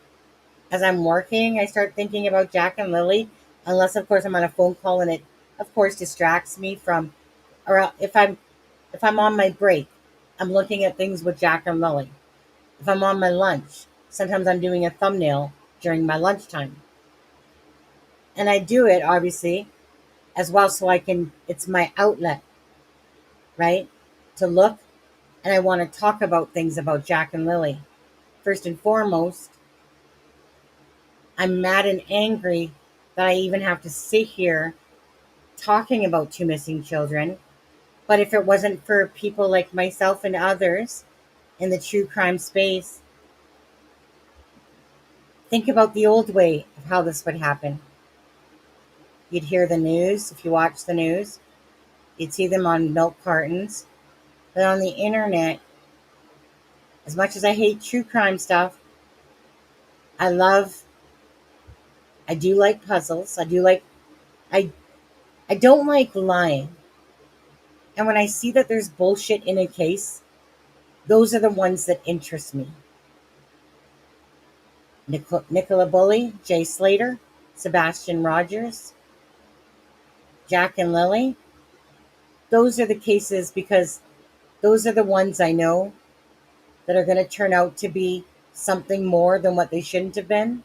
as I'm working, I start thinking about Jack and Lily, unless of course I'm on a phone call and it of course distracts me from, or if I'm on my break, I'm looking at things with Jack and Lily. If I'm on my lunch, sometimes I'm doing a thumbnail during my lunchtime. And I do it obviously as well so it's my outlet, right? To look, and I want to talk about things about Jack and Lily. First and foremost, I'm mad and angry that I even have to sit here talking about two missing children. But if it wasn't for people like myself and others in the true crime space, think about the old way of how this would happen. You'd hear the news. If you watch the news, you'd see them on milk cartons. But on the internet, as much as I hate true crime stuff, I love, I do like puzzles. I, I don't like lying. And when I see that there's bullshit in a case, those are the ones that interest me. Nicola Bully, Jay Slater, Sebastian Rogers, Jack and Lily. Those are the cases because those are the ones I know that are going to turn out to be something more than what they shouldn't have been.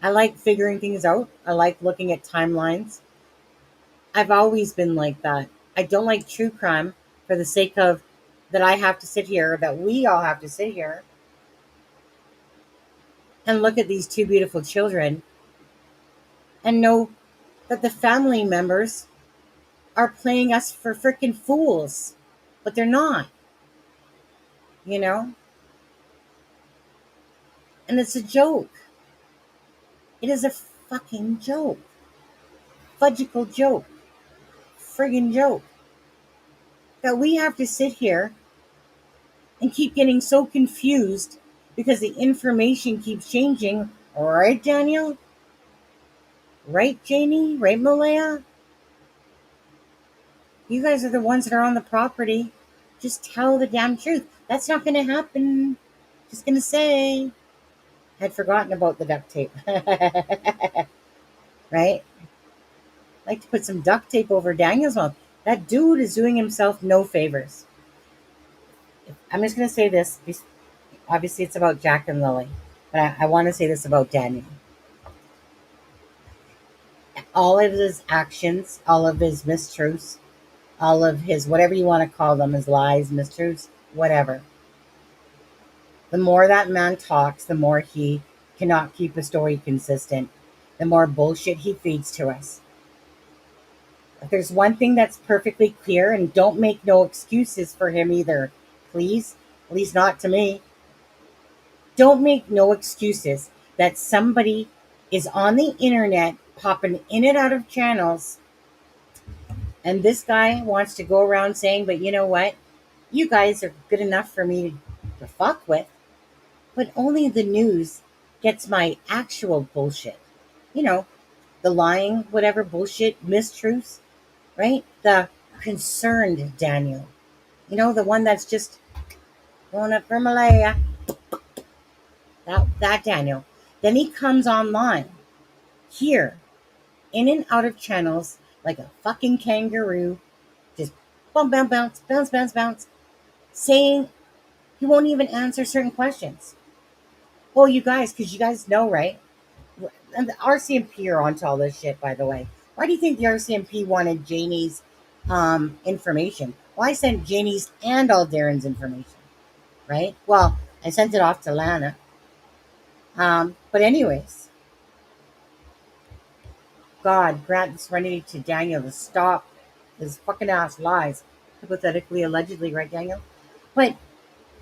I like figuring things out. I like looking at timelines. I've always been like that. I don't like true crime for the sake of that I have to sit here, that we all have to sit here and look at these two beautiful children and know that the family members are playing us for freaking fools, but they're not, you know? And it's a joke. It is a fucking joke. Fudgical joke. Friggin' joke. That we have to sit here and keep getting so confused because the information keeps changing. Right, Daniel? Right, Janie? Right, Malaya? You guys are the ones that are on the property. Just tell the damn truth. That's not going to happen. Just going to say. I'd forgotten about the duct tape. Right? I'd like to put some duct tape over Daniel's mouth. That dude is doing himself no favors. I'm just going to say this. Obviously, it's about Jack and Lily. But I want to say this about Daniel. All of his actions, all of his mistruths, all of his, whatever you want to call them, his lies, mistruths, whatever. The more that man talks, the more he cannot keep a story consistent, the more bullshit he feeds to us. If there's one thing that's perfectly clear, and don't make no excuses for him either, please, at least not to me. Don't make no excuses that somebody is on the internet popping in and out of channels, and this guy wants to go around saying, but you know what? You guys are good enough for me to fuck with, but only the news gets my actual bullshit. You know, the lying, whatever bullshit, mistruths, right? The concerned Daniel. You know, the one that's just going up for Malaya. That Daniel. Then he comes online, here, in and out of channels, like a fucking kangaroo, just bounce, bounce, bounce, bounce, bounce, bounce, saying he won't even answer certain questions. Well, you guys, because you guys know, right? And the RCMP are onto all this shit, by the way. Why do you think the RCMP wanted Janie's information? Well, I sent Janie's and all Darren's information, right? Well, I sent it off to Lana. But anyways, God grant the serenity to Daniel to stop his fucking ass lies. Hypothetically, allegedly, right, Daniel? But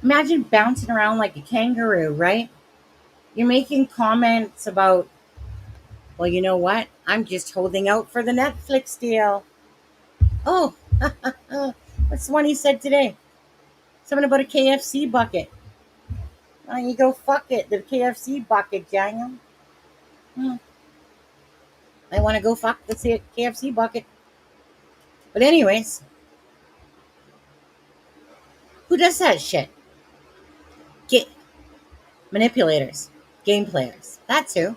imagine bouncing around like a kangaroo, right? You're making comments about, well, you know what? I'm just holding out for the Netflix deal. Oh, what's the one he said today? Something about a KFC bucket. Why don't you go fuck it? The KFC bucket, Daniel. I want to go fuck the KFC bucket. But anyways, who does that shit? Get manipulators, game players. That's who.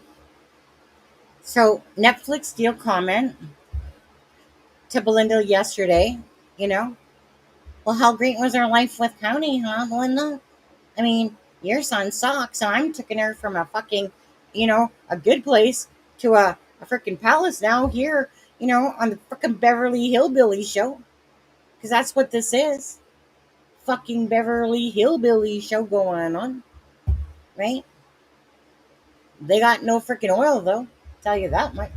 So Netflix deal comment to Belinda yesterday. You know, well, how great was our life with County, huh, Belinda? I mean, your son sucks, and I'm taking her from a fucking, a good place to a freaking palace now here, on the freaking Beverly Hillbilly show. Because that's what this is. Fucking Beverly Hillbilly show going on. Right? They got no freaking oil, though. Tell you that much.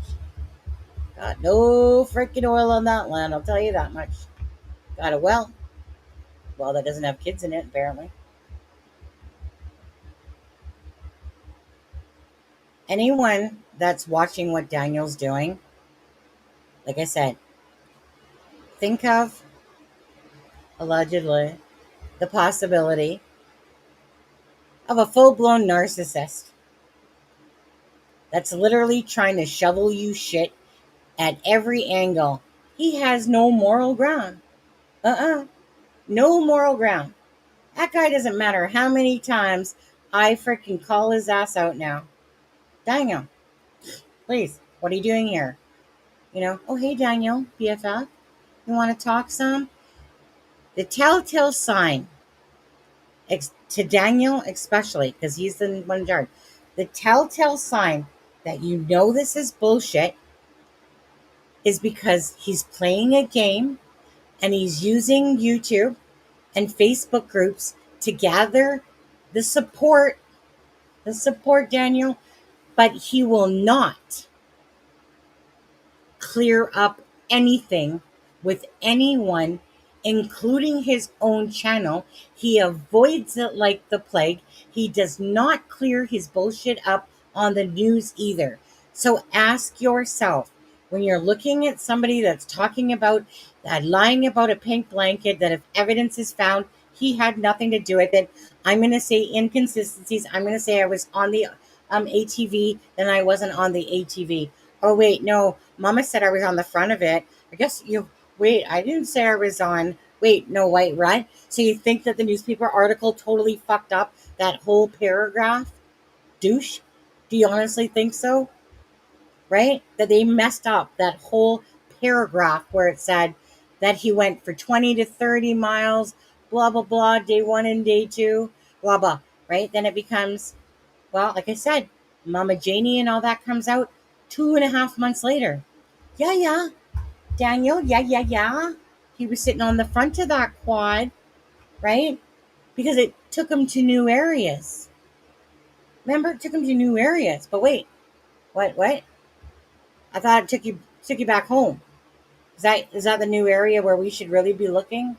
Got no freaking oil on that land, I'll tell you that much. Got a well. Well, that doesn't have kids in it, apparently. Anyone that's watching what Daniel's doing, like I said, think of, allegedly, the possibility of a full-blown narcissist that's literally trying to shovel you shit at every angle. He has no moral ground. No moral ground. That guy doesn't matter how many times I freaking call his ass out now. Daniel, please, what are you doing here? Oh, hey, Daniel, BFF, you want to talk some? The telltale sign, to Daniel especially, because he's the one in charge, the telltale sign that you know this is bullshit is because he's playing a game and he's using YouTube and Facebook groups to gather the support support Daniel, but he will not clear up anything with anyone, including his own channel. He avoids it like the plague. He does not clear his bullshit up on the news either. So ask yourself, when you're looking at somebody that's talking about lying about a pink blanket, that if evidence is found, he had nothing to do with it. I'm going to say inconsistencies. I'm going to say I was on the ATV, then I wasn't on the ATV. Oh, wait, no. Mama said I was on the front of it. I guess you, wait, I didn't say I was on, wait, no, wait, right? So you think that the newspaper article totally fucked up that whole paragraph? Douche? Do you honestly think so? Right? That they messed up that whole paragraph where it said that he went for 20 to 30 miles, blah, blah, blah, day one and day two, blah, blah, right? Then it becomes, well, like I said, Mama Janie and all that comes out 2.5 months later. Yeah, yeah. Daniel, yeah, yeah, yeah. He was sitting on the front of that quad, right? Because it took him to new areas. Remember, it took him to new areas. But wait, what? I thought it took you back home. Is that the new area where we should really be looking?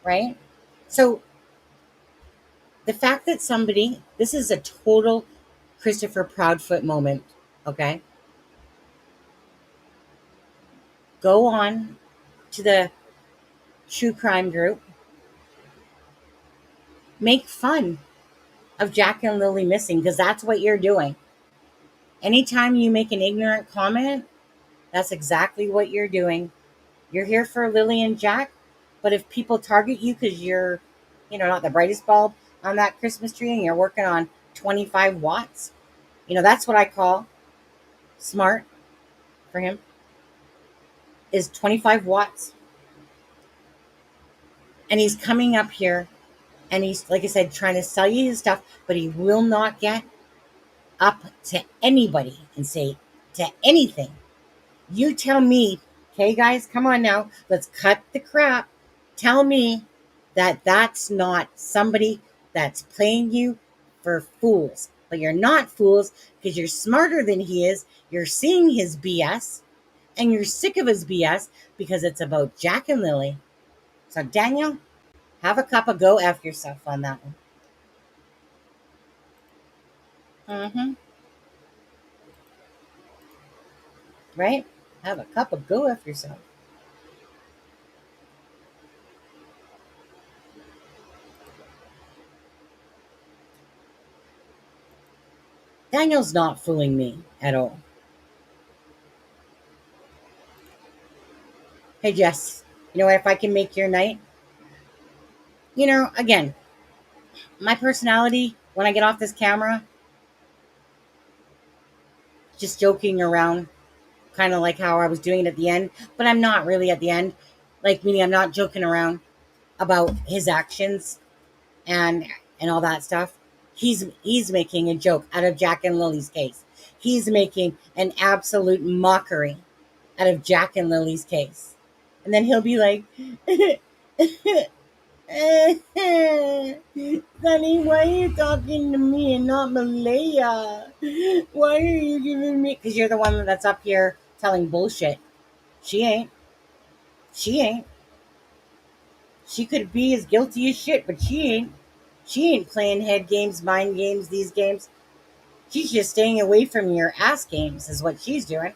Right? So the fact that somebody, this is a total Christopher Proudfoot moment, okay? Go on to the true crime group, make fun of Jack and Lily missing, because that's what you're doing. Anytime you make an ignorant comment, that's exactly what you're doing. You're here for Lily and Jack, but if people target you because you're, not the brightest bulb on that Christmas tree and you're working on 25 watts, that's what I call smart for him, is 25 watts. And he's coming up here and he's, like I said, trying to sell you his stuff, but he will not get up to anybody and say to anything. You tell me, okay, guys, come on now, let's cut the crap. Tell me that that's not somebody that's playing you for fools. But you're not fools because you're smarter than he is. You're seeing his BS and you're sick of his BS because it's about Jack and Lily. So, Daniel, have a cup of go F yourself on that one. Right? Have a cup of go F yourself. Daniel's not fooling me at all. Hey, Jess, you know what? If I can make your night, again, my personality, when I get off this camera, just joking around, kind of like how I was doing it at the end, but I'm not really at the end. Like, meaning I'm not joking around about his actions and all that stuff. He's making a joke out of Jack and Lily's case. He's making an absolute mockery out of Jack and Lily's case. And then he'll be like, Sonny, why are you talking to me and not Malaya? Why are you giving me... Because you're the one that's up here telling bullshit. She ain't. She could be as guilty as shit, but she ain't. She ain't playing head games, mind games, these games. She's just staying away from your ass games is what she's doing.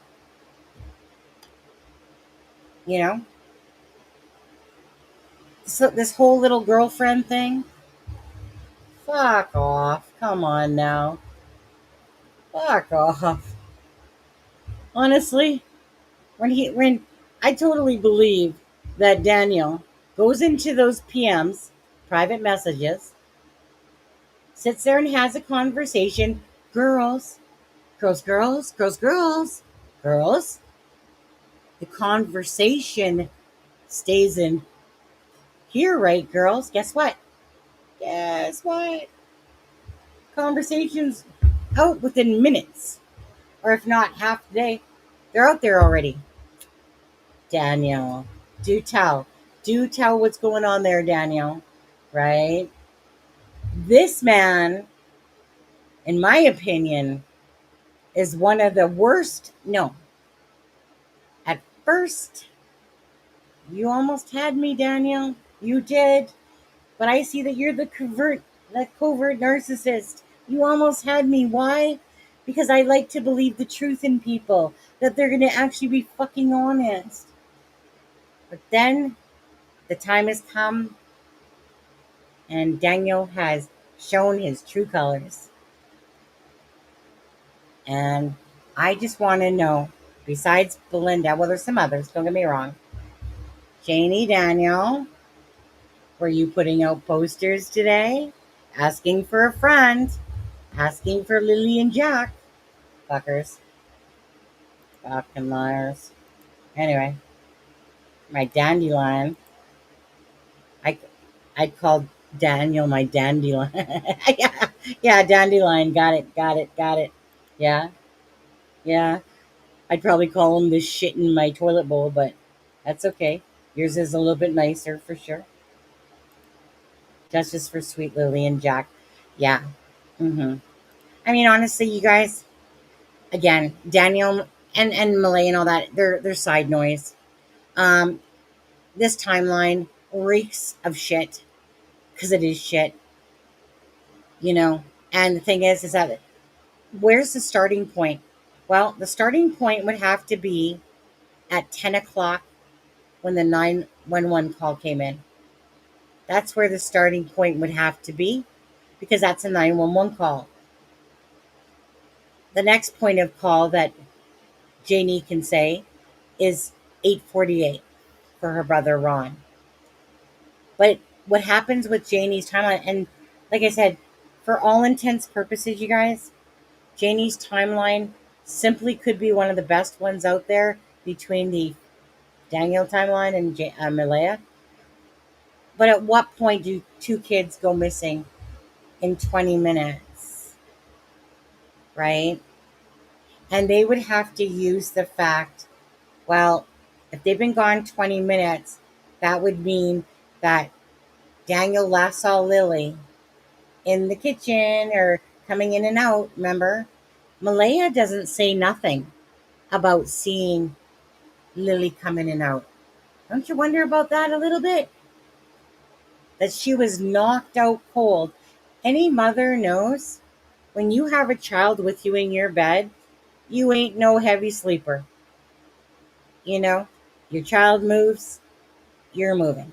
So this whole little girlfriend thing, fuck off. Come on now. Fuck off. Honestly, when I totally believe that Daniel goes into those PMs, private messages, sits there and has a conversation. Girls. The conversation stays in here, right, girls? Guess what? Conversations out within minutes, or if not half the day. They're out there already. Daniel, do tell what's going on there, Daniel. Right? This man in my opinion, is one of the worst. No, at first, you almost had me, Daniel. You did. But I see that you're the covert narcissist. You almost had me. Why? Because I like to believe the truth in people, that they're going to actually be fucking honest. But then the time has come, and Daniel has shown his true colors. And I just want to know, besides Belinda, well, there's some others, don't get me wrong. Janie, Daniel, were you putting out posters today? Asking for a friend? Asking for Lily and Jack? Fuckers. Fucking liars. Anyway, my dandelion. I, I called Daniel my dandelion. Yeah, yeah, dandelion. Got it. Yeah, yeah. I'd probably call him the shit in my toilet bowl, but that's okay. Yours is a little bit nicer for sure. Justice for sweet Lily and Jack. Yeah. I mean, honestly, you guys, again, Daniel and Malay and all that, they're side noise. Um, this timeline reeks of shit because it is shit, you know. And the thing is that where's the starting point? Well, the starting point would have to be at 10 o'clock when the 911 call came in. That's where the starting point would have to be because that's a 911 call. The next point of call that Janie can say is 8:48 for her brother Ron. But what happens with Janie's timeline, and like I said, for all intents purposes, you guys, Janie's timeline simply could be one of the best ones out there between the Daniel timeline and Malaya. But at what point do two kids go missing in 20 minutes, right? And they would have to use the fact, well, if they've been gone 20 minutes, that would mean that Daniel last saw Lily in the kitchen or coming in and out, remember? Malaya doesn't say nothing about seeing Lily come in and out. Don't you wonder about that a little bit? That she was knocked out cold. Any mother knows when you have a child with you in your bed, you ain't no heavy sleeper. You know, your child moves, you're moving.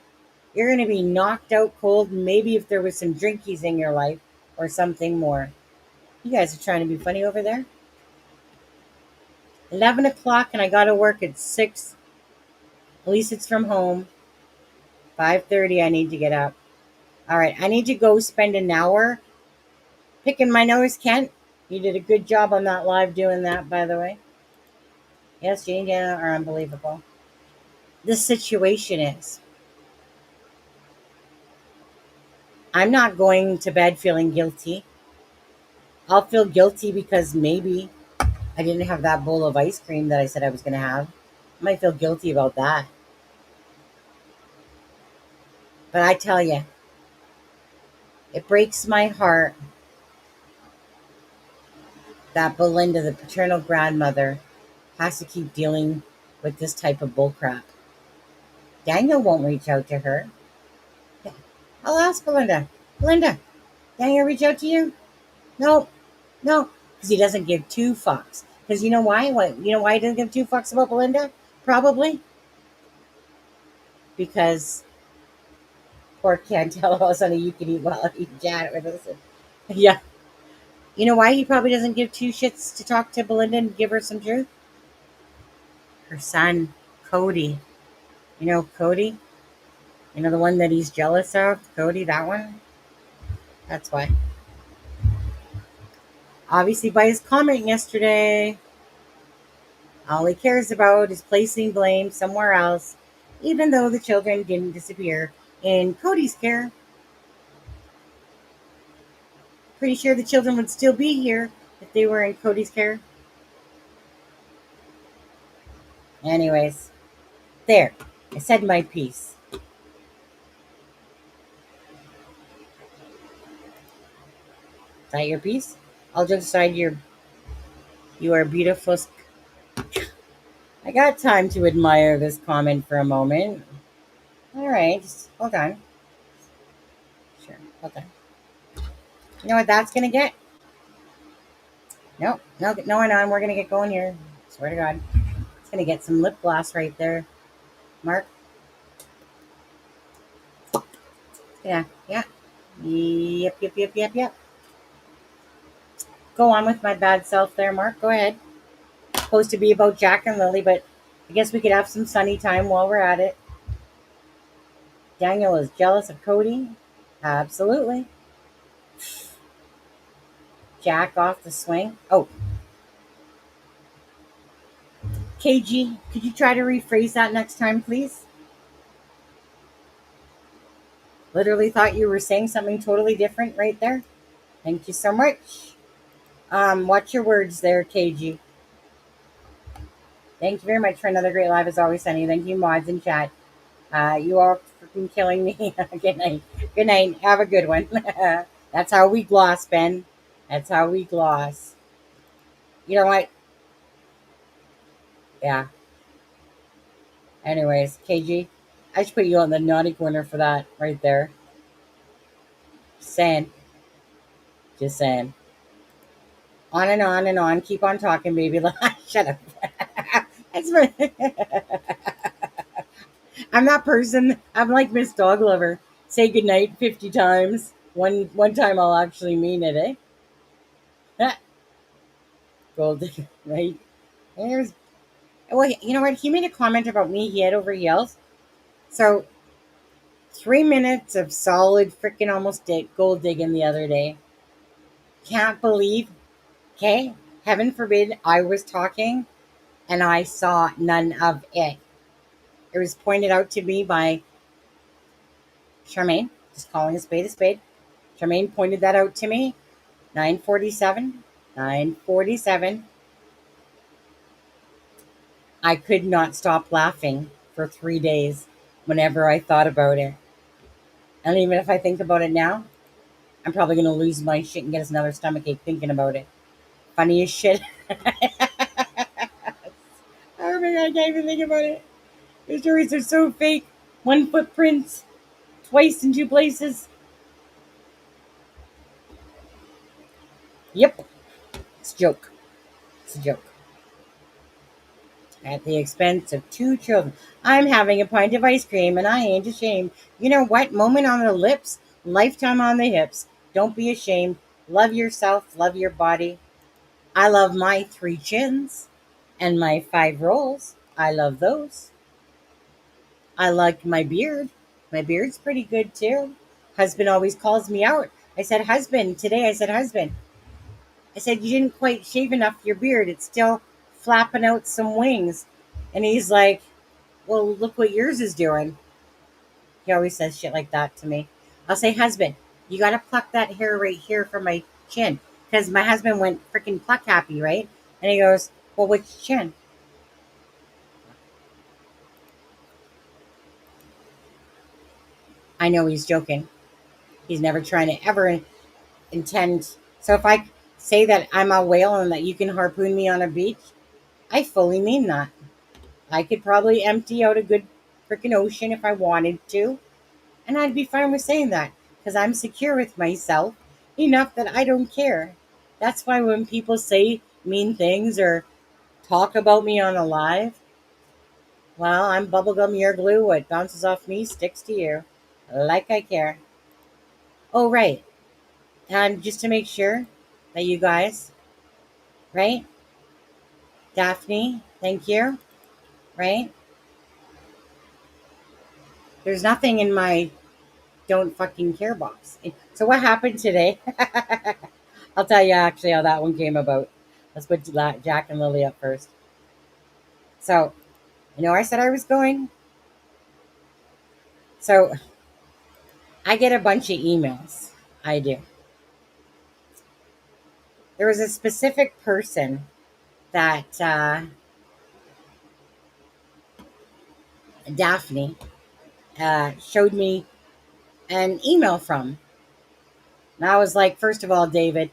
You're going to be knocked out cold, maybe if there was some drinkies in your life or something more. You guys are trying to be funny over there. 11 o'clock, and I got to work at 6. At least it's from home. 5:30, I need to get up. All right, I need to go spend an hour picking my nose, Kent. You did a good job on that live doing that, by the way. Yes, Jane and Anna are unbelievable. This situation is, I'm not going to bed feeling guilty. I'll feel guilty because maybe I didn't have that bowl of ice cream that I said I was going to have. I might feel guilty about that. But I tell you, it breaks my heart that Belinda, the paternal grandmother, has to keep dealing with this type of bullcrap. Daniel won't reach out to her. I'll ask Belinda. Belinda, Daniel reach out to you? No, no, because he doesn't give two fucks. Because you know why? You know why he doesn't give two fucks about Belinda? Probably because poor Cantel all of a sudden you can eat while you chat with us. Yeah. You know why he probably doesn't give two shits to talk to Belinda and give her some truth? Her son, Cody. You know Cody? You know the one that he's jealous of? Cody, that one? That's why. Obviously, by his comment yesterday, all he cares about is placing blame somewhere else, even though the children didn't disappear in Cody's care. Pretty sure the children would still be here if they were in Cody's care. Anyways, there. I said my piece. Is that your piece? I'll just aside, you are beautiful. I got time to admire this comment for a moment. All right, just hold on. Sure, hold on. You know what that's gonna get? No, no, no, on. We're gonna get going here. Swear to God, it's gonna get some lip gloss right there, Mark. Yeah, yeah. Yep, yep, yep, yep, yep. Go on with my bad self there, Mark. Go ahead. Supposed to be about Jack and Lily, but I guess we could have some sunny time while we're at it. Daniel is jealous of Cody. Absolutely. Jack off the swing. Oh, KG, could you try to rephrase that next time, please? Literally thought you were saying something totally different right there. Thank you so much. Watch your words there, KG. Thank you very much for another great live as always, Sunny. Thank you, mods in chat. You are freaking killing me. Good night. Good night. Have a good one. That's how we gloss, Ben. That's how we gloss. You know what? Yeah. Anyways, KG, I should put you on the naughty corner for that right there. Just saying. Just saying. On and on and on. Keep on talking, baby. Shut up. That's my I'm that person. I'm like Miss Dog Lover. Say goodnight 50 times. One time I'll actually mean it, eh? Gold digger, right? There's well, you know what? He made a comment about me head over heels. So 3 minutes of solid freaking almost gold digging the other day. Can't believe. Okay, heaven forbid I was talking and I saw none of it. It was pointed out to me by Charmaine, just calling a spade a spade. Charmaine pointed that out to me. 9:47. 9:47. I could not stop laughing for 3 days whenever I thought about it. And even if I think about it now, I'm probably going to lose my shit and get us another stomachache thinking about it. Funny as shit. Oh my God, I can't even think about it. The stories are so fake. One footprint, twice in two places. Yep, it's a joke. It's a joke. At the expense of two children. I'm having a pint of ice cream and I ain't ashamed. You know what? Moment on the lips, lifetime on the hips. Don't be ashamed. Love yourself, love your body. I love my 3 chins and my 5 rolls. I love those. I like my beard. My beard's pretty good too. Husband always calls me out. I said, husband, today I said, husband. I said, you didn't quite shave enough your beard. It's still flapping out some wings. And he's like, well, look what yours is doing. He always says shit like that to me. I'll say, husband, you got to pluck that hair right here from my chin. Because my husband went freaking pluck happy, right? And he goes, well, which chin? I know he's joking. He's never trying to ever intend. So if I say that I'm a whale and that you can harpoon me on a beach, I fully mean that. I could probably empty out a good freaking ocean if I wanted to. And I'd be fine with saying that because I'm secure with myself enough that I don't care. That's why when people say mean things or talk about me on a live, well, I'm bubblegum, you're glue. What bounces off me sticks to you. Like I care. Oh, right. And just to make sure that you guys, right? Daphne, thank you. Right? There's nothing in my don't fucking care box. So what happened today? I'll tell you actually how that one came about. Let's put Jack and Lily up first. So, I said I was going. So, I get a bunch of emails. I do. There was a specific person that Daphne showed me an email from. And I was like, first of all, David,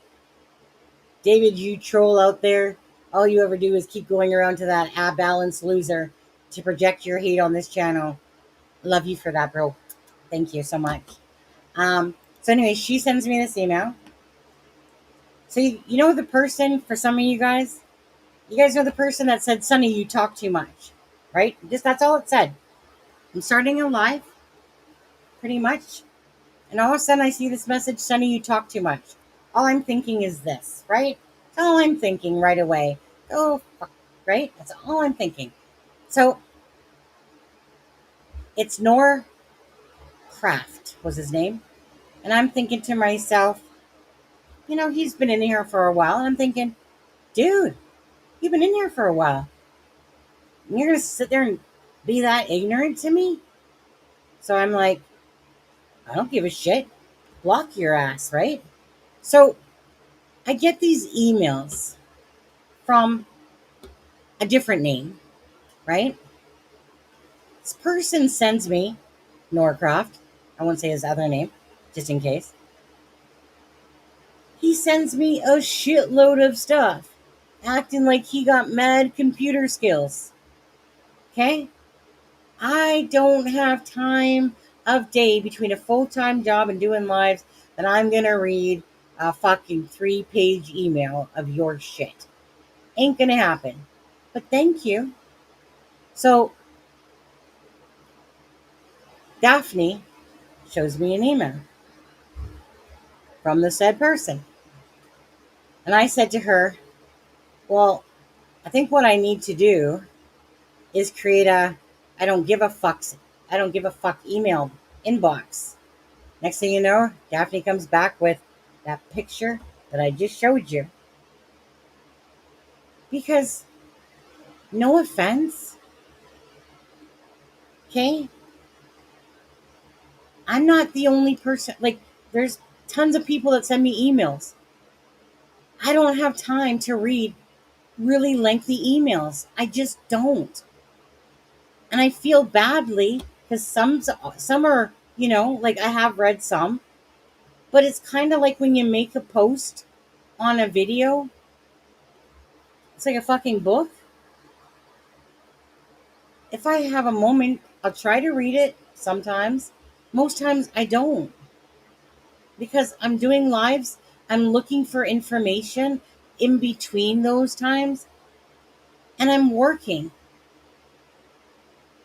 David, you troll out there. All you ever do is keep going around to that balanced loser to project your hate on this channel. Love you for that, bro. Thank you so much. So anyway, she sends me this email. So you know the person, for some of you guys know the person that said, Sonny, you talk too much, right? Just that's all it said. I'm starting a live, pretty much. And all of a sudden I see this message, Sonny, you talk too much. All I'm thinking is this, right? That's all I'm thinking right away. Oh, fuck, right? That's all I'm thinking. So it's Nor Craft was his name. And I'm thinking to myself, he's been in here for a while. And I'm thinking, dude, you've been in here for a while. And you're going to sit there and be that ignorant to me? So I'm like, I don't give a shit. Block your ass, right? So I get these emails from a different name, right? This person sends me Norcroft. I won't say his other name, just in case. He sends me a shitload of stuff, acting like he got mad computer skills. Okay? I don't have time of day between a full-time job and doing lives that I'm going to read a fucking 3-page email of your shit. Ain't going to happen. But thank you. So, Daphne shows me an email from the said person. And I said to her, well, I think what I need to do is create a I don't give a fuck email inbox. Next thing you know, Daphne comes back with that picture that I just showed you. Because, no offense, okay? I'm not the only person. Like, there's tons of people that send me emails. I don't have time to read really lengthy emails. I just don't. And I feel badly because some are, like I have read some, but it's kind of like when you make a post on a video, it's like a fucking book. If I have a moment, I'll try to read it sometimes. Most times I don't. Because I'm doing lives, I'm looking for information in between those times, and I'm working.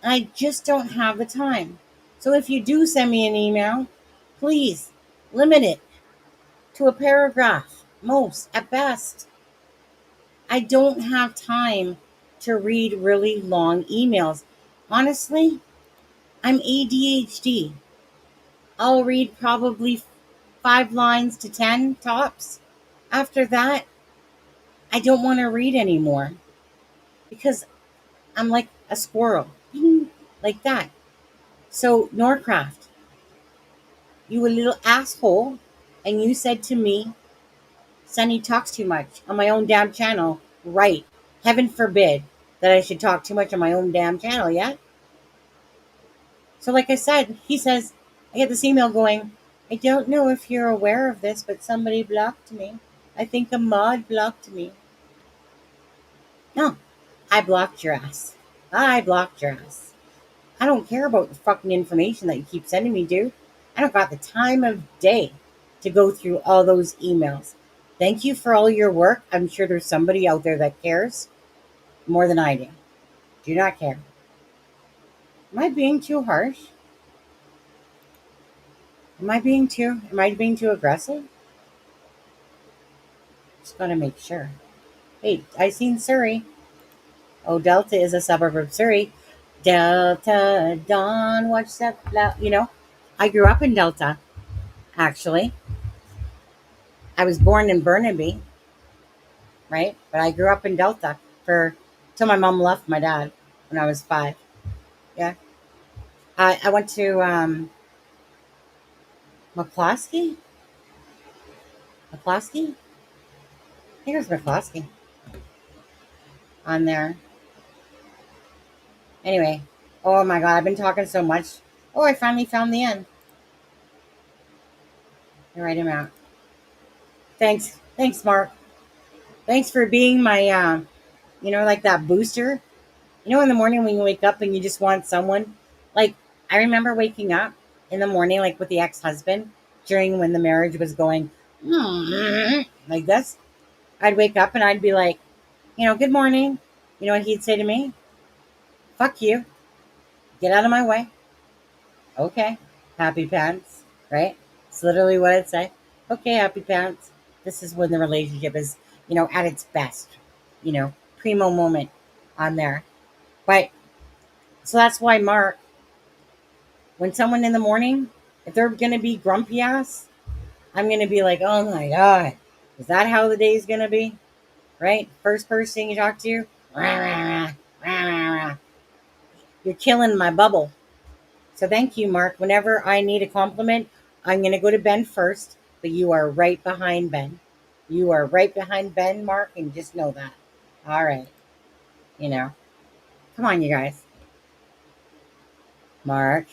And I just don't have the time. So if you do send me an email, please limit it to a paragraph, most at best. I don't have time to read really long emails. Honestly, I'm ADHD. I'll read probably 5 lines to 10 tops. After that, I don't want to read anymore because I'm like a squirrel, like that. So, Norcraft, you a little asshole, and you said to me, Sunny talks too much on my own damn channel. Right. Heaven forbid that I should talk too much on my own damn channel, yeah? So like I said, he says, I get this email going, I don't know if you're aware of this, but somebody blocked me. I think a mod blocked me. No, I blocked your ass. I blocked your ass. I don't care about the fucking information that you keep sending me, dude. I don't got the time of day to go through all those emails. Thank you for all your work. I'm sure there's somebody out there that cares more than I do. Do not care. Am I being too harsh? Am I being too aggressive? Just gotta make sure. Hey, I seen Surrey. Oh, Delta is a suburb of Surrey. Delta Dawn, what's that? I grew up in Delta, actually. I was born in Burnaby, right? But I grew up in Delta till my mom left my dad when I was 5. Yeah. I went to McCloskey? McCloskey? I think it was McCloskey on there. Anyway, oh my God, I've been talking so much. Oh, I finally found the end. I write him out. Thanks, Mark. Thanks for being my, like that booster. In the morning when you wake up and you just want someone, like, I remember waking up in the morning, like with the ex husband, during when the marriage was going like this. I'd wake up and I'd be like, good morning. You know what he'd say to me? Fuck you. Get out of my way. Okay. Happy pants. Right? It's literally what I'd say. Okay, happy pants. This is when the relationship is, at its best. Primo moment on there. But so that's why, Mark, when someone in the morning, if they're gonna be grumpy ass, I'm gonna be like, oh my god, is that how the day's gonna be? Right? First person you talk to, rah, rah, rah, rah, rah. You're killing my bubble. So thank you, Mark. Whenever I need a compliment, I'm gonna go to Ben first, but you are right behind Ben. You are right behind Ben, Mark, and just know that. All right. Come on, you guys. Mark,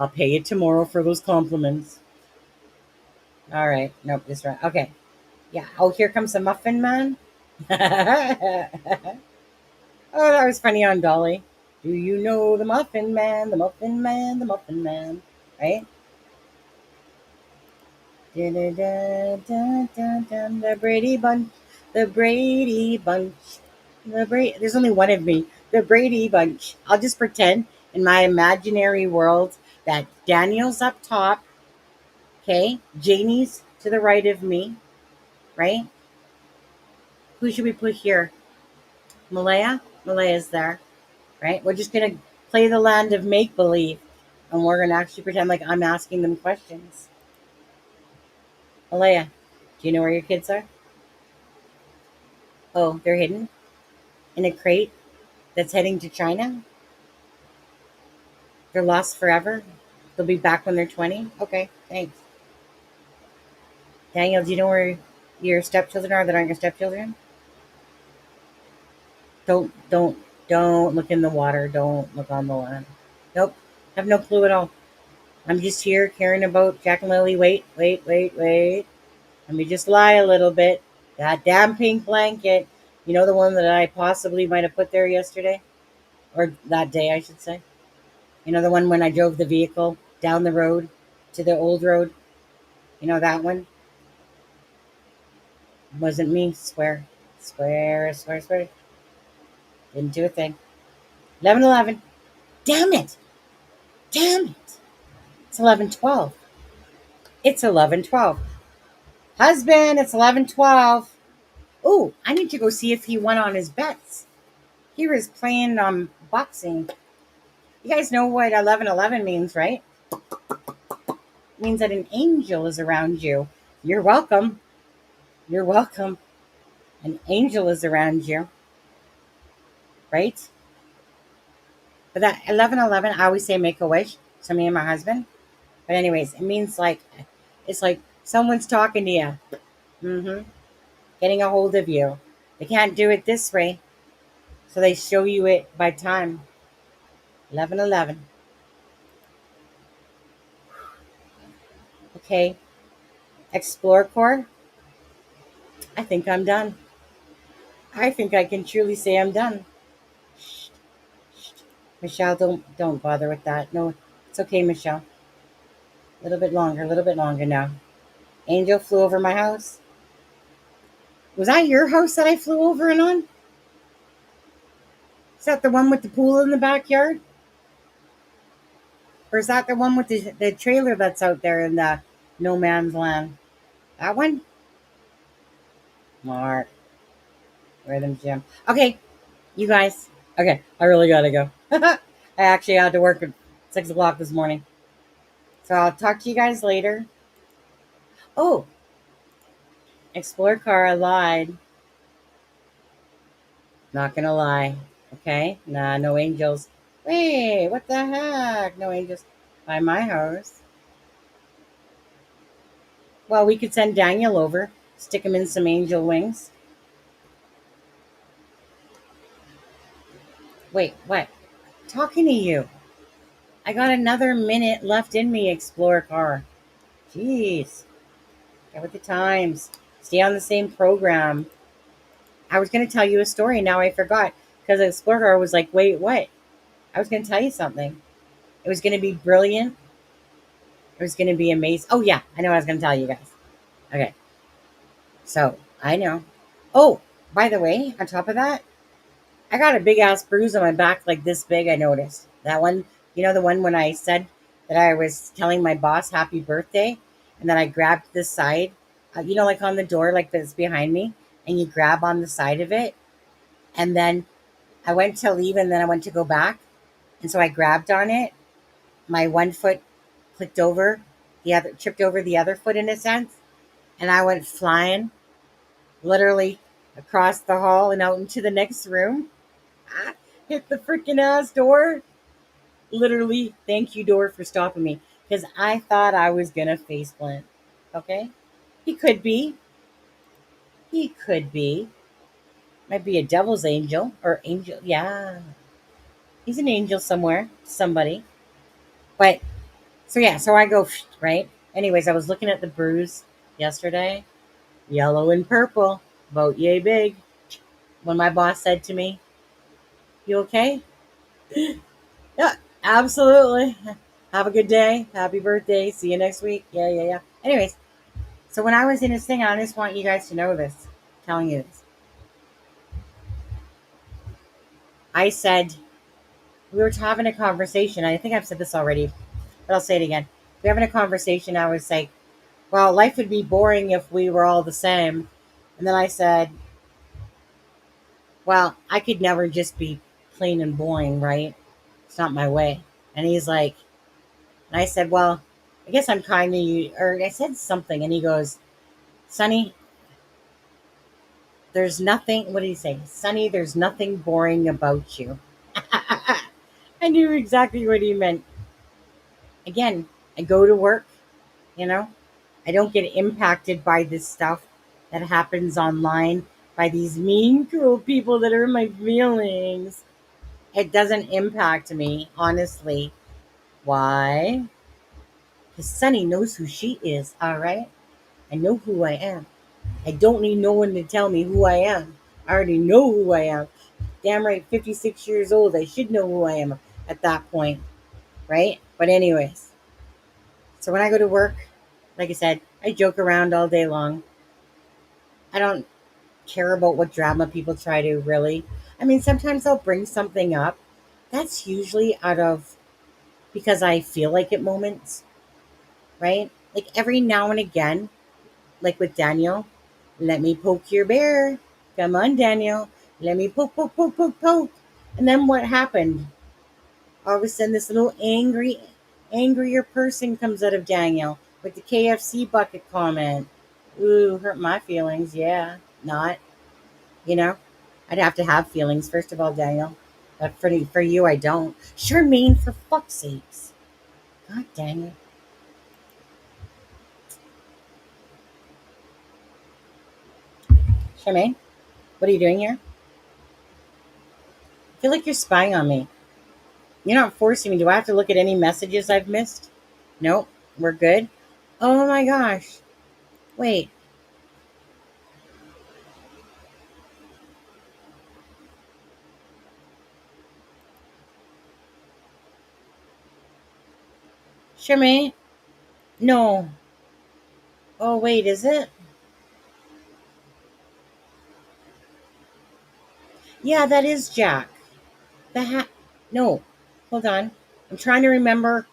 I'll pay you tomorrow for those compliments. All right. Nope, this right. Okay. Yeah. Oh, here comes the Muffin Man. Oh, that was funny on Dolly. Do you know the Muffin Man? The Muffin Man, the Muffin Man. Right? The Brady Bunch. The Brady Bunch. There's only one of me. The Brady Bunch. I'll just pretend in my imaginary world that Daniel's up top. Okay. Janie's to the right of me. Right? Who should we put here? Malaya? Malaya's there. Right? We're just going to play the land of make believe. And we're going to actually pretend like I'm asking them questions. Malaya, do you know where your kids are? Oh, they're hidden in a crate that's heading to China? They're lost forever? They'll be back when they're 20? Okay, thanks. Daniel, do you know where your stepchildren are that aren't your stepchildren? Don't look in the water. Don't look on the land. Nope, have no clue at all. I'm just here caring about Jack and Lily. Wait. Let me just lie a little bit. That damn pink blanket. You know, the one that I possibly might have put there yesterday? Or that day, I should say. You know, the one when I drove the vehicle down the road to the old road? You know that one? Wasn't me. Swear. Swear. Didn't do a thing. 11:11. Damn it. It's 11:12. It's 11:12. Husband, it's 11:12. Oh, I need to go see if he won on his bets. He was playing boxing. You guys know what 11:11 means, right? It means that an angel is around you. You're welcome. You're welcome. An angel is around you, right? But that 11:11, I always say make a wish. So me and my husband. But anyways, it means it's like someone's talking to you. Mm-hmm. Getting a hold of you. They can't do it this way, so they show you it by time. 11:11. Okay. Explore Core. I think I'm done. I think I can truly say I'm done. Shh. Michelle, don't bother with that. No, it's okay, Michelle. A little bit longer now. Angel flew over my house. Was that your house that I flew over and on? Is that the one with the pool in the backyard? Or is that the one with the trailer that's out there in the no man's land? That one? Mark. Rhythm Jim. Okay, you guys. Okay, I really gotta go. I actually had to work at 6 o'clock this morning. So I'll talk to you guys later. Oh, Explore Car, I lied. Not gonna lie. Okay? Nah, no angels. Wait, what the heck? No angels by my house. Well, we could send Daniel over, stick him in some angel wings. Wait, what? Talking to you. I got another minute left in me, Explore Car. Jeez. Get with the times. Stay on the same program. I was going to tell you a story. Now I forgot because Explorer was like, wait, what? I was going to tell you something. It was going to be brilliant. It was going to be amazing. Oh, yeah. I know what I was going to tell you guys. Okay. So I know. Oh, by the way, on top of that, I got a big ass bruise on my back, like this big. I noticed that one. You know, the one when I said that I was telling my boss happy birthday, and then I grabbed the side, you know, like on the door, like that's behind me, and you grab on the side of it, and then I went to leave, and then I went to go back, and so I grabbed on it. My one foot clicked over, the other tripped over the other foot in a sense, and I went flying, literally across the hall and out into the next room. Hit the freaking ass door. Literally, thank you, door, for stopping me because I thought I was gonna face plant. Okay, he could be. He could be. Might be a devil's angel or angel. Yeah, he's an angel somewhere. Somebody. But so yeah, so I go right. Anyways, I was looking at the bruise yesterday, yellow and purple, about yay big. When my boss said to me, "You okay?" Yeah, absolutely. Have a good day. Happy birthday. See you next week. Yeah, yeah, yeah. Anyways, so when I was in this thing, I just want you guys to know this. I'm telling you this. I said, we were having a conversation. I think I've said this already, but I'll say it again. We were having a conversation. I was like, well, life would be boring if we were all the same. And then I said, well, I could never just be plain and boring, right? It's not my way. And he's like, and I said, well, I guess I'm kind to you. Or I said something. And he goes, Sonny, there's nothing, what did he say? Sonny, there's nothing boring about you. I knew exactly what he meant. Again, I go to work, you know, I don't get impacted by this stuff that happens online by these mean, cruel people that hurt my feelings. It doesn't impact me, honestly. Why? Because Sunny knows who she is, all right? I know who I am. I don't need no one to tell me who I am. I already know who I am. Damn right, 56 years old. I should know who I am at that point, right? But, anyways, so when I go to work, like I said, I joke around all day long. I don't care about what drama people try to really. I mean, sometimes I'll bring something up. That's usually out of because I feel like it moments, right? Like every now and again, like with Daniel, let me poke your bear. Come on, Daniel. Let me poke, poke, poke, poke, poke. And then what happened? All of a sudden, this little angrier person comes out of Daniel with the KFC bucket comment. Ooh, hurt my feelings. Yeah, not. You know, I'd have to have feelings, first of all, Daniel. But for you, I don't. Charmaine, for fuck's sakes. God dang it. Charmaine, what are you doing here? I feel like you're spying on me. You're not forcing me. Do I have to look at any messages I've missed? Nope. We're good. Oh my gosh. Wait. Charmaine? No. Oh, wait, is it? Yeah, that is Jack. The hat. No. Hold on. I'm trying to remember.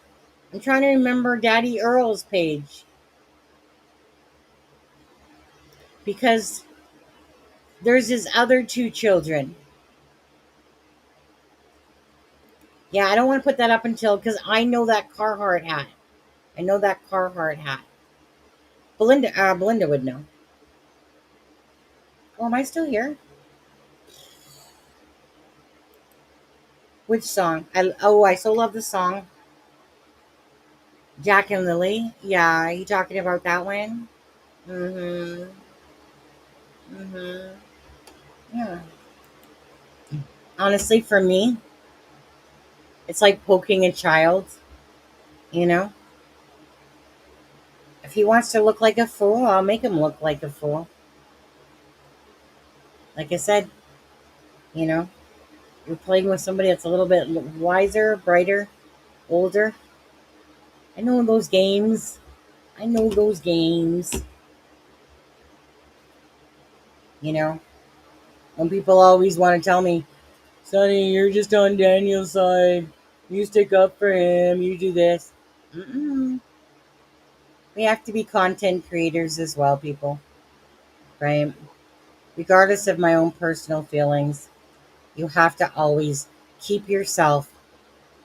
I'm trying to remember Daddy Earl's page. Because there's his other two children. Yeah, I don't want to put that up until, because I know that Carhartt hat. I know that Carhartt hat. Belinda would know. Oh, am I still here? Which song? I so love the song. Jack and Lily. Yeah, you talking about that one? Mm-hmm. Mm-hmm. Yeah. Honestly, for me, it's like poking a child, you know? If he wants to look like a fool, I'll make him look like a fool. Like I said, you know, you're playing with somebody that's a little bit wiser, brighter, older. I know those games. I know those games. You know, when people always want to tell me, Sonny, you're just on Daniel's side. You stick up for him. You do this. Mm-mm. We have to be content creators as well, people. Right? Regardless of my own personal feelings, you have to always keep yourself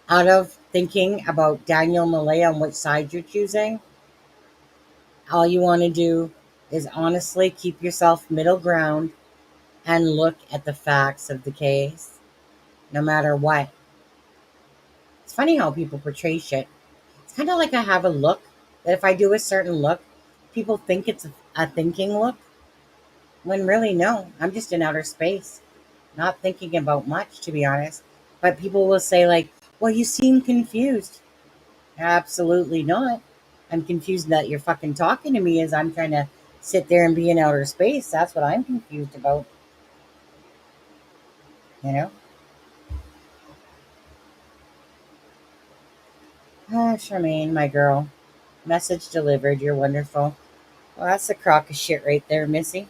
out of thinking about Daniel Malay on which side you're choosing. All you want to do is honestly keep yourself middle ground and look at the facts of the case, no matter what. It's funny how people portray shit. It's kind of like I have a look that if I do a certain look, people think it's a thinking look, when really, no, I'm just in outer space, not thinking about much, to be honest. But people will say, like, well, you seem confused. Absolutely not. I'm confused that you're fucking talking to me as I'm trying to sit there and be in outer space. That's what I'm confused about, you know? Ah, Charmaine, my girl. Message delivered. You're wonderful. Well, that's a crock of shit right there, Missy.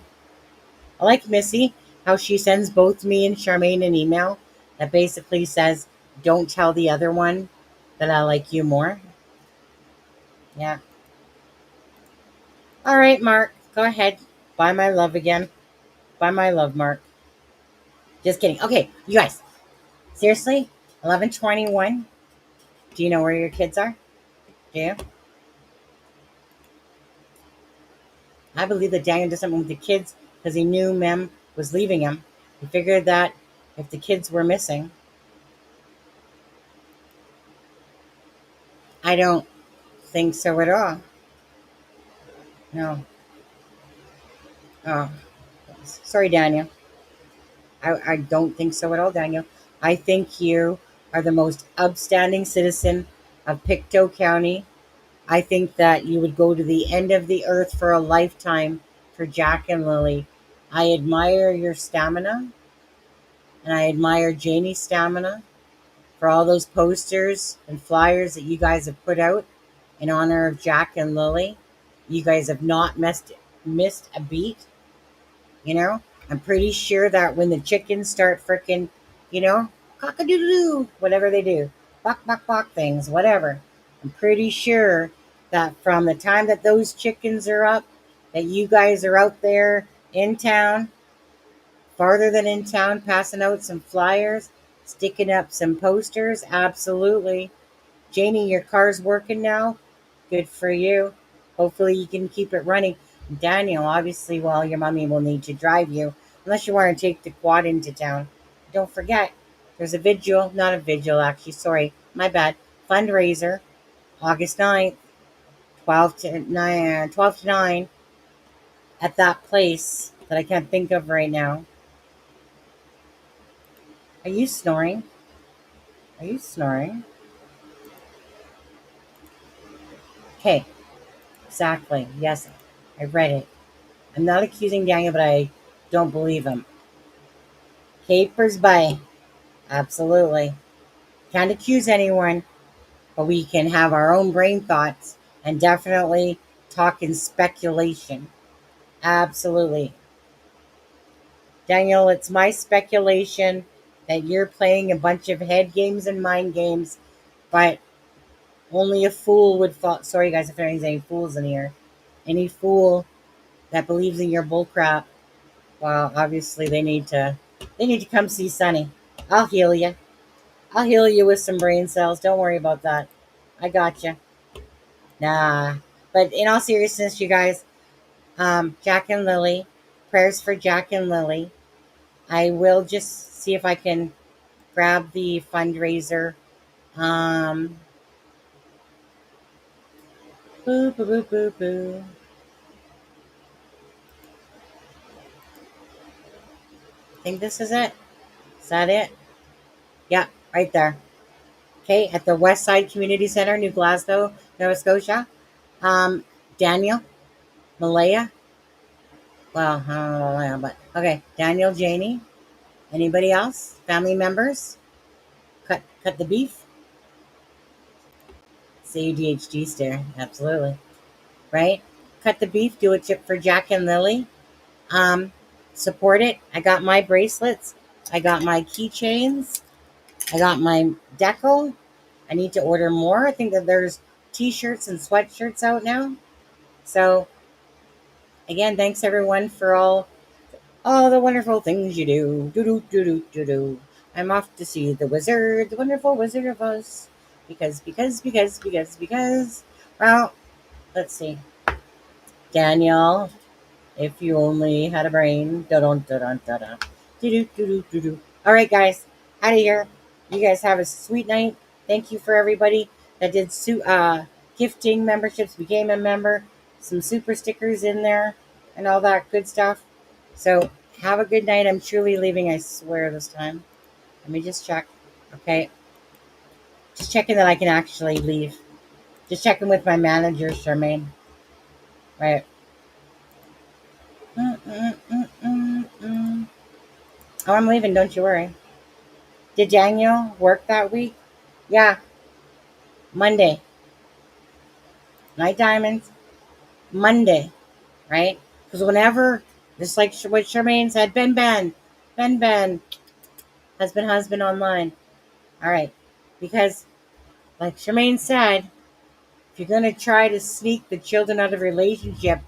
I like Missy, how she sends both me and Charmaine an email that basically says, don't tell the other one that I like you more. Yeah. All right, Mark. Go ahead. Buy my love again. Buy my love, Mark. Just kidding. Okay, you guys. Seriously? 11:21. Do you know where your kids are? Do you? I believe that Daniel did something with the kids because he knew Mem was leaving him. He figured that if the kids were missing, I don't think so at all. No. Oh, sorry, Daniel. I don't think so at all, Daniel. I think you are the most upstanding citizen of Pictou County. I think that you would go to the end of the earth for a lifetime for Jack and Lily. I admire your stamina, and I admire Janie's stamina for all those posters and flyers that you guys have put out in honor of Jack and Lily. You guys have not missed a beat. You know, I'm pretty sure that when the chickens start frickin', cock-a-doodle-doo, whatever they do, bok things, whatever. I'm pretty sure that from the time that those chickens are up, that you guys are out there in town, farther than in town, passing out some flyers, sticking up some posters. Absolutely. Janie, your car's working now. Good for you. Hopefully you can keep it running. Daniel, obviously, well, your mommy will need to drive you unless you want to take the quad into town. Don't forget, there's a vigil, not a vigil, actually, sorry, my bad, fundraiser, August 9th, 12 to 9, at that place that I can't think of right now. Are you snoring? Are you snoring? Okay, exactly. Yes, I read it. I'm not accusing Daniel, but I don't believe him. Capers by. Absolutely. Can't accuse anyone, but we can have our own brain thoughts and definitely talk in speculation. Absolutely. Daniel, it's my speculation that you're playing a bunch of head games and mind games, but only a fool would fall. Sorry, guys, if there's any fools in here. Any fool that believes in your bullcrap, well, obviously they need to come see Sonny. I'll heal you. I'll heal you with some brain cells. Don't worry about that. I got you. Nah. But in all seriousness, you guys, Jack and Lily, prayers for Jack and Lily. I will just see if I can grab the fundraiser. Um, boo, boo, boo, boo, boo. I think this is it. Is that it? Yeah, right there. Okay, at the West Side Community Center, New Glasgow, Nova Scotia. Um, Daniel, Malaya, Well, I don't know, but okay. Daniel, Janie, anybody else? Family members? Cut the beef. CUDHD stare. Absolutely. Right? Cut the beef. Do a tip for Jack and Lily. Um, Support it. I got my bracelets. I got my keychains. I got my decal. I need to order more. I think that there's t-shirts and sweatshirts out now. So again, thanks everyone for all the wonderful things you do. Do do do do do do. I'm off to see the wizard, the wonderful Wizard of Oz. Because. Well, let's see. Daniel, if you only had a brain. Da dun da dun da da. Do do do do do do. All right, guys, out of here. You guys have a sweet night. Thank you for everybody that did gifting memberships, became a member, some super stickers in there, and all that good stuff. So have a good night. I'm truly leaving, I swear, this time. Let me just check. Okay. Just checking that I can actually leave. Just checking with my manager, Charmaine. Right. Oh, I'm leaving. Don't you worry. Did Daniel work that week? Yeah. Monday. Night Diamonds. Monday. Right? Because whenever, just like what Charmaine said, Ben, husband online. All right. Because, like Charmaine said, if you're going to try to sneak the children out of a relationship,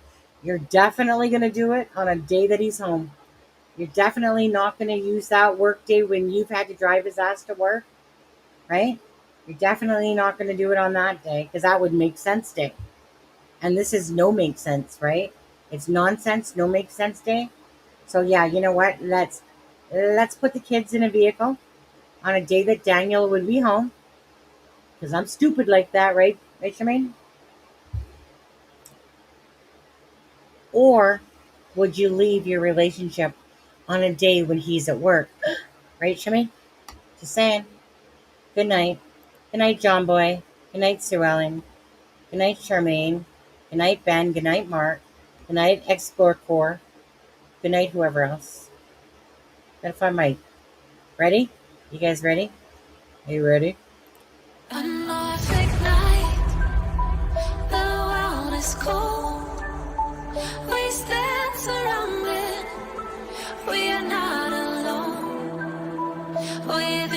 you're definitely going to do it on a day that he's home. You're definitely not going to use that work day when you've had to drive his ass to work, right? You're definitely not going to do it on that day because that would make sense day. And this is no make sense, right? It's nonsense, no make sense day. So yeah, you know what? Let's put the kids in a vehicle on a day that Daniel would be home because I'm stupid like that, right? Right, Charmaine? Or would you leave your relationship on a day when he's at work? Right, Shimmy? Just saying. Good night. Good night, John Boy. Good night, Sue Ellen. Good night, Charmaine. Good night, Ben. Good night, Mark. Good night, Explore Core. Good night, whoever else. Gotta find my... Ready? You guys ready? Are you ready? A Norfolk night, the world is cold. We stand surrounded, we are not alone. With